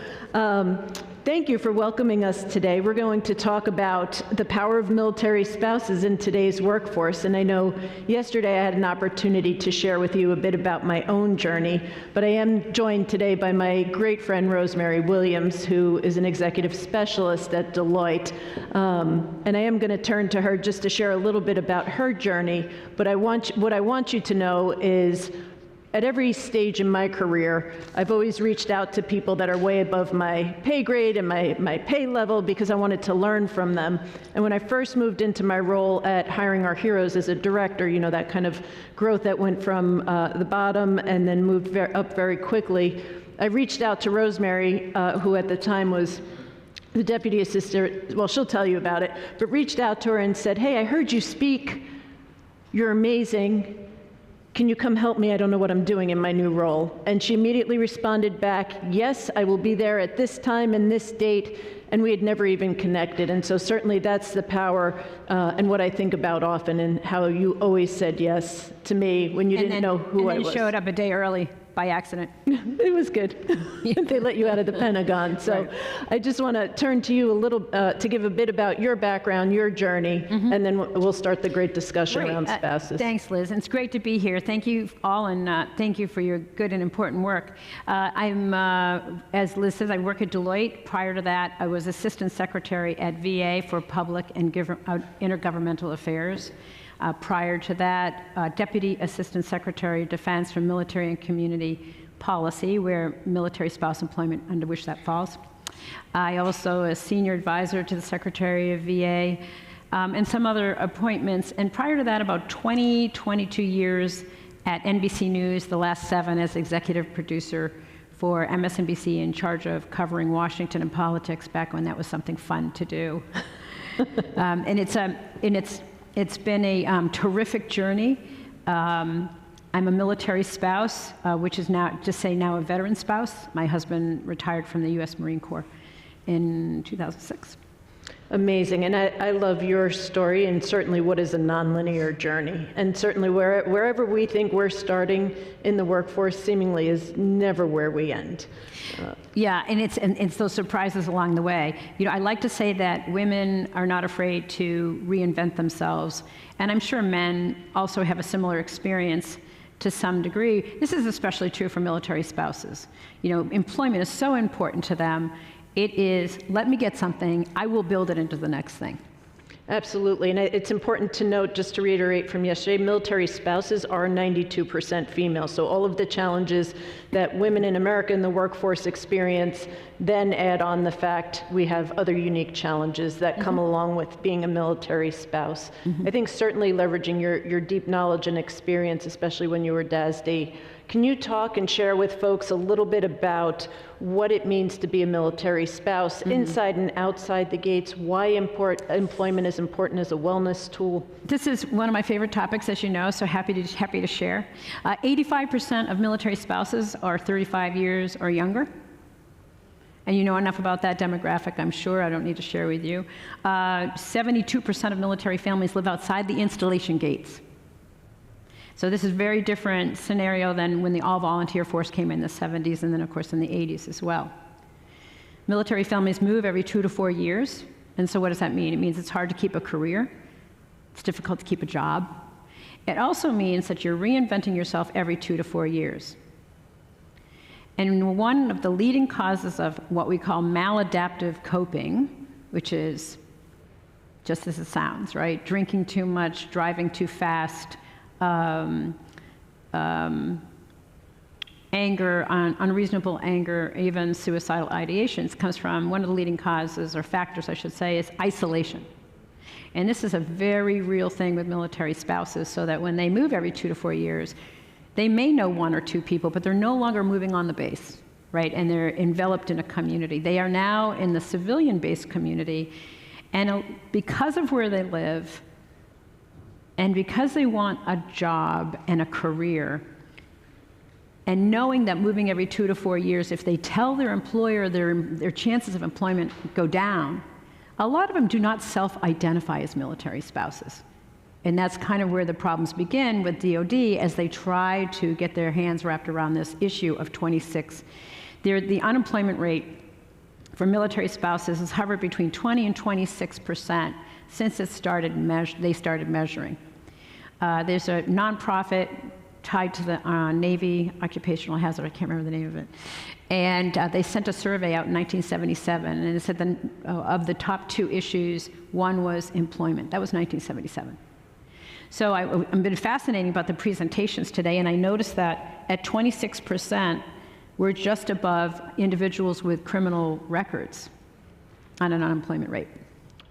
thank you for welcoming us today. We're going to talk about the power of military spouses in today's workforce. And I know yesterday I had an opportunity to share with you a bit about my own journey, but I am joined today by my great friend, Rosemary Williams, who is an executive specialist at Deloitte. And I am going to turn to her just to share a little bit about her journey. But what I want you to know is, at every stage in my career, I've always reached out to people that are way above my pay grade and my pay level because I wanted to learn from them. And when I first moved into my role at Hiring Our Heroes as a director, you know, that kind of growth that went from the bottom and then moved up very quickly, I reached out to Rosemary, who at the time was the deputy assistant. Well, she'll tell you about it, but reached out to her and said, "Hey, I heard you speak. You're amazing. Can you come help me? I don't know what I'm doing in my new role." And she immediately responded back, "Yes, I will be there at this time and this date," and we had never even connected. And so certainly that's the power and what I think about often, and how you always said yes to me when you didn't know who I was. And then showed up a day early. by accident. It was good. They let you out of the Pentagon. So right. I just want to turn to you a little to give a bit about your background, your journey, and then we'll start the great discussion around spouses. Thanks, Liz. It's great to be here. Thank you all, and thank you for your good and important work. I'm, as Liz says, I work at Deloitte. Prior to that, I was Assistant Secretary at VA for Public and Intergovernmental Affairs. Prior to that, Deputy Assistant Secretary of Defense for Military and Community Policy, where military spouse employment, under which that falls. I also a Senior Advisor to the Secretary of VA, and some other appointments. And prior to that, about 22 years at NBC News, the last 7 as Executive Producer for MSNBC, in charge of covering Washington and politics back when that was something fun to do. And it's been a terrific journey. I'm a military spouse, which is now, just say now a veteran spouse. My husband retired from the U.S. Marine Corps in 2006. Amazing, and I love your story, and certainly what is a nonlinear journey. And certainly wherever we think we're starting in the workforce seemingly is never where we end. Yeah, and it's those surprises along the way. You know, I like to say that women are not afraid to reinvent themselves, and I'm sure men also have a similar experience to some degree. This is especially true for military spouses. You know, employment is so important to them. It is, let me get something, I will build it into the next thing. Absolutely, and it's important to note, just to reiterate from yesterday, military spouses are 92% female. So all of the challenges that women in America in the workforce experience, then add on the fact we have other unique challenges that come along with being a military spouse. I think certainly leveraging your deep knowledge and experience, especially when you were DASD, can you talk and share with folks a little bit about what it means to be a military spouse, inside and outside the gates, why employment is important as a wellness tool? This is one of my favorite topics, as you know, so happy to share. 85% of military spouses are 35 years or younger. And you know enough about that demographic, I'm sure. I don't need to share with you. 72% of military families live outside the installation gates. So this is a very different scenario than when the all-volunteer force came in the 70s, and then, of course, in the 80s as well. Military families move every 2 to 4 years. And so what does that mean? It means it's hard to keep a career. It's difficult to keep a job. It also means that you're reinventing yourself every 2 to 4 years. And one of the leading causes of what we call maladaptive coping, which is just as it sounds, right? Drinking too much, driving too fast, anger, unreasonable anger, even suicidal ideations, comes from one of the leading causes, or factors I should say, is isolation. And this is a very real thing with military spouses, so that when they move every 2 to 4 years, they may know 1 or 2 people, but they're no longer moving on the base, right? And they're enveloped in a community. They are now in the civilian-based community, and because of where they live, and because they want a job and a career, and knowing that moving every 2 to 4 years, if they tell their employer their chances of employment go down, a lot of them do not self-identify as military spouses. And that's kind of where the problems begin with DoD as they try to get their hands wrapped around this issue of 26. The unemployment rate for military spouses has hovered between 20 and 26% since they started measuring. There's a nonprofit tied to the Navy occupational hazard, I can't remember the name of it, and they sent a survey out in 1977, and it said that of the top 2 issues, one was employment. That was 1977. So I've been fascinated about the presentations today, and I noticed that at 26%, we're just above individuals with criminal records on an unemployment rate.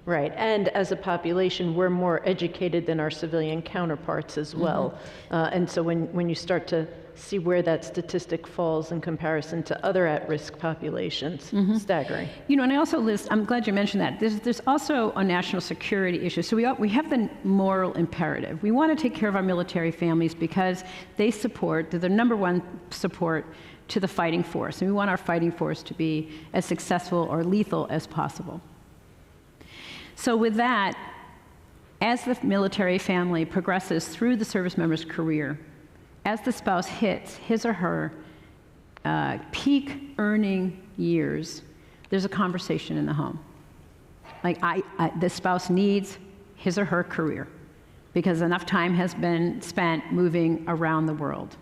Right, and as a population, we're more educated than our civilian counterparts as well. And so when you start to see where that statistic falls in comparison to other at-risk populations, staggering. You know, and I also, Liz, I'm glad you mentioned that. There's also a national security issue. So we have the moral imperative. We want to take care of our military families because they're the #1 support to the fighting force. And we want our fighting force to be as successful or lethal as possible. So with that, as the military family progresses through the service member's career, as the spouse hits his or her peak earning years, there's a conversation in the home. Like the spouse needs his or her career because enough time has been spent moving around the world.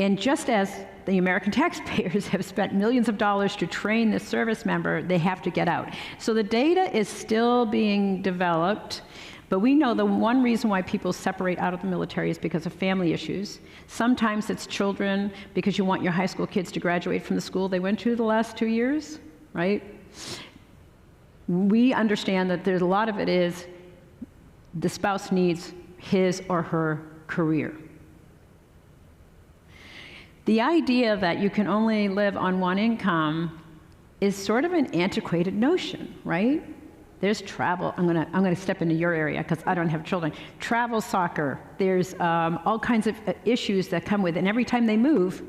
And just as the American taxpayers have spent millions of dollars to train this service member, they have to get out. So the data is still being developed, but we know the one reason why people separate out of the military is because of family issues. Sometimes it's children, because you want your high school kids to graduate from the school they went to the last 2 years, right? We understand that there's a lot of it is the spouse needs his or her career. The idea that you can only live on one income is sort of an antiquated notion, right? There's travel. I'm gonna step into your area because I don't have children. Travel, soccer. There's all kinds of issues that come with it. And every time they move,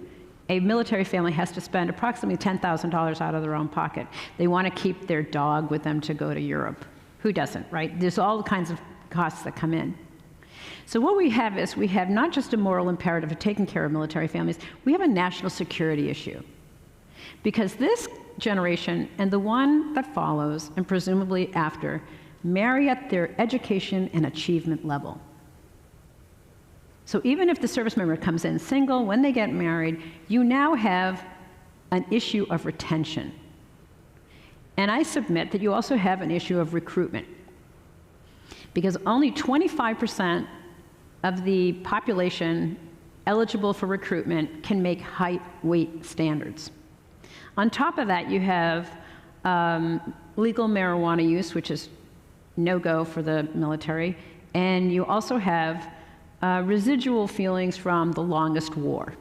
a military family has to spend approximately $10,000 out of their own pocket. They want to keep their dog with them to go to Europe. Who doesn't, right? There's all kinds of costs that come in. So what we have is we have not just a moral imperative of taking care of military families, we have a national security issue. Because this generation and the one that follows, and presumably after, marry at their education and achievement level. So even if the service member comes in single, when they get married, you now have an issue of retention. And I submit that you also have an issue of recruitment. Because only 25% of the population eligible for recruitment can make height, weight standards. On top of that, you have legal marijuana use, which is no-go for the military, and you also have residual feelings from the longest war.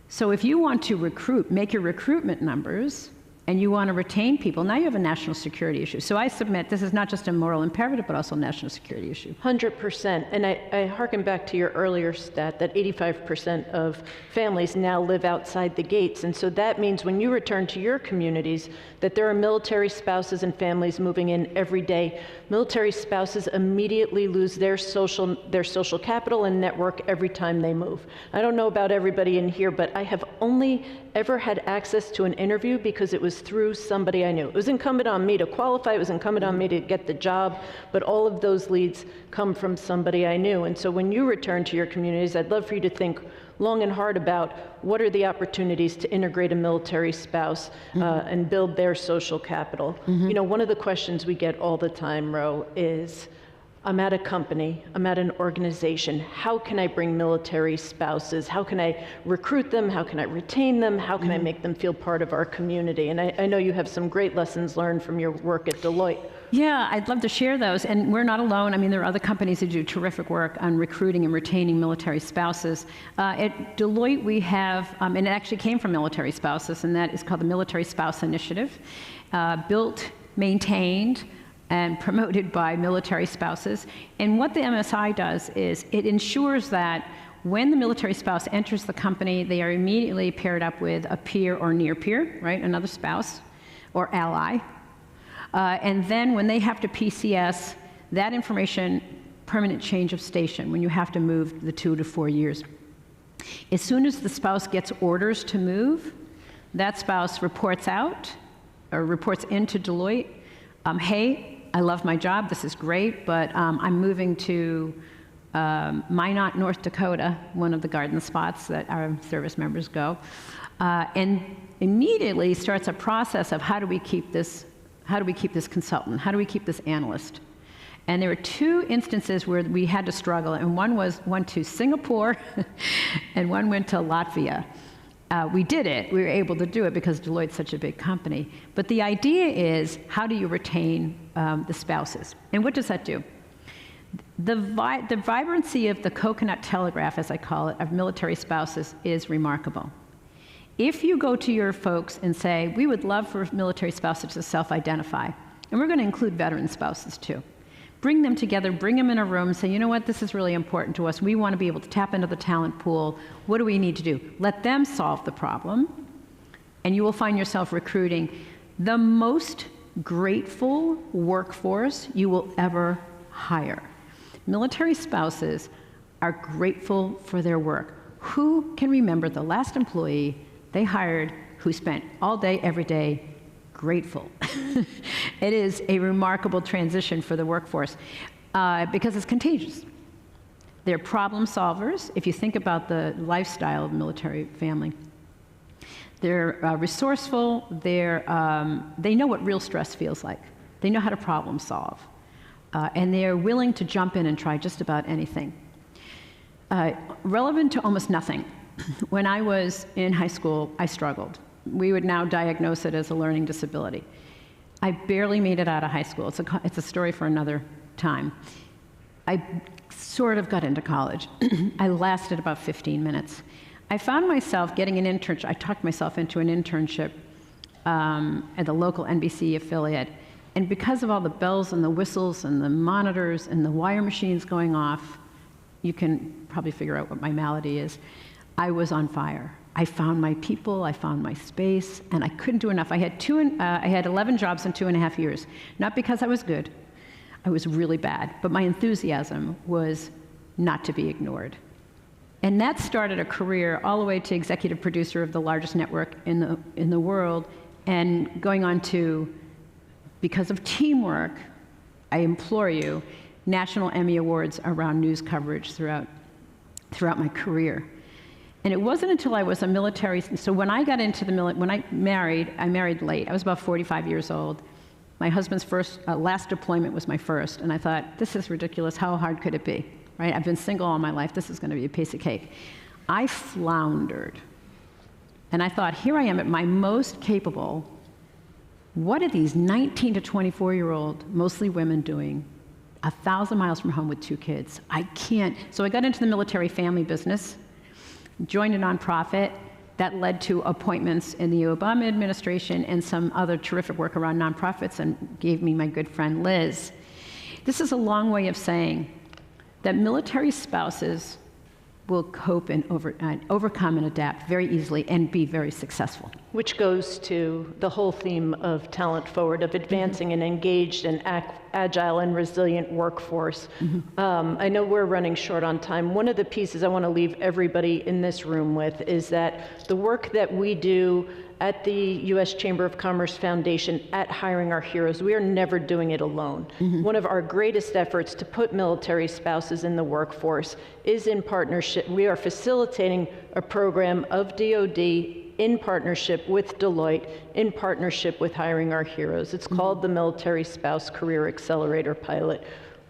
So if you want to recruit, make your recruitment numbers, and you want to retain people, now you have a national security issue. So I submit this is not just a moral imperative, but also a national security issue. 100%. And I hearken back to your earlier stat that 85% of families now live outside the gates. And so that means when you return to your communities, that there are military spouses and families moving in every day. Military spouses immediately lose their social capital and network every time they move. I don't know about everybody in here, but I have only ever had access to an interview because it was through somebody I knew. It was incumbent on me to qualify, it was incumbent on me to get the job, but all of those leads come from somebody I knew. And so when you return to your communities, I'd love for you to think long and hard about what are the opportunities to integrate a military spouse and build their social capital. You know, one of the questions we get all the time, Ro, is, I'm at a company, I'm at an organization, how can I bring military spouses? How can I recruit them? How can I retain them? How can I make them feel part of our community? And I know you have some great lessons learned from your work at Deloitte. Yeah, I'd love to share those. And we're not alone. I mean, there are other companies that do terrific work on recruiting and retaining military spouses. At Deloitte, we have, and it actually came from military spouses, and that is called the Military Spouse Initiative, built, maintained, and promoted by military spouses. And what the MSI does is it ensures that when the military spouse enters the company, they are immediately paired up with a peer or near peer, right, another spouse or ally. And then when they have to PCS, that information, permanent change of station, when you have to move the 2 to 4 years. As soon as the spouse gets orders to move, that spouse reports out or reports into Deloitte, hey, I love my job, this is great, but I'm moving to Minot, North Dakota, one of the garden spots that our service members go, and immediately starts a process of how do we keep this consultant, how do we keep this analyst? And there were 2 instances where we had to struggle, and one went to Singapore and one went to Latvia. We did it. We were able to do it because Deloitte's such a big company. But the idea is, how do you retain the spouses? And what does that do? The vibrancy of the coconut telegraph, as I call it, of military spouses is remarkable. If you go to your folks and say, we would love for military spouses to self-identify, and we're going to include veteran spouses too, bring them together, bring them in a room, say, you know what, this is really important to us. We want to be able to tap into the talent pool. What do we need to do? Let them solve the problem, and you will find yourself recruiting the most grateful workforce you will ever hire. Military spouses are grateful for their work. Who can remember the last employee they hired who spent all day, every day, grateful? It is a remarkable transition for the workforce because it's contagious. They're problem solvers, if you think about the lifestyle of a military family. They're resourceful, they know what real stress feels like. They know how to problem solve. And they're willing to jump in and try just about anything. Relevant to almost nothing. When I was in high school, I struggled. We would now diagnose it as a learning disability. I barely made it out of high school. It's a story for another time. I sort of got into college. I lasted about 15 minutes. I found myself getting an internship. I talked myself into an internship at the local NBC affiliate. And because of all the bells and the whistles and the monitors and the wire machines going off, you can probably figure out what my malady is. I was on fire. I found my people, I found my space, and I couldn't do enough. I had 11 jobs in 2.5 years. Not because I was good, I was really bad, but my enthusiasm was not to be ignored. And that started a career all the way to executive producer of the largest network in the world, and going on to, because of teamwork, I implore you, National Emmy Awards around news coverage throughout my career. And it wasn't until I was a military, so when I got into the military, when I married late. I was about 45 years old. My husband's last deployment was my first, and I thought, this is ridiculous, how hard could it be, right? I've been single all my life, this is gonna be a piece of cake. I floundered, and I thought, here I am at my most capable. What are these 19 to 24-year-old, mostly women, doing 1,000 miles from home with 2 kids? I can't. So I got into the military family business, joined a nonprofit that led to appointments in the Obama administration and some other terrific work around nonprofits, and gave me my good friend Liz. This is a long way of saying that military spouses will cope and overcome and adapt very easily and be very successful. Which goes to the whole theme of Talent Forward, of advancing an engaged and agile and resilient workforce. I know we're running short on time. One of the pieces I want to leave everybody in this room with is that the work that we do at the U.S. Chamber of Commerce Foundation at Hiring Our Heroes, we are never doing it alone. One of our greatest efforts to put military spouses in the workforce is in partnership. We are facilitating a program of DoD in partnership with Deloitte, in partnership with Hiring Our Heroes. It's called the Military Spouse Career Accelerator Pilot.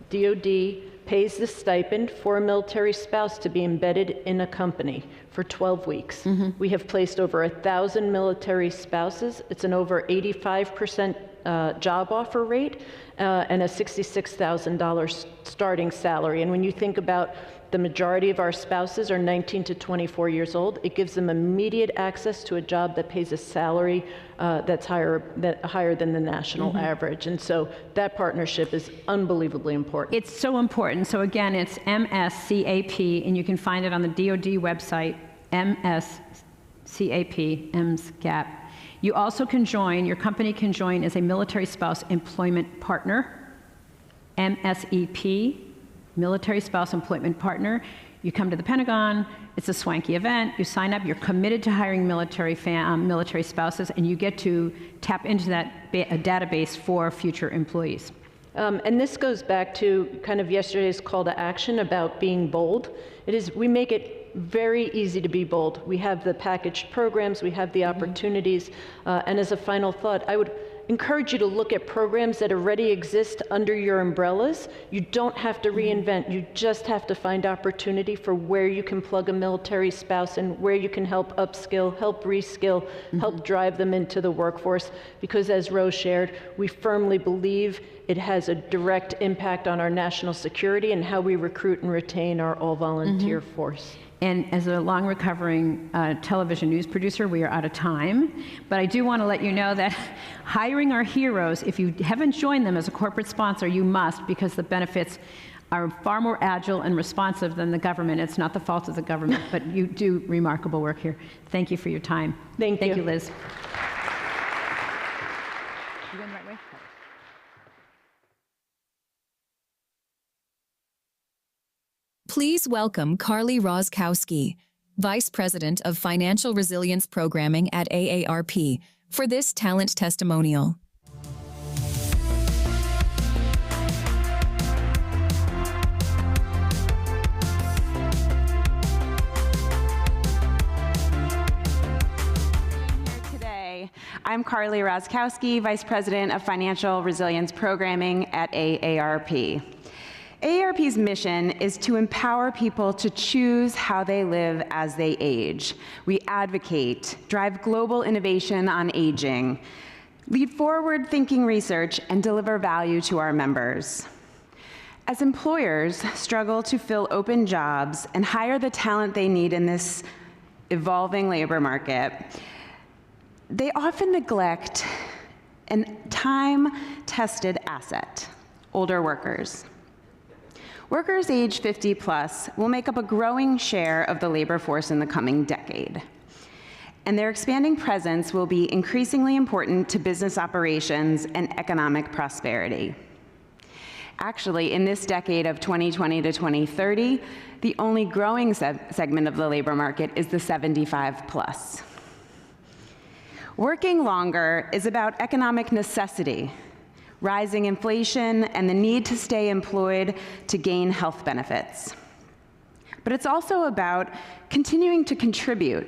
DoD pays the stipend for a military spouse to be embedded in a company for 12 weeks. We have placed over 1,000 military spouses. It's an over 85% job offer rate and a $66,000 starting salary. And when you think about the majority of our spouses are 19 to 24 years old, it gives them immediate access to a job that pays a salary that's higher than the national average. And so that partnership is unbelievably important. It's so important. So again, it's MSCAP, and you can find it on the DoD website, MSCAP, MSCAP. You also can join, your company can join as a military spouse employment partner, MSEP, Military Spouse Employment Partner. You come to the Pentagon, it's a swanky event, you sign up, you're committed to hiring military spouses, and you get to tap into that database for future employees. And this goes back to kind of yesterday's call to action about being bold. We make it very easy to be bold. We have the packaged programs, we have the opportunities, and as a final thought, I would encourage you to look at programs that already exist under your umbrellas. You don't have to reinvent, you just have to find opportunity for where you can plug a military spouse and where you can help upskill, help reskill, help drive them into the workforce. Because as Rose shared, we firmly believe it has a direct impact on our national security and how we recruit and retain our all-volunteer force. And as a long recovering television news producer, we are out of time. But I do want to let you know that Hiring Our Heroes, if you haven't joined them as a corporate sponsor, you must, because the benefits are far more agile and responsive than the government. It's not the fault of the government, but you do remarkable work here. Thank you for your time. Thank you. Thank you, Liz. Please welcome Carly Roskowski, Vice President of Financial Resilience Programming at AARP, for this talent testimonial. I'm Carly Roskowski, Vice President of Financial Resilience Programming at AARP. AARP's mission is to empower people to choose how they live as they age. We advocate, drive global innovation on aging, lead forward-thinking research, and deliver value to our members. As employers struggle to fill open jobs and hire the talent they need in this evolving labor market, they often neglect a time-tested asset, older workers. Workers age 50 plus will make up a growing share of the labor force in the coming decade. And their expanding presence will be increasingly important to business operations and economic prosperity. Actually, in this decade of 2020 to 2030, the only growing segment of the labor market is the 75 plus. Working longer is about economic necessity, rising inflation, and the need to stay employed to gain health benefits. But it's also about continuing to contribute,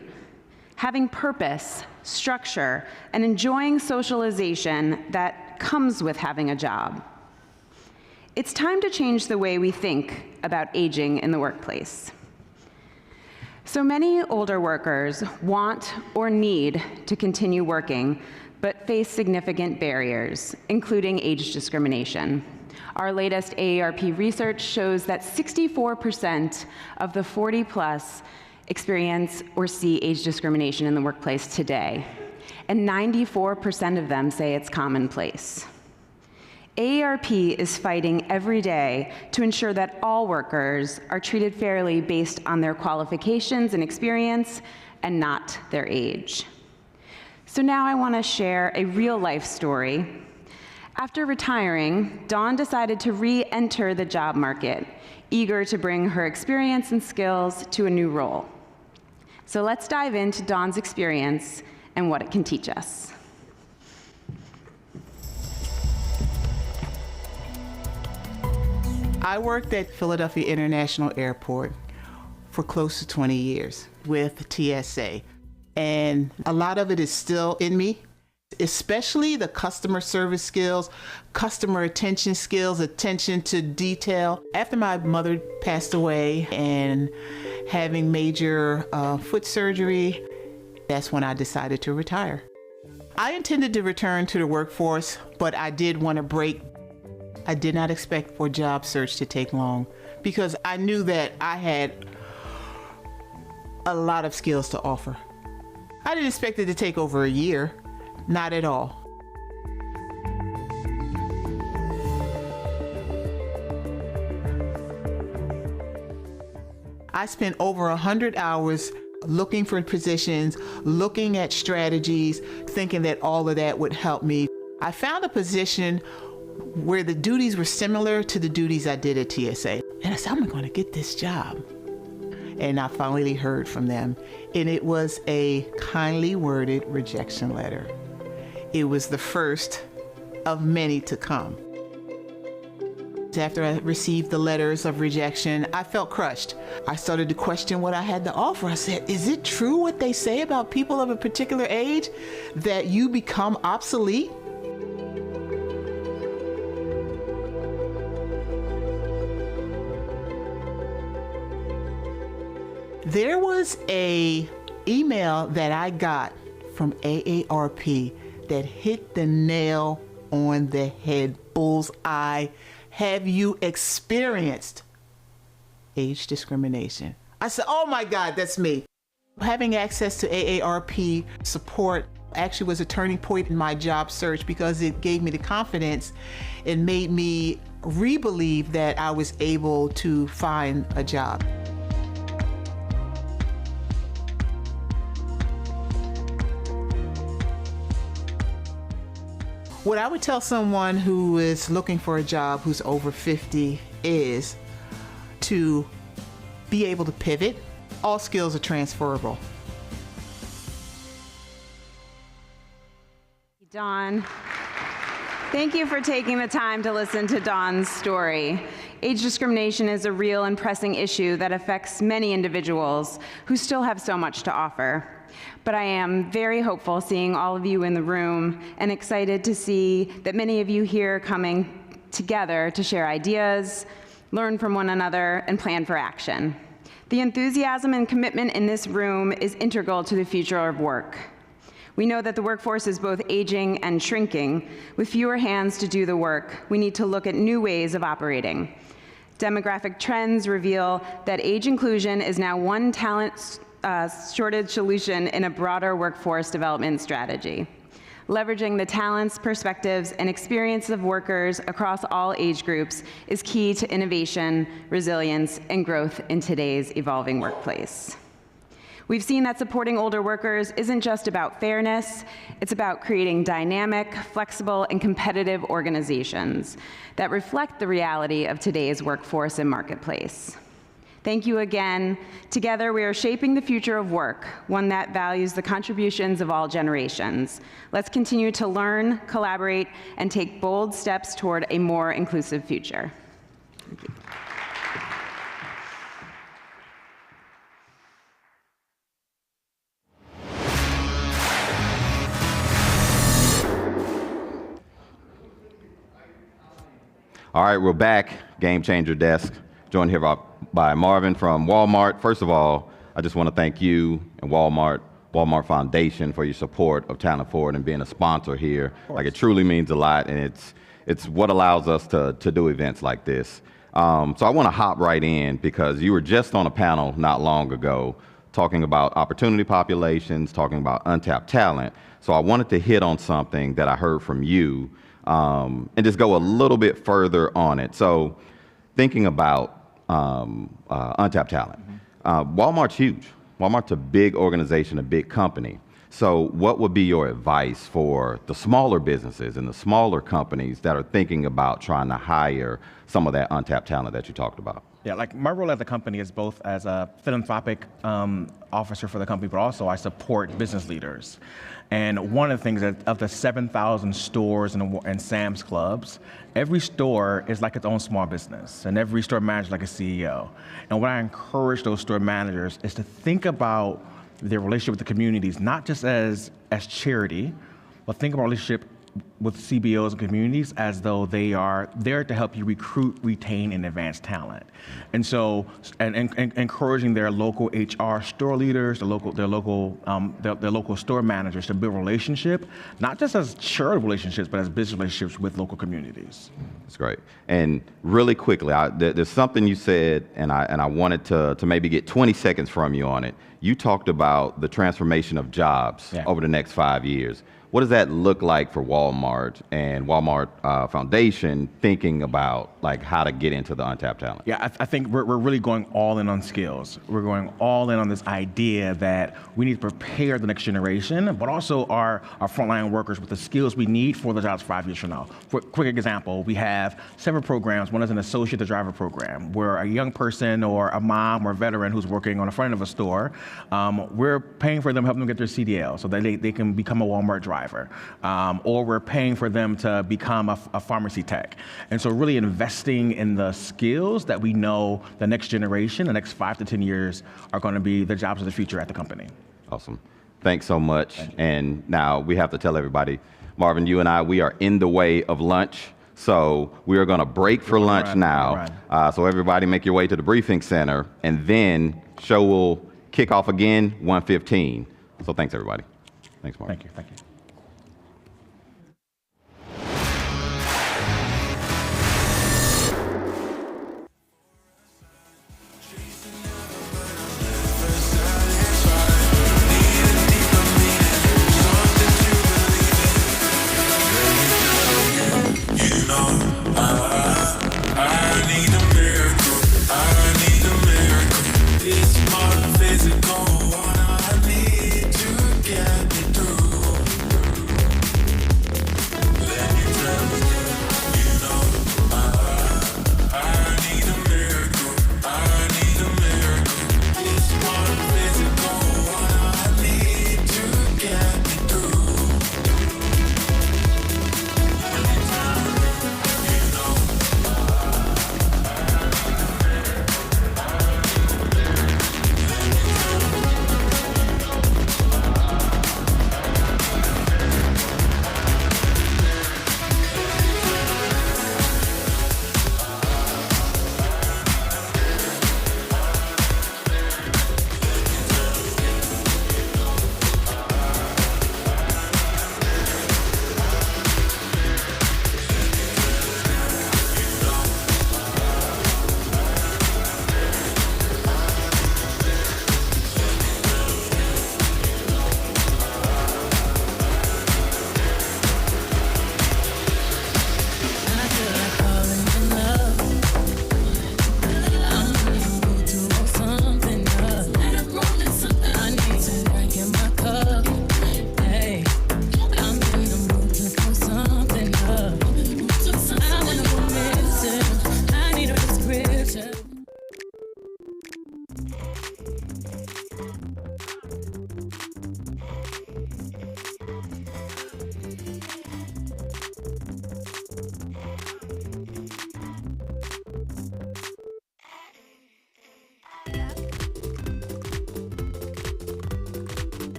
having purpose, structure, and enjoying socialization that comes with having a job. It's time to change the way we think about aging in the workplace. So many older workers want or need to continue working, but face significant barriers, including age discrimination. Our latest AARP research shows that 64% of the 40 plus experience or see age discrimination in the workplace today, and 94% of them say it's commonplace. AARP is fighting every day to ensure that all workers are treated fairly based on their qualifications and experience and not their age. So now I want to share a real-life story. After retiring, Dawn decided to re-enter the job market, eager to bring her experience and skills to a new role. So let's dive into Dawn's experience and what it can teach us. I worked at Philadelphia International Airport for close to 20 years with TSA, and a lot of it is still in me, especially the customer service skills, customer attention skills, attention to detail. After my mother passed away and having major foot surgery, that's when I decided to retire. I intended to return to the workforce, but I did want a break. I did not expect for job search to take long because I knew that I had a lot of skills to offer. I didn't expect it to take over a year, not at all. I spent over 100 hours looking for positions, looking at strategies, thinking that all of that would help me. I found a position where the duties were similar to the duties I did at TSA. And I said, I'm going to get this job. And I finally heard from them. And it was a kindly worded rejection letter. It was the first of many to come. After I received the letters of rejection, I felt crushed. I started to question what I had to offer. I said, is it true what they say about people of a particular age, that you become obsolete? There was an email that I got from AARP that hit the nail on the head, bullseye. Have you experienced age discrimination? I said, oh my God, that's me. Having access to AARP support actually was a turning point in my job search because it gave me the confidence and made me re-believe that I was able to find a job. What I would tell someone who is looking for a job who's over 50 is to be able to pivot, all skills are transferable. Dawn. Thank you for taking the time to listen to Dawn's story. Age discrimination is a real and pressing issue that affects many individuals who still have so much to offer. But I am very hopeful seeing all of you in the room and excited to see that many of you here coming together to share ideas, learn from one another, and plan for action. The enthusiasm and commitment in this room is integral to the future of work. We know that the workforce is both aging and shrinking. With fewer hands to do the work, we need to look at new ways of operating. Demographic trends reveal that age inclusion is now one talent shortage solution in a broader workforce development strategy. Leveraging the talents, perspectives, and experience of workers across all age groups is key to innovation, resilience, and growth in today's evolving workplace. We've seen that supporting older workers isn't just about fairness, it's about creating dynamic, flexible, and competitive organizations that reflect the reality of today's workforce and marketplace. Thank you again. Together, we are shaping the future of work, one that values the contributions of all generations. Let's continue to learn, collaborate, and take bold steps toward a more inclusive future. Thank you. All right, we're back, Gamechanger Desk, joined here by Marvin from Walmart. First of all, I just want to thank you and Walmart Foundation for your support of Talent Forward and being a sponsor here. Like, it truly means a lot, and it's what allows us to do events like this. So I want to hop right in because you were just on a panel not long ago talking about opportunity populations, talking about untapped talent. So I wanted to hit on something that I heard from you and just go a little bit further on it. So thinking about untapped talent, Walmart's huge. Walmart's a big organization, a big company. So what would be your advice for the smaller businesses and the smaller companies that are thinking about trying to hire some of that untapped talent that you talked about? Yeah, like my role at the company is both as a philanthropic officer for the company, but also I support business leaders. And one of the things that of the 7,000 stores and Sam's Clubs, every store is like its own small business, and every store manager is like a CEO. And what I encourage those store managers is to think about their relationship with the communities, not just as charity, but think about relationship with CBOs and communities as though they are there to help you recruit, retain, and advance talent. And so, and encouraging their local HR store leaders, their local store managers to build relationship, not just as shared relationships, but as business relationships with local communities. That's great. And really quickly, there's something you said, and I wanted to maybe get 20 seconds from you on it. You talked about the transformation of jobs over the next 5 years. What does that look like for Walmart and Walmart Foundation thinking about like how to get into the untapped talent? Yeah, I think we're really going all in on skills. We're going all in on this idea that we need to prepare the next generation, but also our frontline workers with the skills we need for the jobs 5 years from now. For a quick example, we have several programs. One is an associate to driver program, where a young person or a mom or a veteran who's working on the front of a store, we're paying for them, helping them get their CDL so that they can become a Walmart driver. Or we're paying for them to become a pharmacy tech. And so really investing in the skills that we know the next generation, the next 5 to 10 years are going to be the jobs of the future at the company. Awesome. Thanks so much. And now we have to tell everybody, Marvin, you and I, we are in the way of lunch. So we are going to break for lunch now. So everybody make your way to the briefing center, and then show will kick off again 1:15. So thanks, everybody. Thanks, Marvin. Thank you. Thank you.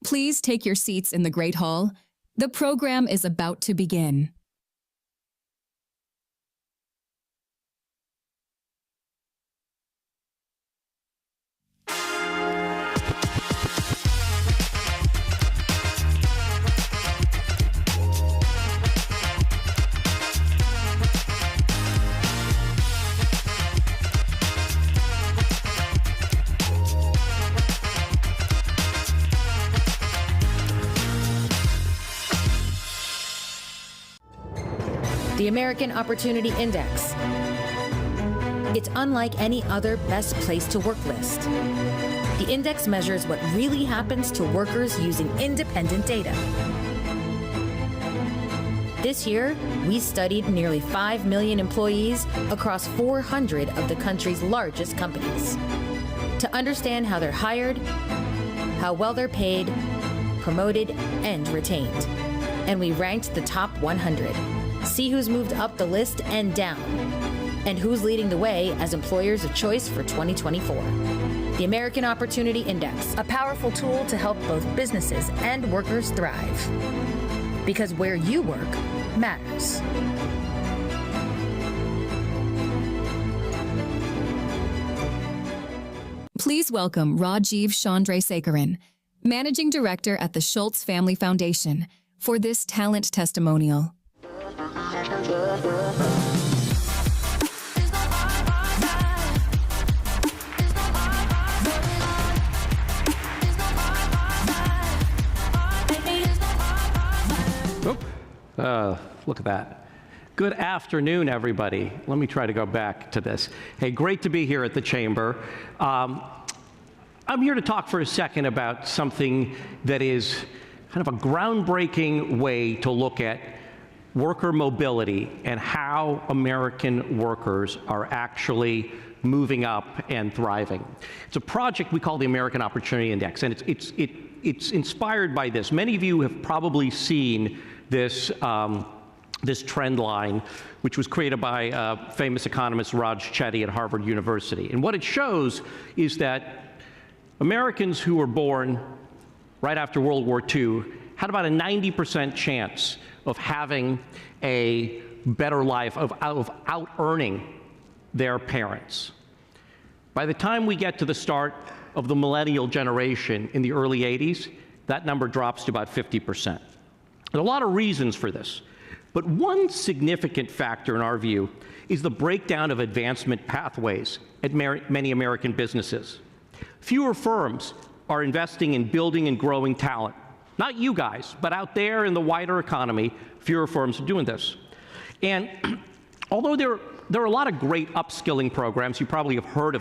Please take your seats in the Great Hall. The program is about to begin. The American Opportunity Index. It's unlike any other best place to work list. The index measures what really happens to workers using independent data. This year, we studied nearly 5 million employees across 400 of the country's largest companies to understand how they're hired, how well they're paid, promoted, and retained. And we ranked the top 100. See who's moved up the list and down, and who's leading the way as employers of choice for 2024. The American Opportunity Index, a powerful tool to help both businesses and workers thrive. Because where you work matters. Please welcome Rajiv Chandrasekaran, Managing Director at the Schultz Family Foundation, for this talent testimonial. Look at that. Good afternoon, everybody. Let me try to go back to this. Hey, great to be here at the Chamber. I'm here to talk for a second about something that is kind of a groundbreaking way to look at worker mobility and how American workers are actually moving up and thriving. It's a project we call the American Opportunity Index, and it's inspired by this. Many of you have probably seen this this trend line, which was created by famous economist Raj Chetty at Harvard University. And what it shows is that Americans who were born right after World War II had about a 90% chance of having a better life, of out-earning their parents. By the time we get to the start of the millennial generation in the early 80s, that number drops to about 50%. There are a lot of reasons for this, but one significant factor in our view is the breakdown of advancement pathways at many American businesses. Fewer firms are investing in building and growing talent. Not you guys, but out there in the wider economy, fewer firms are doing this. And although there are a lot of great upskilling programs, you probably have heard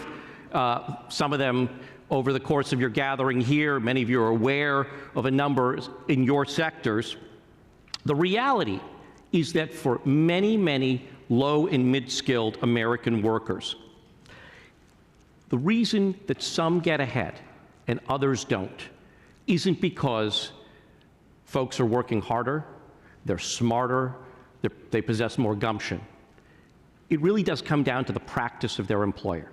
of some of them over the course of your gathering here. Many of you are aware of a number in your sectors. The reality is that for many, many low and mid-skilled American workers, the reason that some get ahead and others don't isn't because folks are working harder, they're smarter, they possess more gumption. It really does come down to the practice of their employer.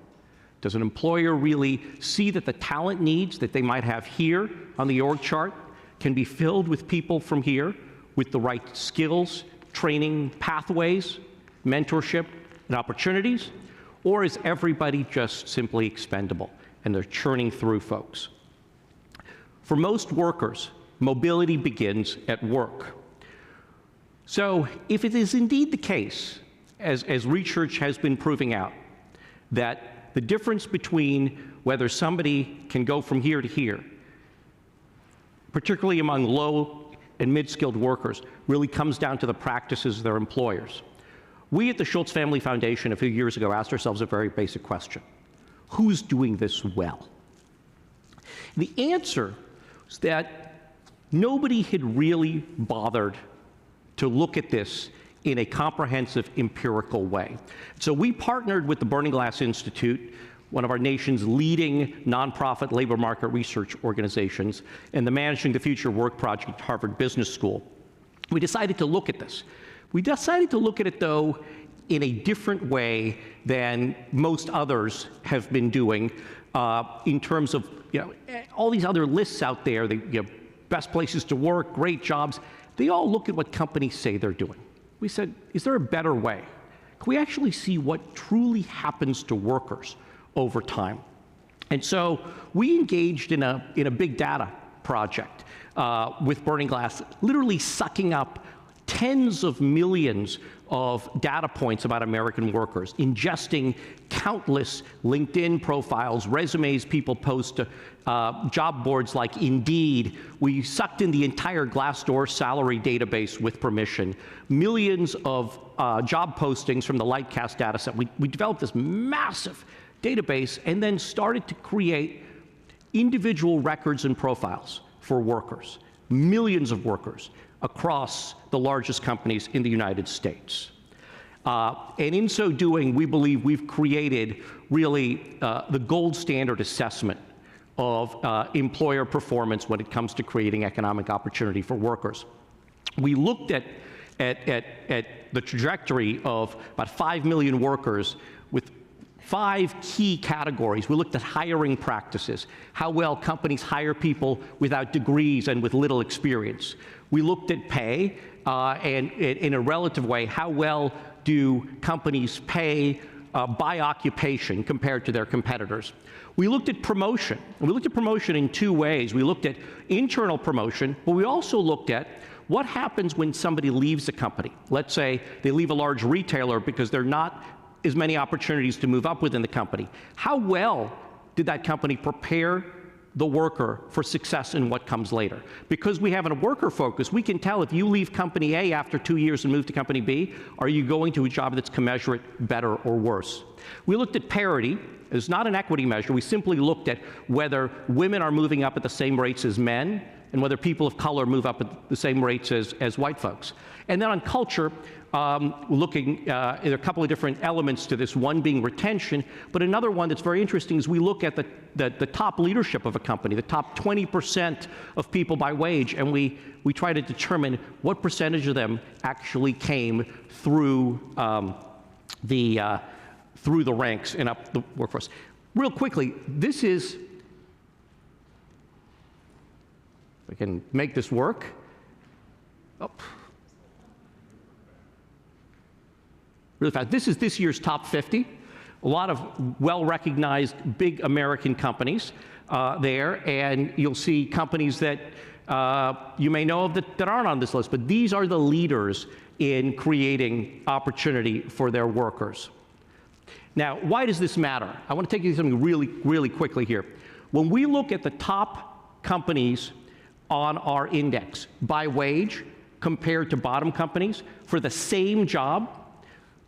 Does an employer really see that the talent needs that they might have here on the org chart can be filled with people from here with the right skills, training pathways, mentorship, and opportunities? Or is everybody just simply expendable and they're churning through folks? For most workers, mobility begins at work. So if it is indeed the case, as research has been proving out, that the difference between whether somebody can go from here to here, particularly among low and mid-skilled workers, really comes down to the practices of their employers. We at the Schultz Family Foundation a few years ago asked ourselves a very basic question: who's doing this well? And the answer is that nobody had really bothered to look at this in a comprehensive empirical way. So we partnered with the Burning Glass Institute, one of our nation's leading nonprofit labor market research organizations, and the Managing the Future Work Project at Harvard Business School. We decided to look at this. We decided to look at it, though, in a different way than most others have been doing in terms of all these other lists out there, best places to work, great jobs. They all look at what companies say they're doing. We said, is there a better way? Can we actually see what truly happens to workers over time? And so we engaged in a big data project with Burning Glass, literally sucking up tens of millions of data points about American workers, ingesting countless LinkedIn profiles, resumes people post to job boards like Indeed. We sucked in the entire Glassdoor salary database with permission, millions of job postings from the Lightcast data set. We developed this massive database and then started to create individual records and profiles for workers, millions of workers across the largest companies in the United States. And in so doing, we believe we've created really the gold standard assessment of employer performance when it comes to creating economic opportunity for workers. We looked at the trajectory of about 5 million workers with 5 key categories. We looked at hiring practices, how well companies hire people without degrees and with little experience. We looked at pay, and in a relative way, how well do companies pay by occupation compared to their competitors. We looked at promotion, and we looked at promotion in 2 ways. We looked at internal promotion, but we also looked at what happens when somebody leaves a company. Let's say they leave a large retailer because there are not as many opportunities to move up within the company. How well did that company prepare the worker for success in what comes later? Because we have a worker focus, we can tell if you leave company A after 2 years and move to company B, are you going to a job that's commensurate, better, or worse? We looked at parity. It's not an equity measure. We simply looked at whether women are moving up at the same rates as men and whether people of color move up at the same rates as white folks. And then on culture, looking at a couple of different elements to this, one being retention, but another one that's very interesting is we look at the top leadership of a company, the top 20% of people by wage, and we try to determine what percentage of them actually came through through the ranks and up the workforce. Real quickly, this is, if I can make this work. Oh. Really fast. This is this year's top 50. A lot of well-recognized big American companies there, and you'll see companies that you may know of that aren't on this list, but these are the leaders in creating opportunity for their workers. Now, why does this matter? I want to take you through something really, really quickly here. When we look at the top companies on our index by wage compared to bottom companies for the same job,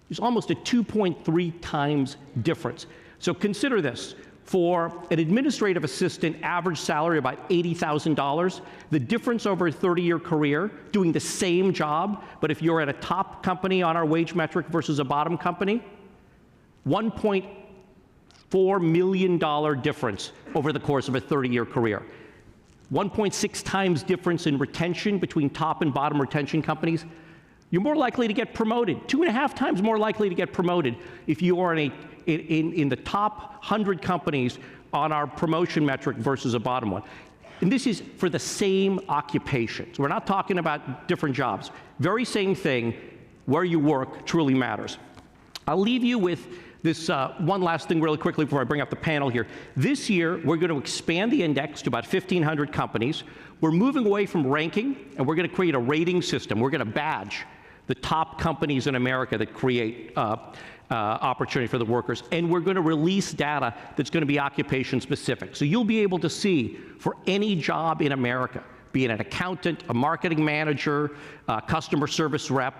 there's almost a 2.3 times difference. So consider this. For an administrative assistant, average salary about $80,000, the difference over a 30-year career doing the same job, but if you're at a top company on our wage metric versus a bottom company, $1.4 million difference over the course of a 30-year career. 1.6 times difference in retention between top and bottom retention companies. You're more likely to get promoted, 2.5 times more likely to get promoted if you are in the top 100 companies on our promotion metric versus a bottom one. And this is for the same occupation. So we're not talking about different jobs. Very same thing, where you work truly matters. I'll leave you with this one last thing really quickly before I bring up the panel here. This year, we're going to expand the index to about 1,500 companies. We're moving away from ranking, and we're going to create a rating system. We're going to badge the top companies in America that create opportunity for the workers, and we're going to release data that's going to be occupation specific. So you'll be able to see for any job in America, be it an accountant, a marketing manager, a customer service rep,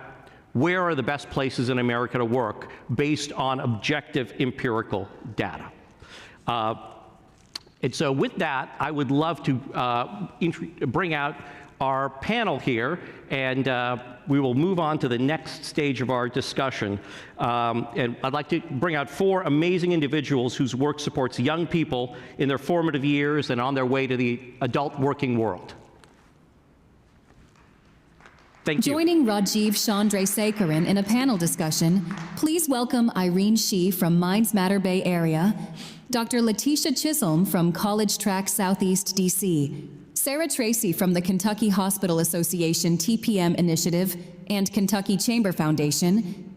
where are the best places in America to work based on objective empirical data. And so with that, I would love to bring out our panel here, and we will move on to the next stage of our discussion. And I'd like to bring out 4 amazing individuals whose work supports young people in their formative years and on their way to the adult working world. Thank you. Joining Rajiv Chandrasekaran in a panel discussion, please welcome Irene Shih from Minds Matter Bay Area, Dr. Letitia Chisholm from College Track Southeast DC, Sarah Tracy from the Kentucky Hospital Association TPM Initiative and Kentucky Chamber Foundation,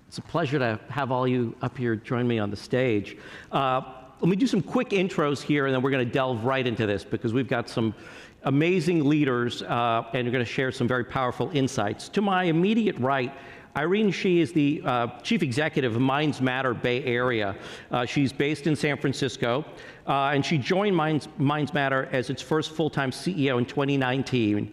It's a pleasure to have all you up here join me on the stage. Let me do some quick intros here, and then we're going to delve right into this because we've got some amazing leaders, and you're going to share some very powerful insights. To my immediate right, Irene Shih is the Chief Executive of Minds Matter Bay Area. She's based in San Francisco, and she joined Minds Matter as its first full-time CEO in 2019.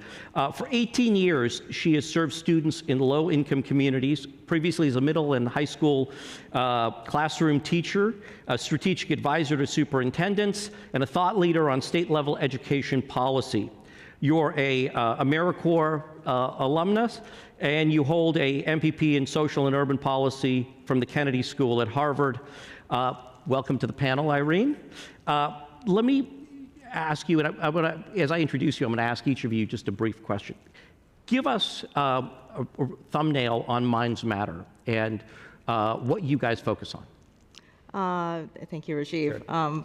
For 18 years, she has served students in low-income communities, previously as a middle and high school classroom teacher, a strategic advisor to superintendents, and a thought leader on state-level education policy. You're a AmeriCorps alumnus, and you hold a MPP in Social and Urban Policy from the Kennedy School at Harvard. Welcome to the panel, Irene. Let me ask you, and as I introduce you, I'm going to ask each of you just a brief question. Give us a thumbnail on Minds Matter and what you guys focus on. Thank you, Rajiv. Sure.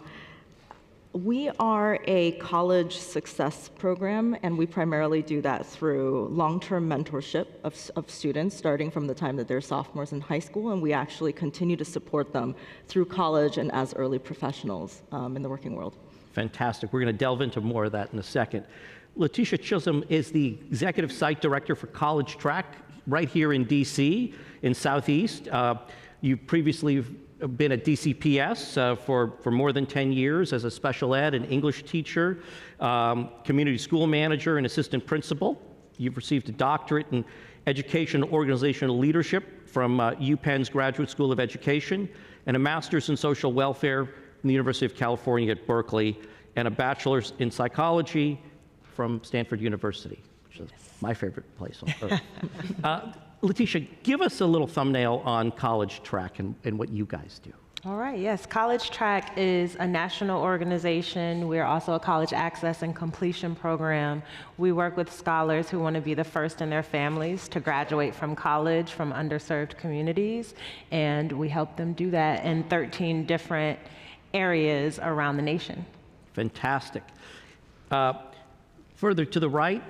We are a college success program, and we primarily do that through long-term mentorship of students starting from the time that they're sophomores in high school, and we actually continue to support them through college and as early professionals in the working world. Fantastic. We're going to delve into more of that in a second. Letitia Chisholm is the Executive Site Director for College Track right here in DC, in Southeast. You previously been at DCPS for more than 10 years as a special ed and English teacher, community school manager, and assistant principal. You've received a doctorate in education and organizational leadership from UPenn's Graduate School of Education, and a master's in social welfare from the University of California at Berkeley, and a bachelor's in psychology from Stanford University, which is my favorite place on earth. Letitia, give us a little thumbnail on College Track and what you guys do. All right, yes. College Track is a national organization. We're also a college access and completion program. We work with scholars who want to be the first in their families to graduate from college from underserved communities, and we help them do that in 13 different areas around the nation. Fantastic. Further to the right,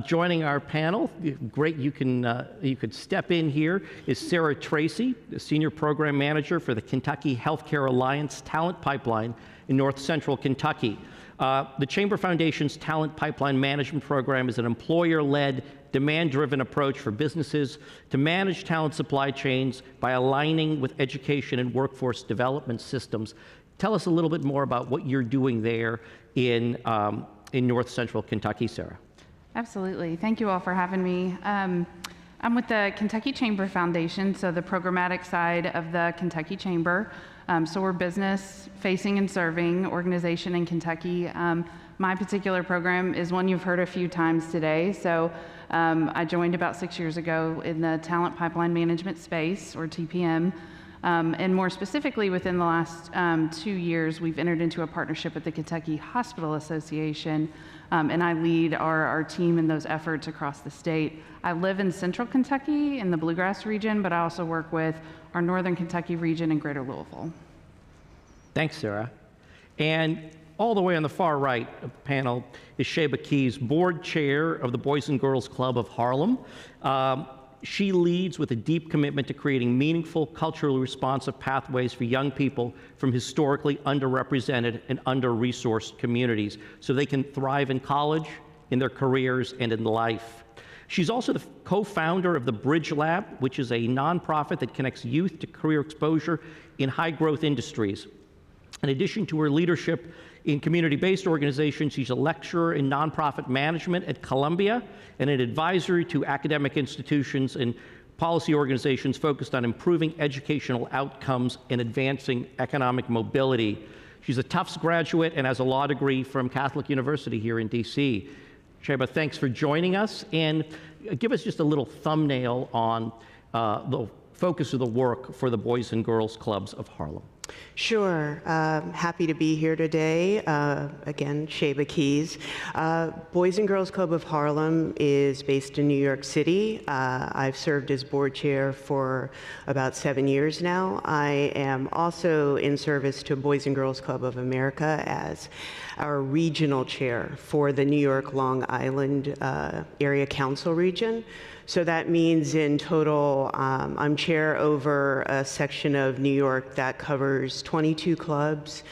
joining our panel, great, you could step in here, is Sarah Tracy, the Senior Program Manager for the Kentucky Healthcare Alliance Talent Pipeline in North Central Kentucky. The Chamber Foundation's Talent Pipeline Management Program is an employer-led, demand-driven approach for businesses to manage talent supply chains by aligning with education and workforce development systems. Tell us a little bit more about what you're doing there in North Central Kentucky, Sarah. Absolutely. Thank you all for having me. I'm with the Kentucky Chamber Foundation, so the programmatic side of the Kentucky Chamber. So we're business-facing and serving organization in Kentucky. My particular program is one you've heard a few times today. So I joined about 6 years ago in the Talent Pipeline Management space, or TPM. And more specifically, within the last 2 years, we've entered into a partnership with the Kentucky Hospital Association, and I lead our team in those efforts across the state. I live in Central Kentucky in the Bluegrass region, but I also work with our Northern Kentucky region and Greater Louisville. Thanks, Sarah. And all the way on the far right of the panel is Sheba Keys, Board Chair of the Boys and Girls Club of Harlem. She leads with a deep commitment to creating meaningful, culturally responsive pathways for young people from historically underrepresented and under-resourced communities so they can thrive in college, in their careers, and in life. She's also the co-founder of the Bridge Lab, which is a nonprofit that connects youth to career exposure in high-growth industries. In addition to her leadership in community-based organizations, she's a lecturer in nonprofit management at Columbia and an advisor to academic institutions and policy organizations focused on improving educational outcomes and advancing economic mobility. She's a Tufts graduate and has a law degree from Catholic University here in DC. Sheba, thanks for joining us, and give us just a little thumbnail on the focus of the work for the Boys and Girls Clubs of Harlem. Sure. Happy to be here today. Again, Sheba Keys. Boys and Girls Club of Harlem is based in New York City. I've served as board chair for about 7 years now. I am also in service to Boys and Girls Club of America as our regional chair for the New York Long Island Area Council region. So that means in total, I'm chair over a section of New York that covers 22 clubs.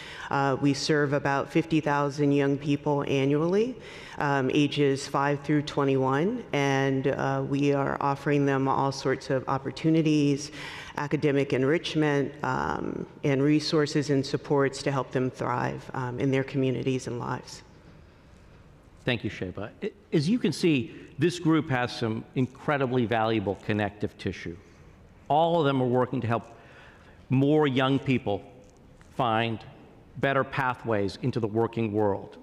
We serve about 50,000 young people annually, ages 5 through 21, and we are offering them all sorts of opportunities, academic enrichment, and resources and supports to help them thrive in their communities and lives. Thank you, Sheba. As you can see, this group has some incredibly valuable connective tissue. All of them are working to help more young people find better pathways into the working world.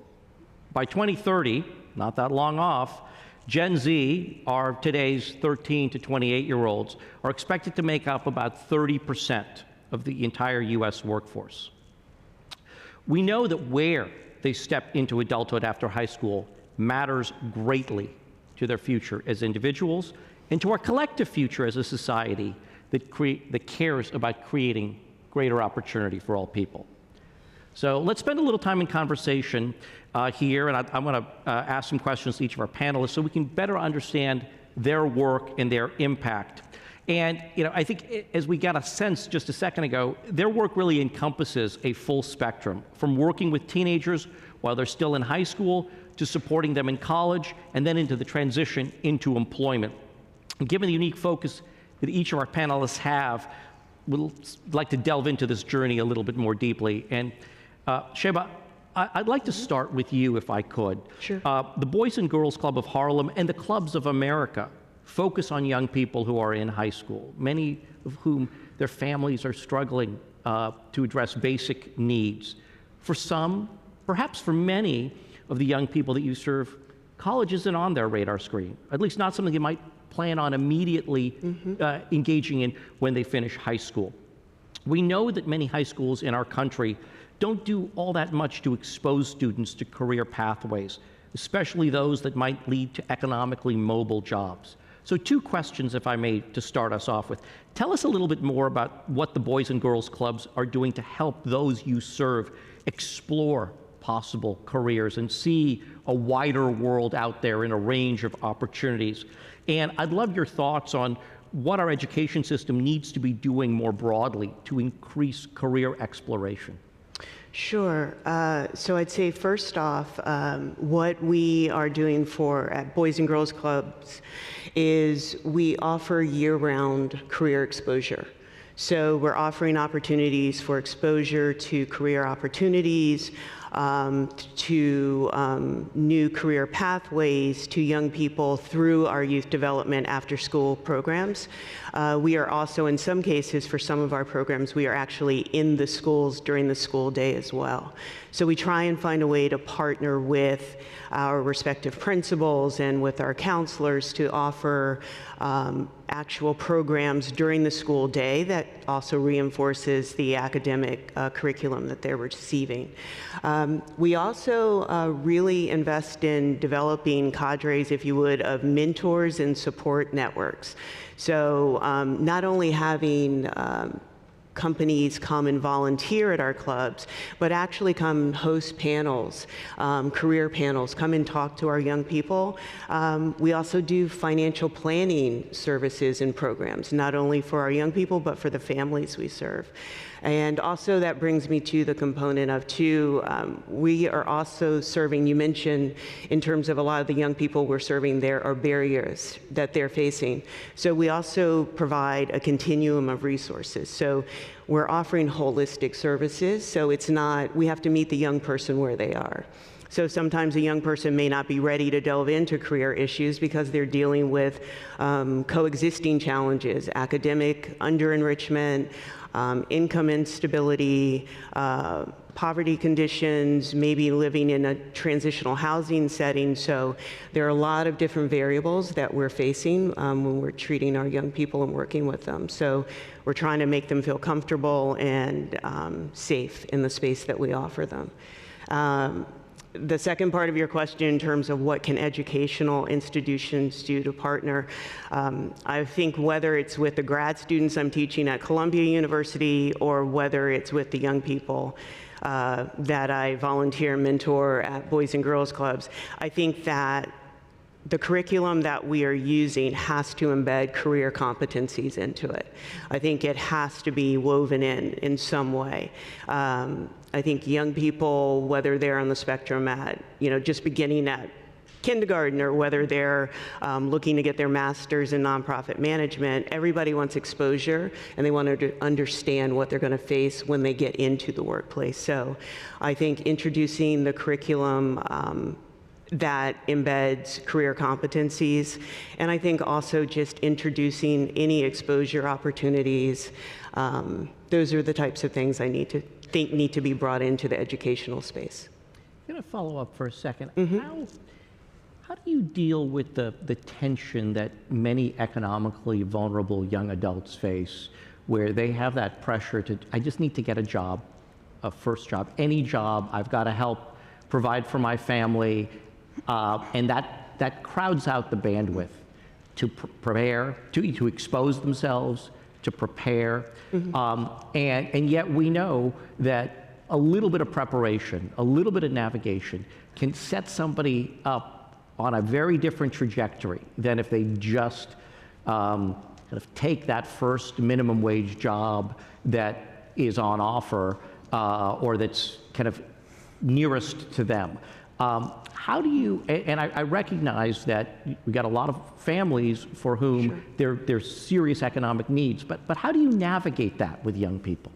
By 2030, not that long off, Gen Z, our today's 13 to 28-year-olds, are expected to make up about 30% of the entire US workforce. We know that where they step into adulthood after high school matters greatly to their future as individuals and to our collective future as a society that cares about creating greater opportunity for all people. So let's spend a little time in conversation here, and I want to ask some questions to each of our panelists so we can better understand their work and their impact. And I think as we got a sense just a second ago, their work really encompasses a full spectrum, from working with teenagers while they're still in high school to supporting them in college, and then into the transition into employment. And given the unique focus that each of our panelists have, we'd like to delve into this journey a little bit more deeply. And Sheba, I'd like to start with you, if I could. Sure. The Boys and Girls Club of Harlem and the Clubs of America focus on young people who are in high school, many of whom their families are struggling to address basic needs. For some, perhaps for many of the young people that you serve, college isn't on their radar screen, at least not something they might plan on immediately engaging in when they finish high school. We know that many high schools in our country don't do all that much to expose students to career pathways, especially those that might lead to economically mobile jobs. So 2 questions, if I may, to start us off with. Tell us a little bit more about what the Boys and Girls Clubs are doing to help those you serve explore possible careers and see a wider world out there in a range of opportunities. And I'd love your thoughts on what our education system needs to be doing more broadly to increase career exploration. Sure. So I'd say first off, what we are doing at Boys and Girls Clubs is we offer year-round career exposure. So we're offering opportunities for exposure to career opportunities, to new career pathways to young people through our youth development after-school programs. We are also, in some cases, for some of our programs, we are actually in the schools during the school day as well. So we try and find a way to partner with our respective principals and with our counselors to offer actual programs during the school day that also reinforces the academic curriculum that they're receiving. We also really invest in developing cadres, if you would, of mentors and support networks. So not only having companies come and volunteer at our clubs, but actually come host panels, career panels, come and talk to our young people. We also do financial planning services and programs, not only for our young people, but for the families we serve. And also that brings me to the component of we are also serving, you mentioned in terms of a lot of the young people we're serving, there are barriers that they're facing. So we also provide a continuum of resources. So we're offering holistic services. So it's not, we have to meet the young person where they are. So sometimes a young person may not be ready to delve into career issues because they're dealing with coexisting challenges, academic under-enrichment, income instability, poverty conditions, maybe living in a transitional housing setting. So there are a lot of different variables that we're facing when we're treating our young people and working with them. So we're trying to make them feel comfortable and safe in the space that we offer them. The second part of your question in terms of what can educational institutions do to partner, I think whether it's with the grad students I'm teaching at Columbia University or whether it's with the young people that I volunteer and mentor at Boys and Girls Clubs, I think that the curriculum that we are using has to embed career competencies into it. I think it has to be woven in some way. I think young people, whether they're on the spectrum at, just beginning at kindergarten or whether they're looking to get their master's in nonprofit management, everybody wants exposure and they want to understand what they're going to face when they get into the workplace. So I think introducing the curriculum that embeds career competencies, and I think also just introducing any exposure opportunities, those are the types of things I think need to be brought into the educational space. I'm going to follow up for a second. Mm-hmm. How do you deal with the tension that many economically vulnerable young adults face, where they have that pressure to, I just need to get a job, a first job, any job, I've got to help provide for my family, and that crowds out the bandwidth to prepare, to expose themselves, to prepare, and yet we know that a little bit of preparation, a little bit of navigation can set somebody up on a very different trajectory than if they just kind of take that first minimum wage job that is on offer or that's kind of nearest to them. How do you, and I recognize that we got a lot of families for whom there's serious economic needs, but how do you navigate that with young people?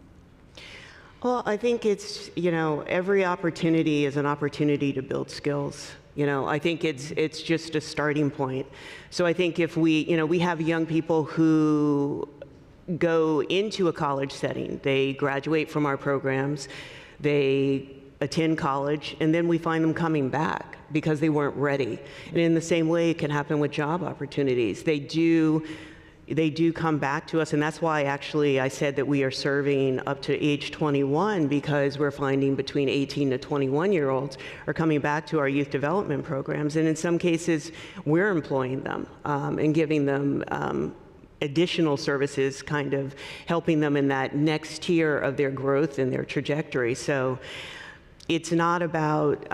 Well, I think it's, every opportunity is an opportunity to build skills. I think it's just a starting point. So I think if we have young people who go into a college setting, they graduate from our programs, they attend college, and then we find them coming back because they weren't ready. And in the same way, it can happen with job opportunities. They do come back to us, and that's why actually I said that we are serving up to age 21, because we're finding between 18 to 21-year-olds are coming back to our youth development programs, and in some cases, we're employing them and giving them additional services, kind of helping them in that next tier of their growth and their trajectory. So it's not about,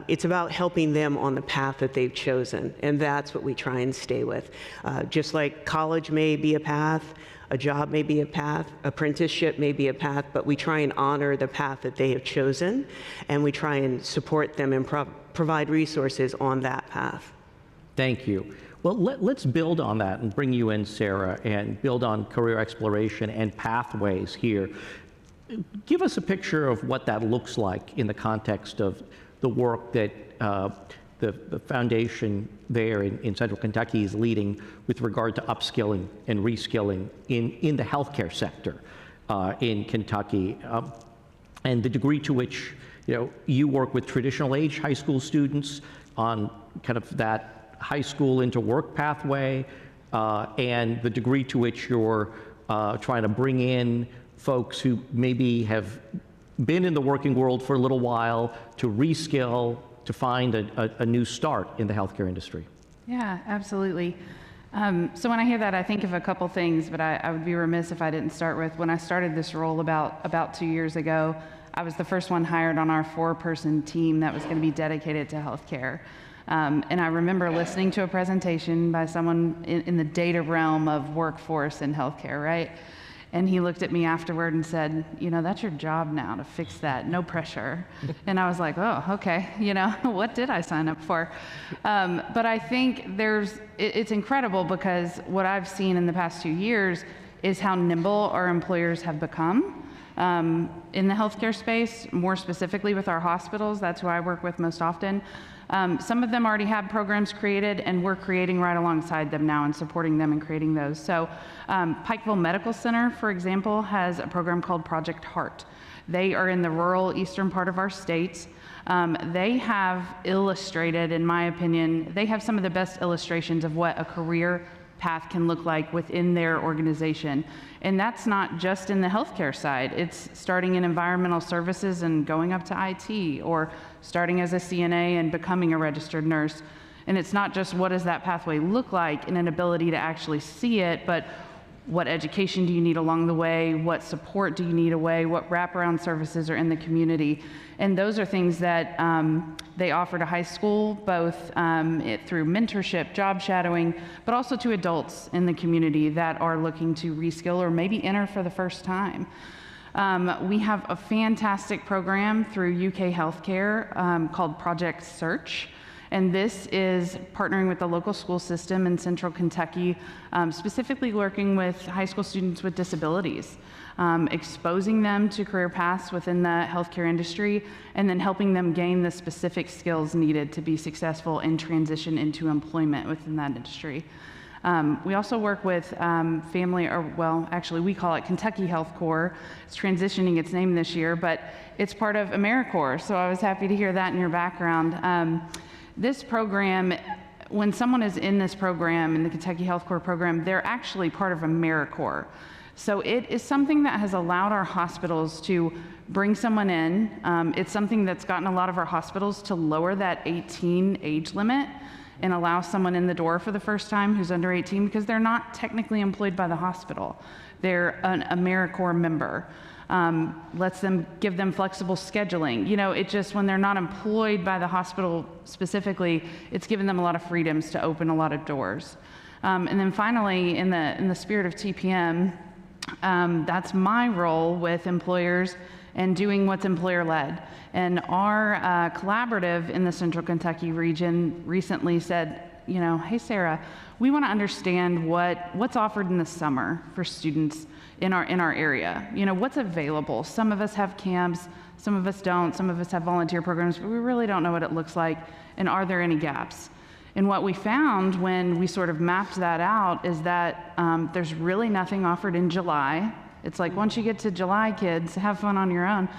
it's about helping them on the path that they've chosen, and that's what we try and stay with. Just like college may be a path, a job may be a path, apprenticeship may be a path, but we try and honor the path that they have chosen, and we try and support them and provide resources on that path. Thank you. Well, let's build on that and bring you in, Sarah, and build on career exploration and pathways here. Give us a picture of what that looks like in the context of the work that the foundation there in Central Kentucky is leading with regard to upskilling and reskilling in the healthcare sector in Kentucky, and the degree to which you work with traditional age high school students on kind of that high school into work pathway, and the degree to which you're trying to bring in folks who maybe have been in the working world for a little while to reskill, to find a new start in the healthcare industry. Yeah, absolutely. So when I hear that, I think of a couple things, but I would be remiss if I didn't start with, when I started this role about 2 years ago, I was the first one hired on our 4-person team that was going to be dedicated to healthcare. And I remember listening to a presentation by someone in the data realm of workforce and healthcare, right? And he looked at me afterward and said, that's your job now to fix that, no pressure. And I was like, oh, okay, what did I sign up for? But I think it's incredible, because what I've seen in the past 2 years is how nimble our employers have become. In the healthcare space, more specifically with our hospitals, that's who I work with most often. Some of them already have programs created, and we're creating right alongside them now and supporting them and creating those. So Pikeville Medical Center, for example, has a program called Project Heart. They are in the rural eastern part of our state. They have illustrated, in my opinion, they have some of the best illustrations of what a career path can look like within their organization. And that's not just in the healthcare side. It's starting in environmental services and going up to IT, or starting as a CNA and becoming a registered nurse. And it's not just what does that pathway look like and an ability to actually see it, but what education do you need along the way? What support do you need away? What wraparound services are in the community? And those are things that they offer to high school, both through mentorship, job shadowing, but also to adults in the community that are looking to reskill or maybe enter for the first time. We have a fantastic program through UK Healthcare called Project Search. And this is partnering with the local school system in Central Kentucky, specifically working with high school students with disabilities, exposing them to career paths within the healthcare industry, and then helping them gain the specific skills needed to be successful and transition into employment within that industry. We also work with actually we call it Kentucky Health Corps. It's transitioning its name this year, but it's part of AmeriCorps, so I was happy to hear that in your background. This program, when someone is in this program, in the Kentucky Health Corps program, they're actually part of AmeriCorps. So it is something that has allowed our hospitals to bring someone in. It's something that's gotten a lot of our hospitals to lower that 18 age limit and allow someone in the door for the first time who's under 18, because they're not technically employed by the hospital. They're an AmeriCorps member. Give them flexible scheduling. You know, it just, when they're not employed by the hospital specifically, it's given them a lot of freedoms to open a lot of doors. And then finally, in the spirit of TPM, that's my role with employers and doing what's employer-led. And our collaborative in the Central Kentucky region recently said, you know, hey Sarah, we want to understand what's offered in the summer for students in our area. You know, what's available. Some of us have camps, some of us don't, some of us have volunteer programs, but we really don't know what it looks like, and are there any gaps? And what we found when we sort of mapped that out is that there's really nothing offered in July. It's like, once you get to July, kids, have fun on your own.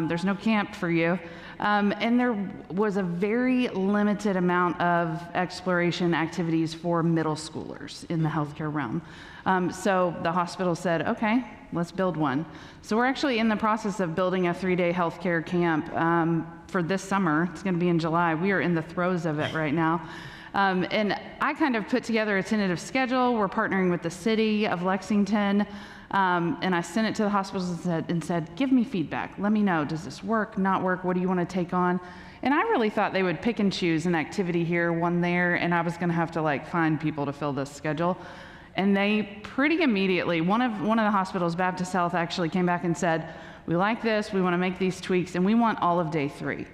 There's no camp for you. And there was a very limited amount of exploration activities for middle schoolers in the healthcare realm. So the hospital said, okay, let's build one. So we're actually in the process of building a 3-day healthcare camp for this summer. It's going to be in July. We are in the throes of it right now. And I kind of put together a tentative schedule. We're partnering with the city of Lexington. And I sent it to the hospitals and said, give me feedback. Let me know, does this work, not work? What do you want to take on? And I really thought they would pick and choose an activity here, one there, and I was going to have to like find people to fill this schedule. And they pretty immediately, one of the hospitals, Baptist Health, actually came back and said, we like this, we want to make these tweaks, and we want all of day 3.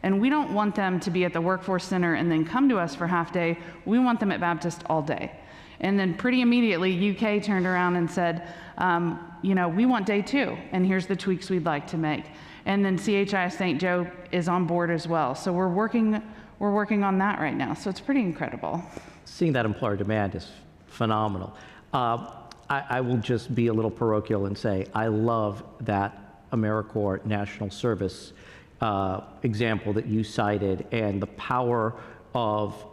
And we don't want them to be at the workforce center and then come to us for half day. We want them at Baptist all day. And then pretty immediately, UK turned around and said, you know, we want day 2, and here's the tweaks we'd like to make. And then CHI St. Joe is on board as well. So we're working on that right now. So it's pretty incredible. Seeing that employer demand is phenomenal. I will just be a little parochial and say I love that AmeriCorps National Service example that you cited, and the power of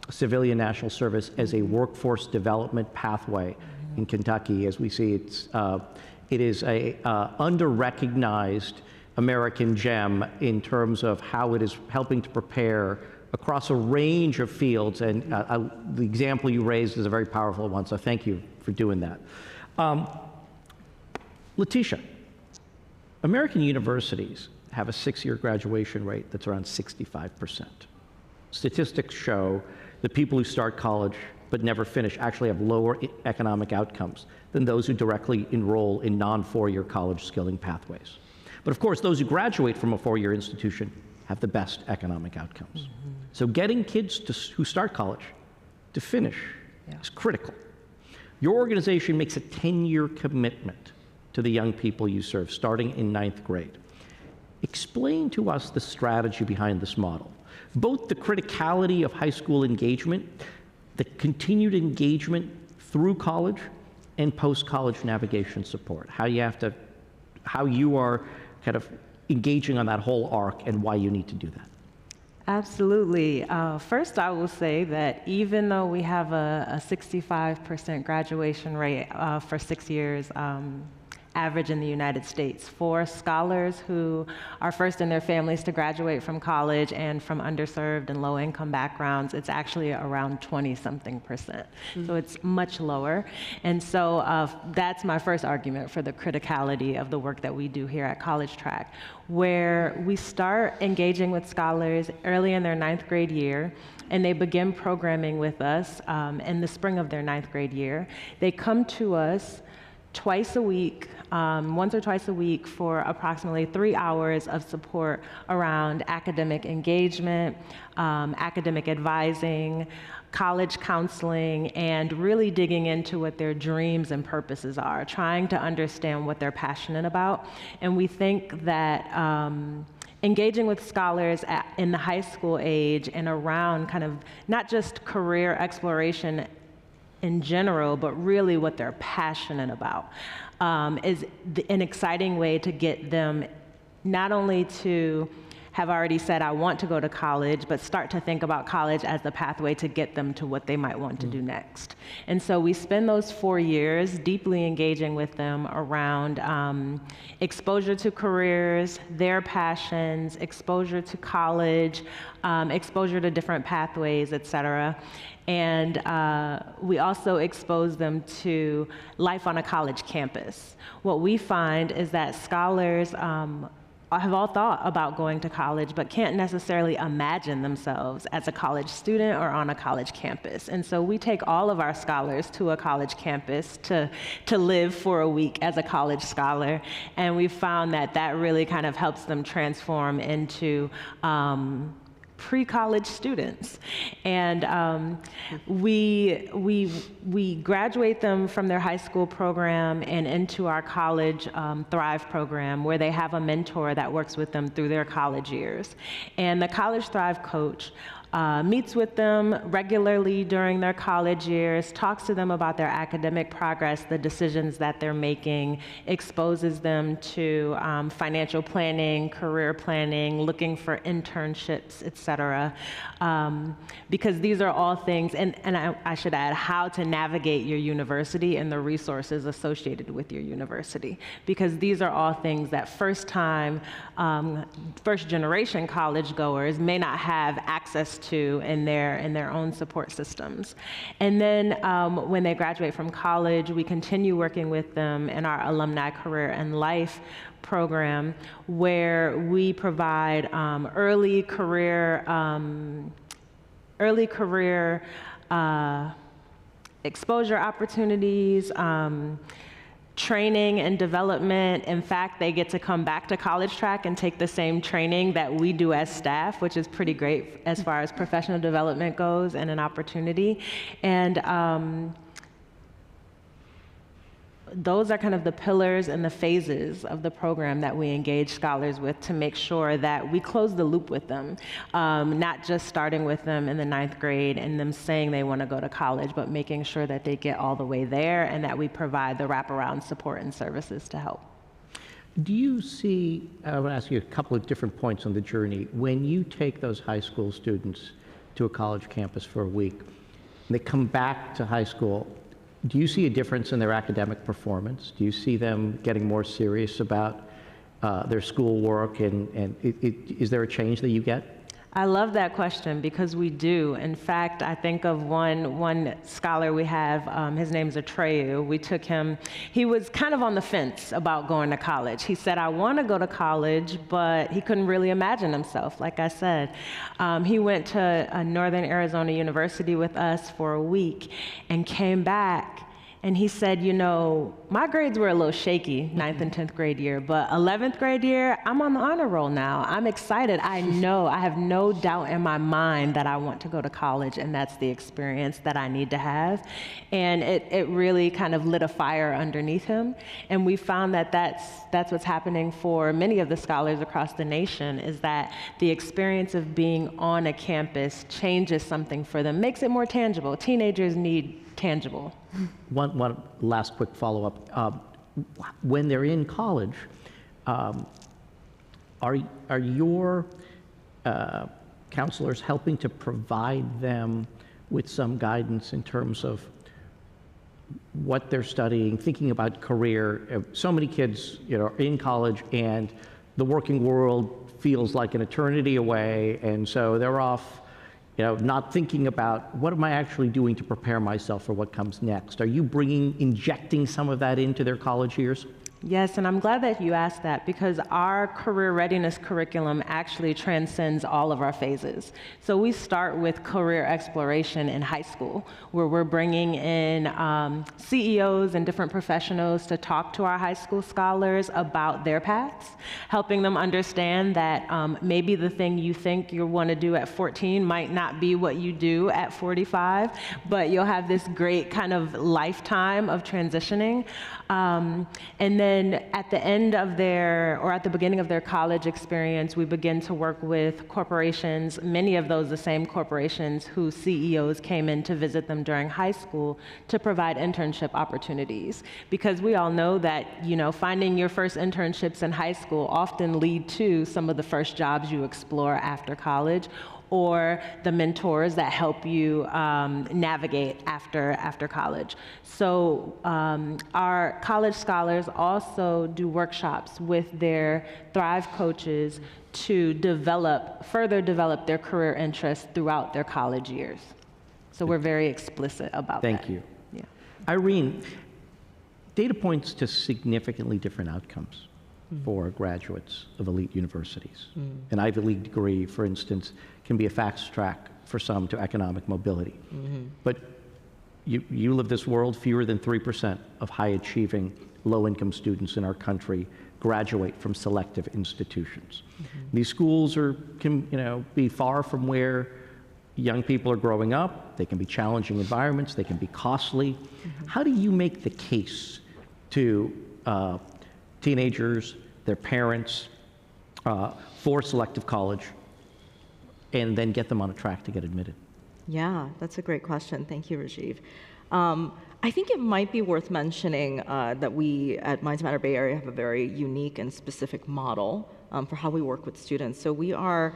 civilian national service as a workforce development pathway in Kentucky. As we see, it is a under-recognized American gem in terms of how it is helping to prepare across a range of fields, and the example you raised is a very powerful one, so thank you for doing that. Letitia, American universities have a 6-year graduation rate that's around 65%. Statistics show that people who start college but never finish actually have lower economic outcomes than those who directly enroll in non-4-year college skilling pathways. But of course, those who graduate from a 4-year institution have the best economic outcomes. Mm-hmm. So getting kids who start college to finish is critical. Your organization makes a 10-year commitment to the young people you serve, starting in 9th grade. Explain to us the strategy behind this model, both the criticality of high school engagement, the continued engagement through college, and post-college navigation support, how you are kind of engaging on that whole arc and why you need to do that. Absolutely. First, I will say that even though we have a 65% graduation rate for 6 years, average in the United States, for scholars who are first in their families to graduate from college and from underserved and low-income backgrounds, it's actually around 20-something%. So it's much lower. And so that's my first argument for the criticality of the work that we do here at College Track, where we start engaging with scholars early in their 9th grade year, and they begin programming with us in the spring of their 9th grade year. They come to us twice a week, once or twice a week, for approximately 3 hours of support around academic engagement, academic advising, college counseling, and really digging into what their dreams and purposes are, trying to understand what they're passionate about. And we think that engaging with scholars in the high school age and around kind of not just career exploration in general, but really what they're passionate about, is an exciting way to get them not only to have already said, I want to go to college, but start to think about college as the pathway to get them to what they might want to do next. And so we spend those 4 years deeply engaging with them around exposure to careers, their passions, exposure to college, exposure to different pathways, et cetera. And we also expose them to life on a college campus. What we find is that scholars have all thought about going to college, but can't necessarily imagine themselves as a college student or on a college campus. And so we take all of our scholars to a college campus to live for a week as a college scholar. And we found that that really kind of helps them transform into pre-college students. And we graduate them from their high school program and into our college Thrive program, where they have a mentor that works with them through their college years. And the College Thrive coach meets with them regularly during their college years, talks to them about their academic progress, the decisions that they're making, exposes them to financial planning, career planning, looking for internships, et cetera. Because these are all things, and I should add, how to navigate your university and the resources associated with your university. Because these are all things that first generation college goers may not have access to in their own support systems. And then when they graduate from college, we continue working with them in our Alumni Career and Life program, where we provide early career exposure opportunities, training and development. In fact, they get to come back to College Track and take the same training that we do as staff, which is pretty great as far as professional development goes and an opportunity. And those are kind of the pillars and the phases of the program that we engage scholars with to make sure that we close the loop with them, not just starting with them in the 9th grade and them saying they want to go to college, but making sure that they get all the way there and that we provide the wraparound support and services to help. Do you see, I want to ask you a couple of different points on the journey. When you take those high school students to a college campus for a week, and they come back to high school, do you see a difference in their academic performance? Do you see them getting more serious about their schoolwork, and is there a change that you get? I love that question because we do. In fact, I think of one scholar we have, his name's Atreyu. We took him, he was kind of on the fence about going to college. He said, I want to go to college, but he couldn't really imagine himself, like I said. He went to Northern Arizona University with us for a week and came back And he said, you know, my grades were a little shaky, 9th and 10th grade year, but 11th grade year, I'm on the honor roll now. I'm excited. I have no doubt in my mind that I want to go to college, and that's the experience that I need to have. And it really kind of lit a fire underneath him. And we found that that's what's happening for many of the scholars across the nation, is that the experience of being on a campus changes something for them, makes it more tangible. Teenagers need tangible. One last quick follow-up. When they're in college, are your counselors helping to provide them with some guidance in terms of what they're studying, thinking about career? So many kids, are in college, and the working world feels like an eternity away, and so they're off, not thinking about what am I actually doing to prepare myself for what comes next. Are you injecting some of that into their college years? Yes, and I'm glad that you asked that, because our career readiness curriculum actually transcends all of our phases. So we start with career exploration in high school, where we're bringing in CEOs and different professionals to talk to our high school scholars about their paths, helping them understand that maybe the thing you think you want to do at 14 might not be what you do at 45, but you'll have this great kind of lifetime of transitioning. And then at the end of at the beginning of their college experience, we begin to work with corporations, many of those the same corporations whose CEOs came in to visit them during high school, to provide internship opportunities. Because we all know that, finding your first internships in high school often lead to some of the first jobs you explore after college, or the mentors that help you navigate after college. So our college scholars also do workshops with their Thrive coaches to further develop their career interests throughout their college years. So we're very explicit about that. Thank you. Yeah. Irene, data points to significantly different outcomes for graduates of elite universities. An Ivy League degree, for instance, can be a fast track for some to economic mobility. But you live this world, fewer than 3% of high-achieving, low-income students in our country graduate from selective institutions. These schools can be far from where young people are growing up. They can be challenging environments. They can be costly. How do you make the case to teenagers, their parents, for selective college, and then get them on a track to get admitted? Yeah, that's a great question. Thank you, Rajiv. I think it might be worth mentioning that we at Minds Matter Bay Area have a very unique and specific model for how we work with students. So we are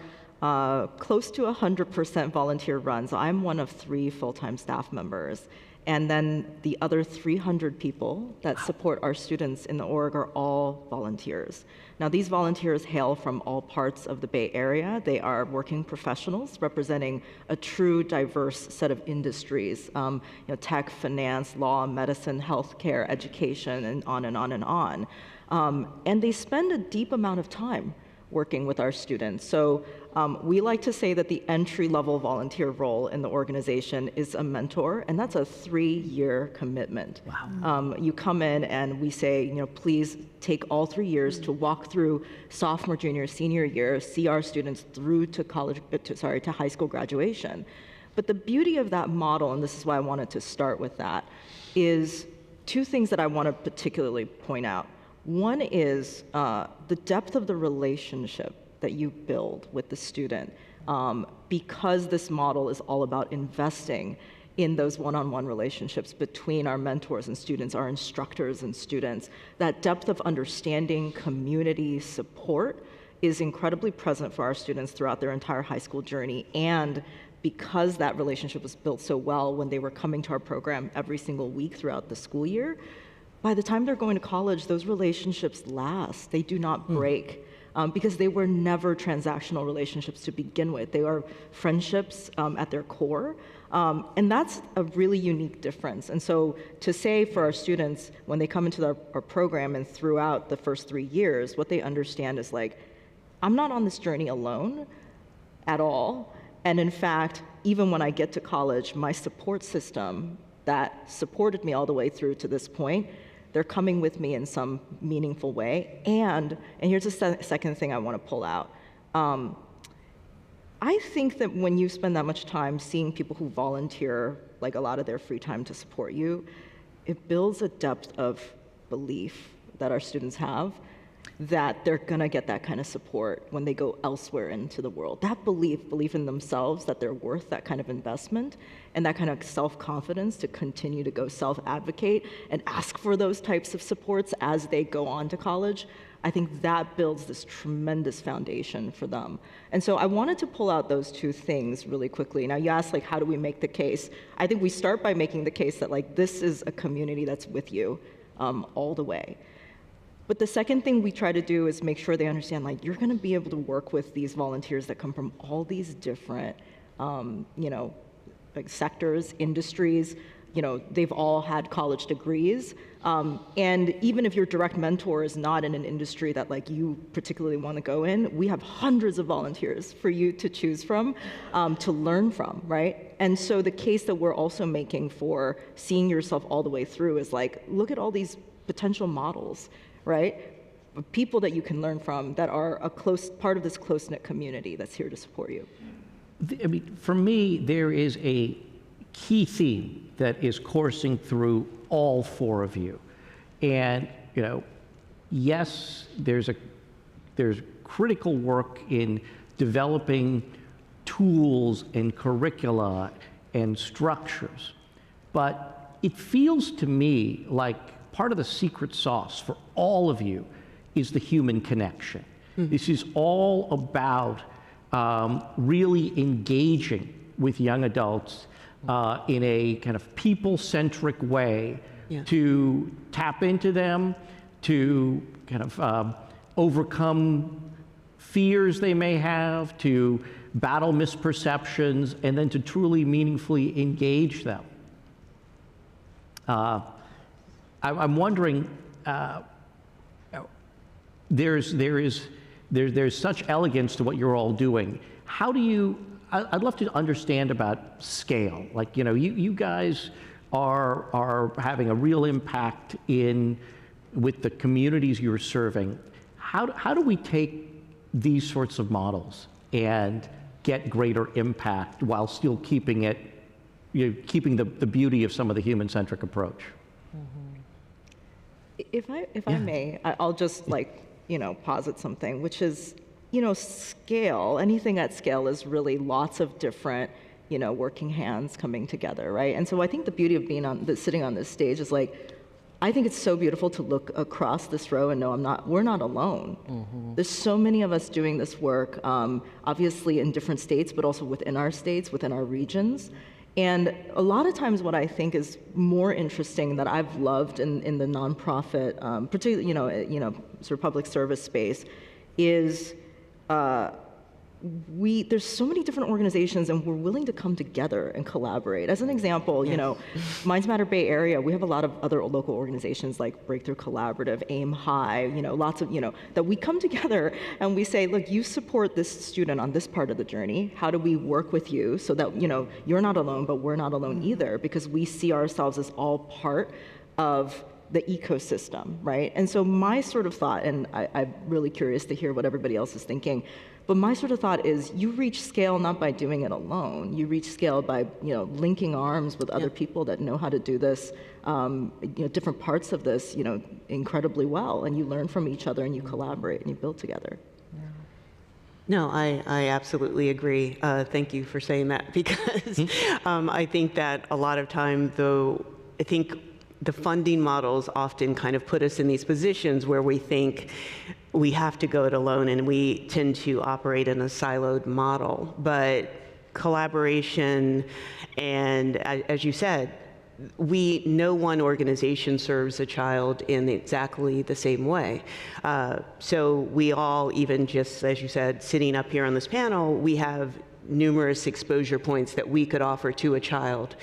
close to 100% volunteer run. So I'm one of 3 full-time staff members. And then the other 300 people that support our students in the org are all volunteers. Now, these volunteers hail from all parts of the Bay Area. They are working professionals representing a true diverse set of industries, tech, finance, law, medicine, healthcare, education, and on and on and on. And they spend a deep amount of time working with our students. So we like to say that the entry-level volunteer role in the organization is a mentor, and that's a 3-year commitment. Wow. You come in and we say, please take all 3 years to walk through sophomore, junior, senior year, see our students through to to high school graduation. But the beauty of that model, and this is why I wanted to start with that, is 2 things that I want to particularly point out. One is the depth of the relationship that you build with the student, because this model is all about investing in those one-on-one relationships between our mentors and students, our instructors and students. That depth of understanding, community, support is incredibly present for our students throughout their entire high school journey. And because that relationship was built so well when they were coming to our program every single week throughout the school year, by the time they're going to college, those relationships last. They do not break. Because they were never transactional relationships to begin with. They are friendships at their core. And that's a really unique difference. And so to say for our students, when they come into our program and throughout the first 3 years, what they understand is like, I'm not on this journey alone at all. And in fact, even when I get to college, my support system that supported me all the way through to this point, they're coming with me in some meaningful way. And here's the second thing I want to pull out. I think that when you spend that much time seeing people who volunteer, like a lot of their free time to support you, it builds a depth of belief that our students have that they're gonna get that kind of support when they go elsewhere into the world. That belief in themselves, that they're worth that kind of investment, and that kind of self-confidence to continue to go self-advocate and ask for those types of supports as they go on to college, I think that builds this tremendous foundation for them. And so I wanted to pull out those two things really quickly. Now you asked, like, how do we make the case? I think we start by making the case that, like, this is a community that's with you all the way. But the second thing we try to do is make sure they understand, like, you're gonna be able to work with these volunteers that come from all these different, like sectors, industries. They've all had college degrees. And even if your direct mentor is not in an industry that, like, you particularly want to go in, we have hundreds of volunteers for you to choose from, to learn from, right? And so the case that we're also making for seeing yourself all the way through is, like, look at all these potential models, right? People that you can learn from that are a close part of this close-knit community that's here to support you. I mean, for me, there is a key theme that is coursing through all four of you. And, yes, there's critical work in developing tools and curricula and structures. But it feels to me like part of the secret sauce for all of you is the human connection. This is all about really engaging with young adults in a kind of people-centric way to tap into them, to kind of overcome fears they may have, to battle misperceptions, and then to truly meaningfully engage them. I'm wondering, there's such elegance to what you're all doing. How do you, I'd love to understand about scale. Like, you guys are having a real impact with the communities you're serving. How do we take these sorts of models and get greater impact while still keeping keeping the beauty of some of the human-centric approach? If I may, I'll just posit something, which is, scale, anything at scale is really lots of different, working hands coming together, right? And so I think the beauty of being sitting on this stage is, like, I think it's so beautiful to look across this row and know we're not alone. There's so many of us doing this work, obviously in different states, but also within our states, within our regions. And a lot of times what I think is more interesting that I've loved in the nonprofit, particularly, sort of public service space, is there's so many different organizations and we're willing to come together and collaborate. As an example, Minds Matter Bay Area, we have a lot of other local organizations like Breakthrough Collaborative, Aim High, lots of, that we come together and we say, look, you support this student on this part of the journey. How do we work with you so that, you're not alone, but we're not alone either, because we see ourselves as all part of the ecosystem, right? And so my sort of thought, and I'm really curious to hear what everybody else is thinking, but my sort of thought is you reach scale not by doing it alone. You reach scale by, linking arms with other people that know how to do this, different parts of this, incredibly well. And you learn from each other and you collaborate and you build together. No, I absolutely agree. Thank you for saying that, because I think that a lot of time, though, I think the funding models often kind of put us in these positions where we think we have to go it alone, and we tend to operate in a siloed model. But collaboration, and as you said, no one organization serves a child in exactly the same way. So we all, even just, as you said, sitting up here on this panel, we have numerous exposure points that we could offer to a child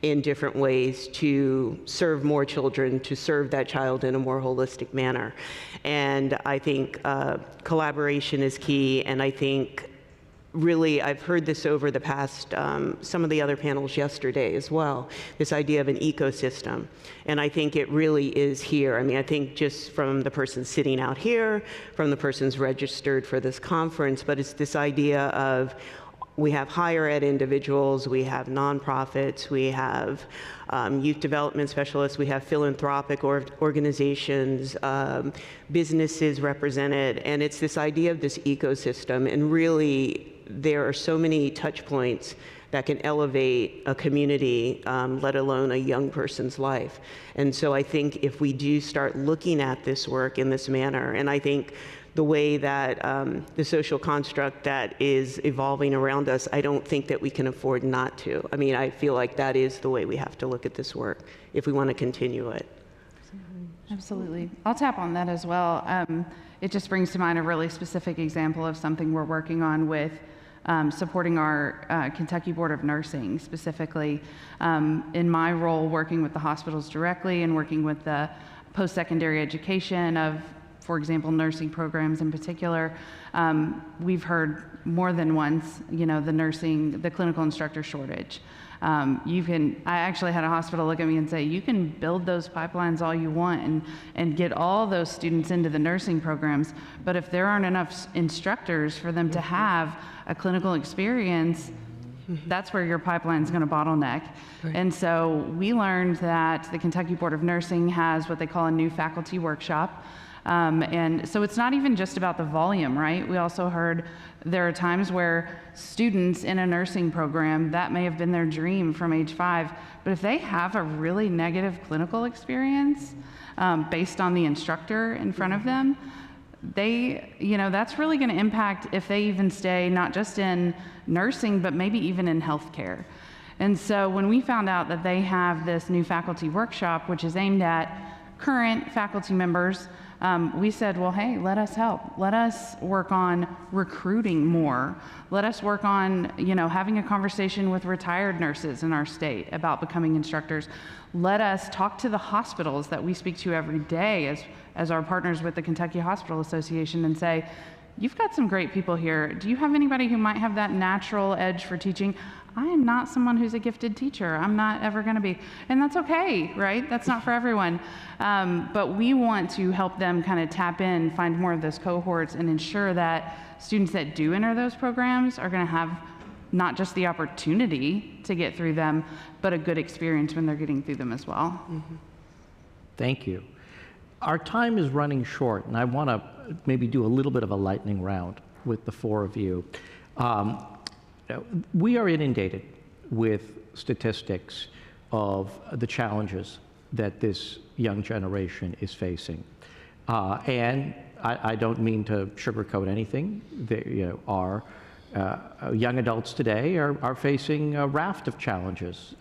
in different ways to serve more children, to serve that child in a more holistic manner. And I think collaboration is key, and I think really, I've heard this over the past, some of the other panels yesterday as well, this idea of an ecosystem. And I think it really is here. I mean, I think just from the person sitting out here, from the person's registered for this conference, but it's this idea of we have higher ed individuals, we have nonprofits, we have youth development specialists, we have philanthropic organizations, businesses represented, and it's this idea of this ecosystem, and really there are so many touch points that can elevate a community, let alone a young person's life. And so I think if we do start looking at this work in this manner, and I think the way that the social construct that is evolving around us, I don't think that we can afford not to. I mean, I feel like that is the way we have to look at this work if we want to continue it. Absolutely. I'll tap on that as well. It just brings to mind a really specific example of something we're working on with supporting our Kentucky Board of Nursing specifically. In my role, working with the hospitals directly and working with the post-secondary education of, for example, nursing programs in particular, we've heard more than once, the clinical instructor shortage. I actually had a hospital look at me and say, you can build those pipelines all you want and get all those students into the nursing programs, but if there aren't enough instructors for them to have a clinical experience, that's where your pipeline's going to bottleneck. Right. And so we learned that the Kentucky Board of Nursing has what they call a new faculty workshop. And so it's not even just about the volume, right? We also heard there are times where students in a nursing program, that may have been their dream from age 5, but if they have a really negative clinical experience based on the instructor in front of them, that's really going to impact if they even stay not just in nursing, but maybe even in healthcare. And so when we found out that they have this new faculty workshop, which is aimed at current faculty members, we said, well, hey, let us help. Let us work on recruiting more. Let us work on, having a conversation with retired nurses in our state about becoming instructors. Let us talk to the hospitals that we speak to every day as our partners with the Kentucky Hospital Association and say, you've got some great people here. Do you have anybody who might have that natural edge for teaching? I am not someone who's a gifted teacher. I'm not ever going to be. And that's okay, right? That's not for everyone. But we want to help them kind of tap in, find more of those cohorts, and ensure that students that do enter those programs are going to have not just the opportunity to get through them, but a good experience when they're getting through them as well. Mm-hmm. Thank you. Our time is running short, and I want to maybe do a little bit of a lightning round with the four of you. We are inundated with statistics of the challenges that this young generation is facing. And I don't mean to sugarcoat anything. Our young adults today are facing a raft of challenges,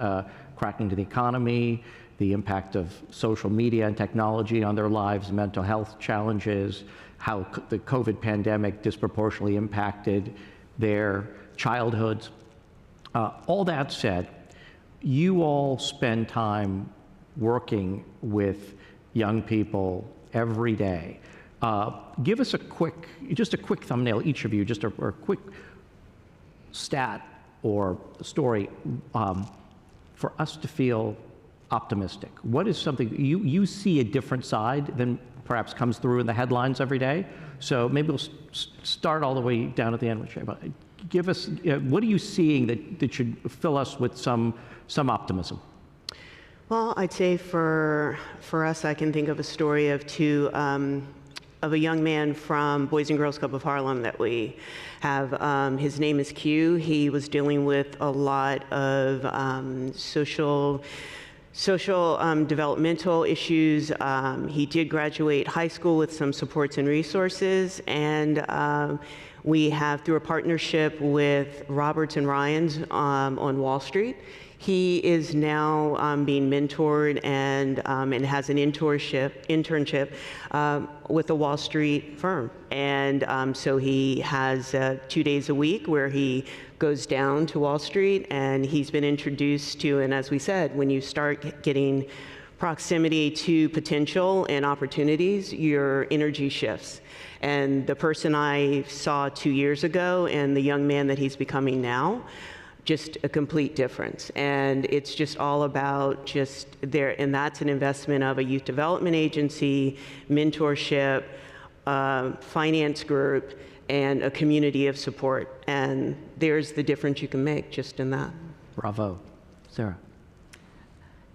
cracking into the economy, the impact of social media and technology on their lives, mental health challenges, how the COVID pandemic disproportionately impacted their childhoods. All that said, you all spend time working with young people every day. Give us just a quick thumbnail, each of you, just a quick stat or story for us to feel optimistic. What is something you see a different side than perhaps comes through in the headlines every day? So maybe we'll start all the way down at the end. Give us, what are you seeing that should fill us with some optimism? Well, I'd say for us, I can think of a story of of a young man from Boys and Girls Club of Harlem that we have. His name is Q. He was dealing with a lot of social developmental issues. He did graduate high school with some supports and resources, and we have, through a partnership with Roberts and Ryans on Wall Street, he is now being mentored and has an internship with a Wall Street firm. And so he has 2 days a week where he goes down to Wall Street, and he's been introduced to, and as we said, when you start getting proximity to potential and opportunities, your energy shifts. And the person I saw 2 years ago and the young man that he's becoming now, just a complete difference. And it's just all about just there, and that's an investment of a youth development agency, mentorship, finance group, and a community of support. And there's the difference you can make just in that. Bravo. Sarah.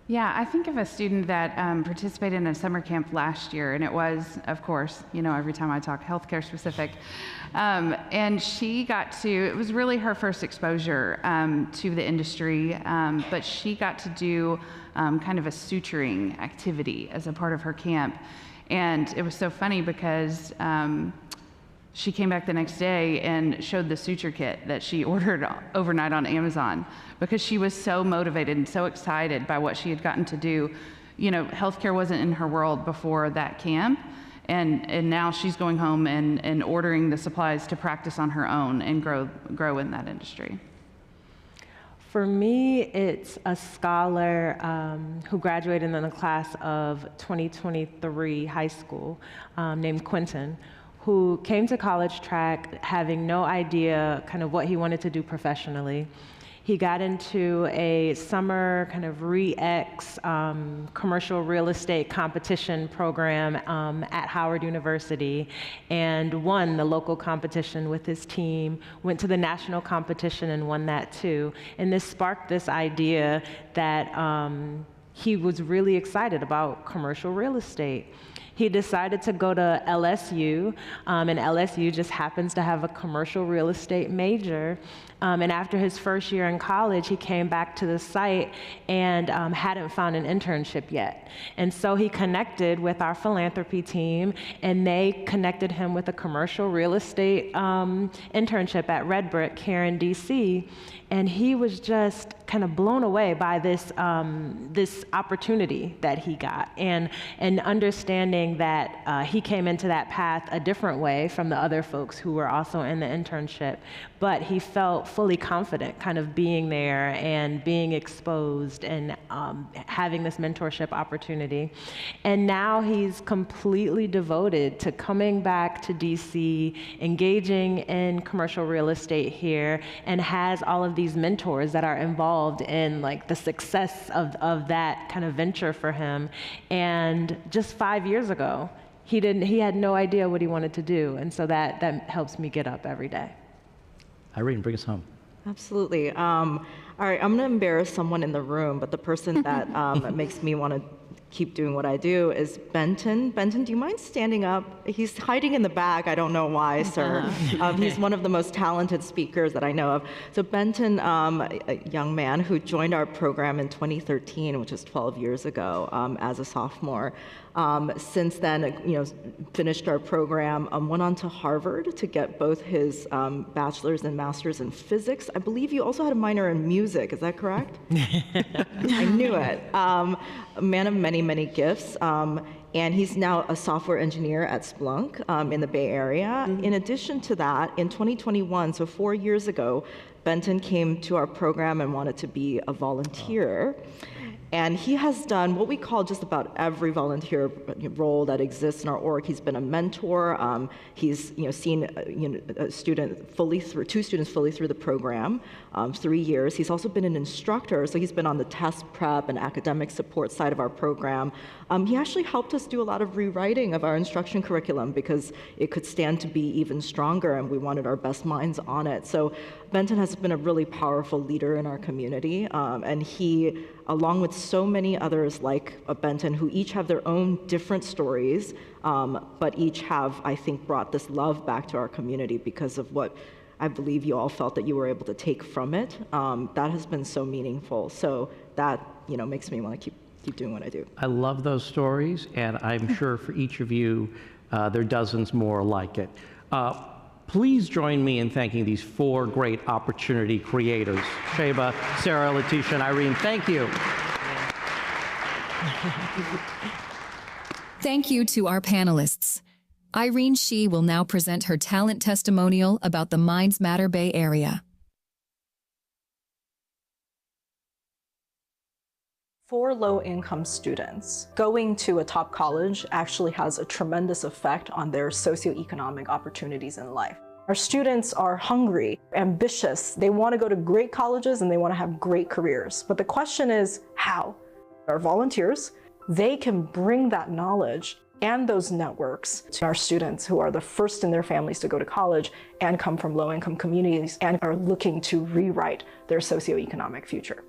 Yeah, I think of a student that participated in a summer camp last year, and it was, of course, every time I talk healthcare specific, and she got to, it was really her first exposure to the industry, but she got to do kind of a suturing activity as a part of her camp. And it was so funny because she came back the next day and showed the suture kit that she ordered overnight on Amazon because she was so motivated and so excited by what she had gotten to do. Healthcare wasn't in her world before that camp, and now she's going home and ordering the supplies to practice on her own and grow in that industry. For me, it's a scholar who graduated in the class of 2023 high school named Quentin, who came to college track having no idea kind of what he wanted to do professionally. He got into a summer kind of re-ex commercial real estate competition program at Howard University and won the local competition with his team, went to the national competition and won that too. And this sparked this idea that he was really excited about commercial real estate. He decided to go to LSU, and LSU just happens to have a commercial real estate major. And after his first year in college, he came back to the site and hadn't found an internship yet. And so he connected with our philanthropy team, and they connected him with a commercial real estate internship at Red Brick here in DC. And he was just kind of blown away by this this opportunity that he got, and understanding that he came into that path a different way from the other folks who were also in the internship. But he felt fully confident kind of being there and being exposed and having this mentorship opportunity. And now he's completely devoted to coming back to DC, engaging in commercial real estate here, and has all of these mentors that are involved in like the success of that kind of venture for him. And just 5 years ago, he had no idea what he wanted to do. And so that helps me get up every day. Irene, bring us home. Absolutely. All right, I'm going to embarrass someone in the room, but the person that makes me want to keep doing what I do is Benton. Benton, do you mind standing up? He's hiding in the back. I don't know why, sir. He's one of the most talented speakers that I know of. So Benton, a young man who joined our program in 2013, which is 12 years ago, as a sophomore. Since then, finished our program, went on to Harvard to get both his bachelor's and master's in physics. I believe you also had a minor in music, is that correct? I knew it. A man of many, many gifts. And he's now a software engineer at Splunk in the Bay Area. Mm-hmm. In addition to that, in 2021, so 4 years ago, Benton came to our program and wanted to be a volunteer. And he has done what we call just about every volunteer role that exists in our org. He's been a mentor. He's seen a student fully through, 2 students fully through the program, 3 years. He's also been an instructor, so he's been on the test prep and academic support side of our program. He actually helped us do a lot of rewriting of our instruction curriculum because it could stand to be even stronger, and we wanted our best minds on it. So Benton has been a really powerful leader in our community, and he, along with so many others like Benton, who each have their own different stories, but each have, I think, brought this love back to our community because of what I believe you all felt that you were able to take from it. That has been so meaningful. So that makes me want to keep doing what I do. I love those stories, and I'm sure for each of you, there are dozens more like it. Please join me in thanking these 4 great opportunity creators, Sheba, Sarah, Letitia, and Irene. Thank you. Thank you to our panelists. Irene Shih will now present her talent testimonial about the Minds Matter Bay Area. For low-income students, going to a top college actually has a tremendous effect on their socioeconomic opportunities in life. Our students are hungry, ambitious, they want to go to great colleges and they want to have great careers. But the question is, how? Our volunteers, they can bring that knowledge and those networks to our students who are the first in their families to go to college and come from low-income communities and are looking to rewrite their socioeconomic future.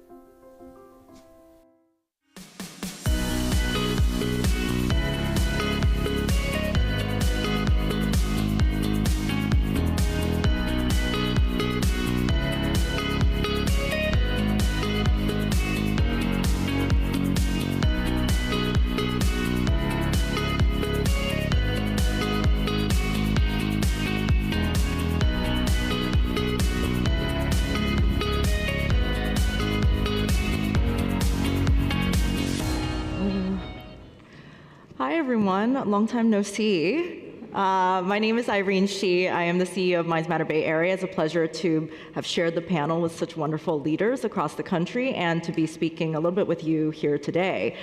Hi, everyone. Long time no see. My name is Irene Shi. I am the CEO of Minds Matter Bay Area. It's a pleasure to have shared the panel with such wonderful leaders across the country and to be speaking a little bit with you here today.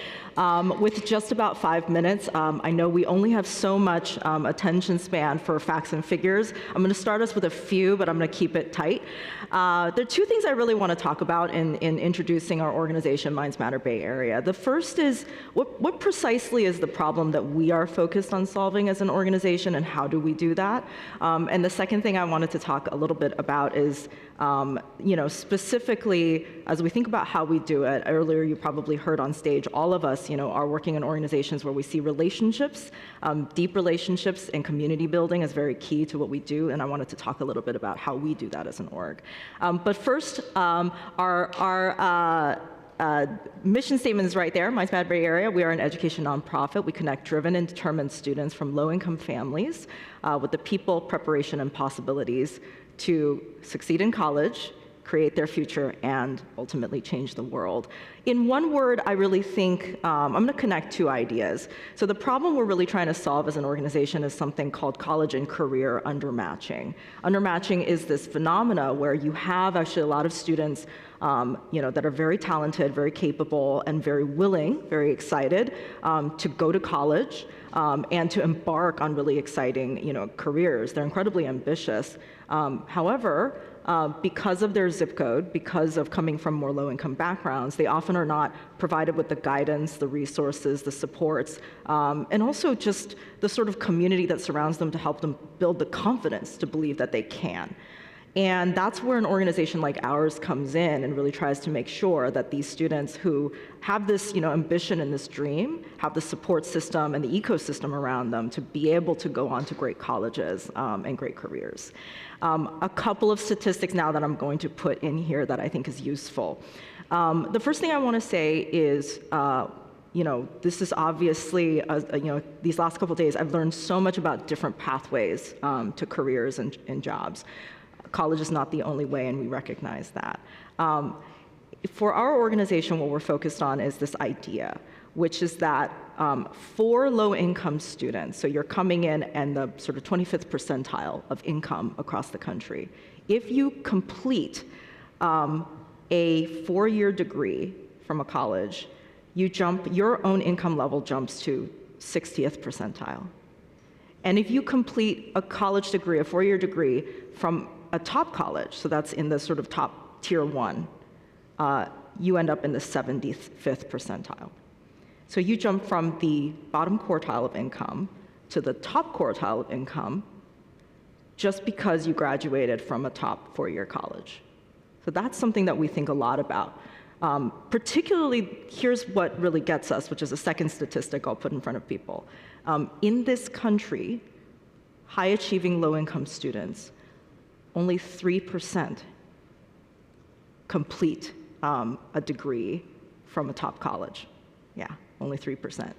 With just about 5 minutes, I know we only have so much attention span for facts and figures. I'm going to start us with a few, but I'm going to keep it tight. There are two things I really want to talk about in introducing our organization, Minds Matter Bay Area. The first is what precisely is the problem that we are focused on solving as an organization, and how do we do that? And the second thing I wanted to talk a little bit about is, specifically as we think about how we do it. Earlier, you probably heard on stage, all of us, are working in organizations where we see relationships, deep relationships, and community building is very key to what we do. And I wanted to talk a little bit about how we do that as an org. But first, our mission statement is right there, Minds Matter Bay Area. We are an education nonprofit. We connect driven and determined students from low-income families with the people, preparation, and possibilities to succeed in college, create their future, and ultimately change the world. In one word, I really think, I'm going to connect two ideas. So the problem we're really trying to solve as an organization is something called college and career undermatching. Undermatching is this phenomena where you have actually a lot of students that are very talented, very capable, and very willing, very excited to go to college and to embark on really exciting, careers. They're incredibly ambitious. However, because of their zip code, because of coming from more low-income backgrounds, they often are not provided with the guidance, the resources, the supports, and also just the sort of community that surrounds them to help them build the confidence to believe that they can. And that's where an organization like ours comes in and really tries to make sure that these students who have this ambition and this dream have the support system and the ecosystem around them to be able to go on to great colleges and great careers. A couple of statistics now that I'm going to put in here that I think is useful. The first thing I want to say is, this is obviously, these last couple of days, I've learned so much about different pathways to careers and jobs. College is not the only way, and we recognize that. For our organization, what we're focused on is this idea, which is that for low-income students, so you're coming in and the sort of 25th percentile of income across the country, if you complete a 4-year degree from a college, your own income level jumps to 60th percentile. And if you complete a college degree, a 4-year degree from a top college, so that's in the sort of top tier 1, you end up in the 75th percentile. So you jump from the bottom quartile of income to the top quartile of income just because you graduated from a top 4-year college. So that's something that we think a lot about. Particularly, here's what really gets us, which is a second statistic I'll put in front of people. In this country, high-achieving low-income students, only 3% complete a degree from a top college. Yeah, only 3%.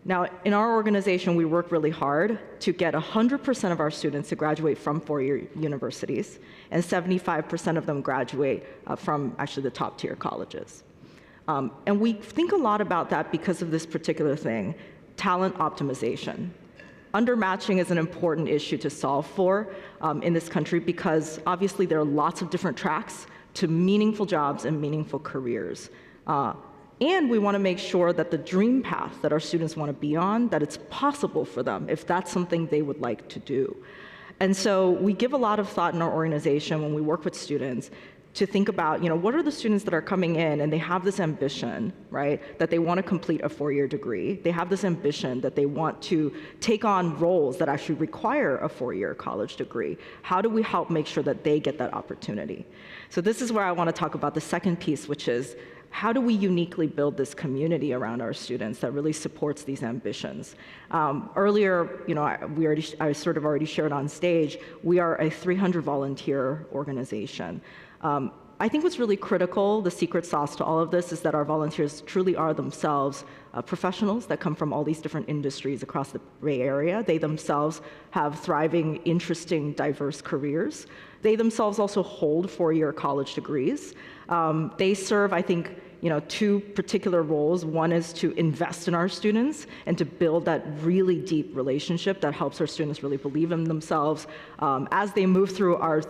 Now, in our organization, we work really hard to get 100% of our students to graduate from 4-year universities, and 75% of them graduate from actually the top tier colleges. And we think a lot about that because of this particular thing, talent optimization. Undermatching is an important issue to solve for in this country because obviously there are lots of different tracks to meaningful jobs and meaningful careers. And we want to make sure that the dream path that our students want to be on, that it's possible for them if that's something they would like to do. And so we give a lot of thought in our organization when we work with students to think about, what are the students that are coming in and they have this ambition, right, that they want to complete a 4-year degree. They have this ambition that they want to take on roles that actually require a 4-year college degree. How do we help make sure that they get that opportunity? So this is where I want to talk about the second piece, which is how do we uniquely build this community around our students that really supports these ambitions? Earlier, I sort of already shared on stage, we are a 300 volunteer organization. I think what's really critical, the secret sauce to all of this, is that our volunteers truly are themselves professionals that come from all these different industries across the Bay Area. They themselves have thriving, interesting, diverse careers. They themselves also hold 4-year college degrees. They serve, I think, two particular roles. One is to invest in our students and to build that really deep relationship that helps our students really believe in themselves as they move through our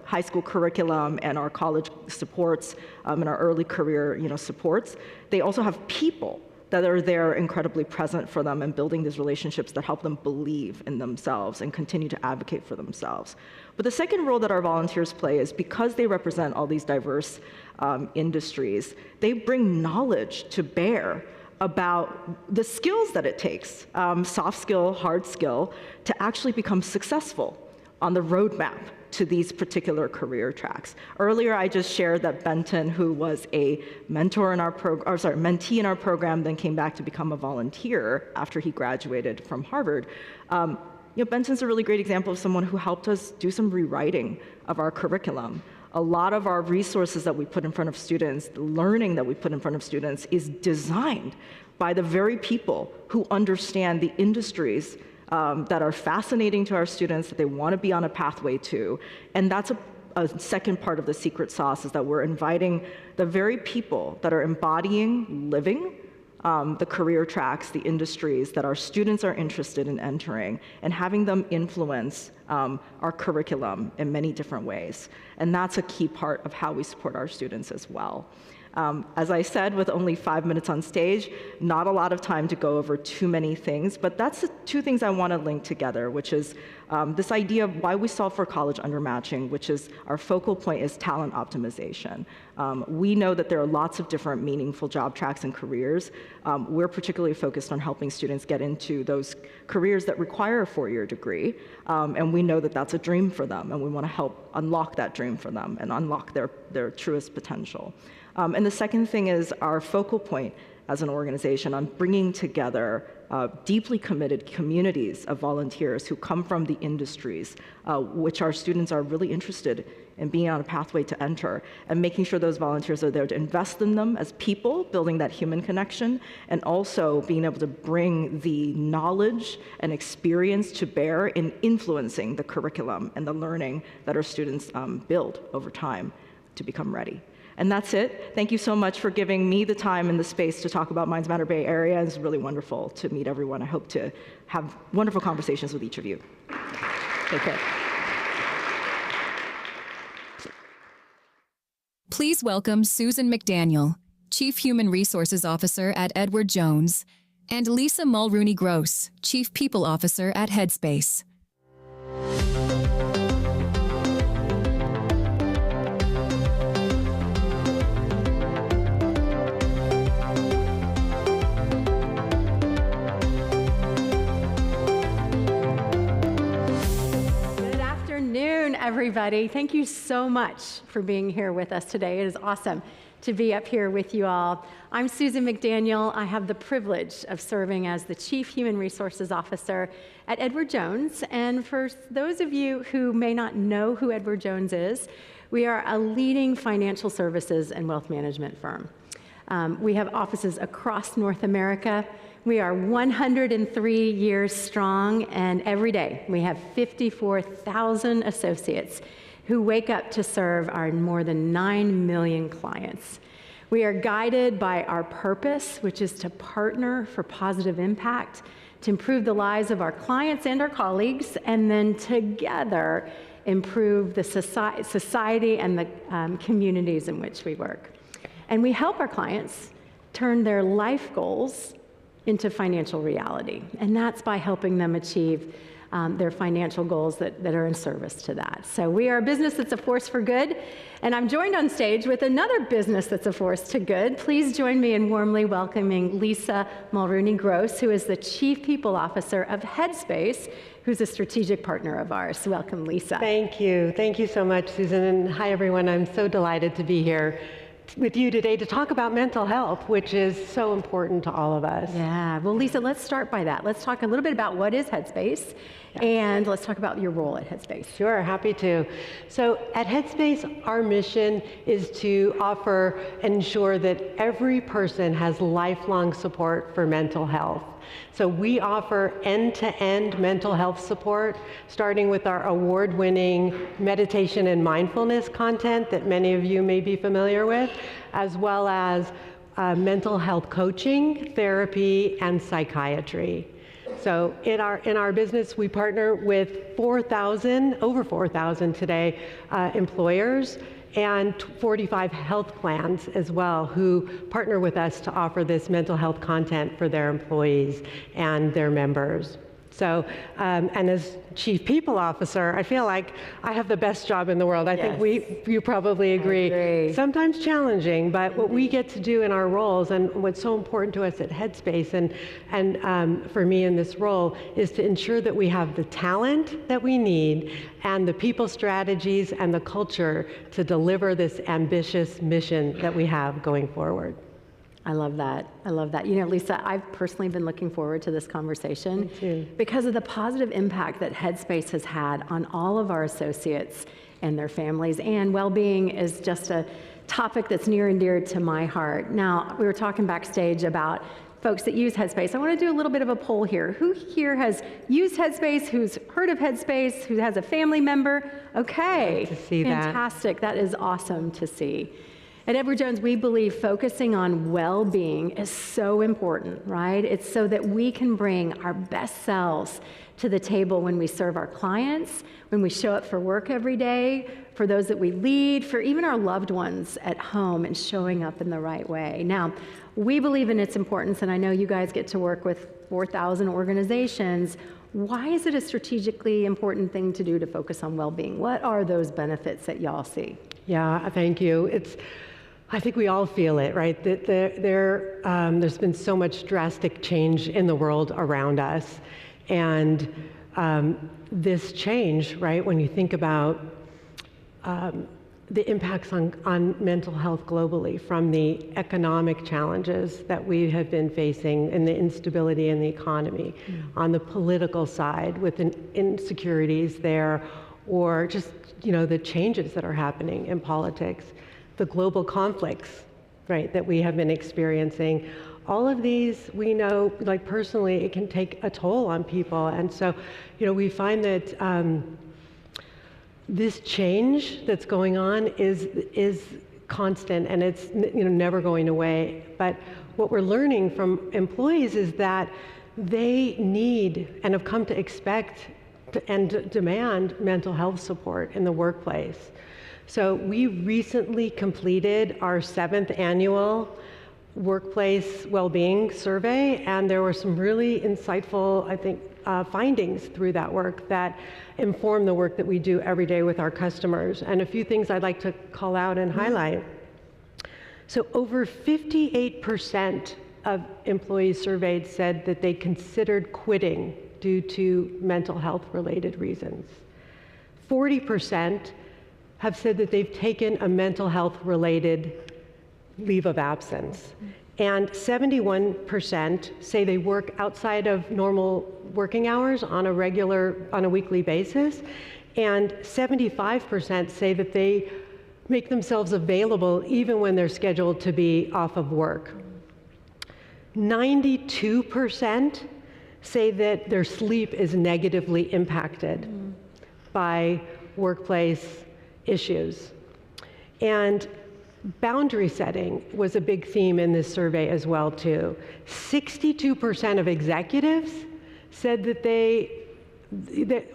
high school curriculum and our college supports and our early career supports. They also have people that are there incredibly present for them and building these relationships that help them believe in themselves and continue to advocate for themselves. But the second role that our volunteers play is because they represent all these diverse industries, they bring knowledge to bear about the skills that it takes, soft skill, hard skill, to actually become successful on the roadmap to these particular career tracks. Earlier, I just shared that Benton, who was a mentor in our mentee in our program, then came back to become a volunteer after he graduated from Harvard. Benton's a really great example of someone who helped us do some rewriting of our curriculum. A lot of our resources that we put in front of students, the learning that we put in front of students, is designed by the very people who understand the industries that are fascinating to our students, that they want to be on a pathway to. And that's a second part of the secret sauce, is that we're inviting the very people that are embodying, living the career tracks, the industries that our students are interested in entering, and having them influence our curriculum in many different ways. And that's a key part of how we support our students as well. As I said, with only 5 minutes on stage, not a lot of time to go over too many things, but that's the two things I want to link together, which is this idea of why we solve for college undermatching, which is our focal point is talent optimization. We know that there are lots of different meaningful job tracks and careers. We're particularly focused on helping students get into those careers that require a 4-year degree, and we know that that's a dream for them, and we want to help unlock that dream for them and unlock their truest potential. And the second thing is our focal point as an organization on bringing together deeply committed communities of volunteers who come from the industries which our students are really interested in being on a pathway to enter, and making sure those volunteers are there to invest in them as people, building that human connection, and also being able to bring the knowledge and experience to bear in influencing the curriculum and the learning that our students build over time to become ready. And that's it. Thank you so much for giving me the time and the space to talk about Minds Matter Bay Area. It's really wonderful to meet everyone. I hope to have wonderful conversations with each of you. Take care. Please welcome Susan McDaniel, Chief Human Resources Officer at Edward Jones, and Lisa Mulrooney-Gross, Chief People Officer at Headspace. Everybody, thank you so much for being here with us today. It is awesome to be up here with you all. I'm Susan McDaniel. I have the privilege of serving as the Chief Human Resources Officer at Edward Jones. And for those of you who may not know who Edward Jones is, we are a leading financial services and wealth management firm. We have offices across North America. We are 103 years strong, and every day we have 54,000 associates who wake up to serve our more than 9 million clients. We are guided by our purpose, which is to partner for positive impact, to improve the lives of our clients and our colleagues, and then together improve the society and the communities in which we work. And we help our clients turn their life goals into financial reality. And that's by helping them achieve their financial goals that are in service to that. So we are a business that's a force for good, and I'm joined on stage with another business that's a force to good. Please join me in warmly welcoming Lisa Mulrooney-Gross, who is the Chief People Officer of Headspace, who's a strategic partner of ours. Welcome, Lisa. Thank you. Thank you so much, Susan, and hi, everyone. I'm so delighted to be here with you today to talk about mental health, which is so important to all of us. Yeah, well, Lisa, let's start by that. Let's talk a little bit about what is Headspace, and let's talk about your role at Headspace. Sure, happy to. So at Headspace, our mission is to offer and ensure that every person has lifelong support for mental health. So we offer end-to-end mental health support, starting with our award-winning meditation and mindfulness content that many of you may be familiar with, as well as mental health coaching, therapy, and psychiatry. So in our business, we partner with over 4,000 today, employers, and 45 health plans as well, who partner with us to offer this mental health content for their employees and their members. So, and as Chief People Officer, I feel like I have the best job in the world. I think you probably agree. Sometimes challenging, but what we get to do in our roles, and what's so important to us at Headspace, and for me in this role, is to ensure that we have the talent that we need and the people strategies and the culture to deliver this ambitious mission that we have going forward. I love that. I love that. You know, Lisa, I've personally been looking forward to this conversation. Me too. Because of the positive impact that Headspace has had on all of our associates and their families, and well-being is just a topic that's near and dear to my heart. Now, we were talking backstage about folks that use Headspace. I want to do a little bit of a poll here. Who here has used Headspace, who's heard of Headspace, who has a family member? Okay, to see that. Fantastic. That is awesome to see. At Edward Jones, we believe focusing on well-being is so important, right? It's so that we can bring our best selves to the table when we serve our clients, when we show up for work every day, for those that we lead, for even our loved ones at home, and showing up in the right way. Now, we believe in its importance, and I know you guys get to work with 4,000 organizations. Why is it a strategically important thing to do to focus on well-being? What are those benefits that y'all see? Yeah, thank you. I think we all feel it, right? That there's been so much drastic change in the world around us. And this change, right, when you think about the impacts on mental health globally, from the economic challenges that we have been facing and the instability in the economy, on the political side with insecurities there, or just, you know, the changes that are happening in politics, the global conflicts, right, that we have been experiencing. All of these, we know, like personally, it can take a toll on people. And so, you know, we find that this change that's going on is constant, and it's, you know, never going away. But what we're learning from employees is that they need and have come to expect and demand mental health support in the workplace. So we recently completed our 7th annual workplace well-being survey, and there were some really insightful, I think, findings through that work that inform the work that we do every day with our customers. And a few things I'd like to call out and highlight. So over 58% of employees surveyed said that they considered quitting due to mental health related reasons. 40% have said that they've taken a mental health related leave of absence. And 71% say they work outside of normal working hours on a weekly basis. And 75% say that they make themselves available even when they're scheduled to be off of work. 92% say that their sleep is negatively impacted by workplace issues. And boundary setting was a big theme in this survey as well, too. 62% of executives said that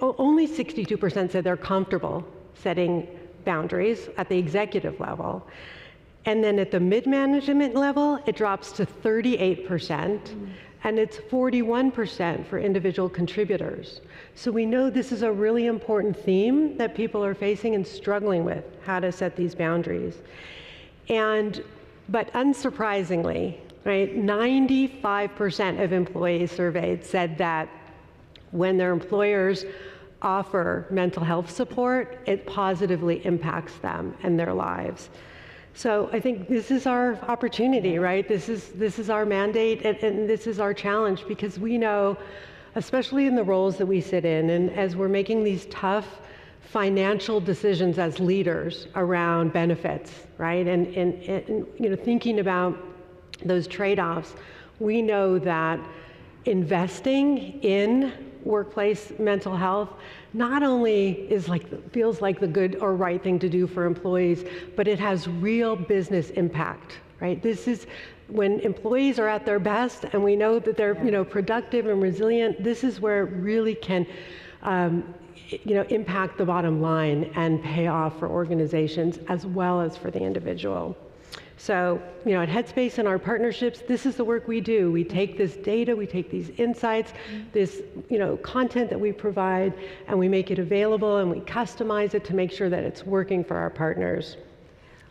only 62% said they're comfortable setting boundaries at the executive level. And then at the mid-management level, it drops to 38%, and it's 41% for individual contributors. So we know this is a really important theme that people are facing and struggling with, how to set these boundaries. But unsurprisingly, right, 95% of employees surveyed said that when their employers offer mental health support, it positively impacts them and their lives. So I think this is our opportunity, right? This is our mandate, and this is our challenge, because we know, especially in the roles that we sit in, and as we're making these tough financial decisions as leaders around benefits, right? And you know, thinking about those trade-offs, we know that investing in workplace mental health not only feels like the good or right thing to do for employees, but it has real business impact, right? This is when employees are at their best, and we know that they're productive and resilient. This is where it really can impact the bottom line and pay off for organizations as well as for the individual. So, at Headspace and our partnerships, this is the work we do. We take this data, we take these insights, this, content that we provide, and we make it available, and we customize it to make sure that it's working for our partners.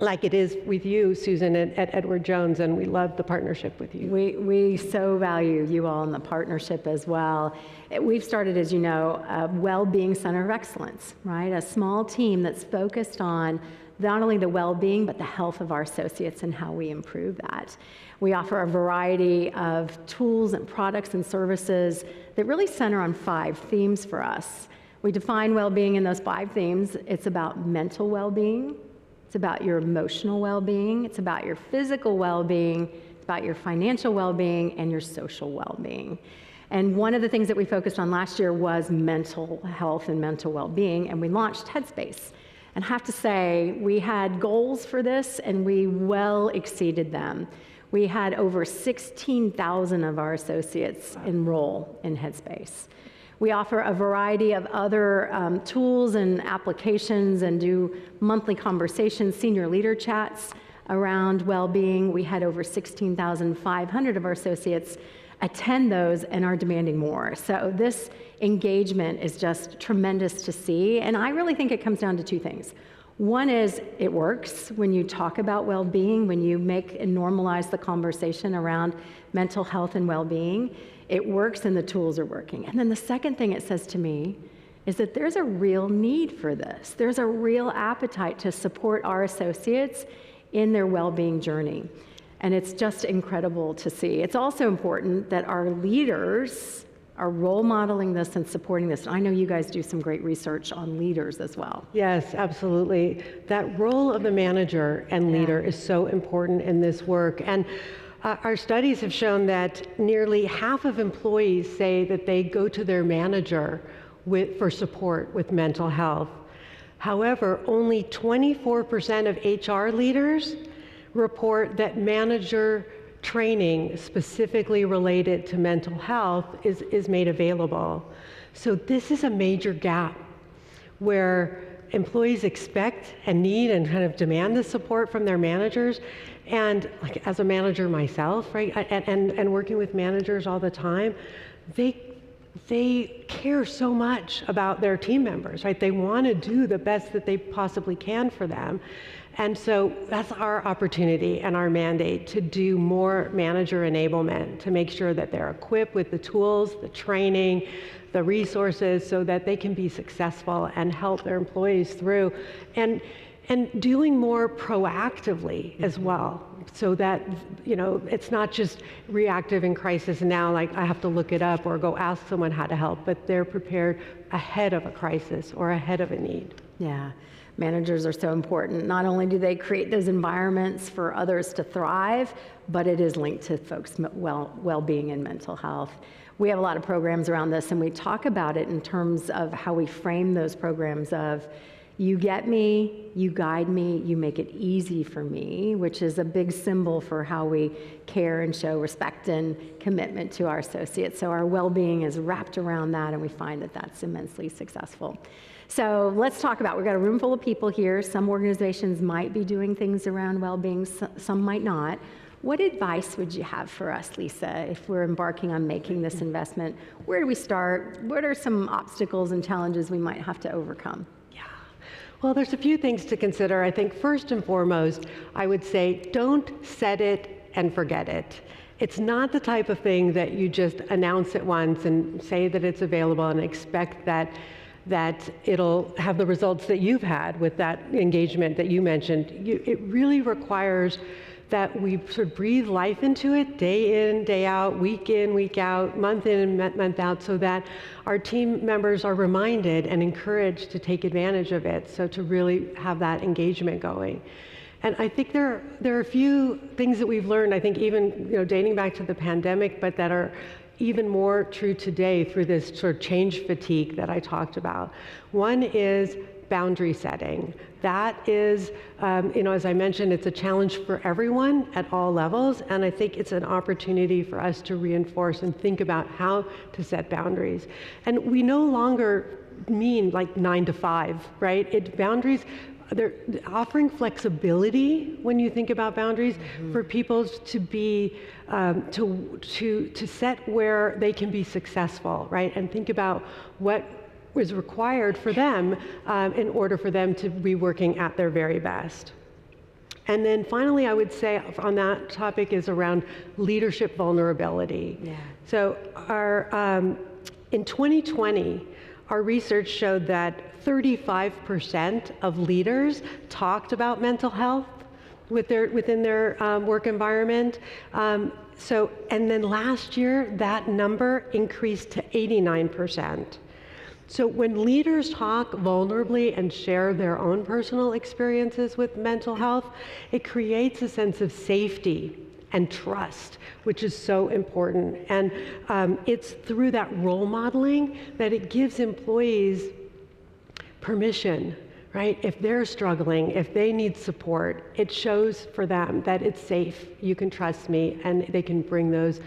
Like it is with you, Susan, at Edward Jones, and we love the partnership with you. We so value you all in the partnership as well. We've started, as you know, a well-being center of excellence, right? A small team that's focused on not only the well-being, but the health of our associates and how we improve that. We offer a variety of tools and products and services that really center on 5 themes for us. We define well-being in those 5 themes. It's about mental well-being, it's about your emotional well-being, it's about your physical well-being, it's about your financial well-being, and your social well-being. And one of the things that we focused on last year was mental health and mental well-being, and we launched Headspace. And I have to say, we had goals for this, and we well exceeded them. We had over 16,000 of our associates enroll in Headspace. We offer a variety of other tools and applications and do monthly conversations, senior leader chats around well-being. We had over 16,500 of our associates attend those and are demanding more. So this engagement is just tremendous to see, and I really think it comes down to 2 things. One is it works when you talk about well-being, when you make and normalize the conversation around mental health and well-being. It works and the tools are working. And then the second thing it says to me is that there's a real need for this. There's a real appetite to support our associates in their well-being journey. And it's just incredible to see. It's also important that our leaders are role modeling this and supporting this. I know you guys do some great research on leaders as well. Yes, absolutely. That role of the manager and leader is so important in this work. And our studies have shown that nearly half of employees say that they go to their manager for support with mental health. However, only 24% of HR leaders report that manager training specifically related to mental health is made available. So this is a major gap where employees expect and need and kind of demand the support from their managers. And like as a manager myself, right, and working with managers all the time, they care so much about their team members, right? They want to do the best that they possibly can for them. And so that's our opportunity and our mandate to do more manager enablement, to make sure that they're equipped with the tools, the training, the resources, so that they can be successful and help their employees through. And doing more proactively as well, so that it's not just reactive in crisis and now, like I have to look it up or go ask someone how to help, but they're prepared ahead of a crisis or ahead of a need. Yeah. Managers are so important. Not only do they create those environments for others to thrive, but it is linked to folks' well-being and mental health. We have a lot of programs around this, and we talk about it in terms of how we frame those programs of, you get me, you guide me, you make it easy for me, which is a big symbol for how we care and show respect and commitment to our associates. So our well-being is wrapped around that, and we find that that's immensely successful. So let's talk about, we've got a room full of people here. Some organizations might be doing things around well-being, some might not. What advice would you have for us, Lisa, if we're embarking on making this investment? Where do we start? What are some obstacles and challenges we might have to overcome? Well, there's a few things to consider. I think first and foremost, I would say don't set it and forget it. It's not the type of thing that you just announce it once and say that it's available and expect that it'll have the results that you've had with that engagement that you mentioned. It really requires that we sort of breathe life into it day in, day out, week in, week out, month in and month out, so that our team members are reminded and encouraged to take advantage of it, so to really have that engagement going. And I think there are a few things that we've learned, I think even dating back to the pandemic, but that are even more true today through this sort of change fatigue that I talked about. One is boundary setting. That is, as I mentioned, it's a challenge for everyone at all levels, and I think it's an opportunity for us to reinforce and think about how to set boundaries. And we no longer mean like 9 to 5, right? Boundaries, they're offering flexibility when you think about boundaries for people to be, to set where they can be successful, right? And think about what is required for them in order for them to be working at their very best. And then finally, I would say on that topic is around leadership vulnerability. Yeah. So in 2020, our research showed that 35% of leaders talked about mental health within their work environment. And then last year, that number increased to 89%. So when leaders talk vulnerably and share their own personal experiences with mental health, it creates a sense of safety and trust, which is so important. And it's through that role modeling that it gives employees permission, right? If they're struggling, if they need support, it shows for them that it's safe, you can trust me, and they can bring those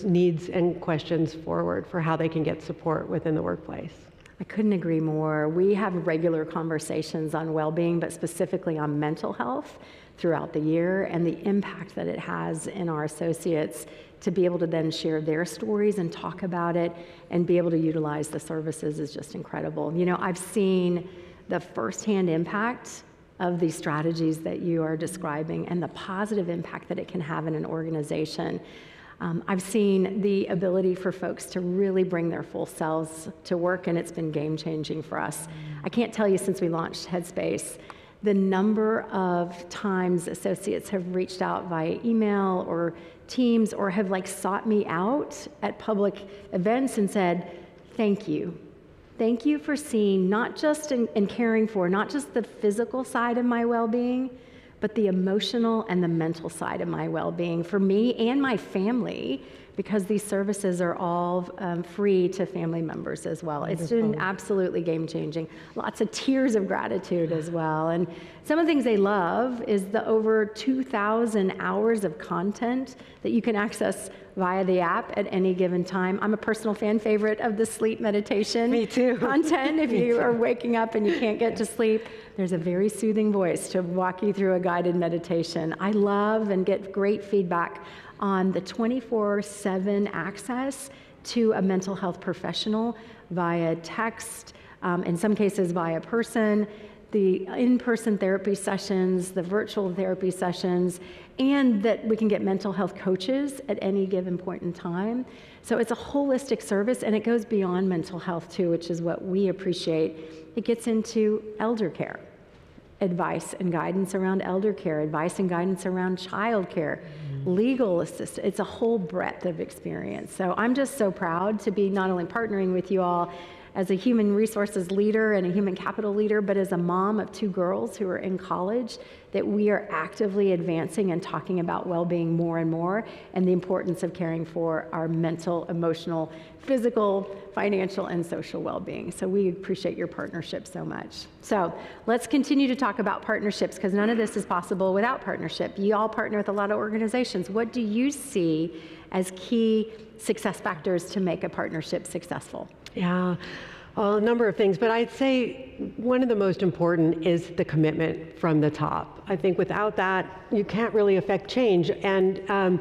needs and questions forward for how they can get support within the workplace. I couldn't agree more. We have regular conversations on well-being, but specifically on mental health throughout the year, and the impact that it has in our associates to be able to then share their stories and talk about it and be able to utilize the services is just incredible. I've seen the firsthand impact of these strategies that you are describing and the positive impact that it can have in an organization. I've seen the ability for folks to really bring their full selves to work, and it's been game-changing for us. I can't tell you, since we launched Headspace, the number of times associates have reached out via email or Teams or have sought me out at public events and said, thank you. Thank you for seeing not just and caring for not just the physical side of my well-being, but the emotional and the mental side of my well-being for me and my family, because these services are all free to family members as well. It's been absolutely game-changing. Lots of tears of gratitude as well. And some of the things they love is the over 2,000 hours of content that you can access via the app at any given time. I'm a personal fan favorite of the sleep meditation content. If you are waking up and you can't get to sleep, there's a very soothing voice to walk you through a guided meditation. I love and get great feedback on the 24/7 access to a mental health professional via text, in some cases via person, the in-person therapy sessions, the virtual therapy sessions, and that we can get mental health coaches at any given point in time. So it's a holistic service, and it goes beyond mental health too, which is what we appreciate. It gets into elder care, advice and guidance around elder care, advice and guidance around child care, legal assistance. It's a whole breadth of experience. So I'm just so proud to be not only partnering with you all as a human resources leader and a human capital leader, but as a mom of 2 girls who are in college, that we are actively advancing and talking about well-being more and more, and the importance of caring for our mental, emotional, physical, financial, and social well-being. So we appreciate your partnership so much. So let's continue to talk about partnerships, because none of this is possible without partnership. You all partner with a lot of organizations. What do you see as key success factors to make a partnership successful? Yeah. Well, a number of things, but I'd say one of the most important is the commitment from the top. I think without that, you can't really affect change and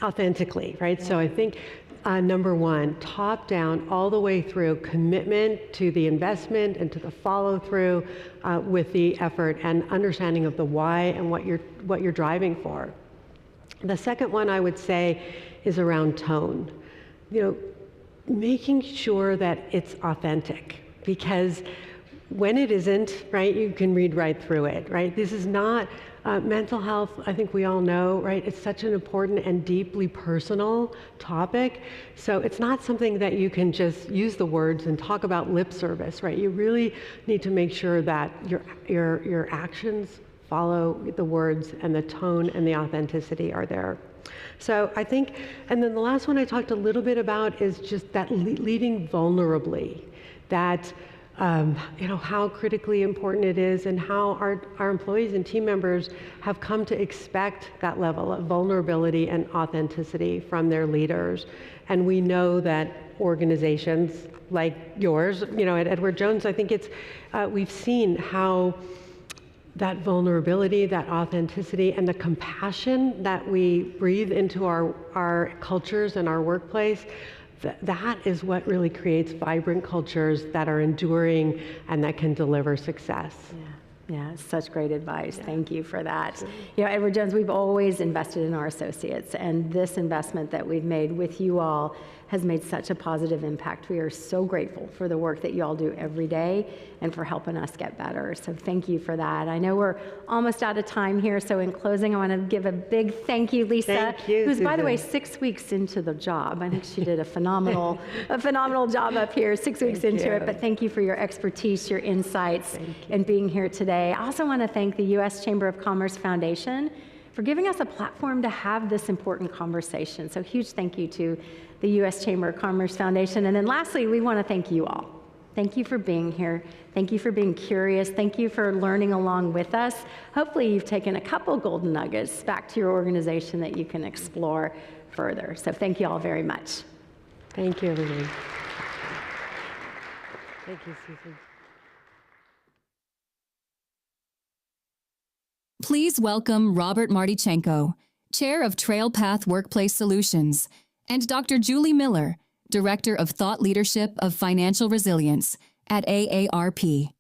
authentically, right? So I think number one, top down, all the way through, commitment to the investment and to the follow through with the effort and understanding of the why and what you're driving for. The second one I would say is around tone. You know, making sure that it's authentic, because when it isn't, right, you can read right through it, right? This is not mental health, I think we all know, right? It's such an important and deeply personal topic. So it's not something that you can just use the words and talk about lip service, right? You really need to make sure that your actions follow the words and the tone and the authenticity are there. So I think, and then the last one I talked a little bit about is just that leading vulnerably, that you know, how critically important it is and how our employees and team members have come to expect that level of vulnerability and authenticity from their leaders. And we know that organizations like yours, you know, at Edward Jones, I think it's, we've seen how that vulnerability, that authenticity, and the compassion that we breathe into our cultures and our workplace, that is what really creates vibrant cultures that are enduring and that can deliver success. Yeah, such great advice. Yeah. Thank you for that. You know, Edward Jones, we've always invested in our associates, and this investment that we've made with you all has made such a positive impact. We are so grateful for the work that you all do every day and for helping us get better. So thank you for that. I know we're almost out of time here, so in closing, I want to give a big thank you, Lisa, thank you, who's, Susan. by the way, 6 weeks into the job. I think she did a phenomenal job up here, 6 weeks into it, but thank you for your expertise, your insights, and being here today. I also want to thank the U.S. Chamber of Commerce Foundation for giving us a platform to have this important conversation. So huge thank you to the U.S. Chamber of Commerce Foundation. And then lastly, we want to thank you all. Thank you for being here. Thank you for being curious. Thank you for learning along with us. Hopefully you've taken a couple golden nuggets back to your organization that you can explore further. So thank you all very much. Thank you, everybody. Thank you, Susan. Please welcome Robert Martychenko, Chair of TrailPath Workplace Solutions, and Dr. Julie Miller, Director of Thought Leadership of Financial Resilience at AARP.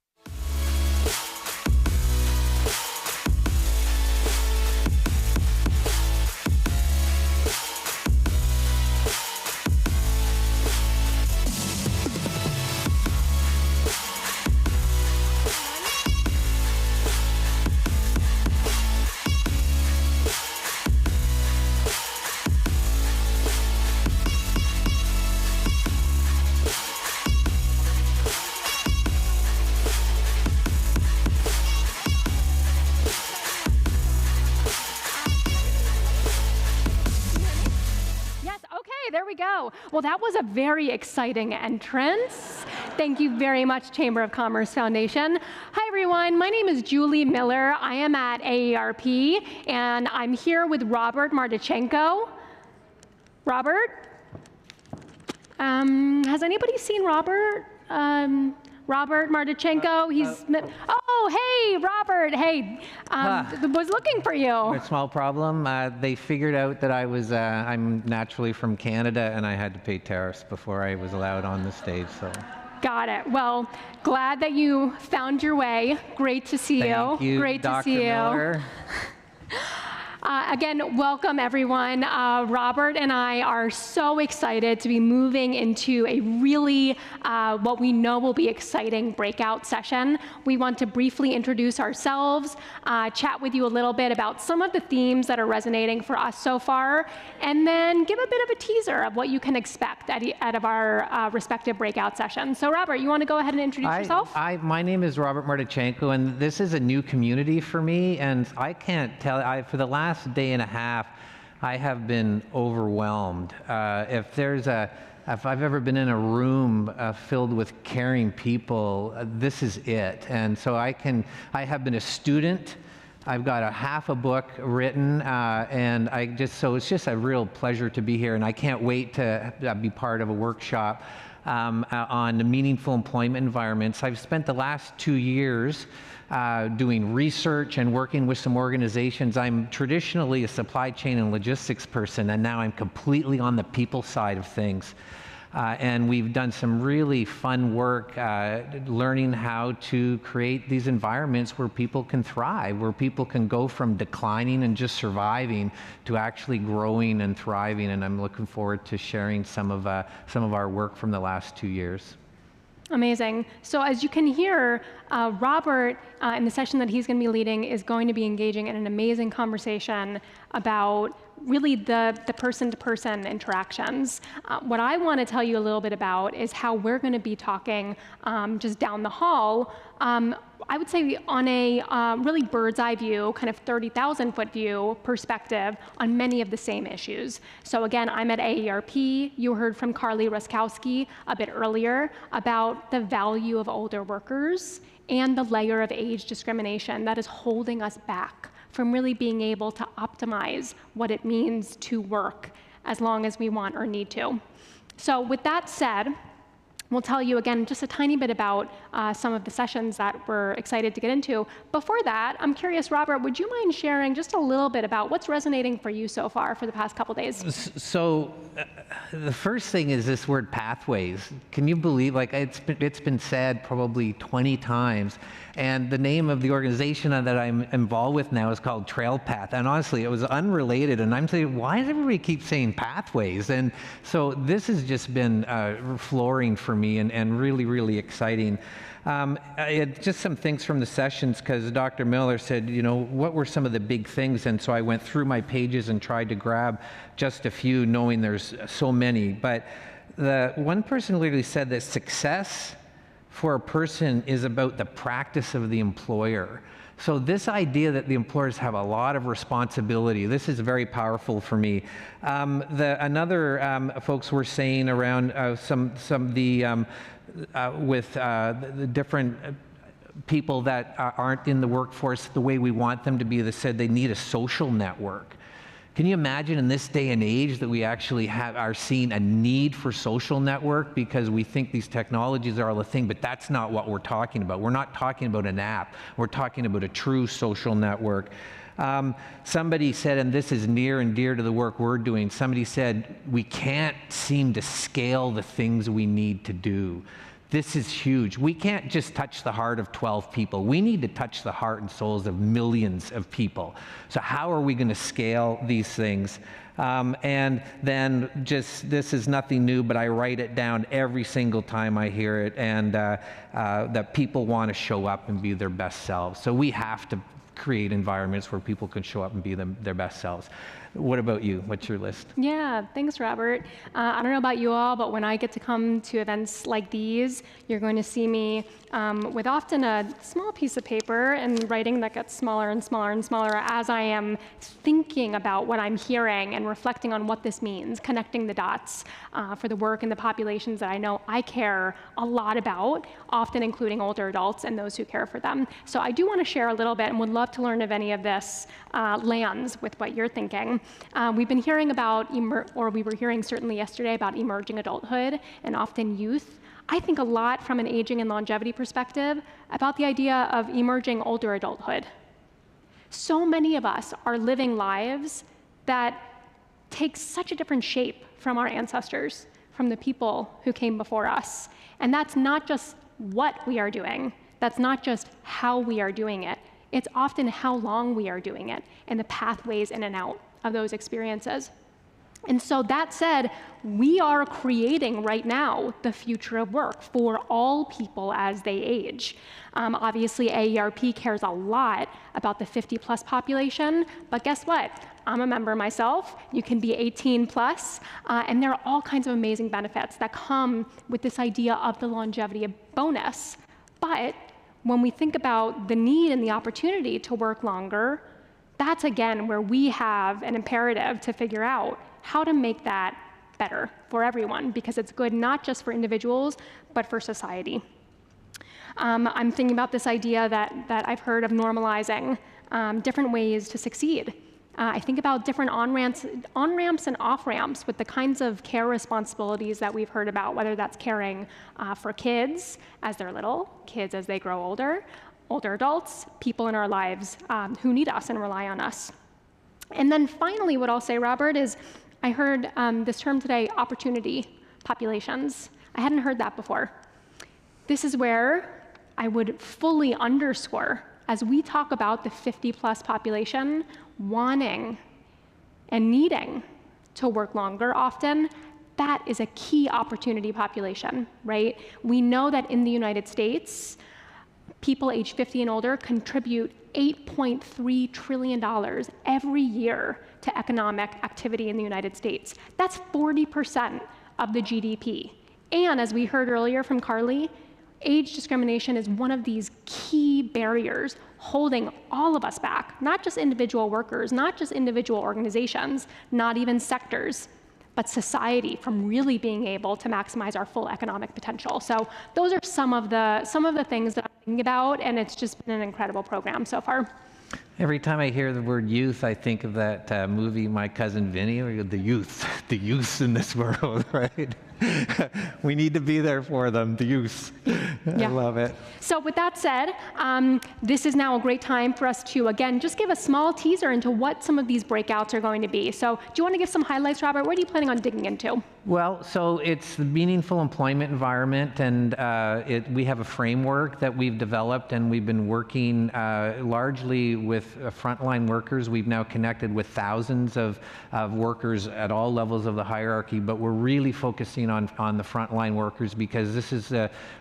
Well, that was a very exciting entrance. Thank you very much, Chamber of Commerce Foundation. Hi, everyone. My name is Julie Miller. I am at AARP, and I'm here with Robert Martychenko. Robert? Has anybody seen Robert? Robert Martychenko, oh, hey, Robert, hey, was looking for you. A small problem. They figured out that I'm naturally from Canada and I had to pay tariffs before I was allowed on the stage, so. Got it. Well, glad that you found your way. Great to see you. Thank you, Great Dr. to see Miller. Again, welcome everyone. Robert and I are so excited to be moving into a really, what we know will be exciting breakout session. We want to briefly introduce ourselves, chat with you a little bit about some of the themes that are resonating for us so far, and then give a bit of a teaser of what you can expect out of our respective breakout sessions. So Robert, you want to go ahead and introduce yourself? My name is Robert Martychenko, and this is a new community for me, and I can't tell, for the last day and a half, I have been overwhelmed. If I've ever been in a room filled with caring people, this is it. And so I have been a student. I've got half a book written, and so it's just a real pleasure to be here, and I can't wait to be part of a workshop. on meaningful employment environments. I've spent the last 2 years doing research and working with some organizations. I'm traditionally a supply chain and logistics person, and now I'm completely on the people side of things. And we've done some really fun work learning how to create these environments where people can thrive, where people can go from declining and just surviving to actually growing and thriving. And I'm looking forward to sharing some of our work from the last 2 years. Amazing. So as you can hear, Robert, in the session that he's going to be leading, is going to be engaging in an amazing conversation about really the person-to-person interactions. What I want to tell you a little bit about is how we're going to be talking just down the hall. I would say on a really bird's eye view, kind of 30,000-foot view perspective on many of the same issues. So again, I'm at AARP. You heard from Carly Ruskowski a bit earlier about the value of older workers and the layer of age discrimination that is holding us back from really being able to optimize what it means to work as long as we want or need to. So with that said, we'll tell you again just a tiny bit about some of the sessions that we're excited to get into. Before that, I'm curious, Robert, would you mind sharing just a little bit about what's resonating for you so far for the past couple days? So the first thing is this word pathways. Can you believe, like it's been said probably 20 times, and the name of the organization that I'm involved with now is called Trail Path. And honestly, it was unrelated, and I'm saying, why does everybody keep saying pathways? And so this has just been flooring for me and really, really exciting. Just some things from the sessions, because Dr. Miller said, you know, what were some of the big things? And so I went through my pages and tried to grab just a few, knowing there's so many. But the one person literally said that success for a person is about the practice of the employer. So this idea that the employers have a lot of responsibility, this is very powerful for me. Another folks were saying around with the different people that aren't in the workforce the way we want them to be, they said they need a social network. Can you imagine in this day and age that we actually are seeing a need for social network because we think these technologies are all a thing, but that's not what we're talking about. We're not talking about an app. We're talking about a true social network. Somebody said, and this is near and dear to the work we're doing, somebody said, we can't seem to scale the things we need to do. This is huge. We can't just touch the heart of 12 people. We need to touch the heart and souls of millions of people. So how are we going to scale these things? And then just, this is nothing new, but I write it down every single time I hear it, and that people want to show up and be their best selves. So we have to create environments where people can show up and be their best selves. What about you? What's your list? Yeah, thanks, Robert. I don't know about you all, but when I get to come to events like these, you're going to see me with often a small piece of paper and writing that gets smaller and smaller and smaller as I am thinking about what I'm hearing and reflecting on what this means, connecting the dots for the work and the populations that I know I care a lot about, often including older adults and those who care for them. So I do want to share a little bit and would love to learn if any of this lands with what you're thinking. We've been hearing about, or we were hearing certainly yesterday about emerging adulthood and often youth. I think a lot from an aging and longevity perspective about the idea of emerging older adulthood. So many of us are living lives that take such a different shape from our ancestors, from the people who came before us. And that's not just what we are doing. That's not just how we are doing it. It's often how long we are doing it and the pathways in and out of those experiences. And so that said, we are creating right now the future of work for all people as they age. Obviously, AARP cares a lot about the 50-plus population, but guess what? I'm a member myself. You can be 18 plus, and there are all kinds of amazing benefits that come with this idea of the longevity bonus. But when we think about the need and the opportunity to work longer, that's again where we have an imperative to figure out how to make that better for everyone, because it's good not just for individuals, but for society. I'm thinking about this idea that I've heard of normalizing different ways to succeed. I think about different on-ramps and off-ramps with the kinds of care responsibilities that we've heard about, whether that's caring for kids as they're little, kids as they grow older, older adults, people in our lives who need us and rely on us. And then finally, what I'll say, Robert, is I heard this term today, opportunity populations. I hadn't heard that before. This is where I would fully underscore, as we talk about the 50+ population wanting and needing to work longer often, that is a key opportunity population, right? We know that in the United States, people age 50 and older contribute $8.3 trillion every year to economic activity in the United States. That's 40% of the GDP. And as we heard earlier from Carly, age discrimination is one of these key barriers holding all of us back, not just individual workers, not just individual organizations, not even sectors, but society from really being able to maximize our full economic potential. So those are some of the things that I'm thinking about, and it's just been an incredible program so far. Every time I hear the word youth, I think of that movie, My Cousin Vinny, where the youth in this world, right? We need to be there for them, the youth. I love it. So with that said, this is now a great time for us to, again, just give a small teaser into what some of these breakouts are going to be. So do you want to give some highlights, Robert? What are you planning on digging into? Well, so it's the meaningful employment environment, and we have a framework that we've developed, and we've been working largely with frontline workers. We've now connected with thousands of workers at all levels of the hierarchy, but we're really focusing on the frontline workers, because this is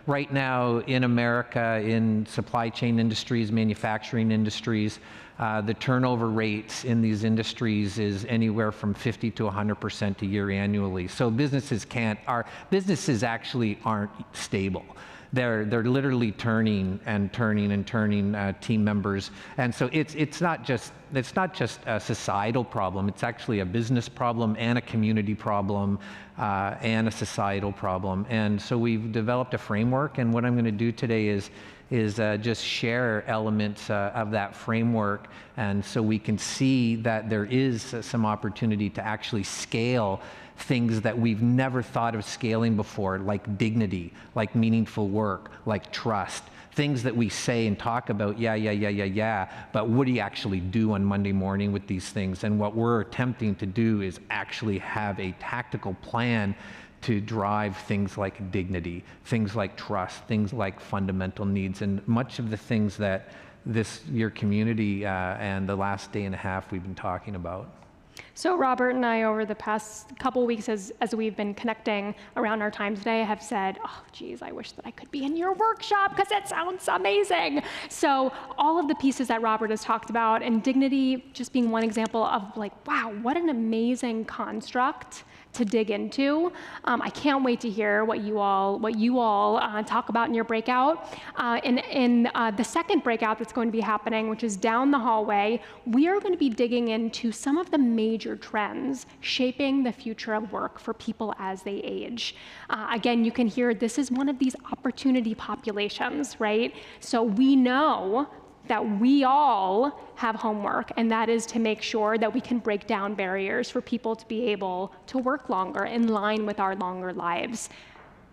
right now in America, in supply chain industries, manufacturing industries, the turnover rates in these industries is anywhere from 50 to 100% a year annually. So businesses actually aren't stable. They're literally turning team members, and so it's not just a societal problem. It's actually a business problem and a community problem and a societal problem. And so we've developed a framework, and what I'm going to do today is just share elements of that framework, and so we can see that there is some opportunity to actually scale things that we've never thought of scaling before, like dignity, like meaningful work, like trust, things that we say and talk about, but what do you actually do on Monday morning with these things? And what we're attempting to do is actually have a tactical plan to drive things like dignity, things like trust, things like fundamental needs, and much of the things that your community and the last day and a half we've been talking about. So Robert and I, over the past couple weeks, as we've been connecting around our time today, have said, oh, geez, I wish that I could be in your workshop because it sounds amazing. So all of the pieces that Robert has talked about, and dignity just being one example of like, wow, what an amazing construct to dig into. I can't wait to hear what you all talk about in your breakout. In the second breakout that's going to be happening, which is down the hallway, we are going to be digging into some of the major trends shaping the future of work for people as they age. Again, you can hear this is one of these opportunity populations, right? So we know that we all have homework, and that is to make sure that we can break down barriers for people to be able to work longer in line with our longer lives.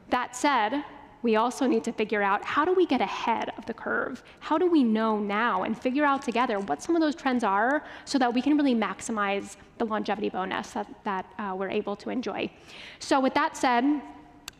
That said, we also need to figure out, how do we get ahead of the curve? How do we know now and figure out together what some of those trends are so that we can really maximize the longevity bonus that we're able to enjoy? So with that said,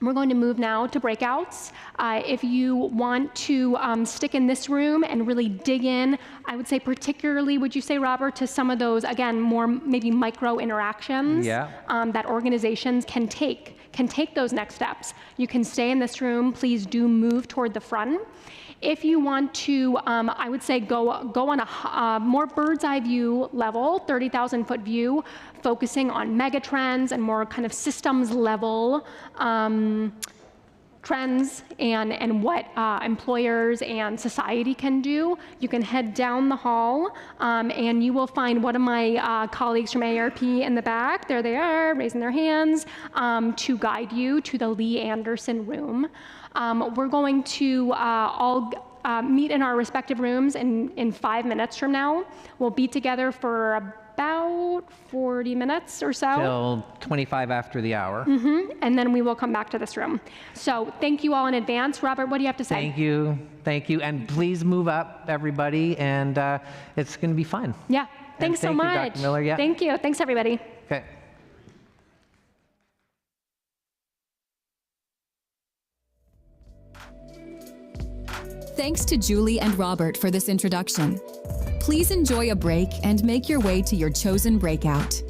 we're going to move now to breakouts. If you want to stick in this room and really dig in, I would say particularly, would you say, Robert, to some of those, again, more maybe micro interactions that organizations can take those next steps. You can stay in this room. Please do move toward the front. If you want to, I would say go on a more bird's eye view level, 30,000-foot view, focusing on mega trends and more kind of systems level trends and what employers and society can do. You can head down the hall and you will find one of my colleagues from AARP in the back. There they are, raising their hands, to guide you to the Lee Anderson room. We're going to all meet in our respective rooms in 5 minutes from now. We'll be together for about 40 minutes or so. Till 25 after the hour. And then we will come back to this room. So thank you all in advance. Robert, what do you have to say? Thank you. Thank you. And please move up, everybody, and it's going to be fun. Yeah. Thanks so much. Thank you, Dr. Miller. Yeah. Thank you. Thanks, everybody. Okay. Thanks to Julie and Robert for this introduction. Please enjoy a break and make your way to your chosen breakout.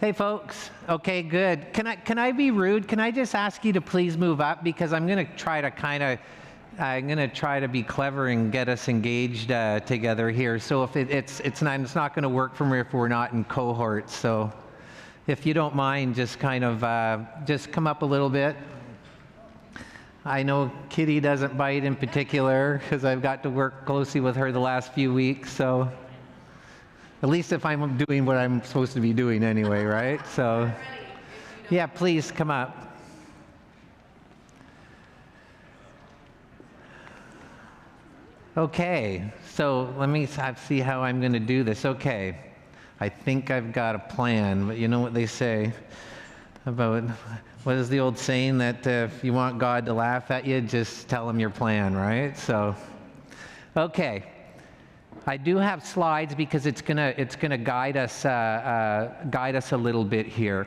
Hey folks, okay, good. Can I be rude? Can I just ask you to please move up, because I'm gonna try to be clever and get us engaged together here. So if it's not gonna work for me if we're not in cohorts. So if you don't mind, just kind of just come up a little bit. I know Kitty doesn't bite in particular because I've got to work closely with her the last few weeks. So at least if I'm doing what I'm supposed to be doing anyway, right? So yeah, please come up. Okay, so let me see how I'm going to do this. Okay, I think I've got a plan, but you know what they say about, what is the old saying, that if you want God to laugh at you, just tell him your plan, right? So, okay, I do have slides because it's gonna guide us a little bit here.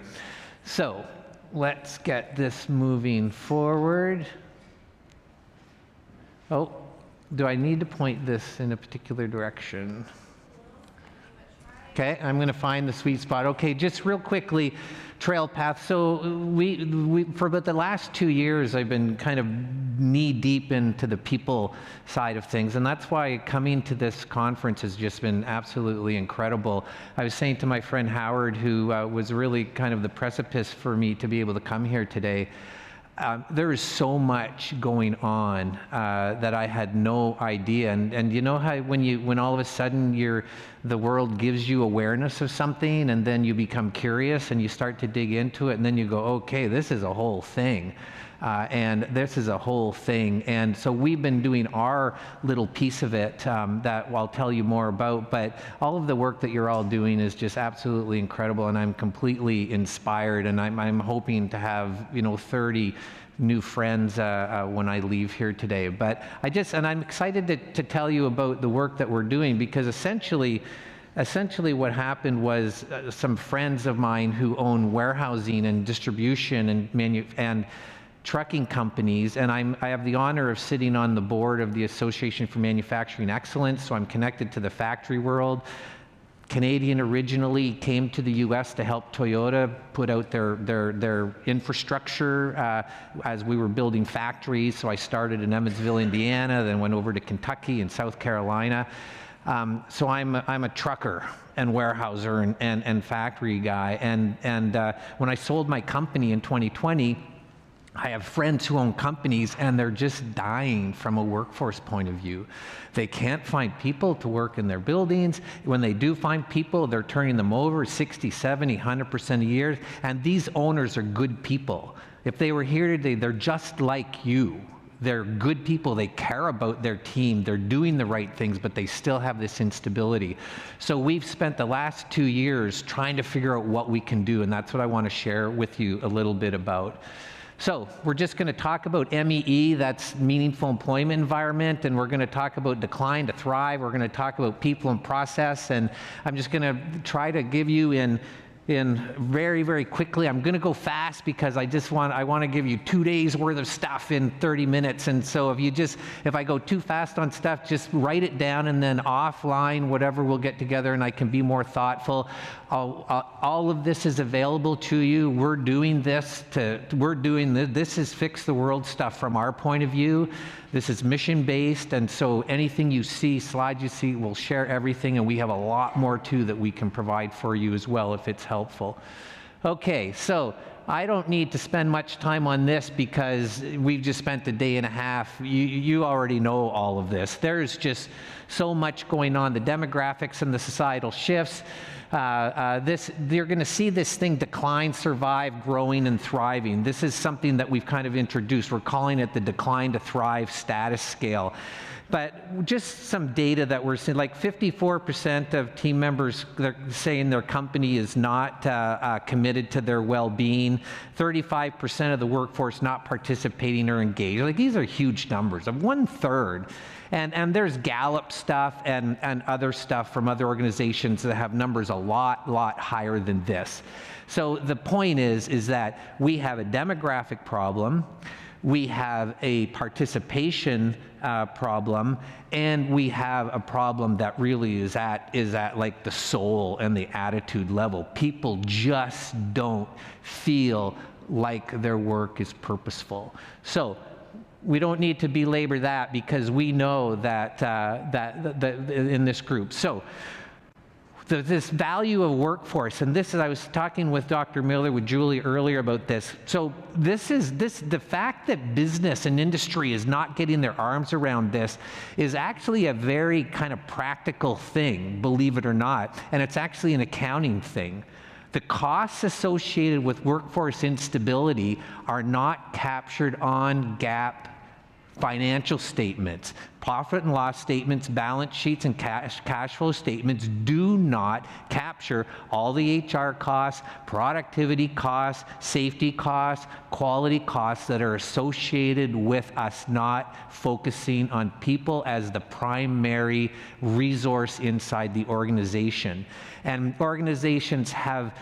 So let's get this moving forward. Oh. Do I need to point this in a particular direction? Okay, I'm going to find the sweet spot. Okay, just real quickly, trail path. So we for about the last 2 years, I've been kind of knee deep into the people side of things, and that's why coming to this conference has just been absolutely incredible. I was saying to my friend Howard, who was really kind of the precipice for me to be able to come here today, there is so much going on that I had no idea. And you know how when all of a sudden the world gives you awareness of something, and then you become curious and you start to dig into it, and then you go, okay, this is a whole thing. And this is a whole thing. And so we've been doing our little piece of it that I'll tell you more about. But all of the work that you're all doing is just absolutely incredible, and I'm completely inspired. And I'm hoping to have 30 new friends when I leave here today. But I'm excited to tell you about the work that we're doing, because essentially what happened was some friends of mine who own warehousing and distribution and trucking companies, and I have the honor of sitting on the board of the Association for Manufacturing Excellence, so I'm connected to the factory world. Canadian originally, came to the US to help Toyota put out their infrastructure as we were building factories. So I started in Emmetsville, Indiana, then went over to Kentucky and South Carolina. So I'm a trucker and warehouser and factory guy. And when I sold my company in 2020, I have friends who own companies, and they're just dying from a workforce point of view. They can't find people to work in their buildings. When they do find people, they're turning them over 60, 70, 100% a year. And these owners are good people. If they were here today, they're just like you. They're good people. They care about their team. They're doing the right things, but they still have this instability. So we've spent the last 2 years trying to figure out what we can do, and that's what I want to share with you a little bit about. So we're just going to talk about MEE, that's meaningful employment environment, and we're going to talk about decline to thrive. We're going to talk about people and process, and I'm just going to try to give you in very, very quickly. I'm going to go fast because I want to give you 2 days worth of stuff in 30 minutes. And so if I go too fast on stuff, just write it down, and then offline, whatever, we'll get together and I can be more thoughtful. All of this is available to you. We're doing this. This is fix the world stuff from our point of view. This is mission-based, and so anything you see, slides you see, we'll share everything, and we have a lot more too that we can provide for you as well if it's helpful. Okay, so I don't need to spend much time on this because we've just spent a day and a half. You already know all of this. There's just so much going on, the demographics and the societal shifts. You're going to see this thing decline, survive, growing, and thriving. This is something that we've kind of introduced. We're calling it the decline to thrive status scale. But just some data that we're seeing, like 54% of team members, they're saying their company is not committed to their well-being. 35% of the workforce not participating or engaged. Like, these are huge numbers, of 1/3. And there's Gallup stuff and other stuff from other organizations that have numbers a lot higher than this. So the point is that we have a demographic problem. we have a participation problem, and we have a problem that really is at like the soul and the attitude level. People just don't feel like their work is purposeful. So we don't need to belabor that, because we know that, in this group. So this value of workforce, and this is, I was talking with Dr. Miller, with Julie earlier about this. So the fact that business and industry is not getting their arms around this is actually a very kind of practical thing, believe it or not, and it's actually an accounting thing. The costs associated with workforce instability are not captured on GAAP financial statements. Profit and loss statements, balance sheets, and cash flow statements do not capture all the HR costs, productivity costs, safety costs, quality costs that are associated with us not focusing on people as the primary resource inside the organization. And organizations have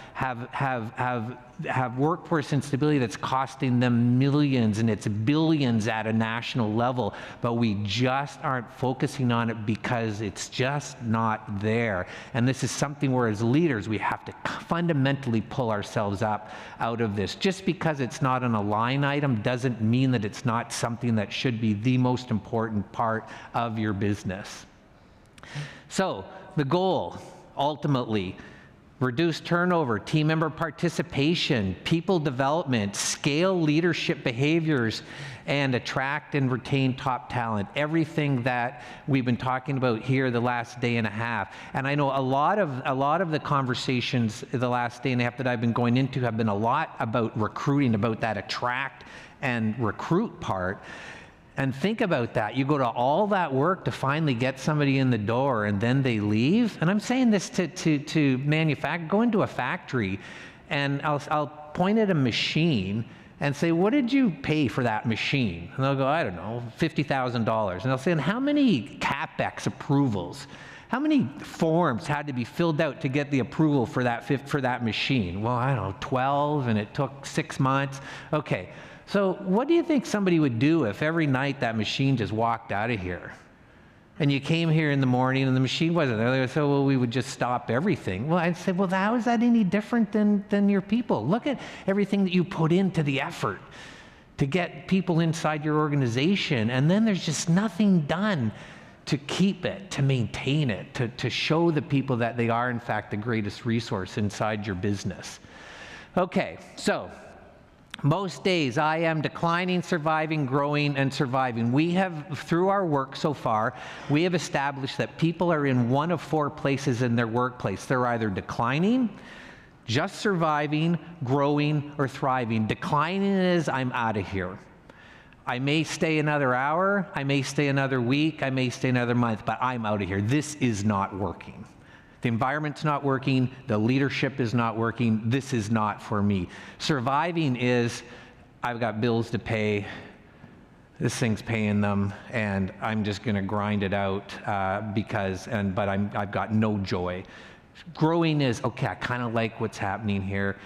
workforce instability that's costing them millions, and it's billions at a national level, but we just aren't focusing on it because it's just not there. And this is something where, as leaders, we have to fundamentally pull ourselves up out of this. Just because it's not on a line item doesn't mean that it's not something that should be the most important part of your business. So the goal, ultimately, reduce turnover, team member participation, people development, scale leadership behaviors, and attract and retain top talent. Everything that we've been talking about here the last day and a half. And I know a lot of the conversations the last day and a half that I've been going into have been a lot about recruiting, about that attract and recruit part. And think about that. You go to all that work to finally get somebody in the door, and then they leave. And I'm saying this to manufacture. Go into a factory, and I'll point at a machine and say, what did you pay for that machine? And they'll go, I don't know, $50,000. And I'll say, and how many CapEx approvals? How many forms had to be filled out to get the approval for that machine? Well, I don't know, 12, and it took 6 months. Okay. So what do you think somebody would do if every night that machine just walked out of here? And you came here in the morning and the machine wasn't there. They would say, well, we would just stop everything. Well, I'd say, well, how is that any different than your people? Look at everything that you put into the effort to get people inside your organization, and then there's just nothing done to keep it, to maintain it, to show the people that they are, in fact, the greatest resource inside your business. Okay, so most days I am declining, surviving, growing, and surviving. We have, through our work so far, we have established that people are in one of 4 places in their workplace. They're either declining, just surviving, growing, or thriving. Declining is, I'm out of here. I may stay another hour, I may stay another week, I may stay another month, but I'm out of here. This is not working. The environment's not working, the leadership is not working, this is not for me. Surviving is, I've got bills to pay, this thing's paying them, and I'm just gonna grind it out but I've got no joy. Growing is, okay, I kinda like what's happening here.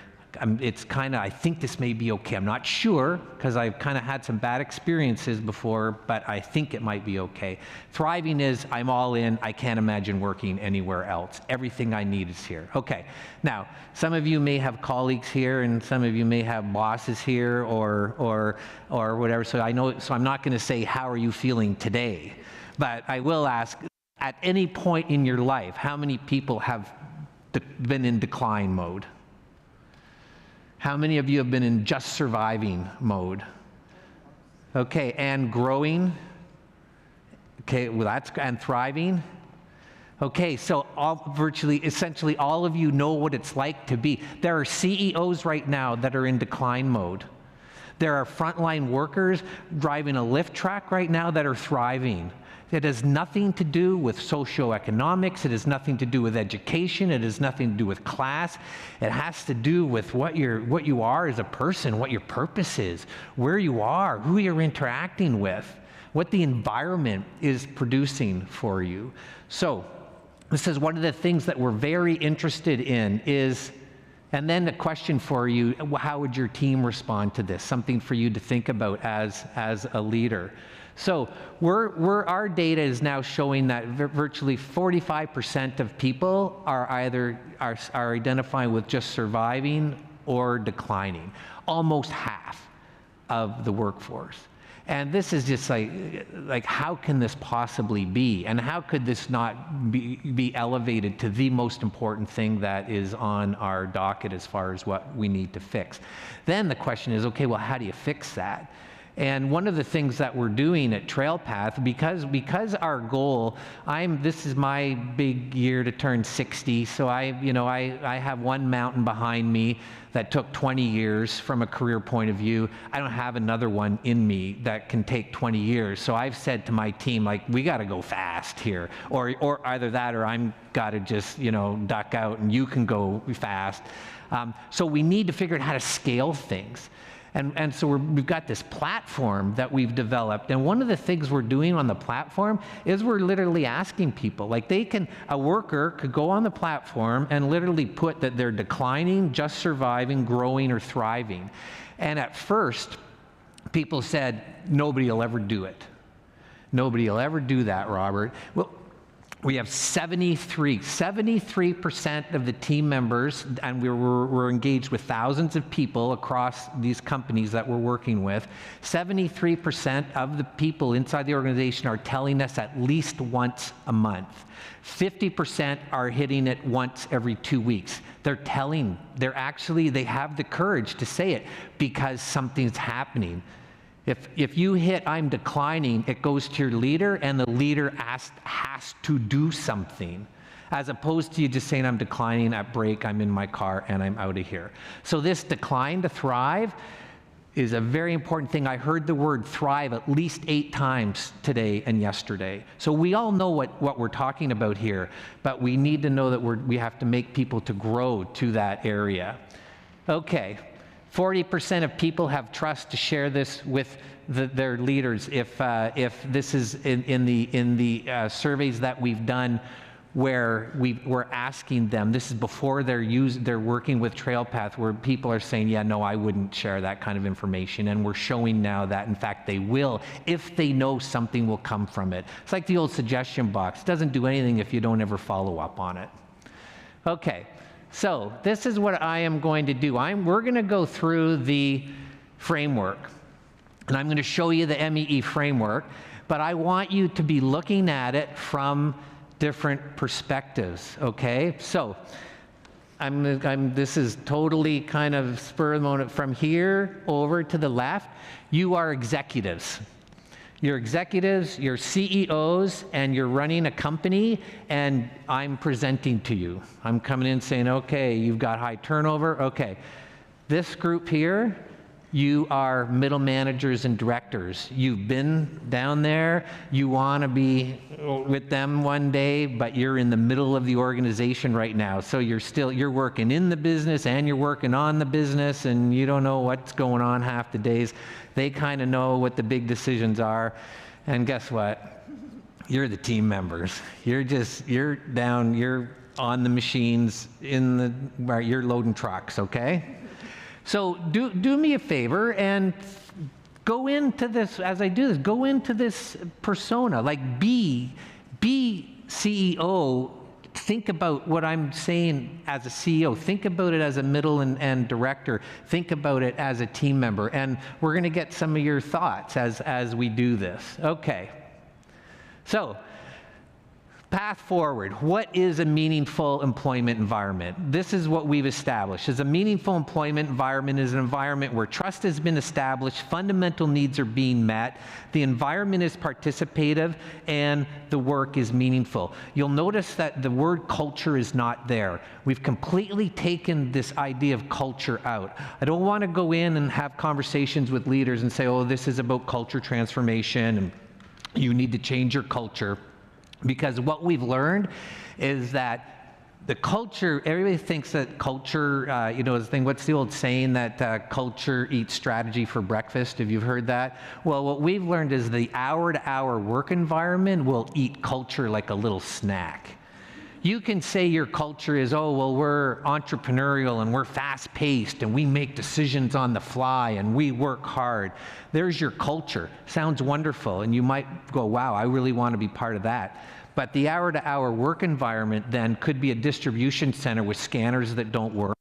It's kinda, I think this may be okay. I'm not sure, because I've kinda had some bad experiences before, but I think it might be okay. Thriving is, I'm all in, I can't imagine working anywhere else. Everything I need is here. Okay, now, some of you may have colleagues here, and some of you may have bosses here, or whatever, so I'm not gonna say, how are you feeling today? But I will ask, at any point in your life, how many people have been in decline mode? How many of you have been in just surviving mode? Okay, and growing? Okay, well and thriving? Okay, so essentially all of you know what it's like to be. There are CEOs right now that are in decline mode. There are frontline workers driving a lift truck right now that are thriving. It has nothing to do with socioeconomics. It has nothing to do with education. It has nothing to do with class. It has to do with what you are as a person, what your purpose is, where you are, who you're interacting with, what the environment is producing for you. So this is one of the things that we're very interested in, is And then a question for you, how would your team respond to this? Something for you to think about as a leader. So our data is now showing that virtually 45% of people are identifying with just surviving or declining, almost half of the workforce. And this is just like how can this possibly be? And how could this not be elevated to the most important thing that is on our docket as far as what we need to fix? Then the question is, okay, well, how do you fix that? And one of the things that we're doing at TrailPath, because our goal, this is my big year to turn 60, so I have one mountain behind me that took 20 years from a career point of view. I don't have another one in me that can take 20 years. So I've said to my team, like, we got to go fast here, or either that, or I'm got to just duck out and you can go fast. So we need to figure out how to scale things. And so we've got this platform that we've developed. And one of the things we're doing on the platform is we're literally asking people, like a worker could go on the platform and literally put that they're declining, just surviving, growing, or thriving. And at first, people said, nobody will ever do it. Nobody will ever do that, Robert. Well, we have 73% of the team members, and we're engaged with thousands of people across these companies that we're working with. 73% of the people inside the organization are telling us at least once a month. 50% are hitting it once every 2 weeks. They have the courage to say it because something's happening. If you hit I'm declining, it goes to your leader, and the leader has to do something, as opposed to you just saying I'm declining at break, I'm in my car, and I'm out of here. So this decline to thrive is a very important thing. I heard the word thrive at least 8 times today and yesterday. So we all know what we're talking about here, but we need to know that we have to make people to grow to that area. Okay. 40% of people have trust to share this with their leaders. If this is in the surveys that we've done, where we're asking them, this is before they're working with TrailPath, where people are saying, yeah, no, I wouldn't share that kind of information. And we're showing now that, in fact, they will, if they know something will come from it. It's like the old suggestion box. It doesn't do anything if you don't ever follow up on it. Okay. So this is what I am going to do. We're going to go through the framework, and I'm going to show you the MEE framework, but I want you to be looking at it from different perspectives, okay? So this is totally kind of spur of the moment. From here over to the left, you are executives. You're executives, you're CEOs, and you're running a company, and I'm presenting to you. I'm coming in saying, okay, you've got high turnover. Okay, this group here, you are middle managers and directors. You've been down there. You want to be with them one day, but you're in the middle of the organization right now. So you're working in the business and you're working on the business, and you don't know what's going on half the days. They kind of know what the big decisions are. And guess what? You're the team members. You're down, you're on the machines, you're loading trucks, okay? So do me a favor and go into this, as I do this, go into this persona, like be CEO. Think about what I'm saying as a CEO. Think about it as a middle and director. Think about it as a team member. And we're going to get some of your thoughts as we do this. Okay. So, path forward. What is a meaningful employment environment? This is what we've established. As a meaningful employment environment is an environment where trust has been established, fundamental needs are being met, the environment is participative, and the work is meaningful. You'll notice that the word culture is not there. We've completely taken this idea of culture out. I don't want to go in and have conversations with leaders and say, oh, this is about culture transformation and you need to change your culture. Because what we've learned is that the culture, everybody thinks that culture, is the thing, what's the old saying that culture eats strategy for breakfast? Have you heard that? Well, what we've learned is the hour-to-hour work environment will eat culture like a little snack. You can say your culture is, oh, well, we're entrepreneurial and we're fast-paced and we make decisions on the fly and we work hard. There's your culture. Sounds wonderful, and you might go, wow, I really want to be part of that. But the hour-to-hour work environment then could be a distribution center with scanners that don't work,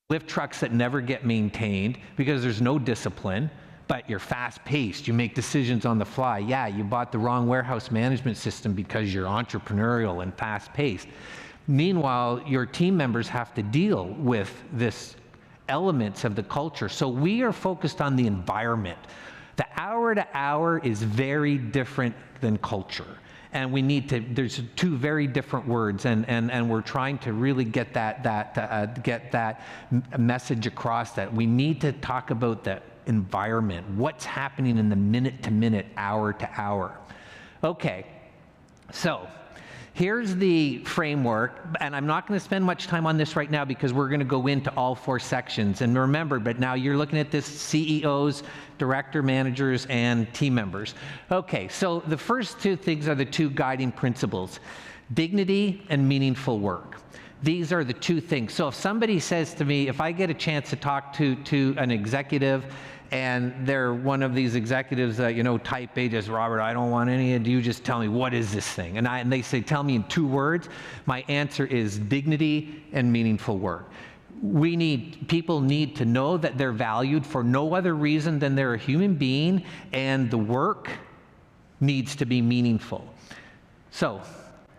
lift trucks that never get maintained because there's no discipline, but you're fast-paced, you make decisions on the fly. Yeah, you bought the wrong warehouse management system because you're entrepreneurial and fast-paced. Meanwhile, your team members have to deal with this elements of the culture. So we are focused on the environment. The hour-to-hour is very different than culture. And we need to, there's two very different words, and we're trying to really get that message across, that we need to talk about the environment, what's happening in the minute-to-minute, hour-to-hour. Okay, so here's the framework, and I'm not going to spend much time on this right now because we're going to go into all 4 sections. And remember, but now you're looking at this CEOs, director, managers, and team members. Okay, so the first 2 things are the 2 guiding principles: dignity and meaningful work. These are the 2 things. So if somebody says to me, if I get a chance to talk to an executive, and they're one of these executives that, you know, type A, just, Robert, I don't want any of you, just tell me, what is this thing? And they say, tell me in 2 words, my answer is dignity and meaningful work. People need to know that they're valued for no other reason than they're a human being, and the work needs to be meaningful. So,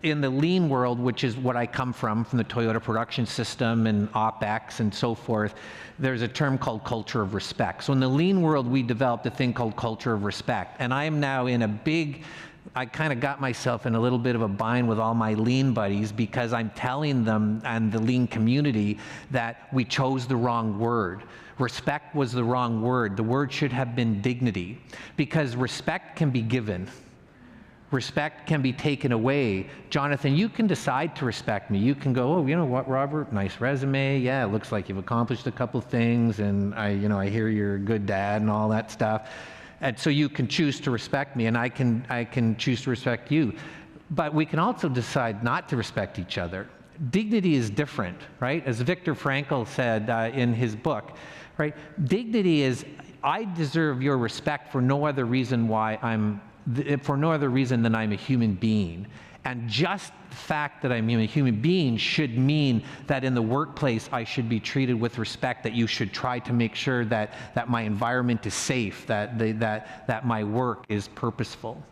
in the lean world, which is what I come from the Toyota production system and OpEx and so forth, there's a term called culture of respect. So in the lean world, we developed a thing called culture of respect. And I am now in I kind of got myself in a little bit of a bind with all my lean buddies because I'm telling them and the lean community that we chose the wrong word. Respect was the wrong word. The word should have been dignity, because respect can be given. Respect can be taken away. Jonathan, you can decide to respect me. You can go, oh, you know what, Robert, nice resume. Yeah, it looks like you've accomplished a couple things, and I hear you're a good dad and all that stuff. And so you can choose to respect me, and I can choose to respect you. But we can also decide not to respect each other. Dignity is different, right? As Viktor Frankl said in his book, right? Dignity is, I deserve your respect for no other reason than I'm a human being. And just the fact that I'm a human being should mean that in the workplace I should be treated with respect, that you should try to make sure that my environment is safe, that my work is purposeful.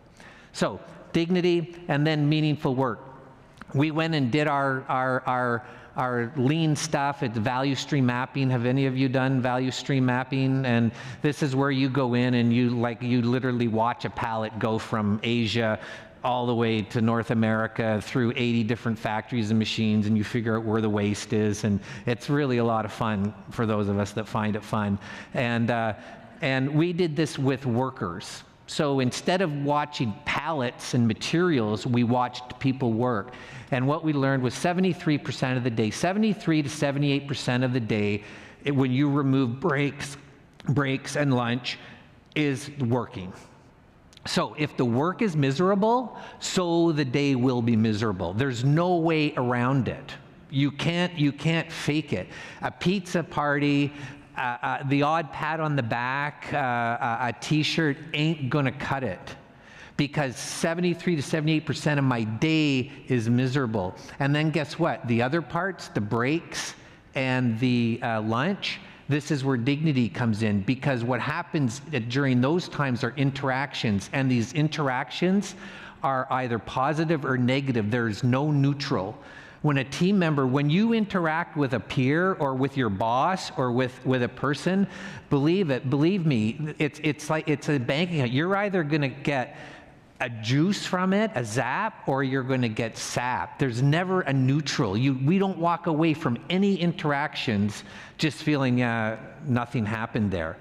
So dignity and then meaningful work. We went and did our lean stuff. It's value stream mapping. Have any of you done value stream mapping? And this is where you go in and you literally watch a pallet go from Asia all the way to North America through 80 different factories and machines, and you figure out where the waste is. And it's really a lot of fun for those of us that find it fun. And we did this with workers. So instead of watching pallets and materials, we watched people work. And what we learned was 73% of the day, 73 to 78% of the day, when you remove breaks and lunch, is working. So if the work is miserable, so the day will be miserable. There's no way around it. You can't fake it. A pizza party, the odd pat on the back, a t-shirt ain't gonna cut it, because 73 to 78% of my day is miserable. And then guess what? The other parts, the breaks and the lunch, this is where dignity comes in, because what happens during those times are interactions, and these interactions are either positive or negative. There's no neutral. When a team member, when you interact with a peer or with your boss or with a person, believe me, it's like it's a bank account. You're either gonna get a juice from it, a zap, or you're gonna get sapped. There's never a neutral. We don't walk away from any interactions just feeling nothing happened there.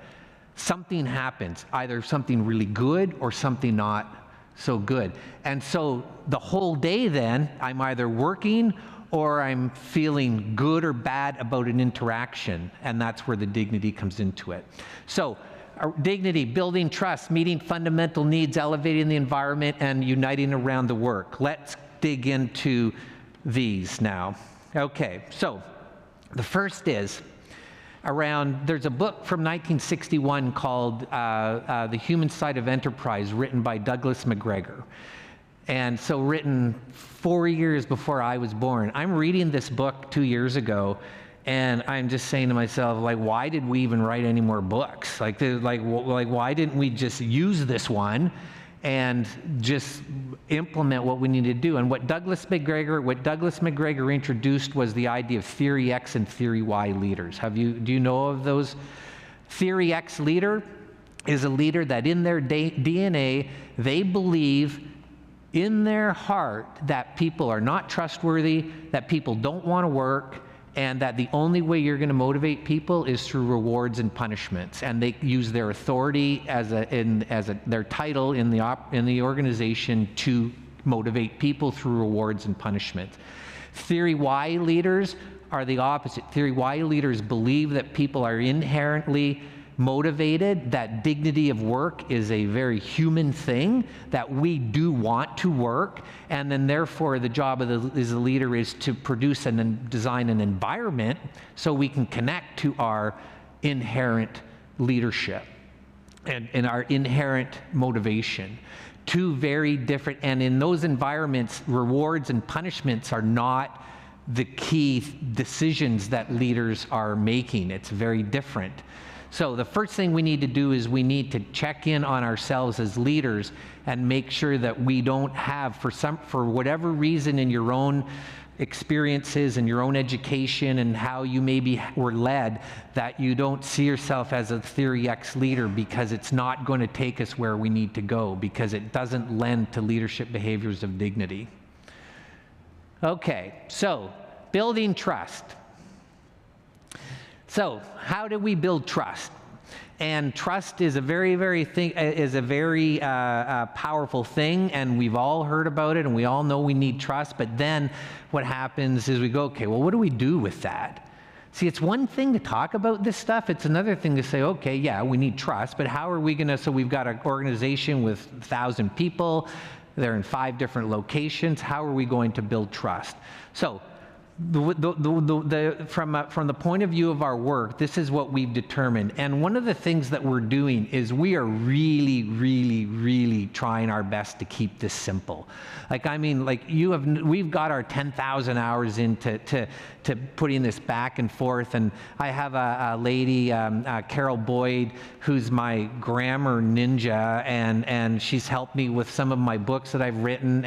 Something happens, either something really good or something not so good. And so the whole day then, I'm either working or I'm feeling good or bad about an interaction, and that's where the dignity comes into it. So dignity, building trust, meeting fundamental needs, elevating the environment, and uniting around the work. Let's dig into these now. Okay, so the first is there's a book from 1961 called The Human Side of Enterprise, written by Douglas McGregor. And so written 4 years before I was born. I'm reading this book 2 years ago, and I'm just saying to myself, like, why did we even write any more books? Like why didn't we just use this one and just implement what we need to do? And what Douglas McGregor introduced was the idea of Theory X and Theory Y leaders. Do you know of those? Theory X leader is a leader that in their DNA, they believe in their heart that people are not trustworthy, that people don't want to work, and that the only way you're going to motivate people is through rewards and punishments. And they use their authority as their title in the organization to motivate people through rewards and punishments. Theory Y leaders are the opposite. Theory Y leaders believe that people are inherently motivated, that dignity of work is a very human thing, that we do want to work, and then therefore the job of the leader is to produce and design an environment so we can connect to our inherent leadership and our inherent motivation. Two very different, and in those environments, rewards and punishments are not the key decisions that leaders are making. It's very different. So the first thing we need to do is we need to check in on ourselves as leaders and make sure that we don't have, for whatever reason in your own experiences and your own education and how you maybe were led, that you don't see yourself as a Theory X leader, because it's not going to take us where we need to go, because it doesn't lend to leadership behaviors of dignity. Okay, so building trust. So how do we build trust? And trust is a very powerful thing, and we've all heard about it, and we all know we need trust. But then what happens is we go, okay, well, what do we do with that? See, it's one thing to talk about this stuff. It's another thing to say, okay, yeah, we need trust, but how are we going to? So we've got an organization with 1,000 people. They're in 5 different locations. How are we going to build trust? So from the point of view of our work, this is what we've determined. And one of the things that we're doing is we are really trying our best to keep this simple. We've got our 10,000 hours into putting this back and forth. And I have a lady, Carol Boyd, who's my grammar ninja, and she's helped me with some of my books that I've written,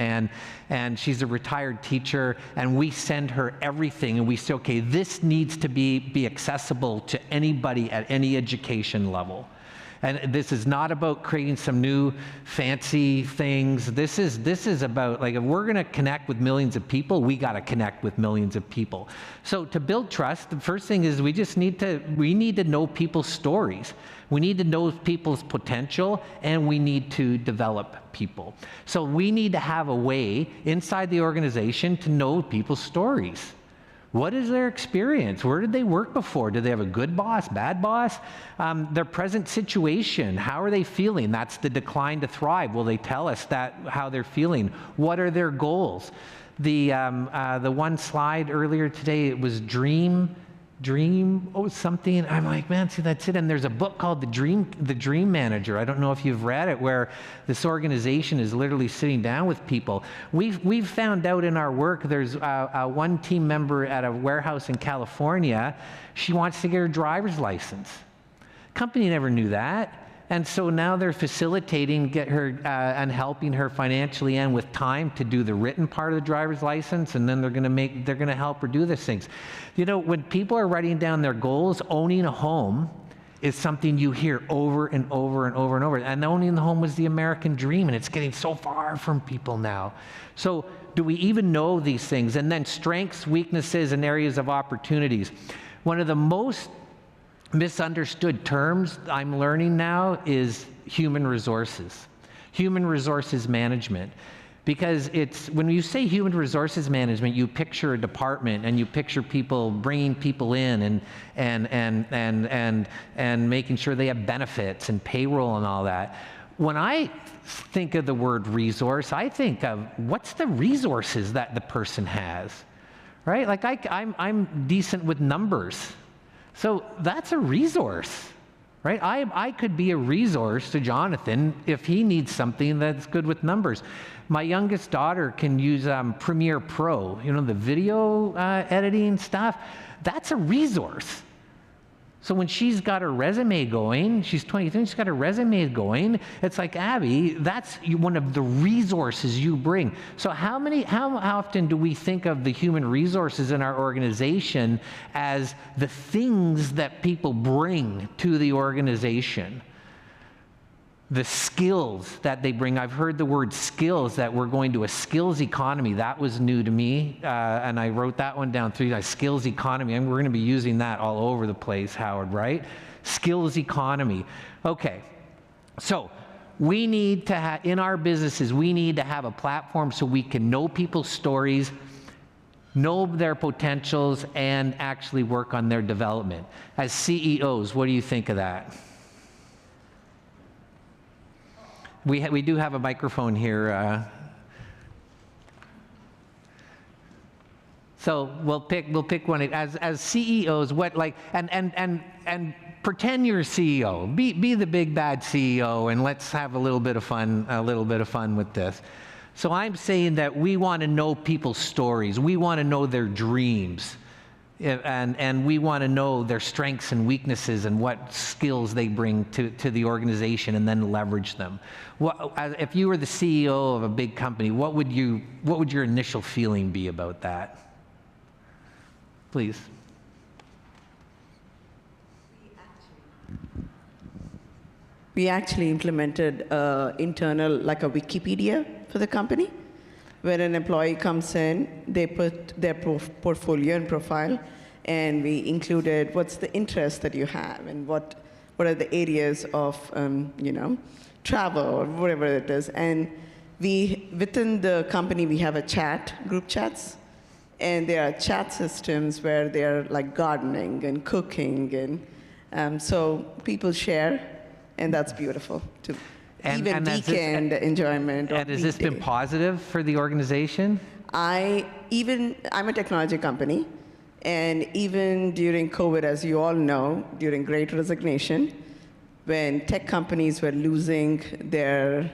and she's a retired teacher, and we send her everything, and we say, okay, this needs to be accessible to anybody at any education level. And this is not about creating some new fancy things. This is about, like, if we're going to connect with millions of people, we got to connect with millions of people. So to build trust, the first thing is we need to know people's stories. We need to know people's potential, and we need to develop people. So we need to have a way inside the organization to know people's stories. What is their experience? Where did they work before? Did they have a good boss, bad boss? Their present situation, how are they feeling? That's the decline to thrive. Will they tell us how they're feeling? What are their goals? The one slide earlier today, it was something. I'm like, man, see, that's it. And there's a book called The Dream Manager. I don't know if you've read it, where this organization is literally sitting down with people. We've found out in our work, there's one team member at a warehouse in California. She wants to get her driver's license. Company never knew that. And so now they're facilitating and helping her financially and with time to do the written part of the driver's license, and then they're going to help her do these things. You know, when people are writing down their goals, owning a home is something you hear over and over and over and over. And owning the home was the American dream, and it's getting so far from people now. So do we even know these things? And then strengths, weaknesses, and areas of opportunities. One of the most misunderstood terms I'm learning now is human resources management. Because when you say human resources management, you picture a department, and you picture people bringing people in and making sure they have benefits and payroll and all that. When I think of the word resource, I think of what's the resources that the person has. right? Like I'm decent with numbers. So that's a resource, right? I could be a resource to Jonathan if he needs something that's good with numbers. My youngest daughter can use Premiere Pro, you know, the video editing stuff. That's a resource. So when she's got her resume going, she's 23, she's got her resume going, it's like, Abby, that's one of the resources you bring. So how often do we think of the human resources in our organization as the things that people bring to the organization? The skills that they bring. I've heard the word skills, that we're going to a skills economy. That was new to me, and I wrote that one down, skills economy. And we're going to be using that all over the place, Howard, right? Skills economy. Okay, so we need to have, in our businesses, we need to have a platform so we can know people's stories, know their potentials, and actually work on their development. As CEOs, what do you think of that? We do have a microphone here. So we'll pick one. As CEOs, what, like, and pretend you're a CEO. Be the big bad CEO, and let's have a little bit of fun with this. So I'm saying that we want to know people's stories. We want to know their dreams. And we want to know their strengths and weaknesses and what skills they bring to the organization, and then leverage them. If you were the CEO of a big company, what would your initial feeling be about that? Please. We actually implemented internal, like a Wikipedia for the company. When an employee comes in, they put their portfolio and profile, and we included what's the interest that you have, and what are the areas of travel or whatever it is. And within the company, we have group chats, and there are chat systems where they're like gardening and cooking, and so people share, and that's beautiful too. Even weekend enjoyment. And has this been positive for the organization? I'm a technology company, and even during COVID, as you all know, during Great Resignation, when tech companies were losing their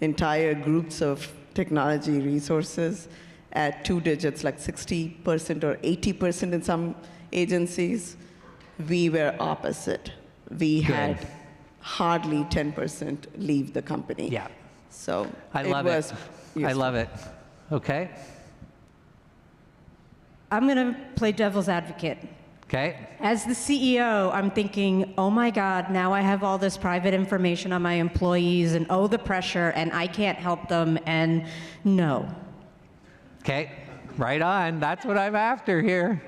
entire groups of technology resources at 2 digits, like 60% or 80% in some agencies, we were opposite. We had hardly 10% leave the company. Yeah. So I love it. I love it. Okay. I'm going to play devil's advocate. Okay. As the CEO, I'm thinking, oh my God, now I have all this private information on my employees, and oh, the pressure, and I can't help them, and no. Okay. Right on. That's what I'm after here.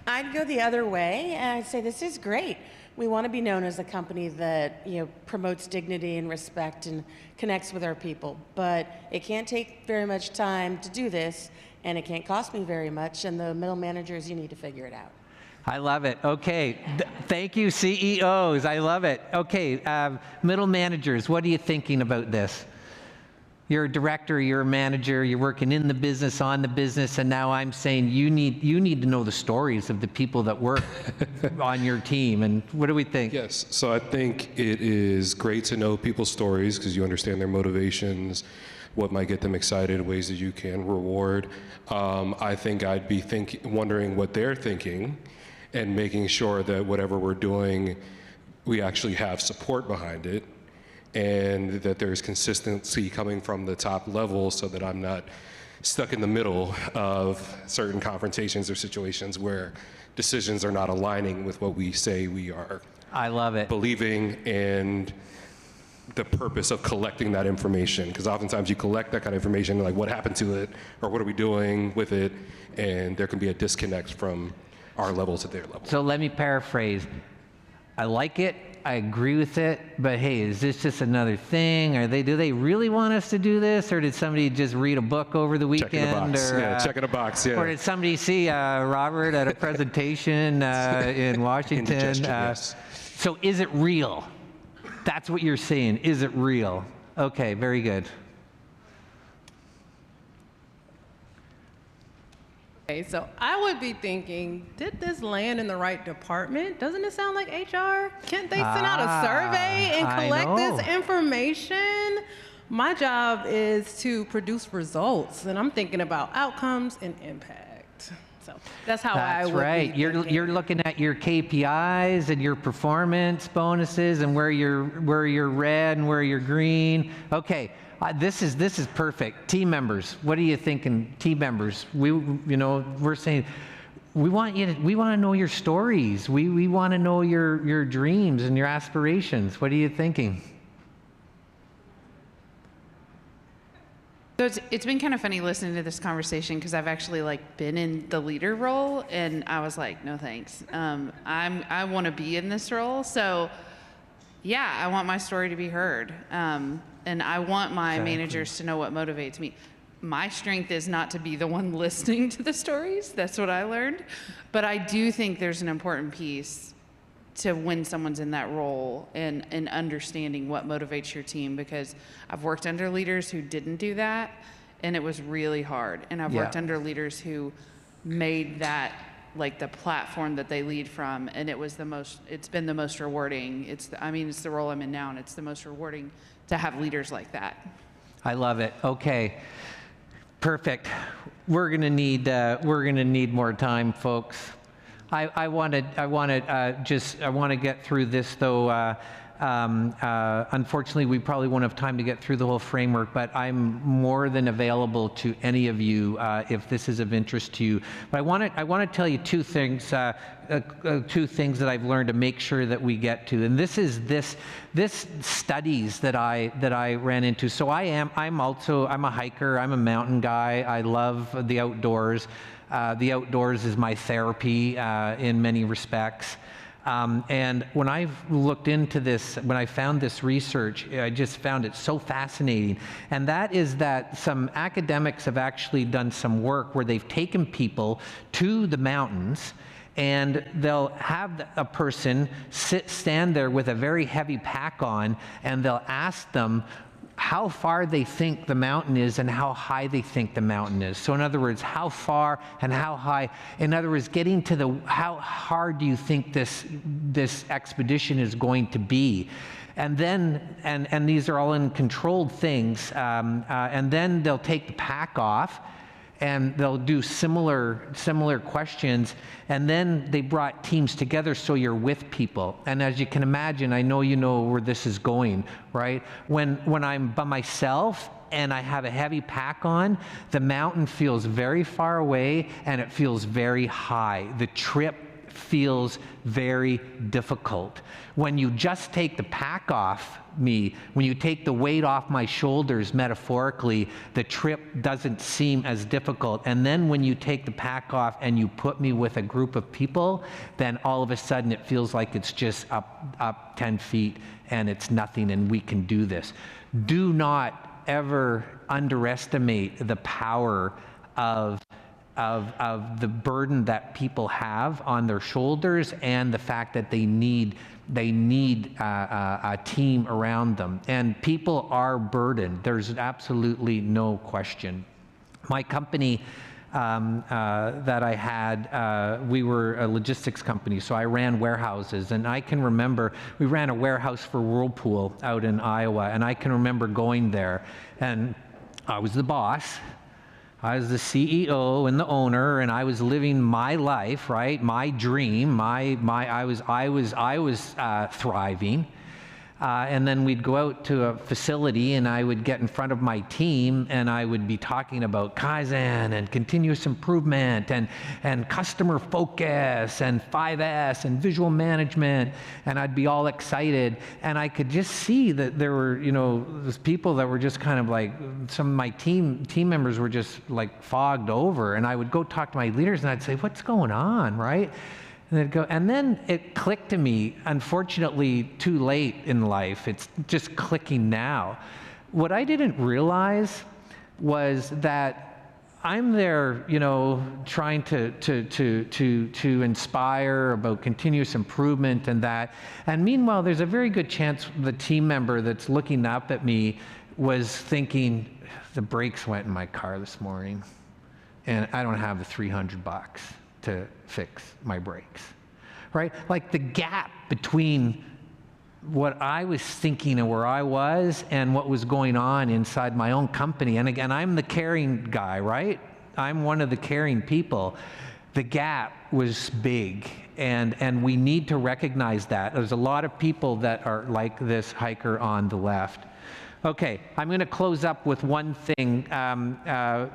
I'd go the other way, and I'd say this is great. We want to be known as a company that promotes dignity and respect and connects with our people, but it can't take very much time to do this, and it can't cost me very much, and the middle managers, you need to figure it out. I love it. Okay. Thank you, CEOs. I love it. Okay. Middle managers, what are you thinking about this? You're a director, you're a manager, you're working in the business, on the business, and now I'm saying you need to know the stories of the people that work on your team. And what do we think? Yes, so I think it is great to know people's stories because you understand their motivations, what might get them excited, ways that you can reward. I think I'd be wondering what they're thinking and making sure that whatever we're doing, we actually have support behind it, and that there's consistency coming from the top level so that I'm not stuck in the middle of certain confrontations or situations where decisions are not aligning with what we say we are. I love it. Believing and the purpose of collecting that information, because oftentimes you collect that kind of information, like what happened to it, or what are we doing with it, and there can be a disconnect from our level to their level. So let me paraphrase. I like it. I agree with it, but hey, is this just another thing? Do they really want us to do this, or did somebody just read a book over the weekend? Checking a box. Or, checking a box. Yeah. Or did somebody see Robert at a presentation in Washington? Indigestion, yes. So is it real? That's what you're saying. Is it real? Okay, very good. Okay, so I would be thinking, did this land in the right department? Doesn't it sound like HR? Can't they send out a survey and collect this information? My job is to produce results, and I'm thinking about outcomes and impact. So that's how I would right. be thinking. You're looking at your KPIs and your performance bonuses and where you're red and where you're green. Okay. This is perfect. Team members, what are you thinking? Team members, we're saying we want to know your stories. We want to know your dreams and your aspirations. What are you thinking? So it's been kind of funny listening to this conversation because I've actually been in the leader role, and I was like, no thanks. I want to be in this role, so yeah, I want my story to be heard. And I want my managers to know what motivates me. My strength is not to be the one listening to the stories. That's what I learned. But I do think there's an important piece to when someone's in that role and understanding what motivates your team, because I've worked under leaders who didn't do that, and it was really hard. And I've worked under leaders who made that the platform that they lead from, and it's been the most rewarding. It's the role I'm in now, and it's the most rewarding to have leaders like that. I love it. Okay, perfect. We're gonna need more time, folks. I want to get through this though. Unfortunately, we probably won't have time to get through the whole framework, but I'm more than available to any of you if this is of interest to you. But I want to tell you two things that I've learned to make sure that we get to. And this studies that I ran into. So I'm a hiker. I'm a mountain guy. I love the outdoors. The outdoors is my therapy in many respects. And when I've looked into this, when I found this research, I just found it so fascinating. And that is that some academics have actually done some work where they've taken people to the mountains, and they'll have a person stand there with a very heavy pack on, and they'll ask them how far they think the mountain is and how high they think the mountain is. So in other words, how far and how high. In other words, getting to how hard do you think this expedition is going to be? And then, and these are all in controlled things, and then they'll take the pack off, and they'll do similar questions, and then they brought teams together so you're with people. And as you can imagine, I know you know where this is going, right? When I'm by myself and I have a heavy pack on, the mountain feels very far away and it feels very high. The trip feels very difficult. When you just take the pack off me, when you take the weight off my shoulders metaphorically, the trip doesn't seem as difficult. And then when you take the pack off and you put me with a group of people, then all of a sudden it feels like it's just up 10 feet and it's nothing and we can do this. Do not ever underestimate the power of the burden that people have on their shoulders and the fact that they need a team around them. And people are burdened. There's absolutely no question. My company that I had, we were a logistics company, so I ran warehouses. And I can remember, we ran a warehouse for Whirlpool out in Iowa, and I can remember going there, and I was the boss. I was the CEO and the owner, and I was living my life, right? My dream. I was thriving. And then we'd go out to a facility, and I would get in front of my team, and I would be talking about Kaizen and continuous improvement and customer focus and 5S and visual management, and I'd be all excited. And I could just see that there were, those people that were just kind of like, some of my team members were just like fogged over, and I would go talk to my leaders, and I'd say, what's going on, right? And then it clicked to me, unfortunately too late in life, it's just clicking now. What I didn't realize was that I'm there, trying to inspire about continuous improvement and that. And meanwhile, there's a very good chance the team member that's looking up at me was thinking, the brakes went in my car this morning. and I don't have the $300 to fix my brakes, right? Like the gap between what I was thinking and where I was and what was going on inside my own company. And again, I'm the caring guy, right? I'm one of the caring people. The gap was big, and we need to recognize that. There's a lot of people that are like this hiker on the left. Okay, I'm going to close up with one thing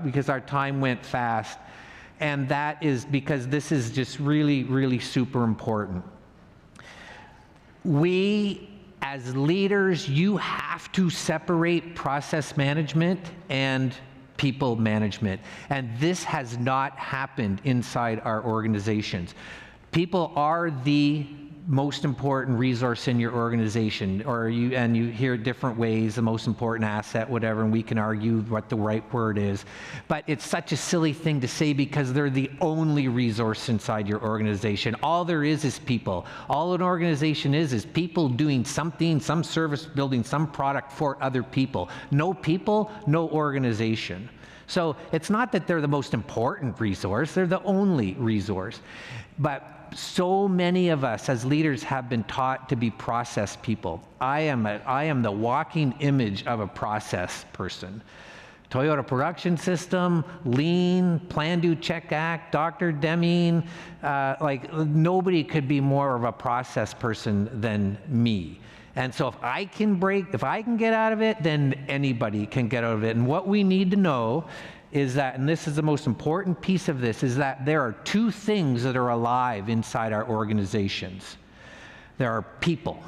because our time went fast, and that is because this is just really, really super important. We, as leaders, you have to separate process management and people management. And this has not happened inside our organizations. People are the most important resource in your organization, and you hear different ways, the most important asset, whatever, and we can argue what the right word is. But it's such a silly thing to say because they're the only resource inside your organization. All there is people. All an organization is people doing something, some service, building some product for other people. No people, no organization. So it's not that they're the most important resource, they're the only resource. But so many of us as leaders have been taught to be process people. I am the walking image of a process person. Toyota Production System, Lean, Plan, Do, Check, Act, Dr. Deming, like nobody could be more of a process person than me. And so if I can get out of it, then anybody can get out of it. And what we need to know is that, and this is the most important piece of this, is that there are two things that are alive inside our organizations. There are people,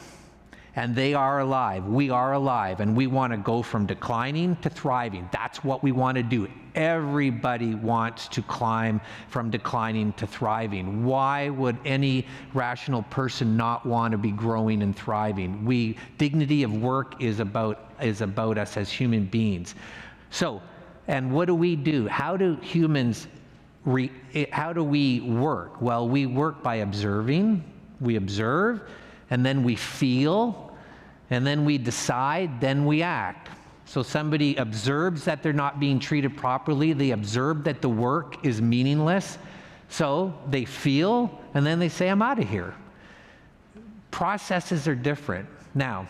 and they are alive. We are alive, and we want to go from declining to thriving. That's what we want to do. Everybody wants to climb from declining to thriving. Why would any rational person not want to be growing and thriving? Dignity of work is about us as human beings. So, and what do we do? How do humans, how do we work? Well, we work by observing. We observe, and then we feel, and then we decide, then we act. So somebody observes that they're not being treated properly. They observe that the work is meaningless. So they feel, and then they say, I'm out of here. Processes are different. Now,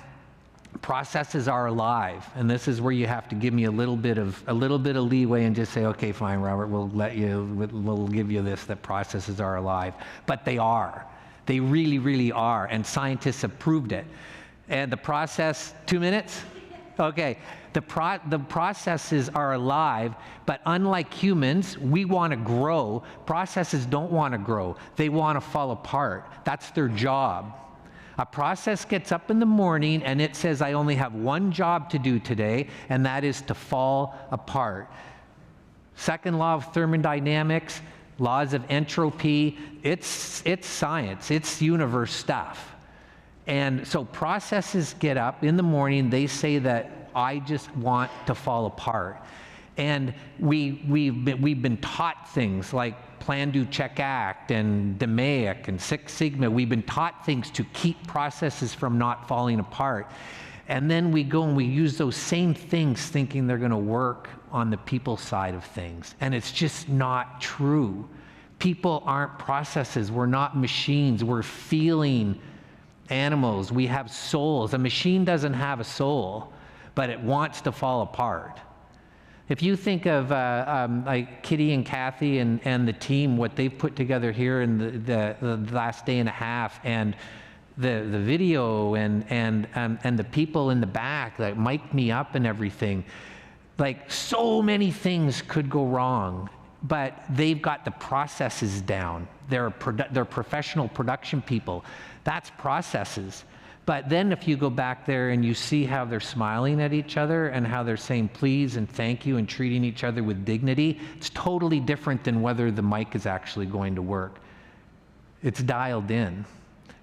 processes are alive, and this is where you have to give me a little bit of leeway and just say, okay, fine, Robert, we'll give you this, that processes are alive. But they are. They really, really are, and scientists have proved it. And the process, 2 minutes? Okay, the processes are alive, but unlike humans, we want to grow. Processes don't want to grow. They want to fall apart. That's their job. A process gets up in the morning and it says, I only have one job to do today, and that is to fall apart. Second law of thermodynamics, laws of entropy, it's science, it's universe stuff. And so processes get up in the morning, they say that I just want to fall apart. And we've been taught things like Plan, Do, Check, Act, and DMAIC, and Six Sigma. We've been taught things to keep processes from not falling apart. And then we go and we use those same things thinking they're going to work on the people side of things. And it's just not true. People aren't processes. We're not machines. We're feeling animals. We have souls. A machine doesn't have a soul, but it wants to fall apart. If you think of like Kitty and Kathy and the team, what they've put together here in the last day and a half, and the video and the people in the back that mic'd me up and everything, like so many things could go wrong, but they've got the processes down. They're professional production people. That's processes. But then if you go back there and you see how they're smiling at each other and how they're saying please and thank you and treating each other with dignity, it's totally different than whether the mic is actually going to work. It's dialed in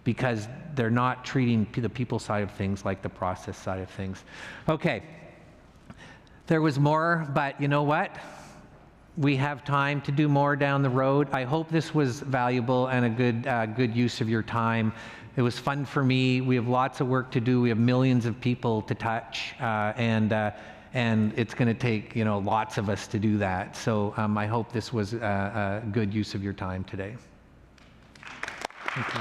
because they're not treating the people side of things like the process side of things. Okay, there was more, but you know what? We have time to do more down the road. I hope this was valuable and a good use of your time. It was fun for me. We have lots of work to do. We have millions of people to touch, and and it's going to take lots of us to do that. So I hope this was a good use of your time today. Thank you.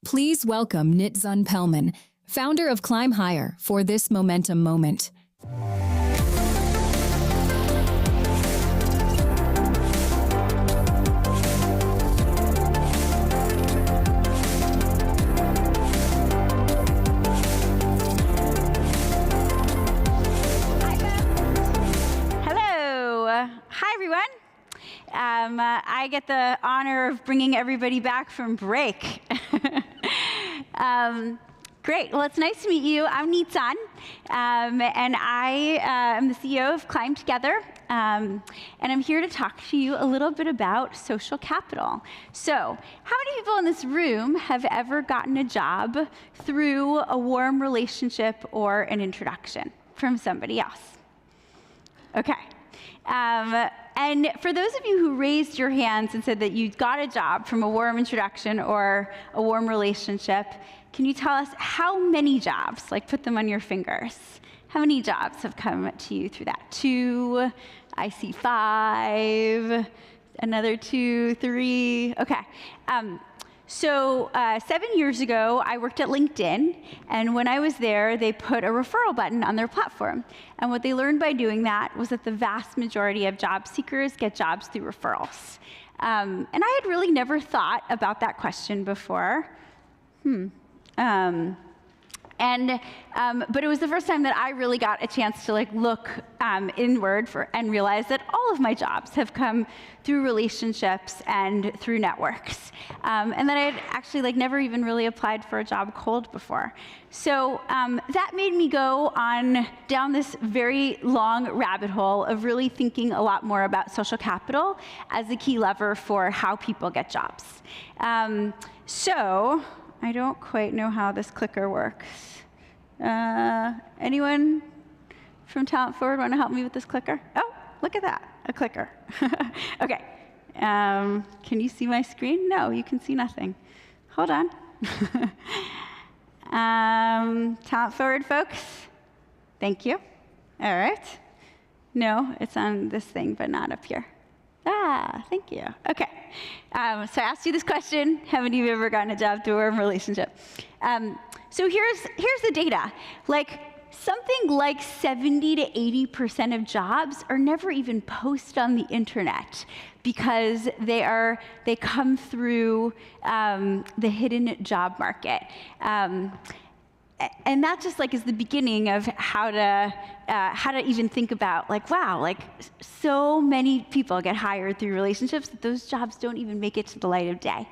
Please welcome Nitzan Pellman, founder of Climb Higher, for this momentum moment. Hi, everyone. I get the honor of bringing everybody back from break. Great. Well, it's nice to meet you. I'm Nitzan, and I am the CEO of Climb Together, and I'm here to talk to you a little bit about social capital. So, how many people in this room have ever gotten a job through a warm relationship or an introduction from somebody else? Okay. And for those of you who raised your hands and said that you got a job from a warm introduction or a warm relationship, can you tell us how many jobs, like put them on your fingers, how many jobs have come to you through that? 2, I see 5, another 2, 3, okay. So 7 years ago, I worked at LinkedIn, and when I was there, they put a referral button on their platform. And what they learned by doing that was that the vast majority of job seekers get jobs through referrals. And I had really never thought about that question before. But it was the first time that I really got a chance to look inward and realize that all of my jobs have come through relationships and through networks, and that I had actually never even really applied for a job cold before. So that made me go down this very long rabbit hole of really thinking a lot more about social capital as a key lever for how people get jobs. So I don't quite know how this clicker works. Anyone from Talent Forward want to help me with this clicker? Oh, look at that, a clicker. Okay, can you see my screen? No, you can see nothing. Hold on. Talent Forward folks, thank you. All right. No, it's on this thing, but not up here. Thank you. Okay. So I asked you this question: how many of you have ever gotten a job through a relationship? So here's the data. Something like 70 to 80% of jobs are never even posted on the internet because they come through the hidden job market. And that just is the beginning of how to even think about wow, so many people get hired through relationships that those jobs don't even make it to the light of day.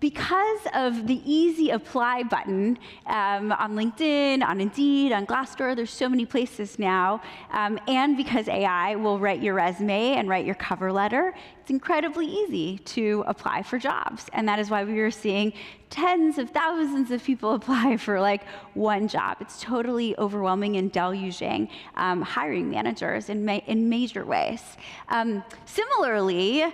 Because of the easy apply button on LinkedIn, on Indeed, on Glassdoor, there's so many places now, and because AI will write your resume and write your cover letter, it's incredibly easy to apply for jobs. And that is why we are seeing tens of thousands of people apply for one job. It's totally overwhelming and deluging hiring managers in major ways. Similarly,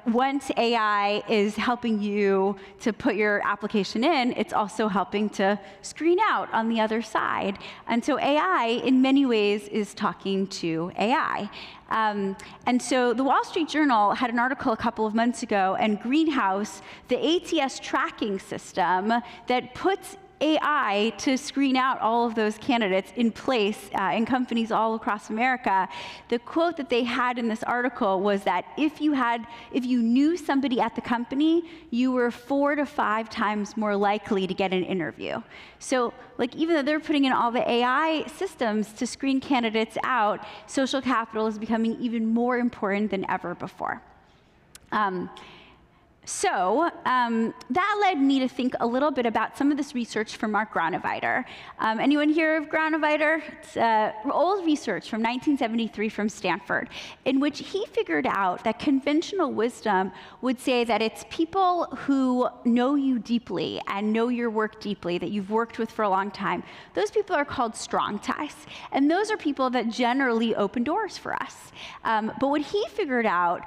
once AI is helping you to put your application in, it's also helping to screen out on the other side. And so AI, in many ways, is talking to AI. And so the Wall Street Journal had an article a couple of months ago, and Greenhouse, the ATS tracking system that puts AI to screen out all of those candidates in place in companies all across America. The quote that they had in this article was that if you knew somebody at the company, you were 4 to 5 times more likely to get an interview. So even though they're putting in all the AI systems to screen candidates out, social capital is becoming even more important than ever before. So that led me to think a little bit about some of this research from Mark Granoveiter. Anyone hear of Granoveiter? It's old research from 1973 from Stanford, in which he figured out that conventional wisdom would say that it's people who know you deeply and know your work deeply, that you've worked with for a long time. Those people are called strong ties, and those are people that generally open doors for us. But what he figured out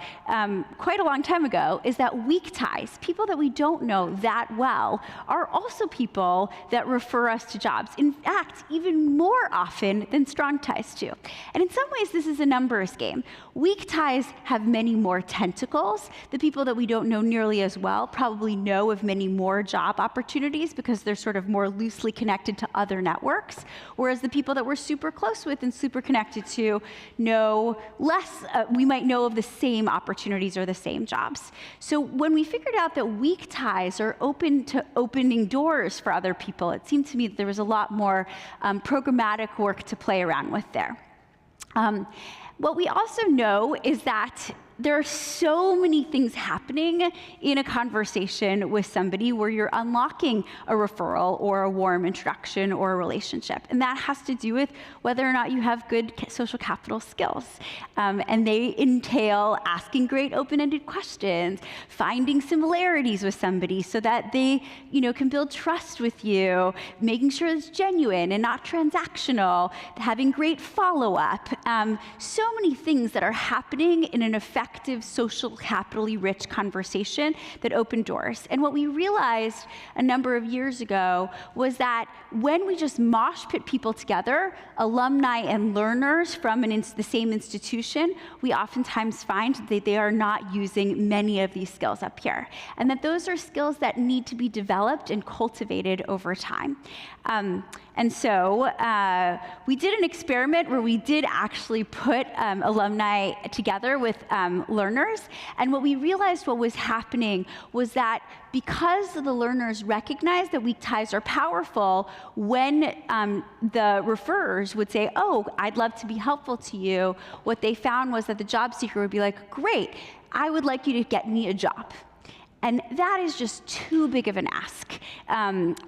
quite a long time ago is that weak ties, people that we don't know that well, are also people that refer us to jobs. In fact, even more often than strong ties do. And in some ways, this is a numbers game. Weak ties have many more tentacles. The people that we don't know nearly as well probably know of many more job opportunities because they're sort of more loosely connected to other networks, whereas the people that we're super close with and super connected to know less. We might know of the same opportunities or the same jobs. So when we figured out that weak ties are open to opening doors for other people, it seemed to me that there was a lot more programmatic work to play around with there. What we also know is that there are so many things happening in a conversation with somebody where you're unlocking a referral or a warm introduction or a relationship. And that has to do with whether or not you have good social capital skills. And they entail asking great open-ended questions, finding similarities with somebody so that they, can build trust with you, making sure it's genuine and not transactional, having great follow-up. So many things that are happening in an effective, social capitally rich conversation that open doors. And what we realized a number of years ago was that when we just mosh pit people together, alumni and learners from the same institution, we oftentimes find that they are not using many of these skills up here. And that those are skills that need to be developed and cultivated over time. And so we did an experiment where we did actually put alumni together with learners. And what we realized what was happening was that because the learners recognized that weak ties are powerful, when the referrers would say, oh, I'd love to be helpful to you, what they found was that the job seeker would be like, great, I would like you to get me a job. And that is just too big of an ask.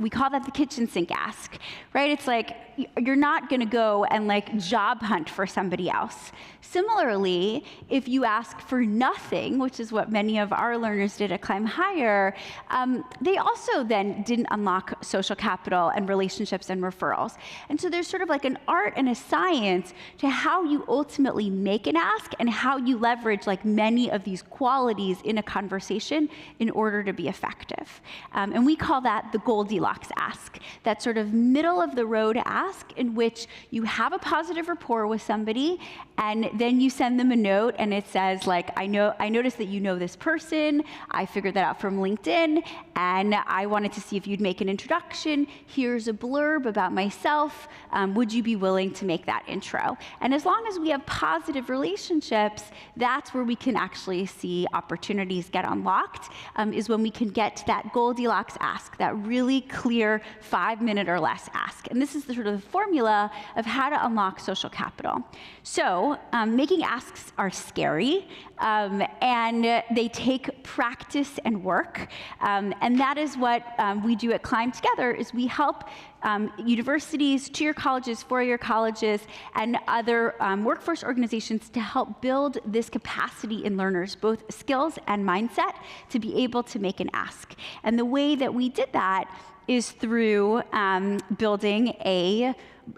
We call that the kitchen sink ask, right? It's like, you're not gonna go and job hunt for somebody else. Similarly, if you ask for nothing, which is what many of our learners did at Climb Higher, they also then didn't unlock social capital and relationships and referrals. And so there's sort of an art and a science to how you ultimately make an ask and how you leverage many of these qualities in a conversation in order to be effective. And we call that the Goldilocks ask, that sort of middle of the road ask in which you have a positive rapport with somebody and then you send them a note and it says I noticed that you know this person, I figured that out from LinkedIn, and I wanted to see if you'd make an introduction. Here's a blurb about myself. Would you be willing to make that intro? And as long as we have positive relationships, that's where we can actually see opportunities get unlocked, is when we can get to that Goldilocks ask, that really clear 5-minute or less ask. And this is the sort of the formula of how to unlock social capital. So making asks are scary, and they take practice and work. And that is what we do at Climb Together, is we help universities, 2-year colleges, 4-year colleges, and other workforce organizations to help build this capacity in learners, both skills and mindset, to be able to make an ask. And the way that we did that is through building a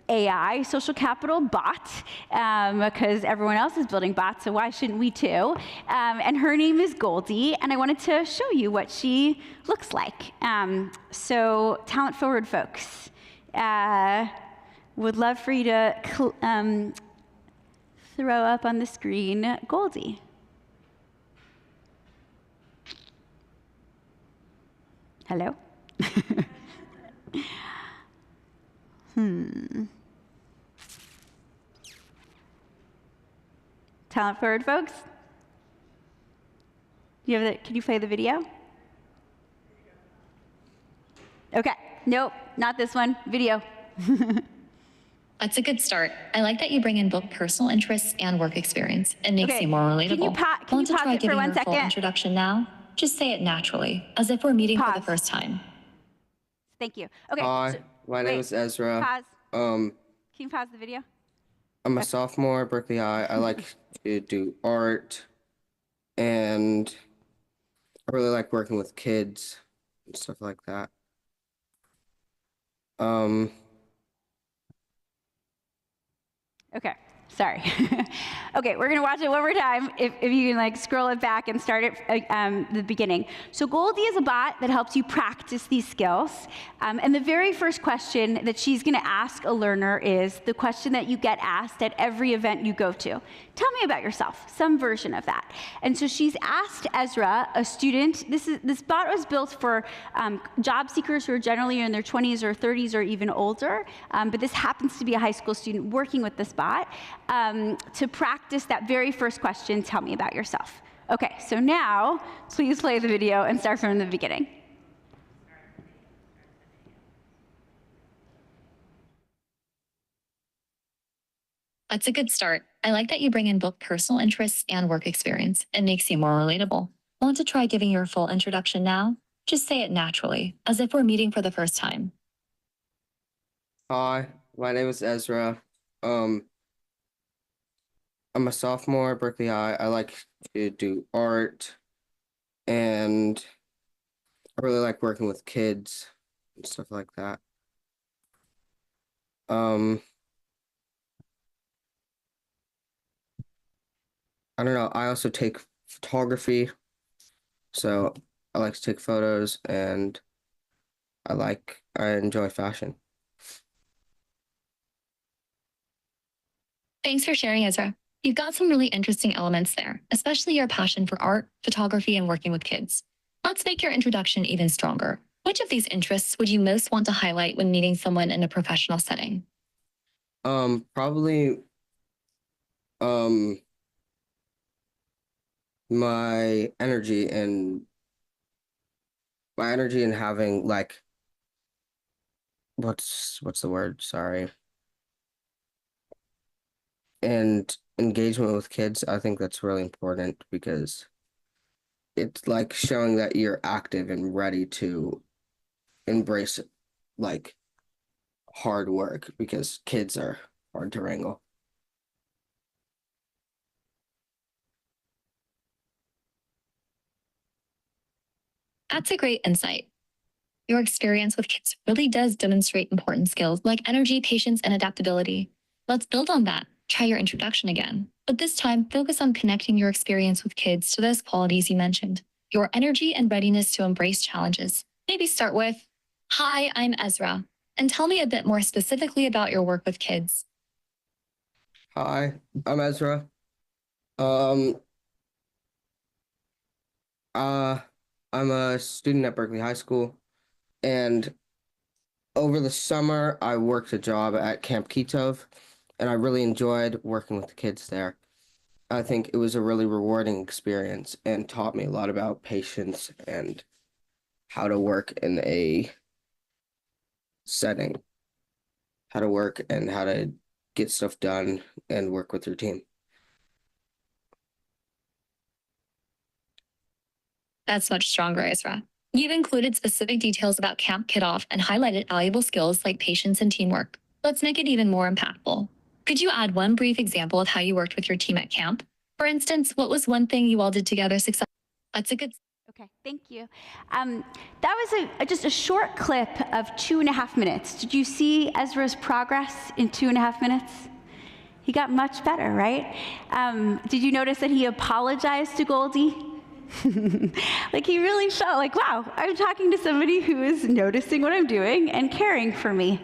AI social capital bot, because everyone else is building bots, so why shouldn't we too? And her name is Goldie, and I wanted to show you what she looks like. So talent forward folks, would love for you to throw up on the screen Goldie. Hello? Talent forward, folks? Can you play the video? Okay, nope, not this one, video. That's a good start. I like that you bring in both personal interests and work experience. It makes you more relatable. Can you pause it for 1 second? Full introduction now? Just say it naturally, as if we're meeting for the first time. Thank you. Okay. Hi, my name is Ezra. Pause. Can you pause the video? I'm a sophomore at Berkeley High. I like to do art, and I really like working with kids and stuff like that. Okay, Sorry. Okay, we're gonna watch it one more time. If you can like scroll it back and start at the beginning. So Goldie is a bot that helps you practice these skills. And the very first question that she's gonna ask a learner is the question that you get asked at every event you go to. Tell me about yourself, some version of that. And so she's asked Ezra, a student, this bot was built for job seekers who are generally in their 20s or 30s or even older, but this happens to be a high school student working with this bot, to practice that very first question, tell me about yourself. Okay, so now, please play the video and start from the beginning. That's a good start. I like that you bring in both personal interests and work experience. It makes you more relatable. Want to try giving your full introduction now? Just say it naturally, as if we're meeting for the first time. Hi, my name is Ezra. I'm a sophomore at Berkeley High. I like to do art, and I really like working with kids and stuff like that. I don't know, I also take photography, so I like to take photos, and I enjoy fashion. Thanks for sharing, Ezra. You've got some really interesting elements there, especially your passion for art, photography, and working with kids. Let's make your introduction even stronger. Which of these interests would you most want to highlight when meeting someone in a professional setting? Probably, my energy and having like, what's the word? Sorry. And engagement with kids, I think that's really important because it's like showing that you're active and ready to embrace like hard work, because kids are hard to wrangle. That's a great insight. Your experience with kids really does demonstrate important skills like energy, patience, and adaptability. Let's build on that. Try your introduction again, but this time focus on connecting your experience with kids to those qualities you mentioned, your energy and readiness to embrace challenges. Maybe start with, hi, I'm Ezra, and tell me a bit more specifically about your work with kids. Hi, I'm Ezra. I'm a student at Berkeley High School, and over the summer I worked a job at Camp Keynote, and I really enjoyed working with the kids there. I think it was a really rewarding experience and taught me a lot about patience and how to work in a setting, how to work and how to get stuff done and work with your team. That's much stronger, Ezra. You've included specific details about Camp Kickoff and highlighted valuable skills like patience and teamwork. Let's make it even more impactful. Could you add one brief example of how you worked with your team at camp? For instance, what was one thing you all did together successfully? That's a good... Okay, thank you. That was just a short clip of 2.5 minutes. Did you see Ezra's progress in 2.5 minutes? He got much better, right? Did you notice that he apologized to Goldie? Like he really felt like, wow, I'm talking to somebody who is noticing what I'm doing and caring for me.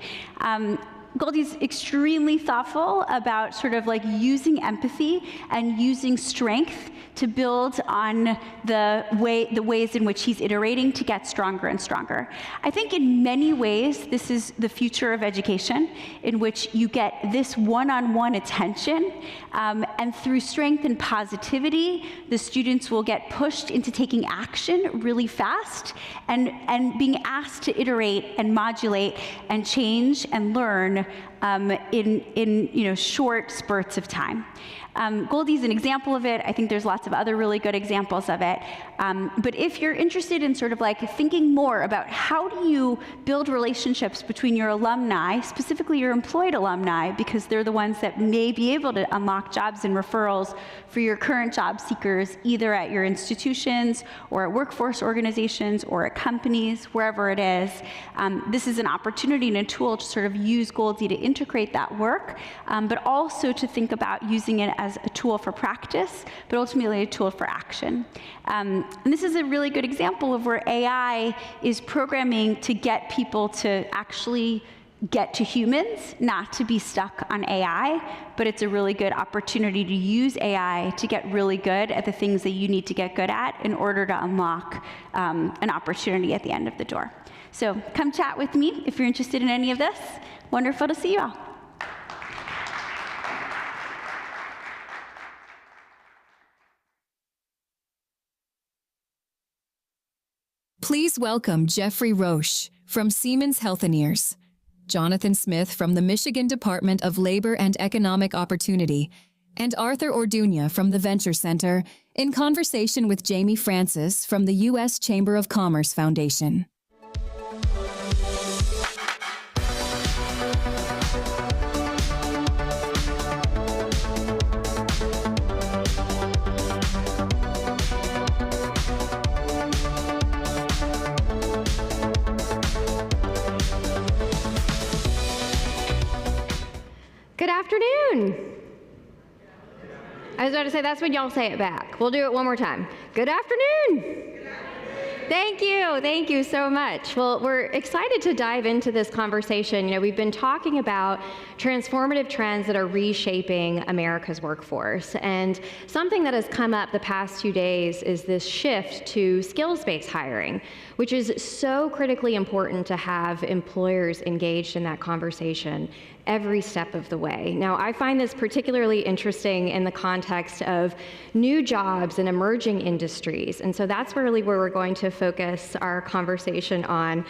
Goldie's extremely thoughtful about sort of like using empathy and using strength to build on the ways in which he's iterating to get stronger and stronger. I think in many ways, this is the future of education, in which you get this one-on-one attention, and through strength and positivity, the students will get pushed into taking action really fast and being asked to iterate and modulate and change and learn in short spurts of time. Goldie's an example of it. I think there's lots of other really good examples of it. But if you're interested in sort of like thinking more about how do you build relationships between your alumni, specifically your employed alumni, because they're the ones that may be able to unlock jobs and referrals for your current job seekers, either at your institutions or at workforce organizations or at companies, wherever it is. This is an opportunity and a tool to sort of use Goldie to integrate that work, but also to think about using it as a tool for practice, but ultimately a tool for action. And this is a really good example of where AI is programming to get people to actually get to humans, not to be stuck on AI, but it's a really good opportunity to use AI to get really good at the things that you need to get good at in order to unlock an opportunity at the end of the door. So come chat with me if you're interested in any of this. Wonderful to see you all. Please welcome Jeffrey Roche from Siemens Healthineers, Jonathan Smith from the Michigan Department of Labor and Economic Opportunity, and Arthur Orduña from the Venture Center in conversation with Jamie Francis from the U.S. Chamber of Commerce Foundation. Good afternoon. I was about to say, that's when y'all say it back. We'll do it one more time. Good afternoon. Thank you so much. Well, we're excited to dive into this conversation. You know, we've been talking about transformative trends that are reshaping America's workforce. And something that has come up the past 2 days is this shift to skills-based hiring, which is so critically important to have employers engaged in that conversation every step of the way. Now, I find this particularly interesting in the context of new jobs and emerging industries. And so that's really where we're going to focus our conversation on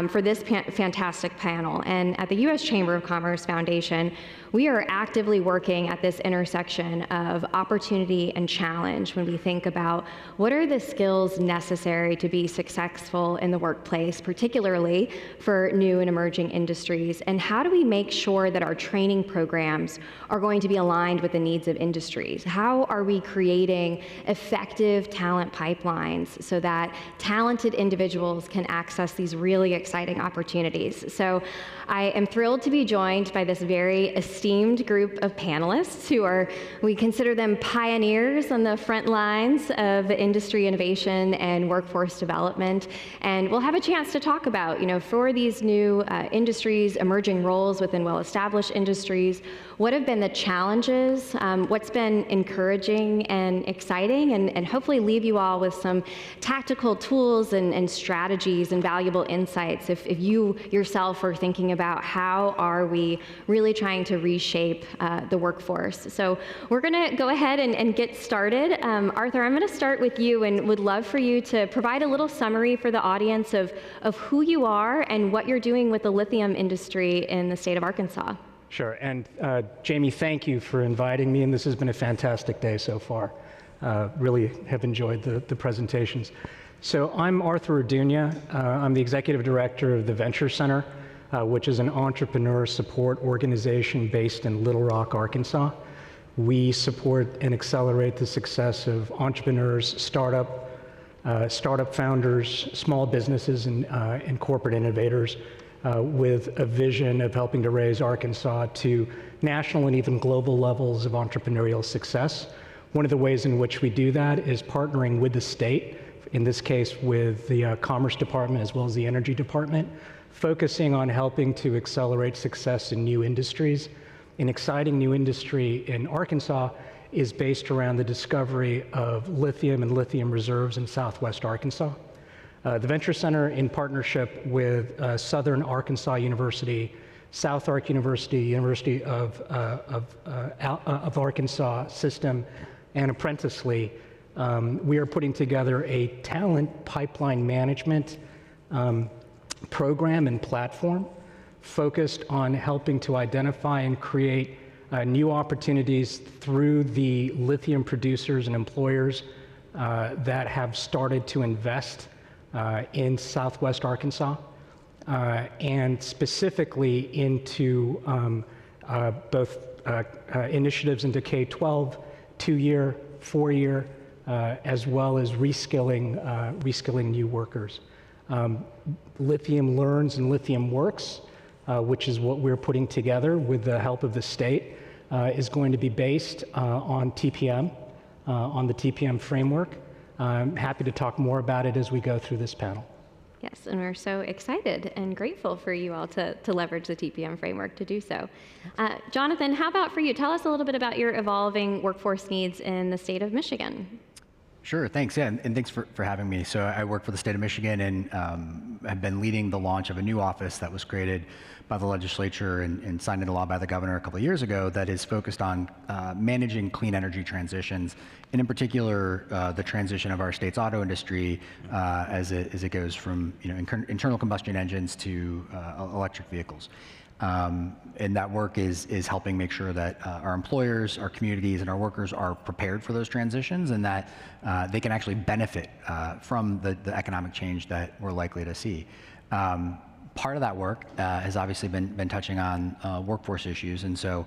for this fantastic panel. And at the U.S. Chamber of Commerce Foundation, we are actively working at this intersection of opportunity and challenge when we think about what are the skills necessary to be successful in the workplace, particularly for new and emerging industries, and how do we make sure that our training programs are going to be aligned with the needs of industries? How are we creating effective talent pipelines so that talented individuals can access these really exciting opportunities? So I am thrilled to be joined by this very esteemed group of panelists who are, we consider them pioneers on the front lines of industry innovation and workforce development. And we'll have a chance to talk about, you know, for these new industries, emerging roles within well-established industries, what have been the challenges, what's been encouraging and exciting, and hopefully leave you all with some tactical tools and strategies and valuable insights if you yourself are thinking about how are we really trying to reshape the workforce. So we're going to go ahead and get started. Arthur, I'm going to start with you and would love for you to provide a little summary for the audience of who you are and what you're doing with the lithium industry in the state of Arkansas. Sure, and Jamie, thank you for inviting me, and this has been a fantastic day so far. Really have enjoyed the presentations. So I'm Arthur Orduña. I'm the Executive Director of the Venture Center, which is an entrepreneur support organization based in Little Rock, Arkansas. We support and accelerate the success of entrepreneurs, startup founders, small businesses, and corporate innovators with a vision of helping to raise Arkansas to national and even global levels of entrepreneurial success. One of the ways in which we do that is partnering with the state, in this case with the Commerce Department as well as the Energy Department, focusing on helping to accelerate success in new industries. An exciting new industry in Arkansas is based around the discovery of lithium and lithium reserves in southwest Arkansas. The Venture Center, in partnership with Southern Arkansas University, South Ark University, University of Arkansas System, and Apprenticely, we are putting together a talent pipeline management program and platform focused on helping to identify and create new opportunities through the lithium producers and employers that have started to invest in southwest Arkansas, and specifically into both initiatives into K-12, 2-year, 4-year, as well as reskilling new workers. Lithium Learns and Lithium Works which is what we're putting together with the help of the state, is going to be based on TPM, on the TPM framework. I'm happy to talk more about it as we go through this panel. Yes, and we're so excited and grateful for you all to leverage the TPM framework to do so. Jonathan, how about for you? Tell us a little bit about your evolving workforce needs in the state of Michigan. Sure, thanks. Yeah, and thanks for having me. So I work for the state of Michigan and have been leading the launch of a new office that was created by the legislature and signed into law by the governor a couple of years ago that is focused on managing clean energy transitions, and in particular, the transition of our state's auto industry as it goes from internal combustion engines to electric vehicles. And that work is helping make sure that our employers, our communities, and our workers are prepared for those transitions and that they can actually benefit from the economic change that we're likely to see. Part of that work has obviously been touching on workforce issues, and so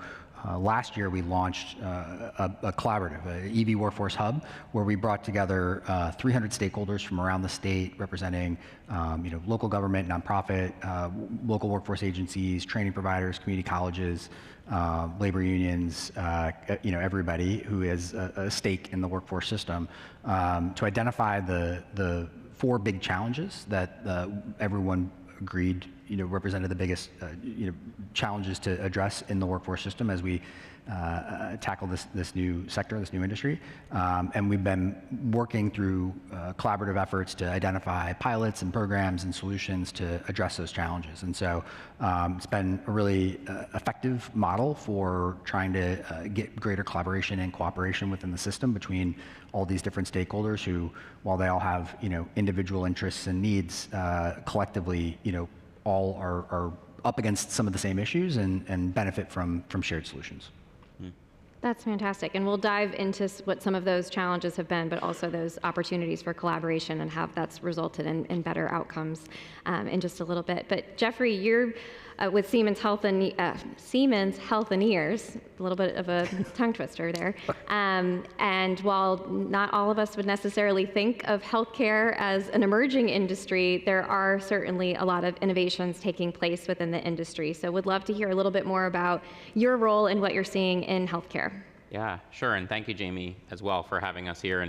last year we launched a collaborative, an EV Workforce Hub, where we brought together 300 stakeholders from around the state representing local government, nonprofit, local workforce agencies, training providers, community colleges, labor unions, everybody who has a stake in the workforce system to identify the 4 big challenges that everyone agreed represented the biggest challenges to address in the workforce system as we tackle this new sector, this new industry. And we've been working through collaborative efforts to identify pilots and programs and solutions to address those challenges. And so it's been a really effective model for trying to get greater collaboration and cooperation within the system between all these different stakeholders who, while they all have individual interests and needs, collectively all are up against some of the same issues and benefit from shared solutions. That's fantastic. And we'll dive into what some of those challenges have been, but also those opportunities for collaboration and how that's resulted in better outcomes in just a little bit. But Jeffrey, you're with Siemens Health and Ears, a little bit of a tongue twister there. And while not all of us would necessarily think of healthcare as an emerging industry, there are certainly a lot of innovations taking place within the industry. So would love to hear a little bit more about your role and what you're seeing in healthcare. Yeah, sure, and thank you, Jamie, as well, for having us here.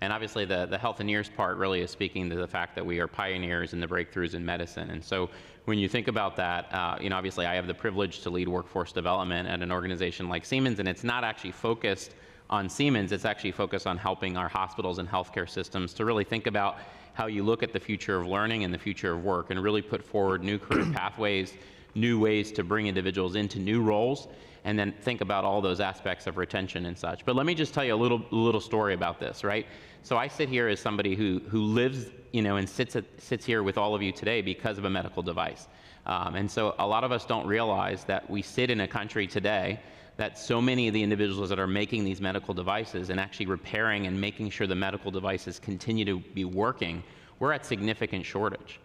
And obviously, the health and ears part really is speaking to the fact that we are pioneers in the breakthroughs in medicine. And so when you think about that, obviously, I have the privilege to lead workforce development at an organization like Siemens, and it's not actually focused on Siemens, it's actually focused on helping our hospitals and healthcare systems to really think about how you look at the future of learning and the future of work and really put forward new career pathways, new ways to bring individuals into new roles, and then think about all those aspects of retention and such. But let me just tell you a little story about this, right? So I sit here as somebody who lives, and sits here with all of you today because of a medical device. And so a lot of us don't realize that we sit in a country today that so many of the individuals that are making these medical devices and actually repairing and making sure the medical devices continue to be working, we're at significant shortage.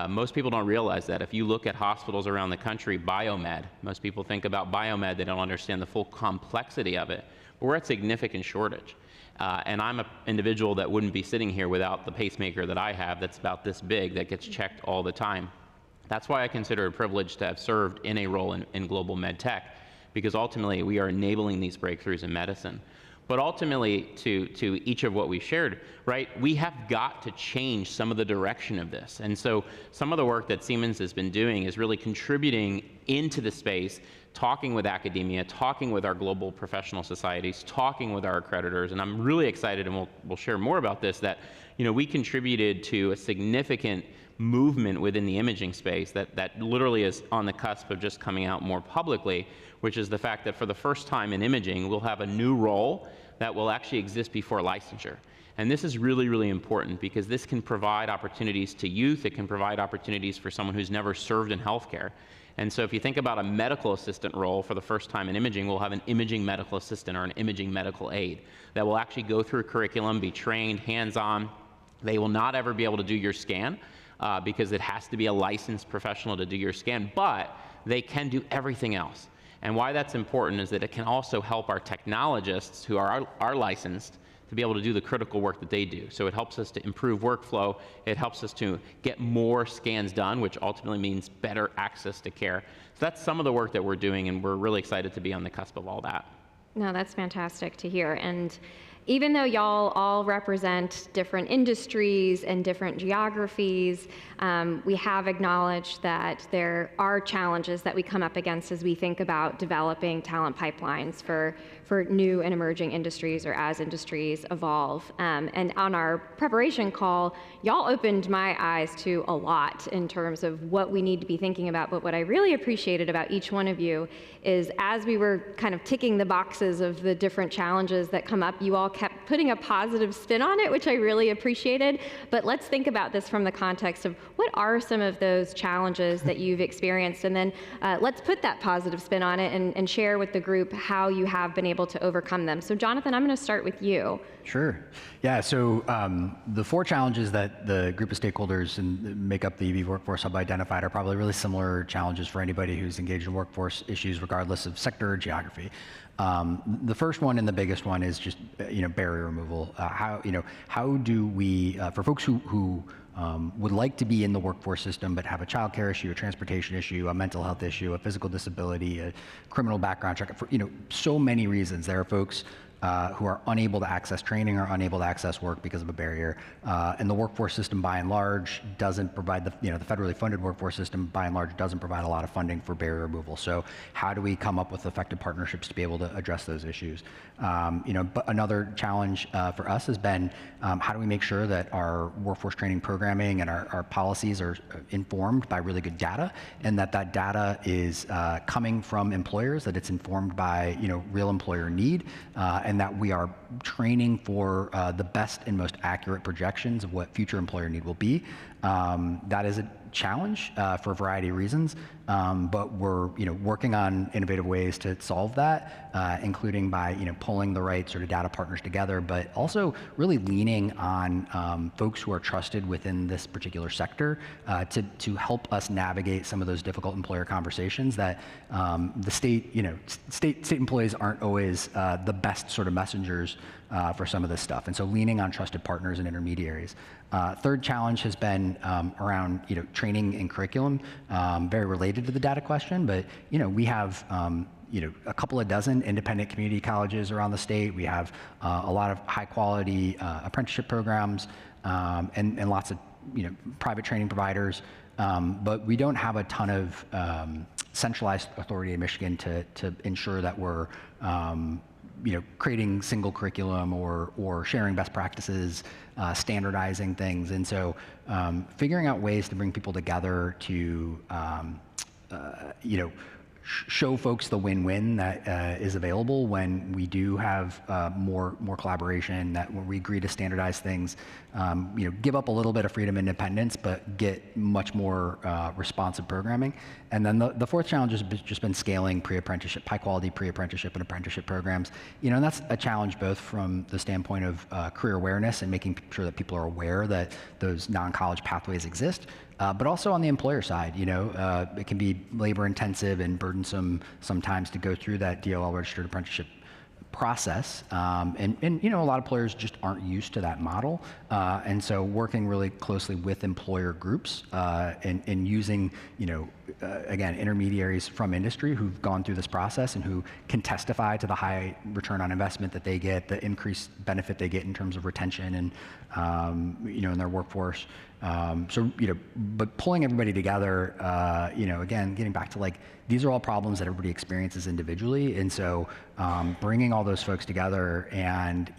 Most people don't realize that. If you look at hospitals around the country, biomed, most people think about biomed, they don't understand the full complexity of it. But we're at significant shortage. And I'm an individual that wouldn't be sitting here without the pacemaker that I have that's about this big that gets checked all the time. That's why I consider it a privilege to have served in a role in global med tech, because ultimately we are enabling these breakthroughs in medicine. But ultimately, to each of what we shared, right, we have got to change some of the direction of this. And so some of the work that Siemens has been doing is really contributing into the space, talking with academia, talking with our global professional societies, talking with our accreditors. And I'm really excited, and we'll share more about this, that we contributed to a significant movement within the imaging space that literally is on the cusp of just coming out more publicly, which is the fact that for the first time in imaging, we'll have a new role that will actually exist before licensure. And this is really, really important because this can provide opportunities to youth. It can provide opportunities for someone who's never served in healthcare. And so if you think about a medical assistant role for the first time in imaging, we'll have an imaging medical assistant or an imaging medical aide that will actually go through curriculum, be trained, hands-on. They will not ever be able to do your scan because it has to be a licensed professional to do your scan, but they can do everything else. And why that's important is that it can also help our technologists who are licensed to be able to do the critical work that they do. So it helps us to improve workflow. It helps us to get more scans done, which ultimately means better access to care. So that's some of the work that we're doing, and we're really excited to be on the cusp of all that. No, that's fantastic to hear. And even though y'all all represent different industries and different geographies, we have acknowledged that there are challenges that we come up against as we think about developing talent pipelines for new and emerging industries or as industries evolve. And on our preparation call, y'all opened my eyes to a lot in terms of what we need to be thinking about. But what I really appreciated about each one of you is as we were kind of ticking the boxes of the different challenges that come up, you all kept putting a positive spin on it, which I really appreciated. But let's think about this from the context of what are some of those challenges that you've experienced, and then let's put that positive spin on it and share with the group how you have been able to overcome them. So Jonathan, I'm going to start with you. Sure. Yeah, so the 4 challenges that the group of stakeholders and make up the EV Workforce Hub identified are probably really similar challenges for anybody who's engaged in workforce issues, regardless of sector or geography. The first one and the biggest one is just barrier removal. How do we, for folks who would like to be in the workforce system but have a childcare issue, a transportation issue, a mental health issue, a physical disability, a criminal background check, for so many reasons. There are folks who are unable to access training or unable to access work because of a barrier. And the workforce system, by and large, doesn't provide the federally funded workforce system, by and large, doesn't provide a lot of funding for barrier removal. So how do we come up with effective partnerships to be able to address those issues? But another challenge for us has been how do we make sure that our workforce training programming and our policies are informed by really good data, and that data is coming from employers, that it's informed by real employer need, and that we are training for the best and most accurate projections of what future employer need will be. That is a challenge for a variety of reasons, but we're working on innovative ways to solve that, including by pulling the right sort of data partners together, but also really leaning on folks who are trusted within this particular sector to help us navigate some of those difficult employer conversations that the state employees aren't always the best sort of messengers for some of this stuff, and so leaning on trusted partners and intermediaries. Third challenge has been around training and curriculum, very related to the data question, but we have a couple of dozen independent community colleges around the state. We have a lot of high quality apprenticeship programs and lots of private training providers, but we don't have a ton of centralized authority in Michigan to ensure that we're creating single curriculum or sharing best practices, standardizing things. And so figuring out ways to bring people together to, show folks the win-win that is available when we do have more collaboration, that when we agree to standardize things, give up a little bit of freedom and independence, but get much more responsive programming. And then the fourth challenge has just been scaling pre-apprenticeship, high-quality pre-apprenticeship and apprenticeship programs. And that's a challenge both from the standpoint of career awareness and making sure that people are aware that those non-college pathways exist, but also on the employer side. It can be labor-intensive and burdensome sometimes to go through that DOL-registered apprenticeship process, and a lot of employers just aren't used to that model, and so working really closely with employer groups and using again intermediaries from industry who've gone through this process and who can testify to the high return on investment that they get, the increased benefit they get in terms of retention and in their workforce. But pulling everybody together, again, getting back to these are all problems that everybody experiences individually, and so bringing all those folks together and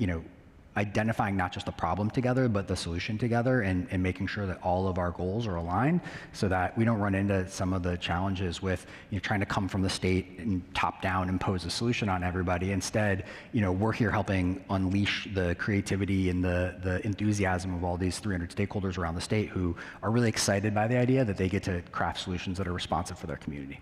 identifying not just the problem together, but the solution together, and making sure that all of our goals are aligned so that we don't run into some of the challenges with trying to come from the state and top down impose a solution on everybody. Instead, we're here helping unleash the creativity and the enthusiasm of all these 300 stakeholders around the state who are really excited by the idea that they get to craft solutions that are responsive for their community.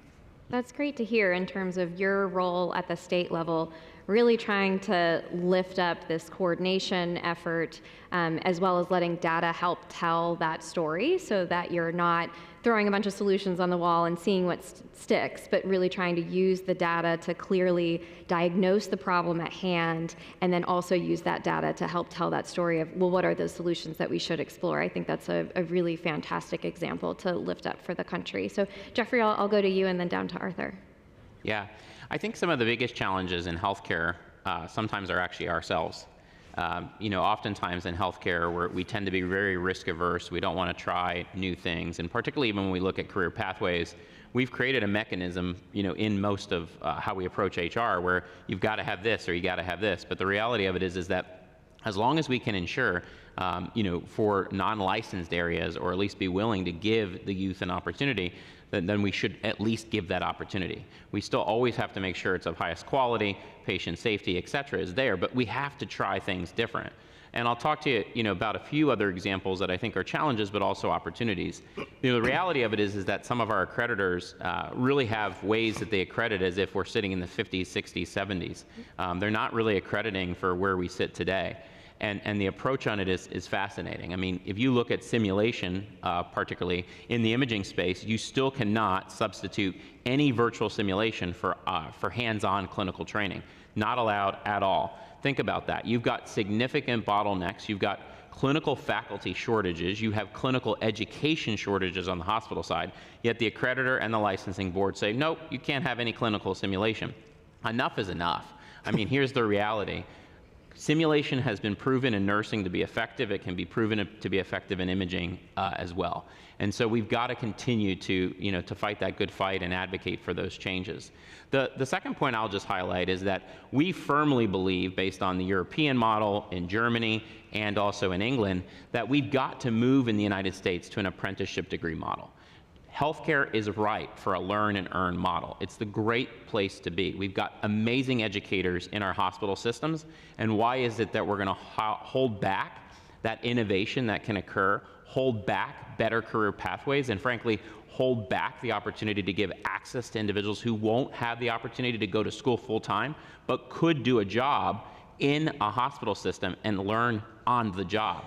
That's great to hear in terms of your role at the state level, really trying to lift up this coordination effort, as well as letting data help tell that story so that you're not throwing a bunch of solutions on the wall and seeing what sticks, but really trying to use the data to clearly diagnose the problem at hand, and then also use that data to help tell that story of, well, what are the solutions that we should explore? I think that's a really fantastic example to lift up for the country. So Jeffrey, I'll go to you and then down to Arthur. Yeah, I think some of the biggest challenges in healthcare sometimes are actually ourselves. Oftentimes in healthcare, we tend to be very risk averse. We don't want to try new things, and particularly when we look at career pathways, we've created a mechanism, in most of how we approach HR, where you've got to have this or you got to have this. But the reality of it is that as long as we can ensure, for non-licensed areas, or at least be willing to give the youth an opportunity, then we should at least give that opportunity. We still always have to make sure it's of highest quality, patient safety, et cetera, is there, but we have to try things different. And I'll talk to you, about a few other examples that I think are challenges, but also opportunities. The reality of it is that some of our accreditors really have ways that they accredit as if we're sitting in the 50s, 60s, 70s. They're not really accrediting for where we sit today. And the approach on it is fascinating. I mean, if you look at simulation, particularly in the imaging space, you still cannot substitute any virtual simulation for hands-on clinical training. Not allowed at all. Think about that. You've got significant bottlenecks. You've got clinical faculty shortages. You have clinical education shortages on the hospital side. Yet the accreditor and the licensing board say, nope, you can't have any clinical simulation. Enough is enough. I mean, here's the reality. Simulation has been proven in nursing to be effective. It can be proven to be effective in imaging as well. And so we've got to continue to, to fight that good fight and advocate for those changes. The second point I'll just highlight is that we firmly believe, based on the European model in Germany and also in England, that we've got to move in the United States to an apprenticeship degree model. Healthcare is ripe for a learn and earn model. It's the great place to be. We've got amazing educators in our hospital systems, and why is it that we're going to hold back that innovation that can occur, hold back better career pathways, and frankly, hold back the opportunity to give access to individuals who won't have the opportunity to go to school full time, but could do a job in a hospital system and learn on the job?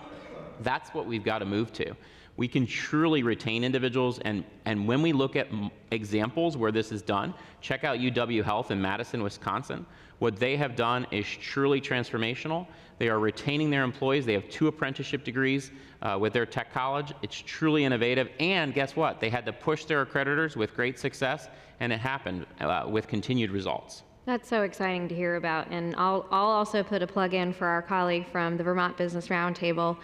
That's what we've got to move to. We can truly retain individuals, and when we look at examples where this is done, check out UW Health in Madison, Wisconsin. What they have done is truly transformational. They are retaining their employees. They have 2 apprenticeship degrees with their tech college. It's truly innovative, and guess what? They had to push their accreditors with great success, and it happened with continued results. That's so exciting to hear about, and I'll also put a plug in for our colleague from the Vermont Business Roundtable,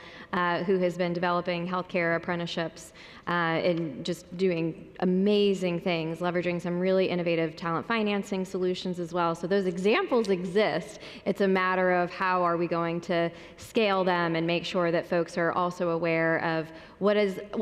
who has been developing healthcare apprenticeships and just doing amazing things, leveraging some really innovative talent financing solutions as well. So those examples exist. It's a matter of how are we going to scale them and make sure that folks are also aware of what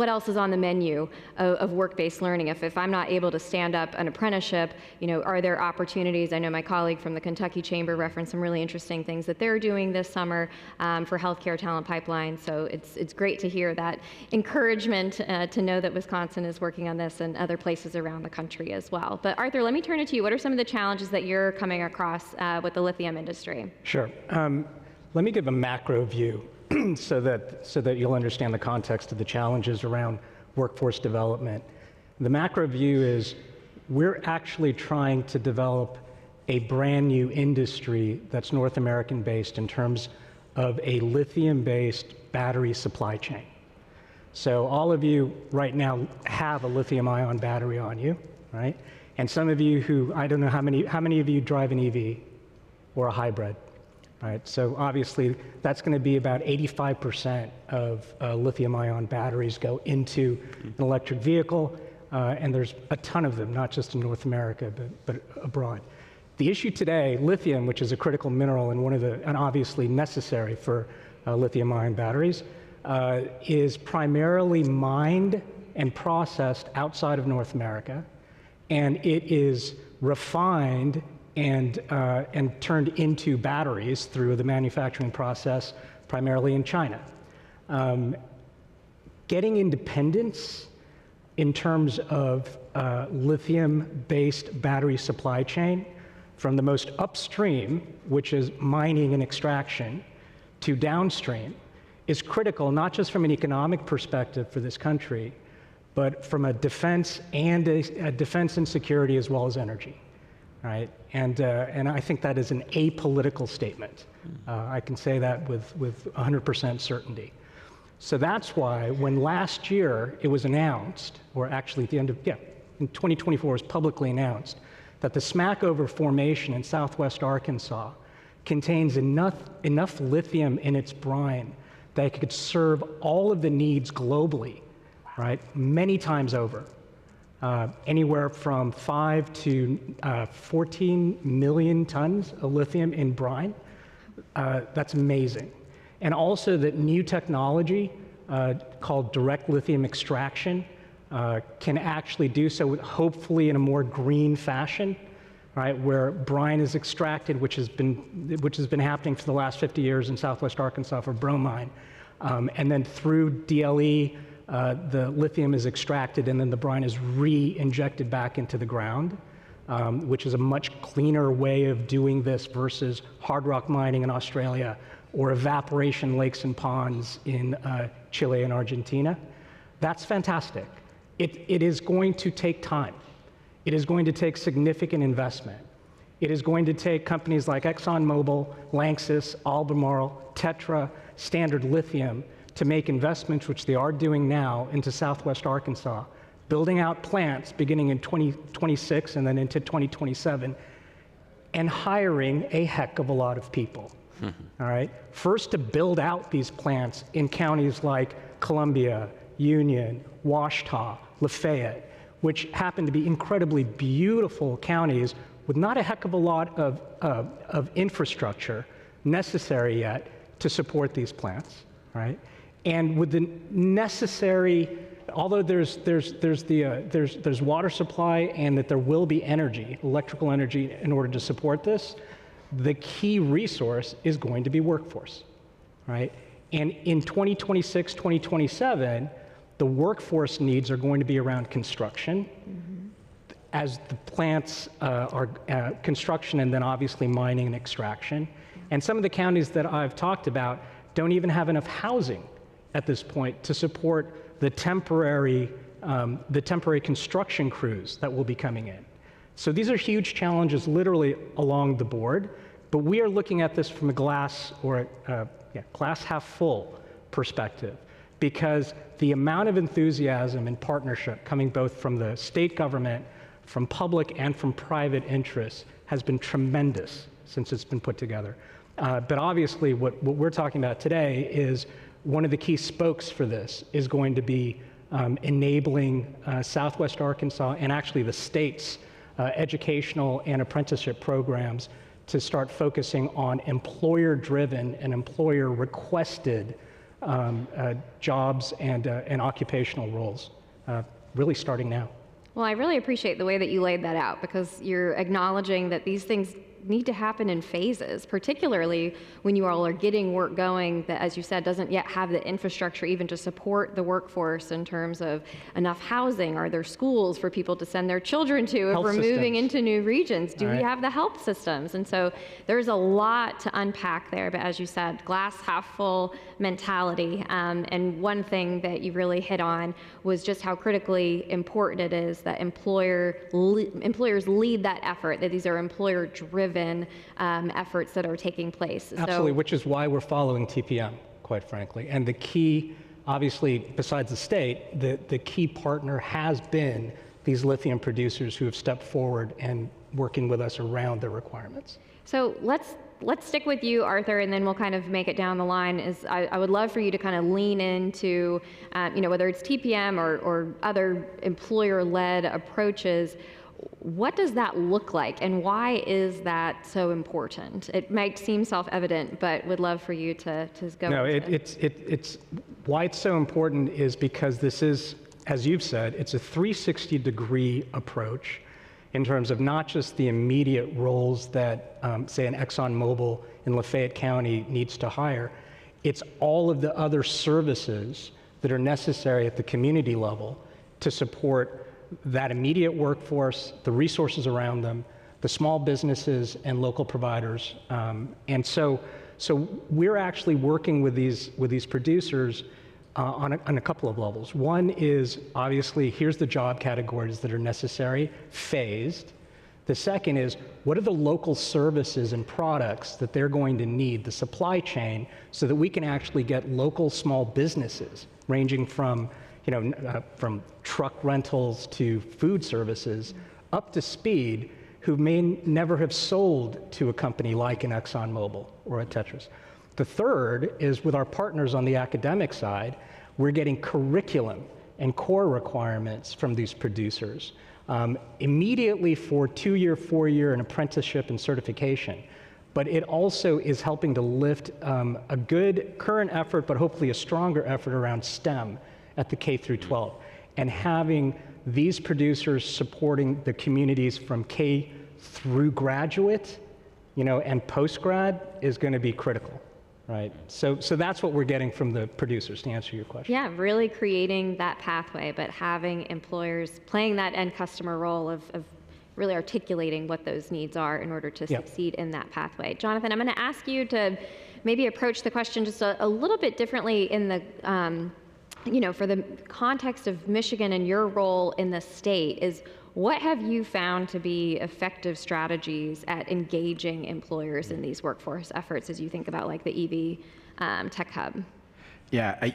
else is on the menu of work-based learning. If I'm not able to stand up an apprenticeship, are there opportunities? I know my colleague from the Kentucky Chamber referenced some really interesting things that they're doing this summer for healthcare talent pipeline. So it's great to hear that encouragement to know that Wisconsin is working on this and other places around the country as well. But Arthur, let me turn it to you. What are some of the challenges that you're coming across with the lithium industry? Sure. Let me give a macro view so that you'll understand the context of the challenges around workforce development. The macro view is we're actually trying to develop a brand new industry that's North American based in terms of a lithium based battery supply chain. So all of you right now have a lithium ion battery on you, right? And some of you who, I don't know how many of you drive an EV or a hybrid, right? So obviously that's going to be about 85% of lithium ion batteries go into an electric vehicle, and there's a ton of them, not just in North America, but abroad. The issue today, lithium, which is a critical mineral and obviously necessary for lithium-ion batteries, is primarily mined and processed outside of North America, and it is refined and turned into batteries through the manufacturing process primarily in China. Getting independence in terms of lithium-based battery supply chain from the most upstream, which is mining and extraction, to downstream, is critical, not just from an economic perspective for this country, but from a defense and a defense and security as well as energy, right? And I think that is an apolitical statement. I can say that with 100% certainty. So that's why when last year it was announced, or actually at the end of, in 2024 it was publicly announced, that the Smackover Formation in southwest Arkansas contains enough lithium in its brine that it could serve all of the needs globally, right, many times over. Anywhere from 5 to 14 million tons of lithium in brine. That's amazing. And also that new technology called direct lithium extraction can actually do so hopefully in a more green fashion, right, where brine is extracted, which has been happening for the last 50 years in southwest Arkansas for bromine. And then through DLE, the lithium is extracted and then the brine is re-injected back into the ground, which is a much cleaner way of doing this versus hard rock mining in Australia or evaporation lakes and ponds in Chile and Argentina. That's fantastic. It is going to take time. It is going to take significant investment. It is going to take companies like ExxonMobil, Lanxess, Albemarle, Tetra, Standard Lithium to make investments, which they are doing now, into southwest Arkansas, building out plants beginning in 2026 and then into 2027, and hiring a heck of a lot of people. All right? First, to build out these plants in counties like Columbia, Union, Ouachita, Lafayette, which happen to be incredibly beautiful counties with not a heck of a lot of infrastructure necessary yet to support these plants, right? And with the necessary, although there's water supply and that there will be energy, electrical energy, in order to support this, the key resource is going to be workforce, right? And in 2026, 2027, the workforce needs are going to be around construction, as the plants are construction and then obviously mining and extraction. And some of the counties that I've talked about don't even have enough housing at this point to support the temporary construction crews that will be coming in. So these are huge challenges literally along the board, but we are looking at this from a glass half full perspective, because the amount of enthusiasm and partnership coming both from the state government, from public and from private interests has been tremendous since it's been put together. But obviously what we're talking about today is one of the key spokes for this is going to be enabling Southwest Arkansas and actually the state's educational and apprenticeship programs to start focusing on employer-driven and employer-requested jobs and occupational roles, really starting now. Well, I really appreciate the way that you laid that out, because you're acknowledging that these things need to happen in phases, particularly when you all are getting work going that, as you said, doesn't yet have the infrastructure even to support the workforce in terms of enough housing. Are there schools for people to send their children to if we're moving into new regions? Do we have the health systems? And so there's a lot to unpack there, but as you said, glass half full mentality. And one thing that you really hit on was just how critically important it is that employers lead that effort, that these are employer-driven efforts that are taking place. Absolutely, which is why we're following TPM, quite frankly. And the key, obviously, besides the state, the key partner has been these lithium producers who have stepped forward and working with us around their requirements. So let's stick with you, Arthur, and then we'll kind of make it down the line. I would love for you to kind of lean into, whether it's TPM or other employer-led approaches. What does that look like, and why is that so important? It might seem self-evident, but would love for you to go. No, it's why it's so important is because this is, as you've said, it's a 360-degree approach in terms of not just the immediate roles that, say, an ExxonMobil in Lafayette County needs to hire. It's all of the other services that are necessary at the community level to support that immediate workforce, the resources around them, the small businesses and local providers. And so we're actually working with these producers on a couple of levels. One is obviously, here's the job categories that are necessary, phased. The second is, what are the local services and products that they're going to need, the supply chain, so that we can actually get local small businesses, ranging from, from truck rentals to food services, up to speed, who may never have sold to a company like an ExxonMobil or a Tetris. The third is with our partners on the academic side, we're getting curriculum and core requirements from these producers. Immediately for 2-year, 4-year, and apprenticeship and certification. But it also is helping to lift a good current effort, but hopefully a stronger effort around STEM at the K through 12. And having these producers supporting the communities from K through graduate, and post-grad is going to be critical. Right. So that's what we're getting from the producers, to answer your question. Yeah, really creating that pathway, but having employers playing that end customer role of really articulating what those needs are in order to succeed in that pathway. Jonathan, I'm going to ask you to maybe approach the question just a little bit differently in the, for the context of Michigan and your role in the state. Is what have you found to be effective strategies at engaging employers in these workforce efforts as you think about like the EV Tech Hub? Yeah,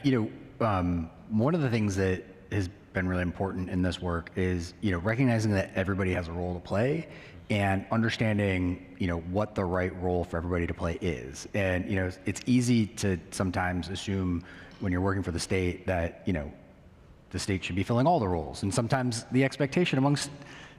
one of the things that has been really important in this work is, recognizing that everybody has a role to play and understanding, what the right role for everybody to play is. And, it's easy to sometimes assume when you're working for the state that, the state should be filling all the roles. And sometimes the expectation amongst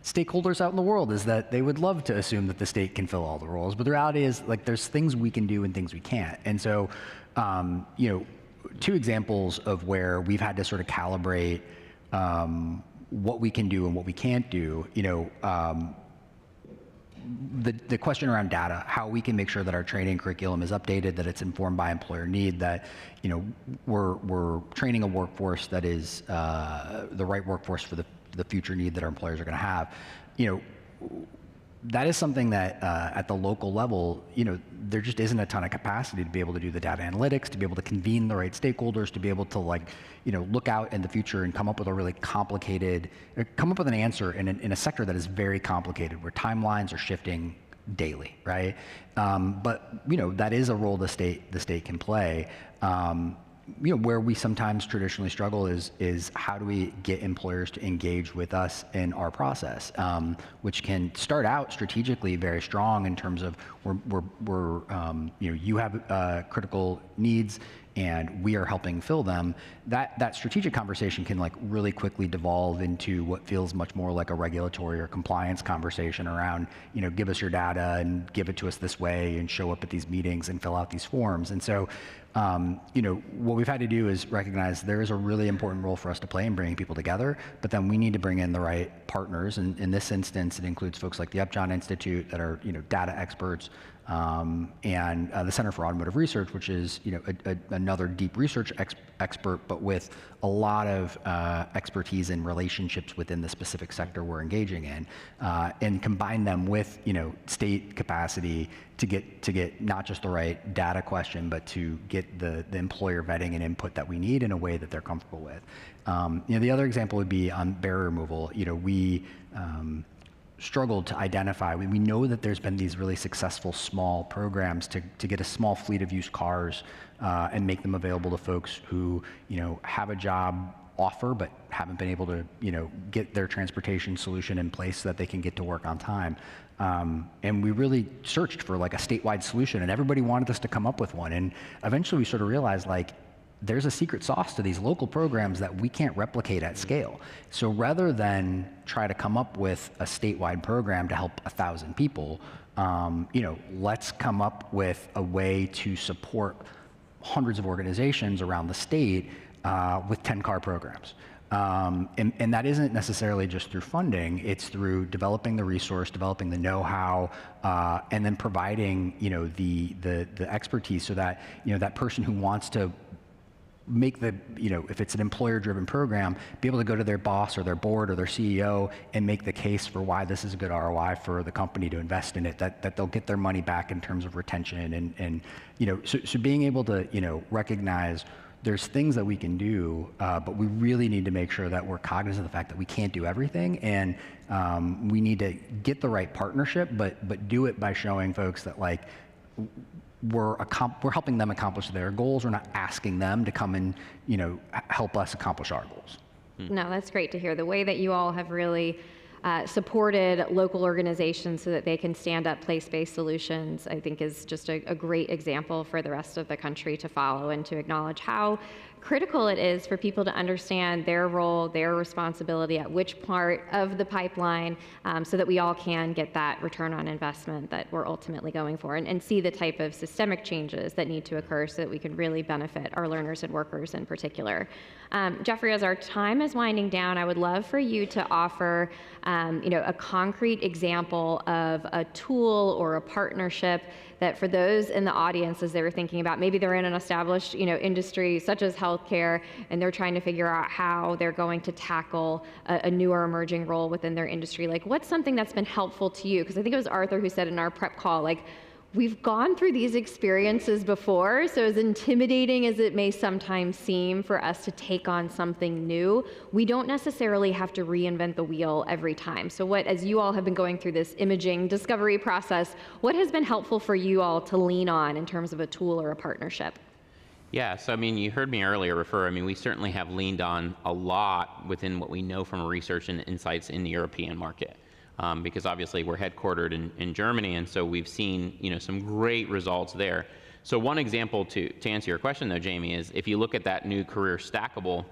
stakeholders out in the world is that they would love to assume that the state can fill all the roles. But the reality is, like, there's things we can do and things we can't. And so, 2 examples of where we've had to sort of calibrate what we can do and what we can't do, the question around data, how we can make sure that our training curriculum is updated, that it's informed by employer need, that we're training a workforce that is the right workforce for the future need that our employers are going to have. That is something that at the local level, there just isn't a ton of capacity to be able to do the data analytics, to be able to convene the right stakeholders, to be able to look out in the future and come up with a really complicated, come up with an answer in a sector that is very complicated, where timelines are shifting daily, right? But that is a role the state can play. Where we sometimes traditionally struggle is how do we get employers to engage with us in our process, which can start out strategically very strong in terms of you have critical needs and we are helping fill them. That strategic conversation can really quickly devolve into what feels much more like a regulatory or compliance conversation around, give us your data and give it to us this way and show up at these meetings and fill out these forms. And so, what we've had to do is recognize there is a really important role for us to play in bringing people together, but then we need to bring in the right partners. And in this instance, it includes folks like the Upjohn Institute that are, data experts, and the Center for Automotive Research, which is another deep research expert, but with a lot of expertise in relationships within the specific sector we're engaging in, and combine them with state capacity to get not just the right data question, but to get the employer vetting and input that we need in a way that they're comfortable with. The other example would be on barrier removal. We struggled to identify. We know that there's been these really successful small programs to get a small fleet of used cars and make them available to folks who have a job offer but haven't been able to get their transportation solution in place so that they can get to work on time. And we really searched for a statewide solution, and everybody wanted us to come up with one. And eventually we sort of realized there's a secret sauce to these local programs that we can't replicate at scale. So rather than try to come up with a statewide program to help 1,000 people, let's come up with a way to support hundreds of organizations around the state with 10-car programs. And that isn't necessarily just through funding, it's through developing the resource, developing the know-how, and then providing the expertise so that that person who wants to make the, if it's an employer-driven program, be able to go to their boss or their board or their CEO and make the case for why this is a good ROI for the company to invest in it, that they'll get their money back in terms of retention. And so being able to, recognize there's things that we can do, but we really need to make sure that we're cognizant of the fact that we can't do everything, and we need to get the right partnership, but do it by showing folks that we're helping them accomplish their goals. We're not asking them to come and help us accomplish our goals. No, that's great to hear. The way that you all have really supported local organizations so that they can stand up place-based solutions, I think is just a great example for the rest of the country to follow, and to acknowledge how critical it is for people to understand their role, their responsibility at which part of the pipeline, so that we all can get that return on investment that we're ultimately going for, and see the type of systemic changes that need to occur so that we can really benefit our learners and workers in particular. Jeffrey, as our time is winding down, I would love for you to offer a concrete example of a tool or a partnership that, for those in the audience, as they were thinking about, maybe they're in an established industry such as healthcare, and they're trying to figure out how they're going to tackle a newer emerging role within their industry. What's something that's been helpful to you? Because I think it was Arthur who said in our prep call, we've gone through these experiences before, so as intimidating as it may sometimes seem for us to take on something new, we don't necessarily have to reinvent the wheel every time. So as you all have been going through this imaging discovery process, what has been helpful for you all to lean on in terms of a tool or a partnership? Yeah, so you heard me earlier refer, we certainly have leaned on a lot within what we know from research and insights in the European market. Because obviously we're headquartered in Germany, and so we've seen some great results there. So one example to answer your question though, Jamie, is if you look at that new career stackable,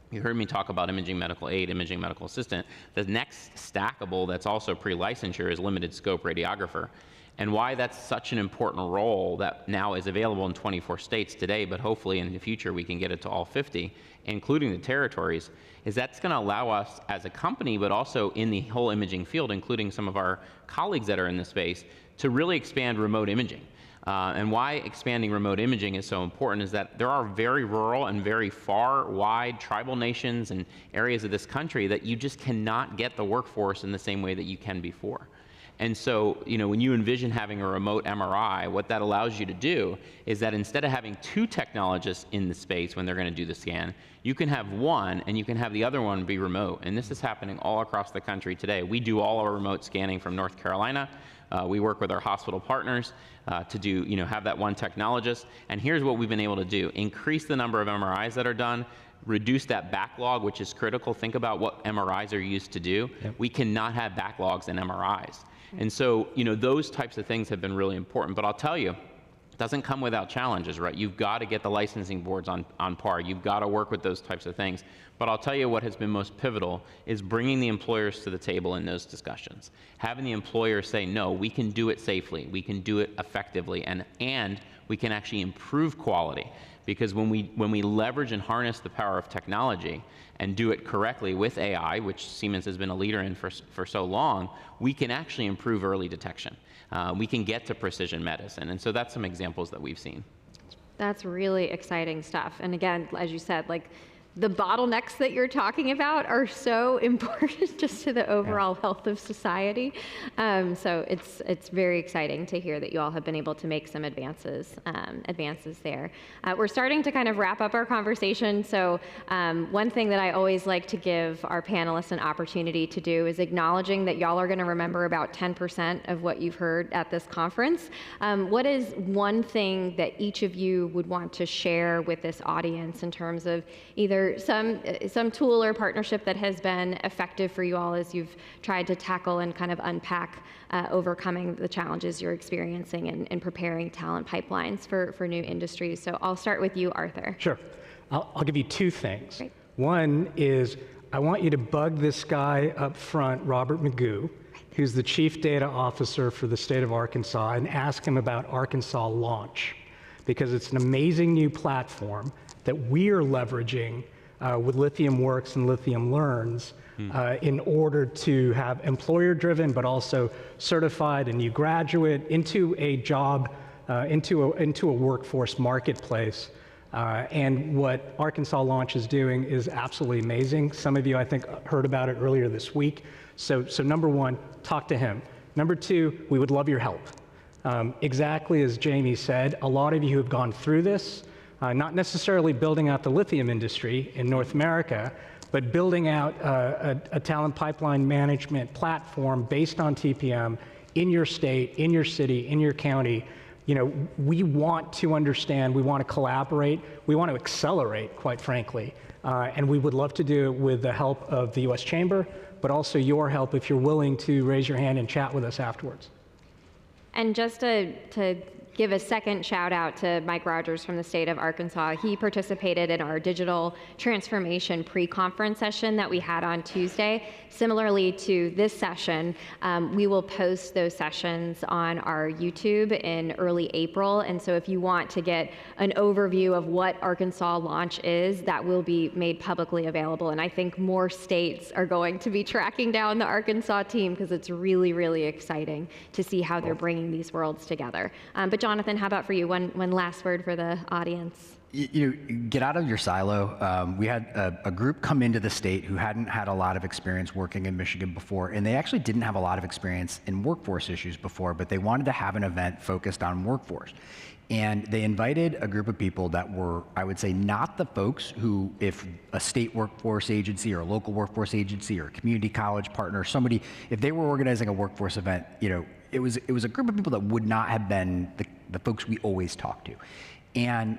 you heard me talk about imaging medical aid, imaging medical assistant. The next stackable that's also pre-licensure is limited scope radiographer. And why that's such an important role that now is available in 24 states today, but hopefully in the future we can get it to all 50, including the territories, is that's going to allow us as a company, but also in the whole imaging field, including some of our colleagues that are in the space, to really expand remote imaging. And why expanding remote imaging is so important is that there are very rural and very far wide tribal nations and areas of this country that you just cannot get the workforce in the same way that you can before. And so, when you envision having a remote MRI, what that allows you to do is that instead of having two technologists in the space when they're going to do the scan, you can have one and you can have the other one be remote. And this is happening all across the country today. We do all our remote scanning from North Carolina. We work with our hospital partners to do, have that one technologist. And here's what we've been able to do: increase the number of MRIs that are done, reduce that backlog, which is critical. Think about what MRIs are used to do. Yep. We cannot have backlogs in MRIs. And so, those types of things have been really important. But I'll tell you, it doesn't come without challenges, right? You've got to get the licensing boards on par. You've got to work with those types of things. But I'll tell you what has been most pivotal is bringing the employers to the table in those discussions. Having the employers say, no, we can do it safely, we can do it effectively, and we can actually improve quality. Because when we leverage and harness the power of technology and do it correctly with AI, which Siemens has been a leader in for so long, we can actually improve early detection. We can get to precision medicine. And so that's some examples that we've seen. That's really exciting stuff. And again, as you said, the bottlenecks that you're talking about are so important just to the overall health of society. So it's very exciting to hear that you all have been able to make some advances there. We're starting to kind of wrap up our conversation. So one thing that I always like to give our panelists an opportunity to do is acknowledging that y'all are going to remember about 10% of what you've heard at this conference. What is one thing that each of you would want to share with this audience in terms of either some tool or partnership that has been effective for you all as you've tried to tackle and kind of unpack overcoming the challenges you're experiencing in preparing talent pipelines for new industries? So I'll start with you, Arthur. Sure. I'll give you two things. Great. One is I want you to bug this guy up front, Robert Magoo, who's the Chief Data Officer for the state of Arkansas, and ask him about Arkansas Launch, because it's an amazing new platform that we are leveraging with Lithium Works and Lithium Learns in order to have employer-driven, but also certified and new graduate into a job, into a workforce marketplace And what Arkansas Launch is doing is absolutely amazing. Some of you, I think, heard about it earlier this week. So number one, talk to him. Number two, we would love your help. Exactly as Jamie said, a lot of you have gone through this, not necessarily building out the lithium industry in North America, but building out a talent pipeline management platform based on TPM in your state, in your city, in your county. You know, we want to understand, we want to collaborate, we want to accelerate, quite frankly. And we would love to do it with the help of the US Chamber, but also your help if you're willing to raise your hand and chat with us afterwards. And just to give a second shout out to Mike Rogers from the state of Arkansas. He participated in our digital transformation pre-conference session that we had on Tuesday. Similarly to this session, we will post those sessions on our YouTube in early April. And so if you want to get an overview of what Arkansas Launch is, that will be made publicly available. And I think more states are going to be tracking down the Arkansas team because it's really, really exciting to see how they're bringing these worlds together. But Jonathan, how about for you? One last word for the audience. You get out of your silo. We had a group come into the state who hadn't had a lot of experience working in Michigan before, and they actually didn't have a lot of experience in workforce issues before, but they wanted to have an event focused on workforce. And they invited a group of people that were, I would say, not the folks who, if a state workforce agency or a local workforce agency or a community college partner, somebody, if they were organizing a workforce event, you know, it was a group of people that would not have been the folks we always talk to. And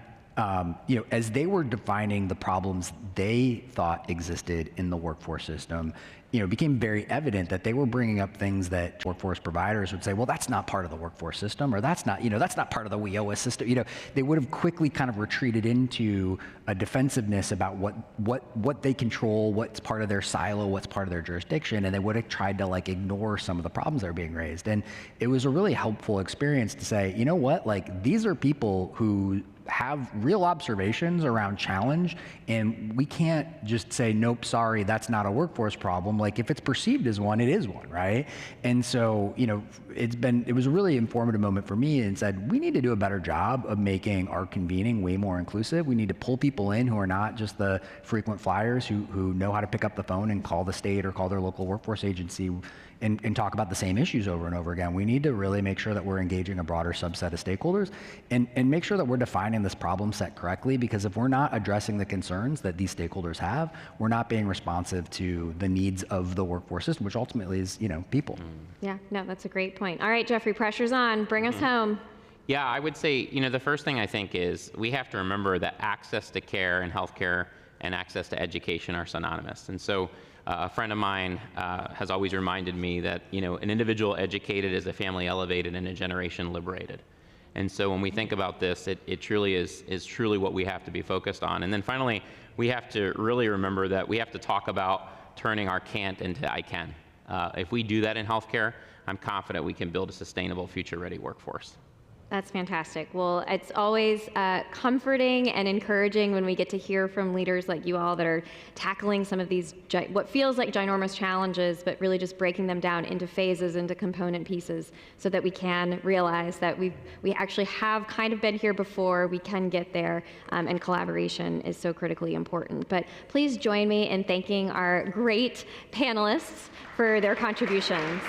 you know, as they were defining the problems they thought existed in the workforce system, you know, it became very evident that they were bringing up things that workforce providers would say, well, that's not part of the workforce system, or that's not, you know, that's not part of the WIOA system. You know, they would have quickly kind of retreated into a defensiveness about what they control, what's part of their silo, what's part of their jurisdiction, and they would have tried to like ignore some of the problems that are being raised. And it was a really helpful experience to say, you know what, like these are people who have real observations around challenge, and we can't just say, nope, sorry, that's not a workforce problem. Like if it's perceived as one, it is one, right? And so, you know, it was a really informative moment for me, and said, we need to do a better job of making our convening way more inclusive. We need to pull people in who are not just the frequent flyers who know how to pick up the phone and call the state or call their local workforce agency and talk about the same issues over and over again. We need to really make sure that we're engaging a broader subset of stakeholders and make sure that we're defining this problem set correctly, because if we're not addressing the concerns that these stakeholders have, we're not being responsive to the needs of the workforce system, which ultimately is, you know, people. Yeah, no, that's a great point. All right, Jeffrey, pressure's on. Bring us home. Yeah, I would say, you know, the first thing I think is we have to remember that access to care and healthcare and access to education are synonymous. And so a friend of mine has always reminded me that, you know, an individual educated is a family elevated and a generation liberated. And so when we think about this, it truly is truly what we have to be focused on. And then finally, we have to really remember that we have to talk about turning our can't into I can. If we do that in healthcare, I'm confident we can build a sustainable, future-ready workforce. That's fantastic. Well, it's always comforting and encouraging when we get to hear from leaders like you all that are tackling some of these, what feels like ginormous challenges, but really just breaking them down into phases, into component pieces, so that we can realize that we actually have kind of been here before, we can get there, and collaboration is so critically important. But please join me in thanking our great panelists for their contributions.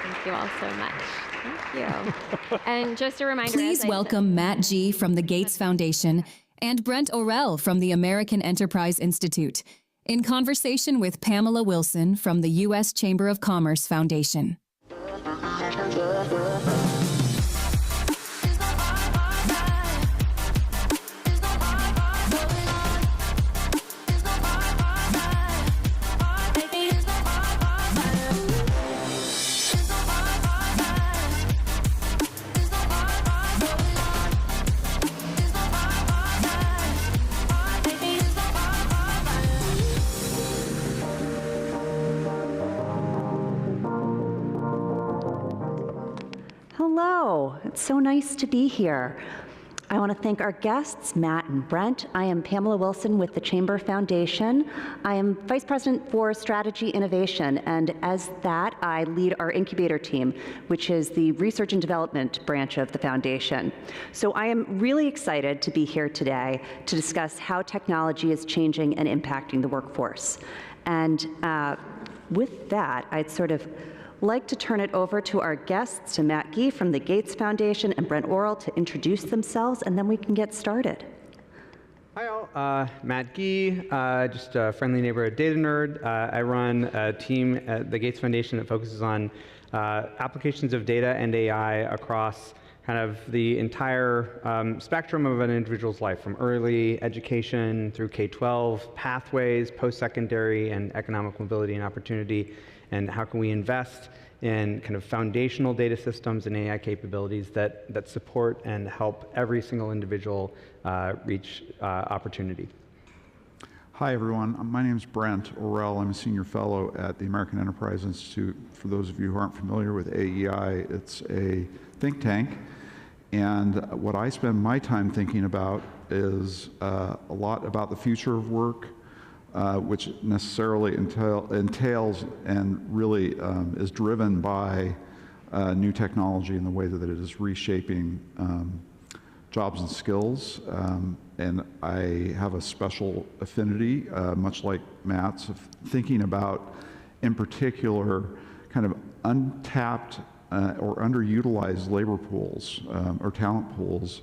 Thank you all so much. Thank you. And just a reminder, please welcome Matt G. from the Gates Foundation and Brent Orell from the American Enterprise Institute in conversation with Pamela Wilson from the U.S. Chamber of Commerce Foundation. Hello, it's so nice to be here. I want to thank our guests, Matt and Brent. I am Pamela Wilson with the Chamber Foundation. I am Vice President for Strategy Innovation, and as that, I lead our incubator team, which is the research and development branch of the foundation. So I am really excited to be here today to discuss how technology is changing and impacting the workforce. And with that, I'd sort of like to turn it over to our guests, to Matt Gee from the Gates Foundation and Brent Orrell, to introduce themselves, and then we can get started. Hi all, Matt Gee, just a friendly neighborhood data nerd. I run a team at the Gates Foundation that focuses on applications of data and AI across kind of the entire spectrum of an individual's life, from early education through K-12, pathways, post-secondary, and economic mobility and opportunity. And how can we invest in kind of foundational data systems and AI capabilities that support and help every single individual reach opportunity. Hi, everyone. My name is Brent Orrell. I'm a senior fellow at the American Enterprise Institute. For those of you who aren't familiar with AEI, it's a think tank. And what I spend my time thinking about is a lot about the future of work, which necessarily entails and really is driven by new technology in the way that it is reshaping jobs and skills. And I have a special affinity, much like Matt's, of thinking about, in particular, kind of untapped or underutilized labor pools or talent pools.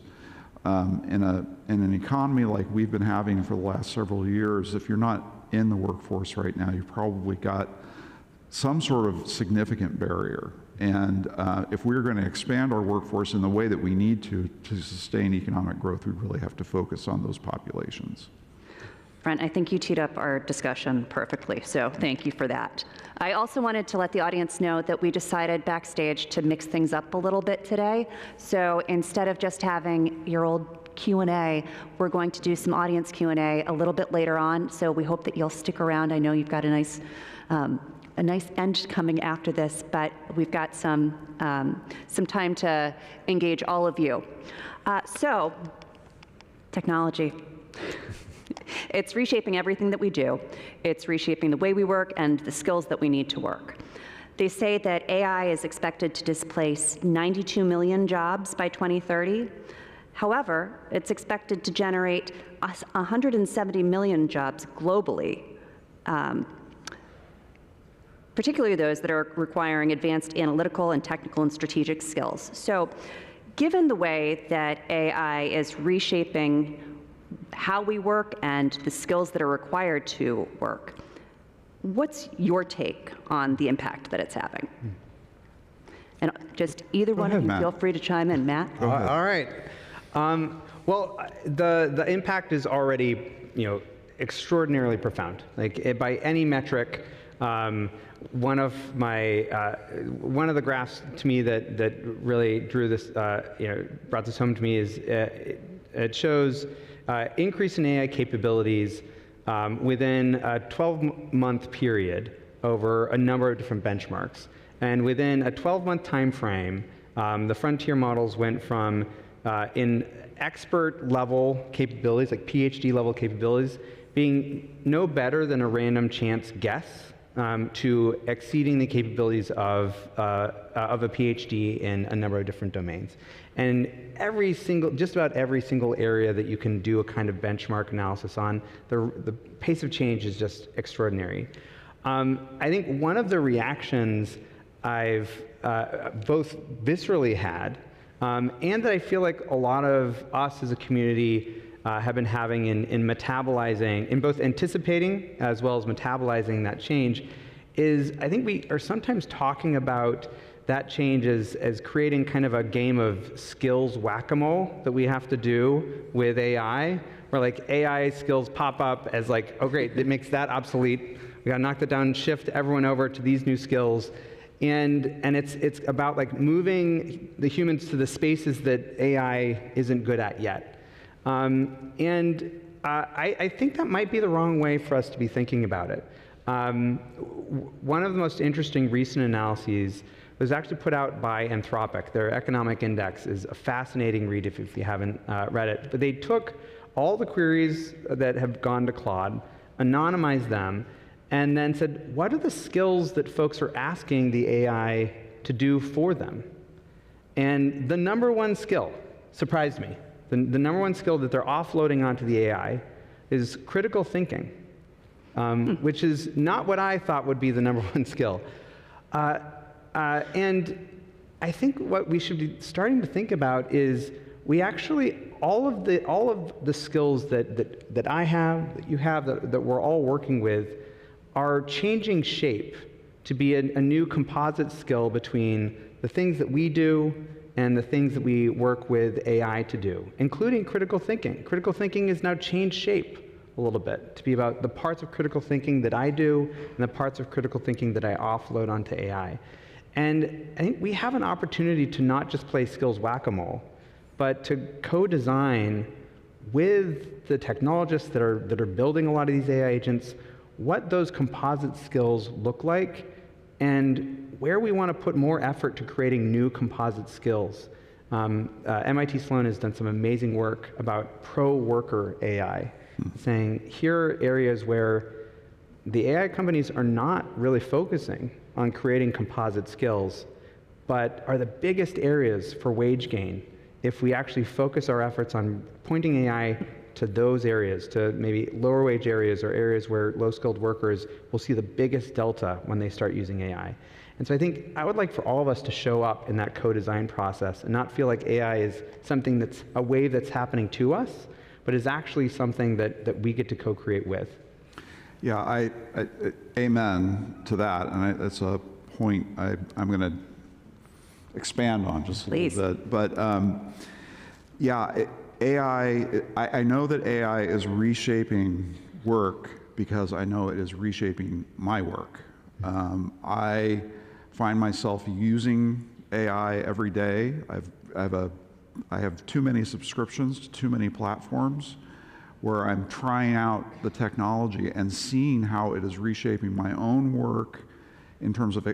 In an economy like we've been having for the last several years, if you're not in the workforce right now, you've probably got some sort of significant barrier. And if we're going to expand our workforce in the way that we need to sustain economic growth, we really have to focus on those populations. Brent, I think you teed up our discussion perfectly, so thank you for that. I also wanted to let the audience know that we decided backstage to mix things up a little bit today. So instead of just having your old Q&A, we're going to do some audience Q&A a little bit later on, so we hope that you'll stick around. I know you've got a nice end coming after this, but we've got some time to engage all of you. So, technology. It's reshaping everything that we do. It's reshaping the way we work and the skills that we need to work. They say that AI is expected to displace 92 million jobs by 2030. However, it's expected to generate 170 million jobs globally, particularly those that are requiring advanced analytical and technical and strategic skills. So, given the way that AI is reshaping how we work and the skills that are required to work, what's your take on the impact that it's having? And just either one of you, feel free to chime in. Matt? All right. Well, the impact is already, extraordinarily profound. Like by any metric, one of the graphs to me that really drew this, brought this home to me is it shows increase in AI capabilities within a 12-month period over a number of different benchmarks. And within a 12-month time frame, the frontier models went from in expert level capabilities, like PhD level capabilities, being no better than a random chance guess to exceeding the capabilities of a PhD in a number of different domains. And just about every single area that you can do a kind of benchmark analysis on, the pace of change is just extraordinary. I think one of the reactions I've both viscerally had and that I feel like a lot of us as a community have been having in metabolizing, in both anticipating as well as metabolizing that change, is I think we are sometimes talking about that change as creating kind of a game of skills whack-a-mole that we have to do with AI, where like AI skills pop up as like, oh great, it makes that obsolete. We gotta knock that down, shift everyone over to these new skills. And it's about like moving the humans to the spaces that AI isn't good at yet. I think that might be the wrong way for us to be thinking about it. One of the most interesting recent analyses It was actually put out by Anthropic. Their economic index is a fascinating read if you haven't read it. But they took all the queries that have gone to Claude, anonymized them, and then said, what are the skills that folks are asking the AI to do for them? And the number one skill surprised me. The number one skill that they're offloading onto the AI is critical thinking, which is not what I thought would be the number one skill. And I think what we should be starting to think about is we actually, all of the skills that I have, that you have, that we're all working with, are changing shape to be a new composite skill between the things that we do and the things that we work with AI to do, including critical thinking. Critical thinking has now changed shape a little bit to be about the parts of critical thinking that I do and the parts of critical thinking that I offload onto AI. And I think we have an opportunity to not just play skills whack-a-mole, but to co-design with the technologists that are building a lot of these AI agents what those composite skills look like and where we want to put more effort to creating new composite skills. MIT Sloan has done some amazing work about pro-worker AI, saying here are areas where the AI companies are not really focusing on creating composite skills, but are the biggest areas for wage gain if we actually focus our efforts on pointing AI to those areas, to maybe lower wage areas or areas where low-skilled workers will see the biggest delta when they start using AI. And so I think I would like for all of us to show up in that co-design process and not feel like AI is something that's a wave that's happening to us, but is actually something that we get to co-create with. Yeah, I amen to that, and that's a point I'm going to expand on just a little bit. But yeah, AI, I know that AI is reshaping work because I know it is reshaping my work. I find myself using AI every day. I have too many subscriptions to too many platforms where I'm trying out the technology and seeing how it is reshaping my own work in terms of,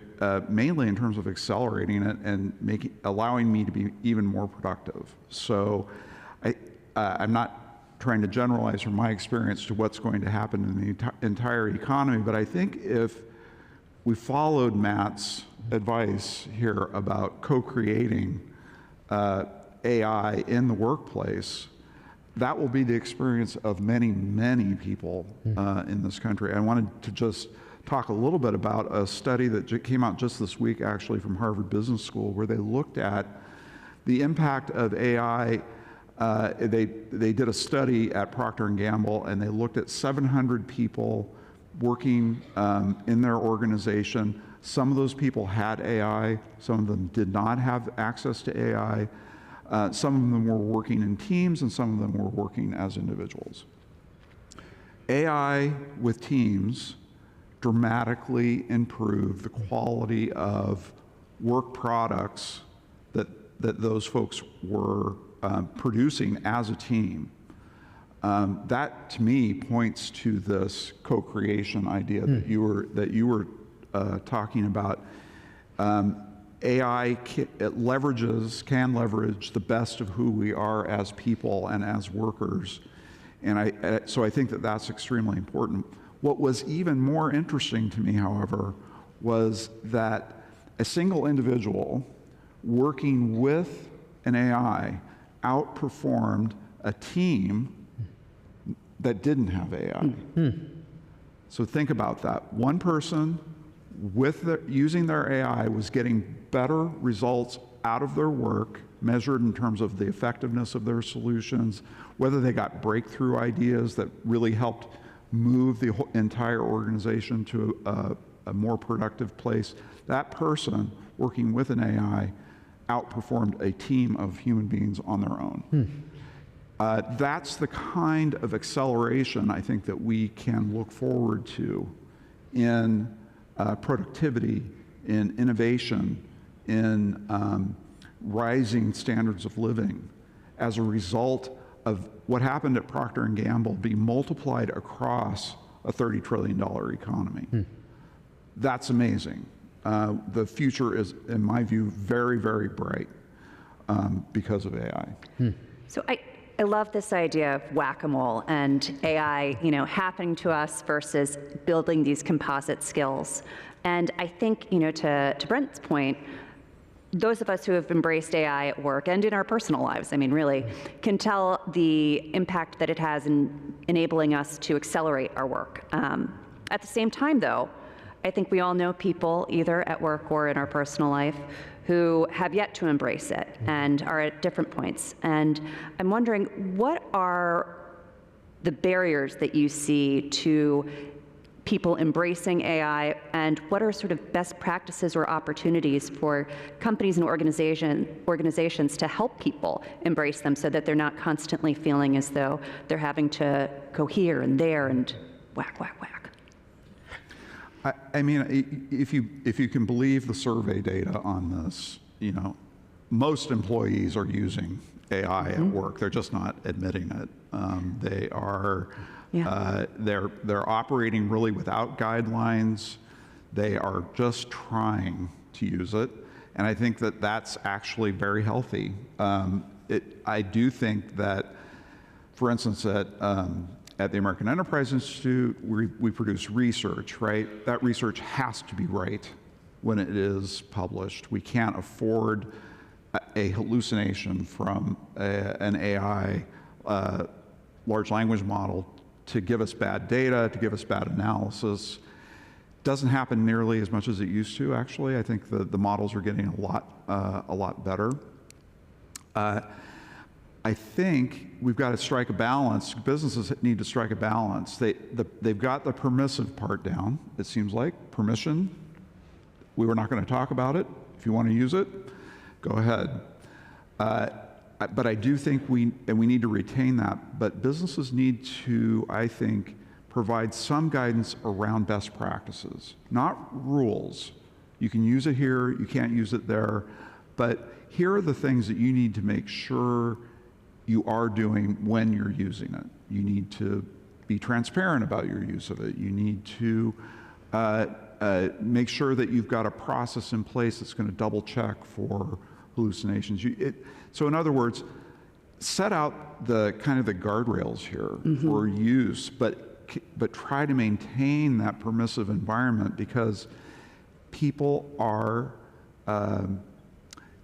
mainly in terms of accelerating it and allowing me to be even more productive. So I'm not trying to generalize from my experience to what's going to happen in the entire economy, but I think if we followed Matt's advice here about co-creating AI in the workplace, that will be the experience of many, many people in this country. I wanted to just talk a little bit about a study that came out just this week, actually, from Harvard Business School, where they looked at the impact of AI. They did a study at Procter & Gamble, and they looked at 700 people working in their organization. Some of those people had AI. Some of them did not have access to AI. Some of them were working in teams, and some of them were working as individuals. AI with teams dramatically improved the quality of work products that those folks were producing as a team. That, to me, points to this co-creation idea that you were talking about. AI can leverage the best of who we are as people and as workers, and so I think that that's extremely important. What was even more interesting to me, however, was that a single individual working with an AI outperformed a team that didn't have AI. So think about that. One person using their AI was getting better results out of their work, measured in terms of the effectiveness of their solutions, whether they got breakthrough ideas that really helped move the entire organization to a more productive place. That person working with an AI outperformed a team of human beings on their own. That's the kind of acceleration I think that we can look forward to in productivity, in innovation, in rising standards of living as a result of what happened at Procter & Gamble be multiplied across a $30 trillion economy. That's amazing. The future is, in my view, very, very bright because of AI. So I love this idea of whack-a-mole and AI, happening to us versus building these composite skills. And I think, to Brent's point, those of us who have embraced AI at work and in our personal lives, really, can tell the impact that it has in enabling us to accelerate our work. At the same time, though, I think we all know people, either at work or in our personal life, who have yet to embrace it and are at different points. And I'm wondering, what are the barriers that you see to people embracing AI, and what are sort of best practices or opportunities for companies and organizations to help people embrace them so that they're not constantly feeling as though they're having to go here and there and whack, whack, whack? If you can believe the survey data on this, most employees are using AI at work. They're just not admitting it. They are. They're operating really without guidelines. They are just trying to use it, and I think that that's actually very healthy. I do think that, for instance, at the American Enterprise Institute, we produce research, right? That research has to be right when it is published. We can't afford a hallucination from an AI large language model to give us bad data, to give us bad analysis. Doesn't happen nearly as much as it used to, actually. I think the models are getting a lot better. I think we've got to strike a balance. Businesses need to strike a balance. They've got the permissive part down, it seems like. Permission. We were not going to talk about it. If you want to use it, go ahead. But I do think we need to retain that. But businesses need to, I think, provide some guidance around best practices, not rules. You can use it here, you can't use it there. But here are the things that you need to make sure you are doing when you're using it. You need to be transparent about your use of it. You need to make sure that you've got a process in place that's going to double check for hallucinations. So in other words, set out the kind of the guardrails here for use, but try to maintain that permissive environment, because people are,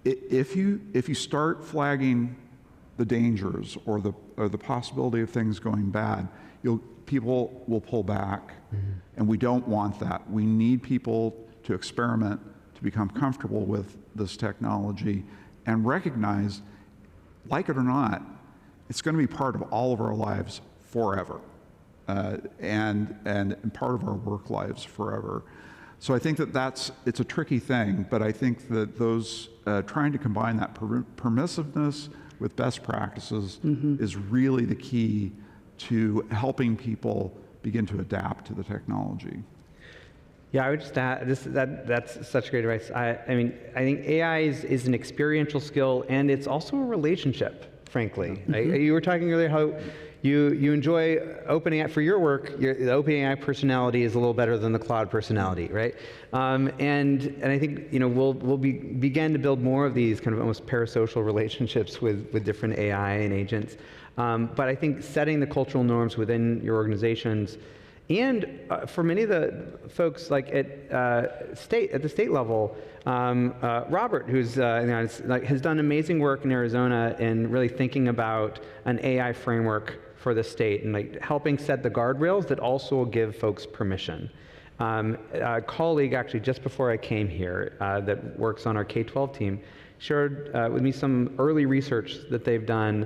if you start flagging the dangers or the possibility of things going bad, people will pull back, and we don't want that. We need people to experiment, to become comfortable with this technology, and recognize, like it or not, it's going to be part of all of our lives forever, and part of our work lives forever. So I think that it's a tricky thing, but I think that those trying to combine that permissiveness with best practices is really the key to helping people begin to adapt to the technology. Yeah, I would just add, that's such great advice. I think AI is an experiential skill, and it's also a relationship, frankly. You were talking earlier how you enjoy OpenAI for your work. The OpenAI personality is a little better than the Cloud personality, right? And I think we'll begin to build more of these kind of almost parasocial relationships with different AI and agents. But I think setting the cultural norms within your organizations, and for many of the folks like at the state level, Robert, who's has done amazing work in Arizona in really thinking about an AI framework for the state and helping set the guardrails that also will give folks permission. A colleague actually just before I came here that works on our K-12 team shared with me some early research that they've done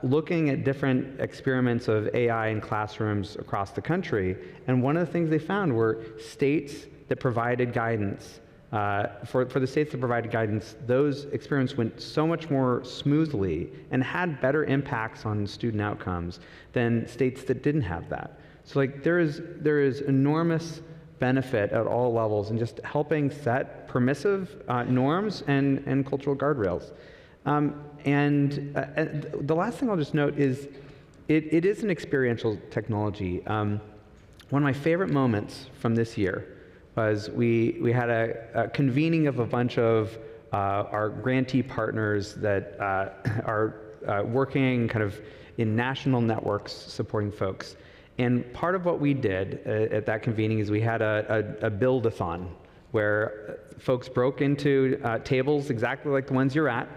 looking at different experiments of AI in classrooms across the country. And one of the things they found were states that provided guidance. For the states that provided guidance, those experiments went so much more smoothly and had better impacts on student outcomes than states that didn't have that. So there is enormous benefit at all levels in just helping set permissive norms and cultural guardrails. And the last thing I'll just note is it is an experiential technology. One of my favorite moments from this year was we had a convening of a bunch of our grantee partners that are working kind of in national networks supporting folks. And part of what we did at that convening is we had a build-a-thon where folks broke into tables exactly like the ones you're at,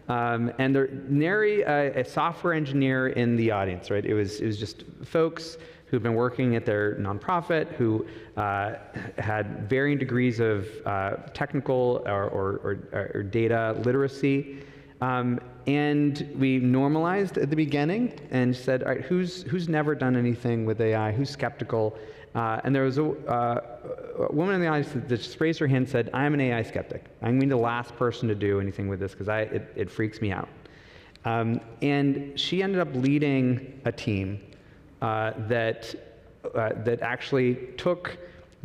and there nary a software engineer in the audience, right? It was just folks who've been working at their nonprofit, who had varying degrees of technical or data literacy. And we normalized at the beginning and said, all right, who's never done anything with AI? Who's skeptical? And there was a woman in the audience that just raised her hand and said, I'm an AI skeptic. I'm going to be the last person to do anything with this because it freaks me out. And she ended up leading a team that actually took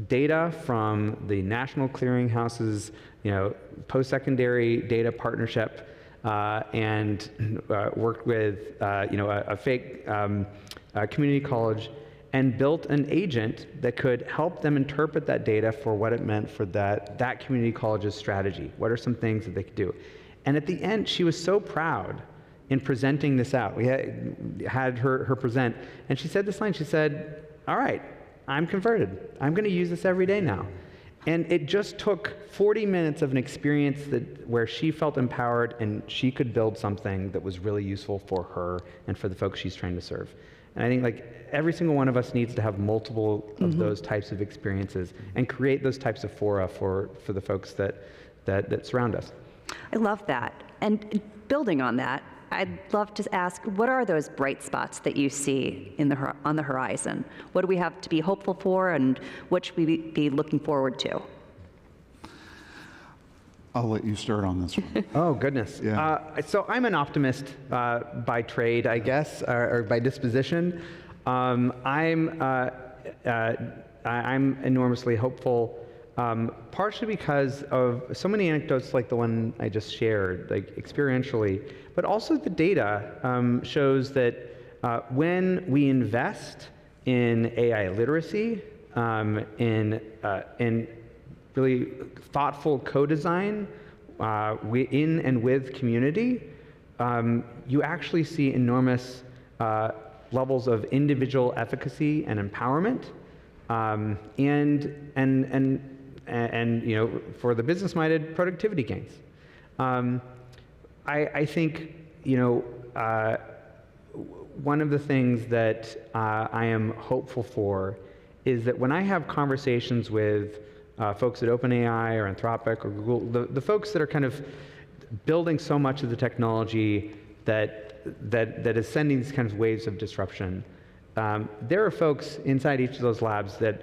data from the National Clearinghouse's post-secondary data partnership and worked with a fake community college and built an agent that could help them interpret that data for what it meant for that community college's strategy. What are some things that they could do? And at the end, she was so proud in presenting this out. We had her present, and she said this line, she said, all right, I'm converted. I'm going to use this every day now. And it just took 40 minutes of an experience where she felt empowered and she could build something that was really useful for her and for the folks she's trying to serve. And I think like every single one of us needs to have multiple of those types of experiences and create those types of fora for the folks that surround us. I love that. And building on that, I'd love to ask, what are those bright spots that you see on the horizon? What do we have to be hopeful for, and what should we be looking forward to? I'll let you start on this one. Oh, goodness. Yeah. So I'm an optimist by trade, I guess, or by disposition. I'm enormously hopeful, partially because of so many anecdotes like the one I just shared, like experientially, but also the data shows that when we invest in AI literacy, in really thoughtful co-design in and with community, you actually see enormous levels of individual efficacy and empowerment, and for the business-minded, productivity gains. I think one of the things that I am hopeful for is that when I have conversations with folks at OpenAI or Anthropic or Google, the folks that are kind of building so much of the technology that is sending these kinds of waves of disruption, there are folks inside each of those labs that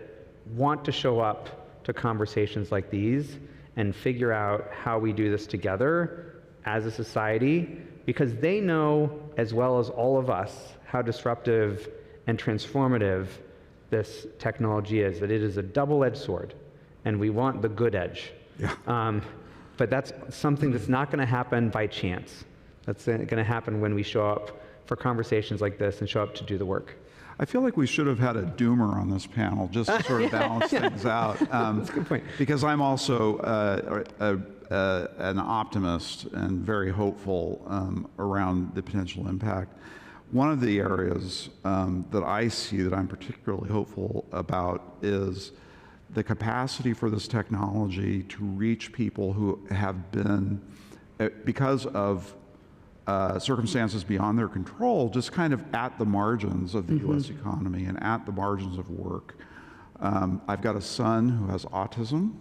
want to show up to conversations like these and figure out how we do this together as a society, because they know as well as all of us how disruptive and transformative this technology is, that it is a double-edged sword, and we want the good edge. Yeah. But that's something that's not going to happen by chance. That's going to happen when we show up for conversations like this and show up to do the work. I feel like we should have had a doomer on this panel just to sort of balance things out. That's a good point. Because I'm also an optimist and very hopeful around the potential impact. One of the areas that I see that I'm particularly hopeful about is the capacity for this technology to reach people who have been, because of circumstances beyond their control, just kind of at the margins of the U.S. economy and at the margins of work. I've got a son who has autism,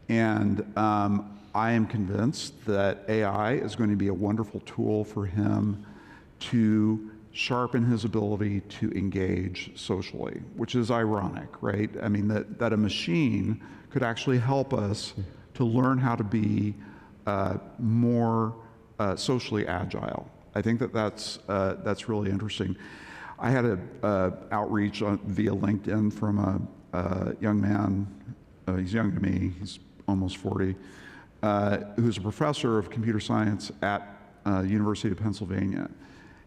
and I am convinced that AI is going to be a wonderful tool for him to sharpen his ability to engage socially, which is ironic, right? I mean, that a machine could actually help us to learn how to be more socially agile. I think that's really interesting. I had an outreach via LinkedIn from a young man, he's young to me, he's almost 40, who's a professor of computer science at University of Pennsylvania.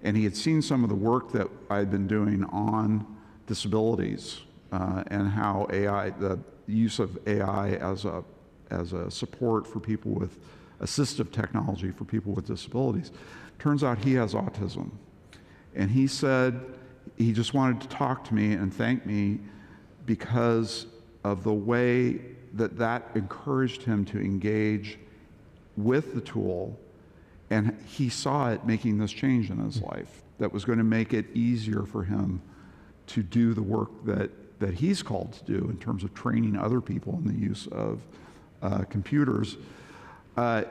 And he had seen some of the work that I had been doing on disabilities and how AI, use of AI as a support for people with assistive technology for people with disabilities. Turns out he has autism. And he said he just wanted to talk to me and thank me because of the way that encouraged him to engage with the tool, and he saw it making this change in his life that was going to make it easier for him to do the work that he's called to do in terms of training other people in the use of computers. I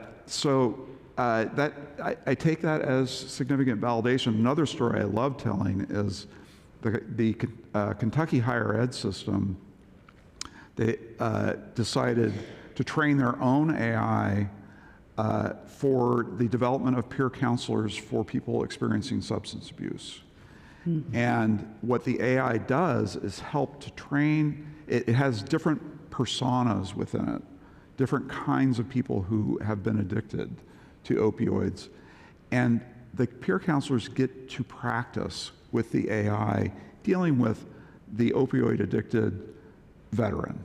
take that as significant validation. Another story I love telling is the Kentucky higher ed system. They decided to train their own AI for the development of peer counselors for people experiencing substance abuse. And what the AI does is help to train, it has different personas within it, different kinds of people who have been addicted to opioids. And the peer counselors get to practice with the AI dealing with the opioid addicted veteran,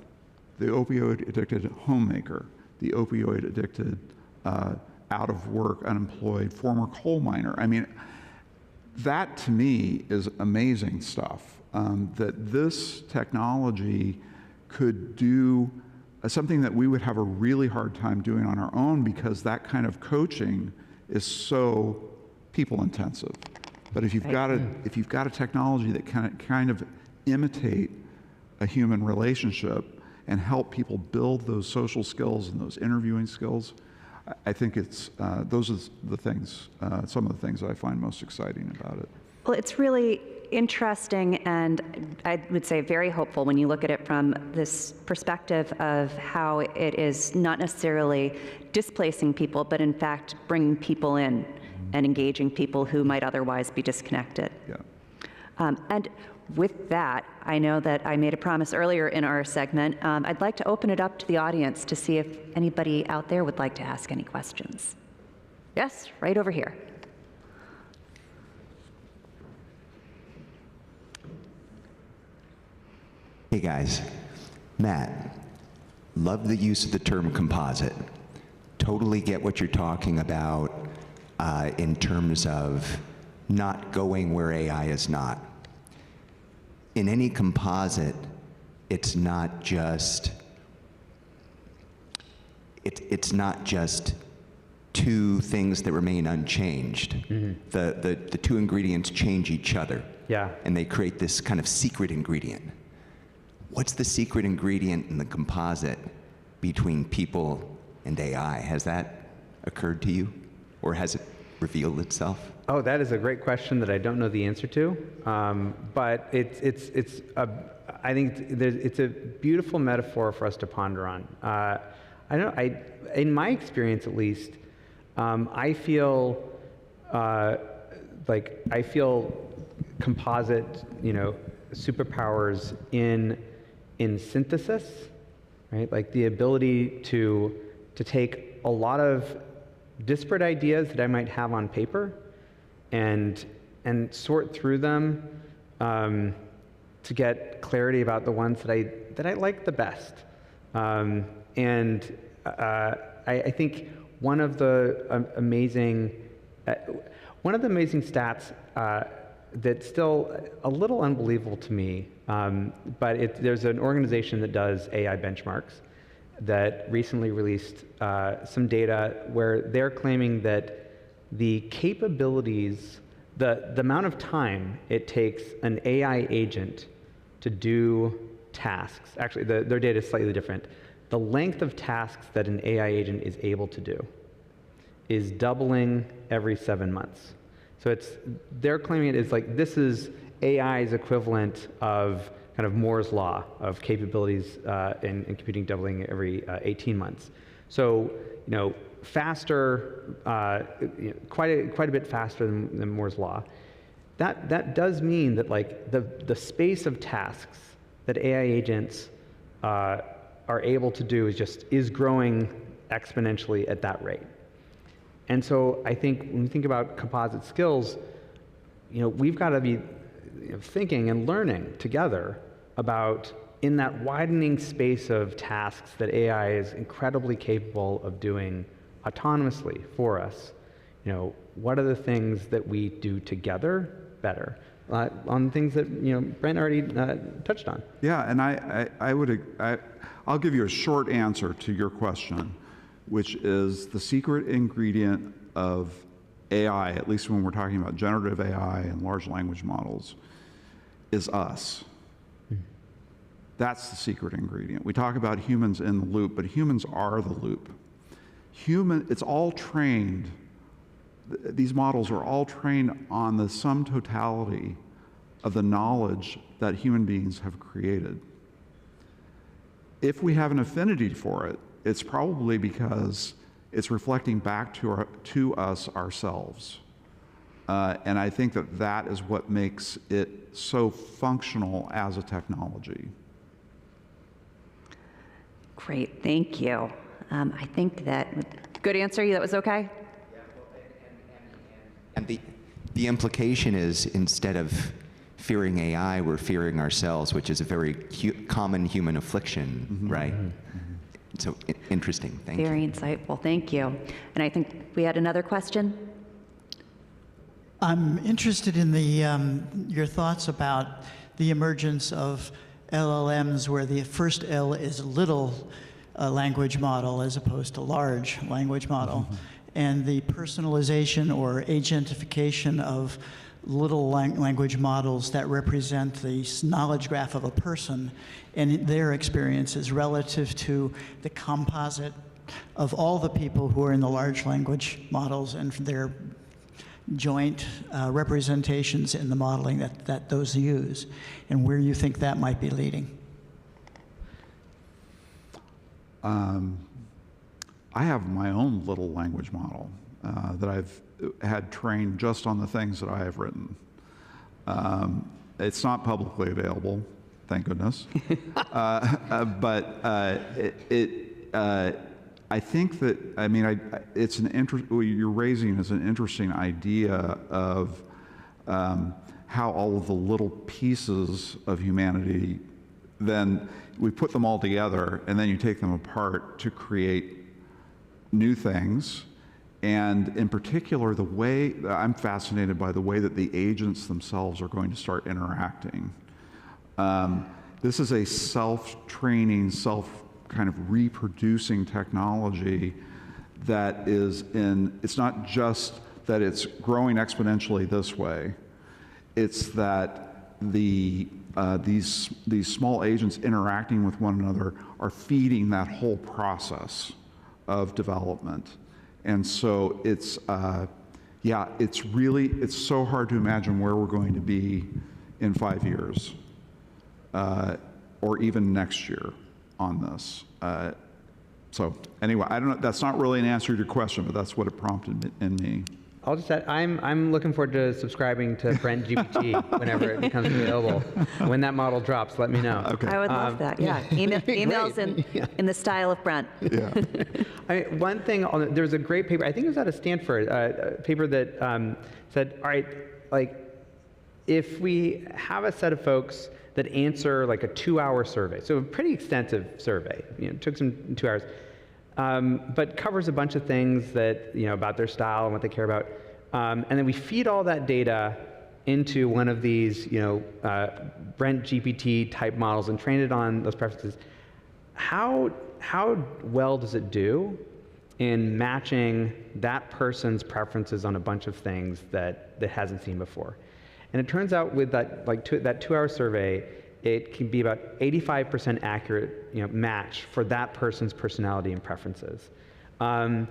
the opioid addicted homemaker, the opioid addicted out of work, unemployed, former coal miner. I mean, that to me is amazing stuff, that this technology could do something that we would have a really hard time doing on our own because that kind of coaching is so people intensive. But if you've got a technology that can kind of imitate a human relationship and help people build those social skills and those interviewing skills, I think it's those are the things, some of the things that I find most exciting about it. Well, it's really interesting and I would say very hopeful when you look at it from this perspective of how it is not necessarily displacing people, but in fact bringing people in and engaging people who might otherwise be disconnected. Yeah. And with that, I know that I made a promise earlier in our segment. I'd like to open it up to the audience to see if anybody out there would like to ask any questions. Yes, right over here. Hey guys, Matt, love the use of the term composite. Totally get what you're talking about in terms of not going where AI is not. In any composite, it's not just two things that remain unchanged. Mm-hmm. The two ingredients change each other. Yeah. And they create this kind of secret ingredient. What's the secret ingredient in the composite between people and AI? Has that occurred to you, or has it revealed itself? Oh, that is a great question that I don't know the answer to, but I think it's a beautiful metaphor for us to ponder on. In my experience at least, I feel composite, superpowers in synthesis, right? Like the ability to take a lot of disparate ideas that I might have on paper and sort through them to get clarity about the ones that I like the best. I think one of the amazing stats that's still a little unbelievable to me, but there's an organization that does AI benchmarks that recently released some data where they're claiming that the capabilities, the amount of time it takes an AI agent to do tasks, actually their data is slightly different. The length of tasks that an AI agent is able to do is doubling every 7 months. So they're claiming it is like, this is AI's equivalent of kind of Moore's law of capabilities in computing doubling every 18 months. So, faster, quite a bit faster than Moore's law. That does mean that like the space of tasks that AI agents are able to do is growing exponentially at that rate. And so I think when we think about composite skills, we've got to be thinking and learning together about in that widening space of tasks that AI is incredibly capable of doing autonomously for us, what are the things that we do together better? On things that Brent already touched on. Yeah, and I'll give you a short answer to your question, which is the secret ingredient of AI, at least when we're talking about generative AI and large language models, is us. That's the secret ingredient. We talk about humans in the loop, but humans are the loop. It's all trained. These models are all trained on the sum totality of the knowledge that human beings have created. If we have an affinity for it, it's probably because it's reflecting back to us ourselves. And I think that is what makes it so functional as a technology. Great, thank you. I think that, good answer, that was okay? And the implication is, instead of fearing AI, we're fearing ourselves, which is a very common human affliction, right? So interesting, thank you. Very insightful, thank you. And I think we had another question. I'm interested in your thoughts about the emergence of LLMs, where the first L is little language model as opposed to large language model, and the personalization or agentification of little language models that represent the knowledge graph of a person and their experiences relative to the composite of all the people who are in the large language models and their joint representations in the modeling that those use, and where you think that might be leading. I have my own little language model that I've had trained just on the things that I have written. It's not publicly available, thank goodness. But I think that, it's what you're raising is an interesting idea of how all of the little pieces of humanity, then we put them all together and then you take them apart to create new things. And in particular, I'm fascinated by the way that the agents themselves are going to start interacting. This is a self-training, kind of reproducing technology that it's not just that it's growing exponentially this way, it's that these small agents interacting with one another are feeding that whole process of development. And so it's so hard to imagine where we're going to be in 5 years, or even next year on this. So anyway, I don't know, that's not really an answer to your question, but that's what it prompted in me. I'll just add, I'm looking forward to subscribing to Brent GPT whenever it becomes available. When that model drops, let me know. Okay. I would love that, yeah. Emails in the style of Brent. Yeah. One thing, there's a great paper, I think it was out of Stanford, a paper that said, all right, if we have a set of folks that answer a 2-hour survey, so a pretty extensive survey, took some 2 hours, but covers a bunch of things that, about their style and what they care about. And then we feed all that data into one of these, Brent GPT type models and train it on those preferences. How well does it do in matching that person's preferences on a bunch of things that it hasn't seen before? And it turns out with that, that 2-hour survey, it can be about 85% accurate, match for that person's personality and preferences. And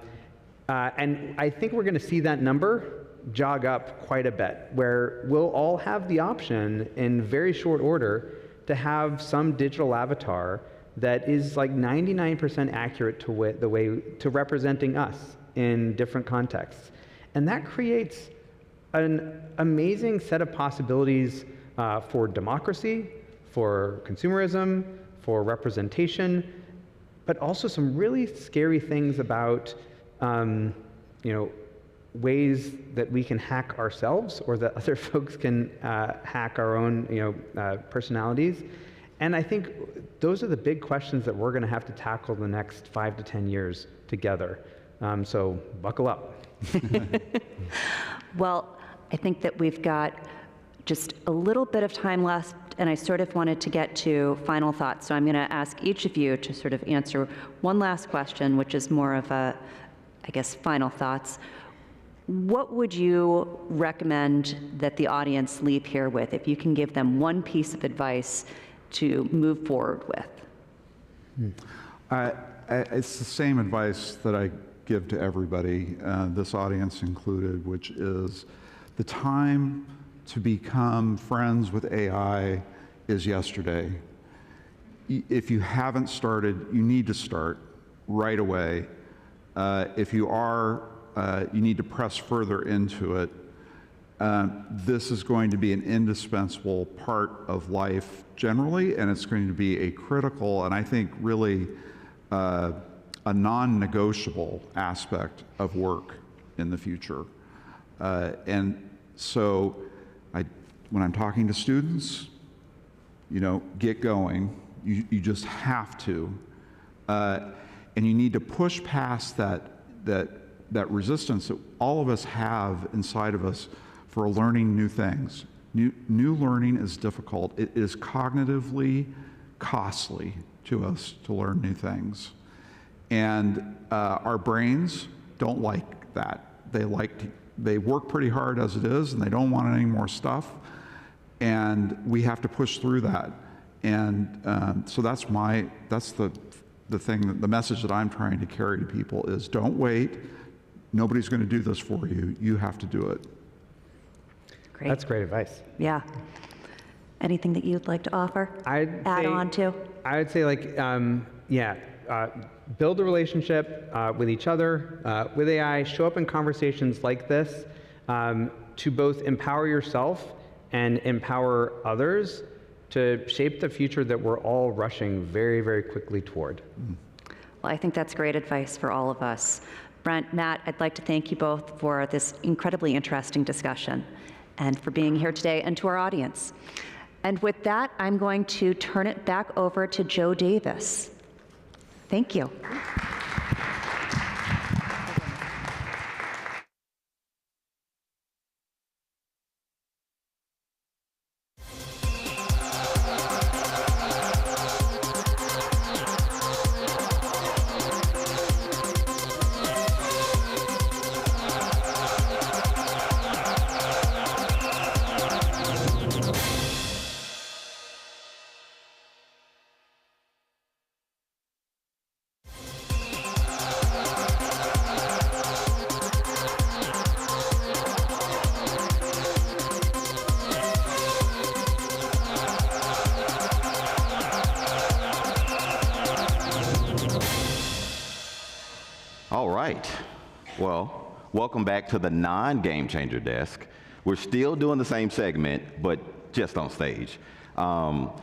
I think we're going to see that number jog up quite a bit, where we'll all have the option in very short order to have some digital avatar that is 99% accurate to representing us in different contexts. And that creates an amazing set of possibilities for democracy, for consumerism, for representation, but also some really scary things about ways that we can hack ourselves or that other folks can hack our own personalities. And I think those are the big questions that we're going to have to tackle the next 5 to 10 years together. So buckle up. Well, I think that we've got just a little bit of time left, and I sort of wanted to get to final thoughts. So I'm going to ask each of you to sort of answer one last question, which is more of a, I guess, final thoughts. What would you recommend that the audience leave here with, if you can give them one piece of advice to move forward with? It's the same advice that I give to everybody, this audience included, which is the time to become friends with AI is yesterday. If you haven't started, you need to start right away. If you are, you need to press further into it. This is going to be an indispensable part of life generally, and it's going to be a critical, and I think really a non-negotiable aspect of work in the future. And so when I'm talking to students, get going. You just have to. And you need to push past that resistance that all of us have inside of us for learning new things. New learning is difficult. It is cognitively costly to us to learn new things. And our brains don't like that. They work pretty hard as it is, and they don't want any more stuff. And we have to push through that. And so that's the thing, the message that I'm trying to carry to people is don't wait. Nobody's going to do this for you. You have to do it. Great. That's great advice. Yeah. Anything that you'd like to offer? Add on to? I would say build a relationship with each other, with AI, show up in conversations like this to both empower yourself and empower others to shape the future that we're all rushing very, very quickly toward. Well, I think that's great advice for all of us. Brent, Matt, I'd like to thank you both for this incredibly interesting discussion and for being here today, and to our audience. And with that, I'm going to turn it back over to Joe Davis. Thank you. All right. Well, welcome back to the non-Gamechanger desk. We're still doing the same segment, but just on stage. Now,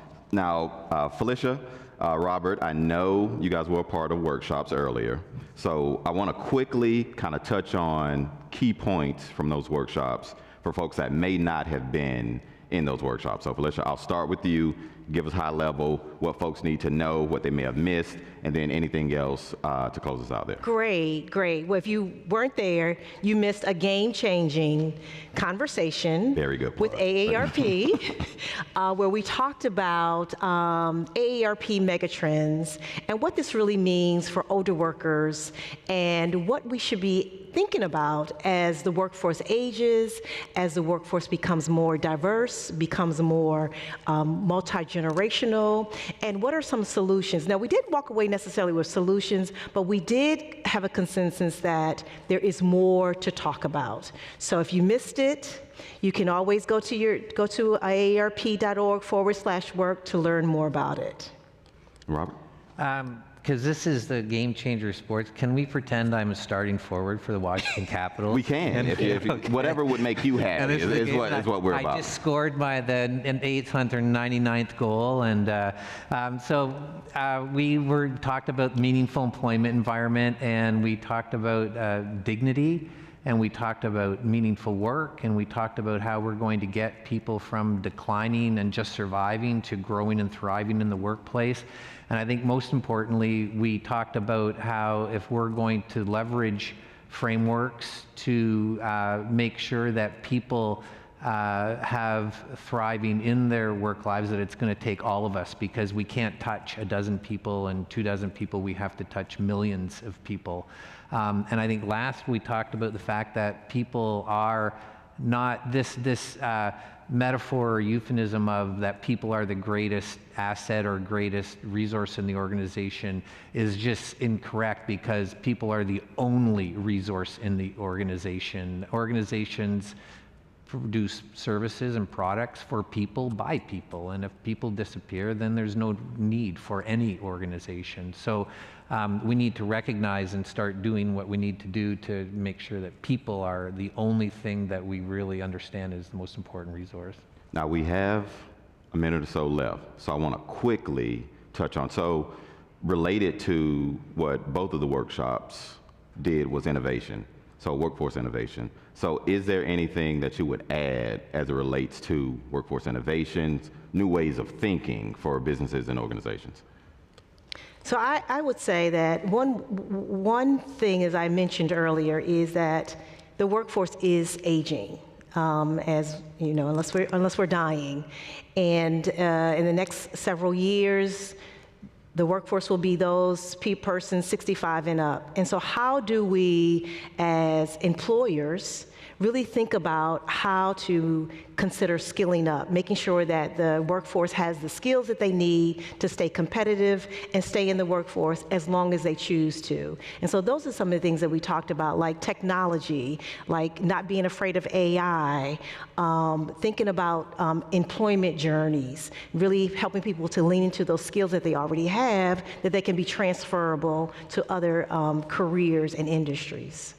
Felicia, Robert, I know you guys were a part of workshops earlier, so I want to quickly kind of touch on key points from those workshops for folks that may not have been in those workshops. So Felicia, I'll start with you. Give us high level, what folks need to know, what they may have missed, and then anything else to close us out there. Great, great. Well, if you weren't there, you missed a game-changing conversation Very good with AARP, where we talked about AARP megatrends and what this really means for older workers and what we should be thinking about as the workforce ages, as the workforce becomes more diverse, becomes more multi-generational, and what are some solutions? Now, we didn't walk away necessarily with solutions, but we did have a consensus that there is more to talk about. So if you missed it, you can always go to aarp.org/work to learn more about it. Robert? Because this is the Gamechanger Sports, can we pretend I'm starting forward for the Washington Capitals? We can, okay. Whatever would make you happy is what we're about. I just scored my an 899th goal, and we talked about meaningful employment environment, and we talked about dignity and we talked about meaningful work, and we talked about how we're going to get people from declining and just surviving to growing and thriving in the workplace. And I think most importantly, we talked about how if we're going to leverage frameworks to make sure that people have thriving in their work lives, that it's going to take all of us, because we can't touch a dozen people and 2 dozen people. We have to touch millions of people. And I think last we talked about the fact that people are not this metaphor or euphemism of that people are the greatest asset or greatest resource in the organization is just incorrect, because people are the only resource in the organization. Organizations produce services and products for people by people, and if people disappear, then there's no need for any organization. So we need to recognize and start doing what we need to do to make sure that people are the only thing that we really understand is the most important resource. Now we have a minute or so left, so I want to quickly touch on, so related to what both of the workshops did was innovation, so workforce innovation. So is there anything that you would add as it relates to workforce innovations, new ways of thinking for businesses and organizations? So I would say that one thing, as I mentioned earlier, is that the workforce is aging, as you know, unless we're dying, and in the next several years, the workforce will be those persons 65 and up. And so how do we, as employers, really think about how to consider skilling up, making sure that the workforce has the skills that they need to stay competitive and stay in the workforce as long as they choose to. And so those are some of the things that we talked about, like technology, like not being afraid of AI, thinking about employment journeys, really helping people to lean into those skills that they already have, that they can be transferable to other careers and industries.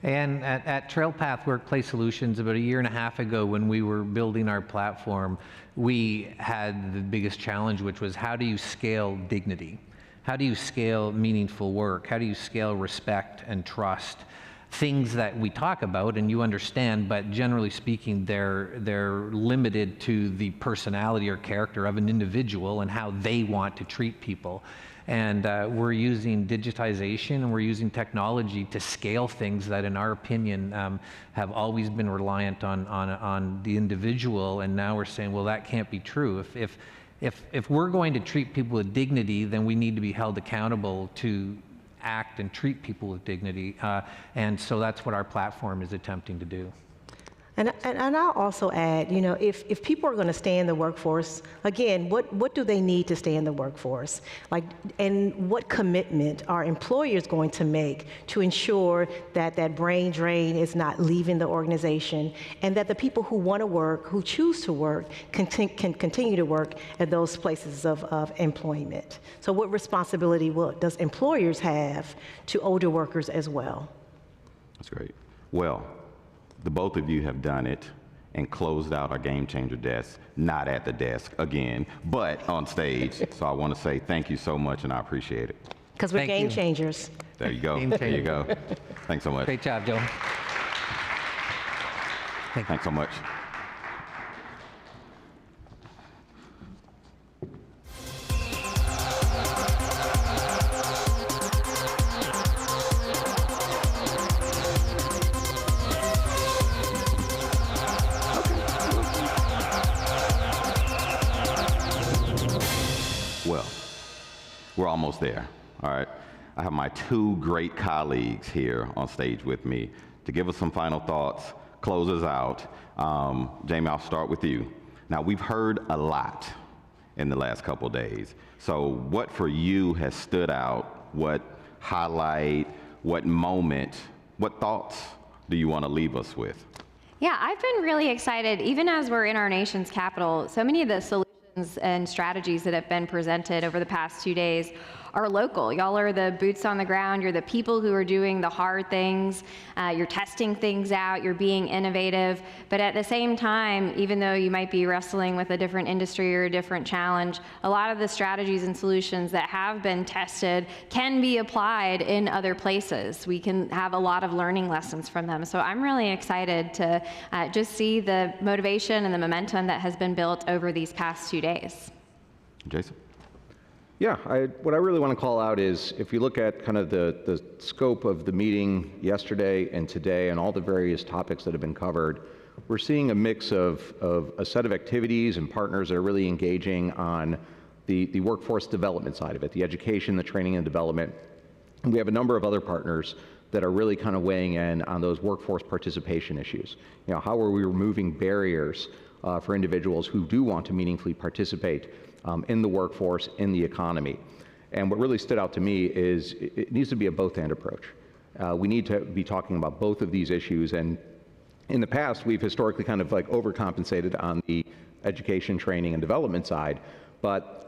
And at TrailPath Workplace Solutions, about 1.5 years ago, when we were building our platform, we had the biggest challenge, which was how do you scale dignity? How do you scale meaningful work? How do you scale respect and trust? Things that we talk about and you understand, but generally speaking, they're limited to the personality or character of an individual and how they want to treat people. And we're using digitization and we're using technology to scale things that, in our opinion, have always been reliant on the individual. And now we're saying, well, that can't be true. If we're going to treat people with dignity, then we need to be held accountable to act and treat people with dignity. And so that's what our platform is attempting to do. And I'll also add, you know, if people are going to stay in the workforce, again, what do they need to stay in the workforce? Like, and what commitment are employers going to make to ensure that that brain drain is not leaving the organization, and that the people who want to work, who choose to work, can continue to work at those places of employment? So what responsibility does employers have to older workers as well? That's great. Well, the both of you have done it and closed out our Gamechanger desk, not at the desk again, but on stage. So I want to say thank you so much, and I appreciate it. Because we're game changers. There you go. There you go. Thanks so much. Great job, Joe. Thanks so much. Well, we're almost there, all right? I have my two great colleagues here on stage with me to give us some final thoughts, close us out. Jamie, I'll start with you. Now, we've heard a lot in the last couple of days. So what for you has stood out? What highlight, what moment, what thoughts do you want to leave us with? Yeah, I've been really excited, even as we're in our nation's capital, so many of the solutions and strategies that have been presented over the past 2 days are local. Y'all are the boots on the ground. You're the people who are doing the hard things. You're testing things out. You're being innovative. But at the same time, even though you might be wrestling with a different industry or a different challenge, a lot of the strategies and solutions that have been tested can be applied in other places. We can have a lot of learning lessons from them. So I'm really excited to just see the motivation and the momentum that has been built over these past 2 days. Jason? Yeah, what I really want to call out is if you look at kind of the scope of the meeting yesterday and today and all the various topics that have been covered, we're seeing a mix of a set of activities and partners that are really engaging on the workforce development side of it, the education, the training and development. And we have a number of other partners that are really kind of weighing in on those workforce participation issues. You know, how are we removing barriers for individuals who do want to meaningfully participate in the workforce, in the economy? And what really stood out to me is it needs to be a both-and approach. We need to be talking about both of these issues, and in the past, we've historically kind of like overcompensated on the education, training, and development side. But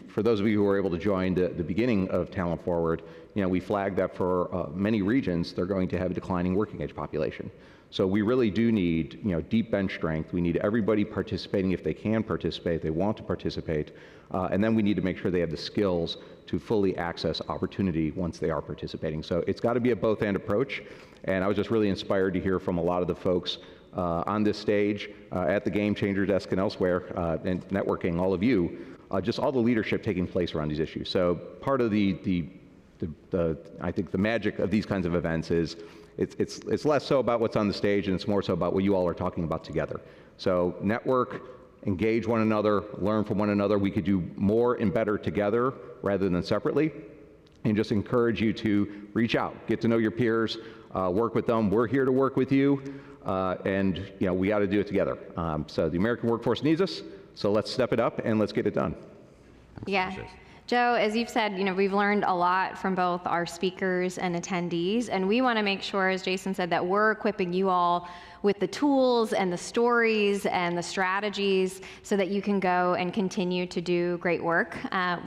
for those of you who were able to join the beginning of Talent Forward, you know, we flagged that for many regions, they're going to have a declining working age population. So we really do need, you know, deep bench strength. We need everybody participating if they can participate, they want to participate, and then we need to make sure they have the skills to fully access opportunity once they are participating. So it's got to be a both-and approach, and I was just really inspired to hear from a lot of the folks on this stage, at the Gamechanger desk and elsewhere, and networking, all of you, just all the leadership taking place around these issues. So part of I think the magic of these kinds of events is it's less so about what's on the stage and it's more so about what you all are talking about together. So network, engage one another, learn from one another. We could do more and better together rather than separately, and just encourage you to reach out, get to know your peers, work with them. We're here to work with you, and you know, we got to do it together. So the American workforce needs us, so let's step it up and let's get it done. Yeah. Joe, as you've said, you know, we've learned a lot from both our speakers and attendees, and we want to make sure, as Jason said, that we're equipping you all with the tools and the stories and the strategies so that you can go and continue to do great work.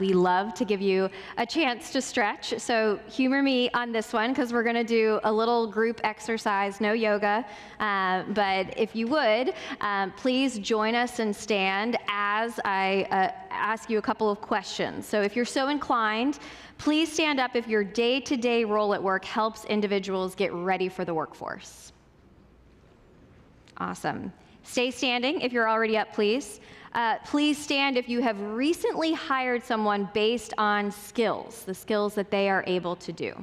We love to give you a chance to stretch, so humor me on this one because we're going to do a little group exercise, no yoga, but if you would, please join us and stand as I ask you a couple of questions. So if you're so inclined, please stand up if your day-to-day role at work helps individuals get ready for the workforce. Awesome. Stay standing if you're already up, please. Please stand if you have recently hired someone based on skills, the skills that they are able to do.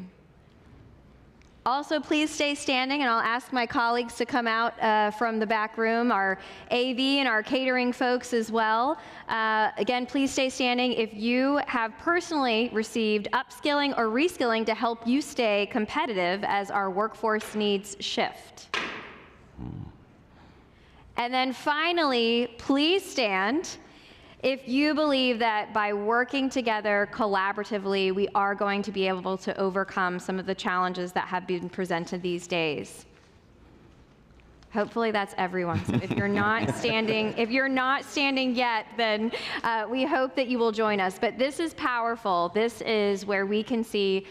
Also, please stay standing, and I'll ask my colleagues to come out from the back room, our AV and our catering folks as well. Again, please stay standing if you have personally received upskilling or reskilling to help you stay competitive as our workforce needs shift. And then finally, please stand if you believe that by working together collaboratively, we are going to be able to overcome some of the challenges that have been presented these days. Hopefully that's everyone. So if you're not standing yet, then we hope that you will join us. But this is powerful. This is where we can see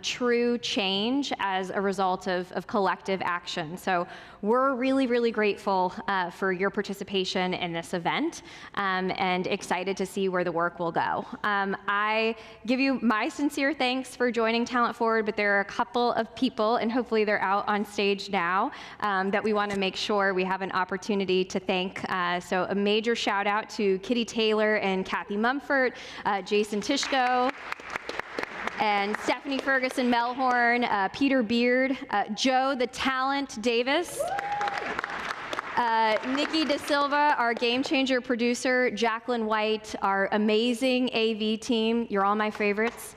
true change as a result of collective action. So we're really, really grateful for your participation in this event and excited to see where the work will go. I give you my sincere thanks for joining Talent Forward, but there are a couple of people, and hopefully they're out on stage now, that we want to make sure we have an opportunity to thank. So a major shout out to Kitty Taylor and Kathy Mumford, Jason Tishko, and Stephanie Ferguson Melhorn, Peter Beard, Joe the Talent Davis, Nikki Da Silva, our Gamechanger producer, Jacqueline White, our amazing AV team. You're all my favorites.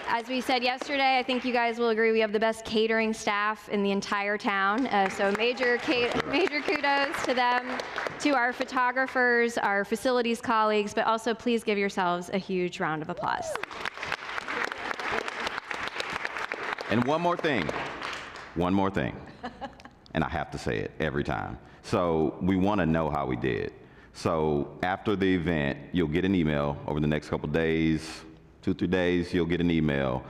As we said yesterday, I think you guys will agree we have the best catering staff in the entire town. So major kudos to them, to our photographers, our facilities colleagues, but also please give yourselves a huge round of applause. And one more thing, and I have to say it every time. So we want to know how we did. So after the event, you'll get an email over the next couple days, 2-3 days, you'll get an email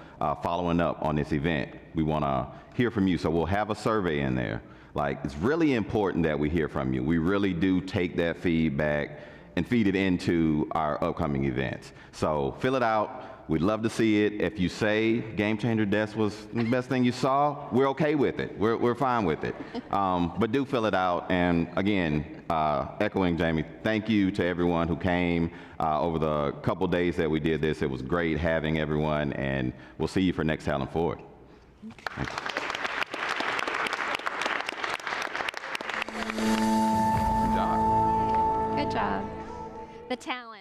following up on this event. We want to hear from you, so we'll have a survey in there. Like, it's really important that we hear from you. We really do take that feedback and feed it into our upcoming events. So fill it out. We'd love to see it. If you say Gamechanger Desk was the best thing you saw, we're okay with it. We're fine with it. But do fill it out. And again, echoing Jamie, thank you to everyone who came over the couple days that we did this. It was great having everyone, and we'll see you for next Talent Forward. Thank you. Good job. The talent.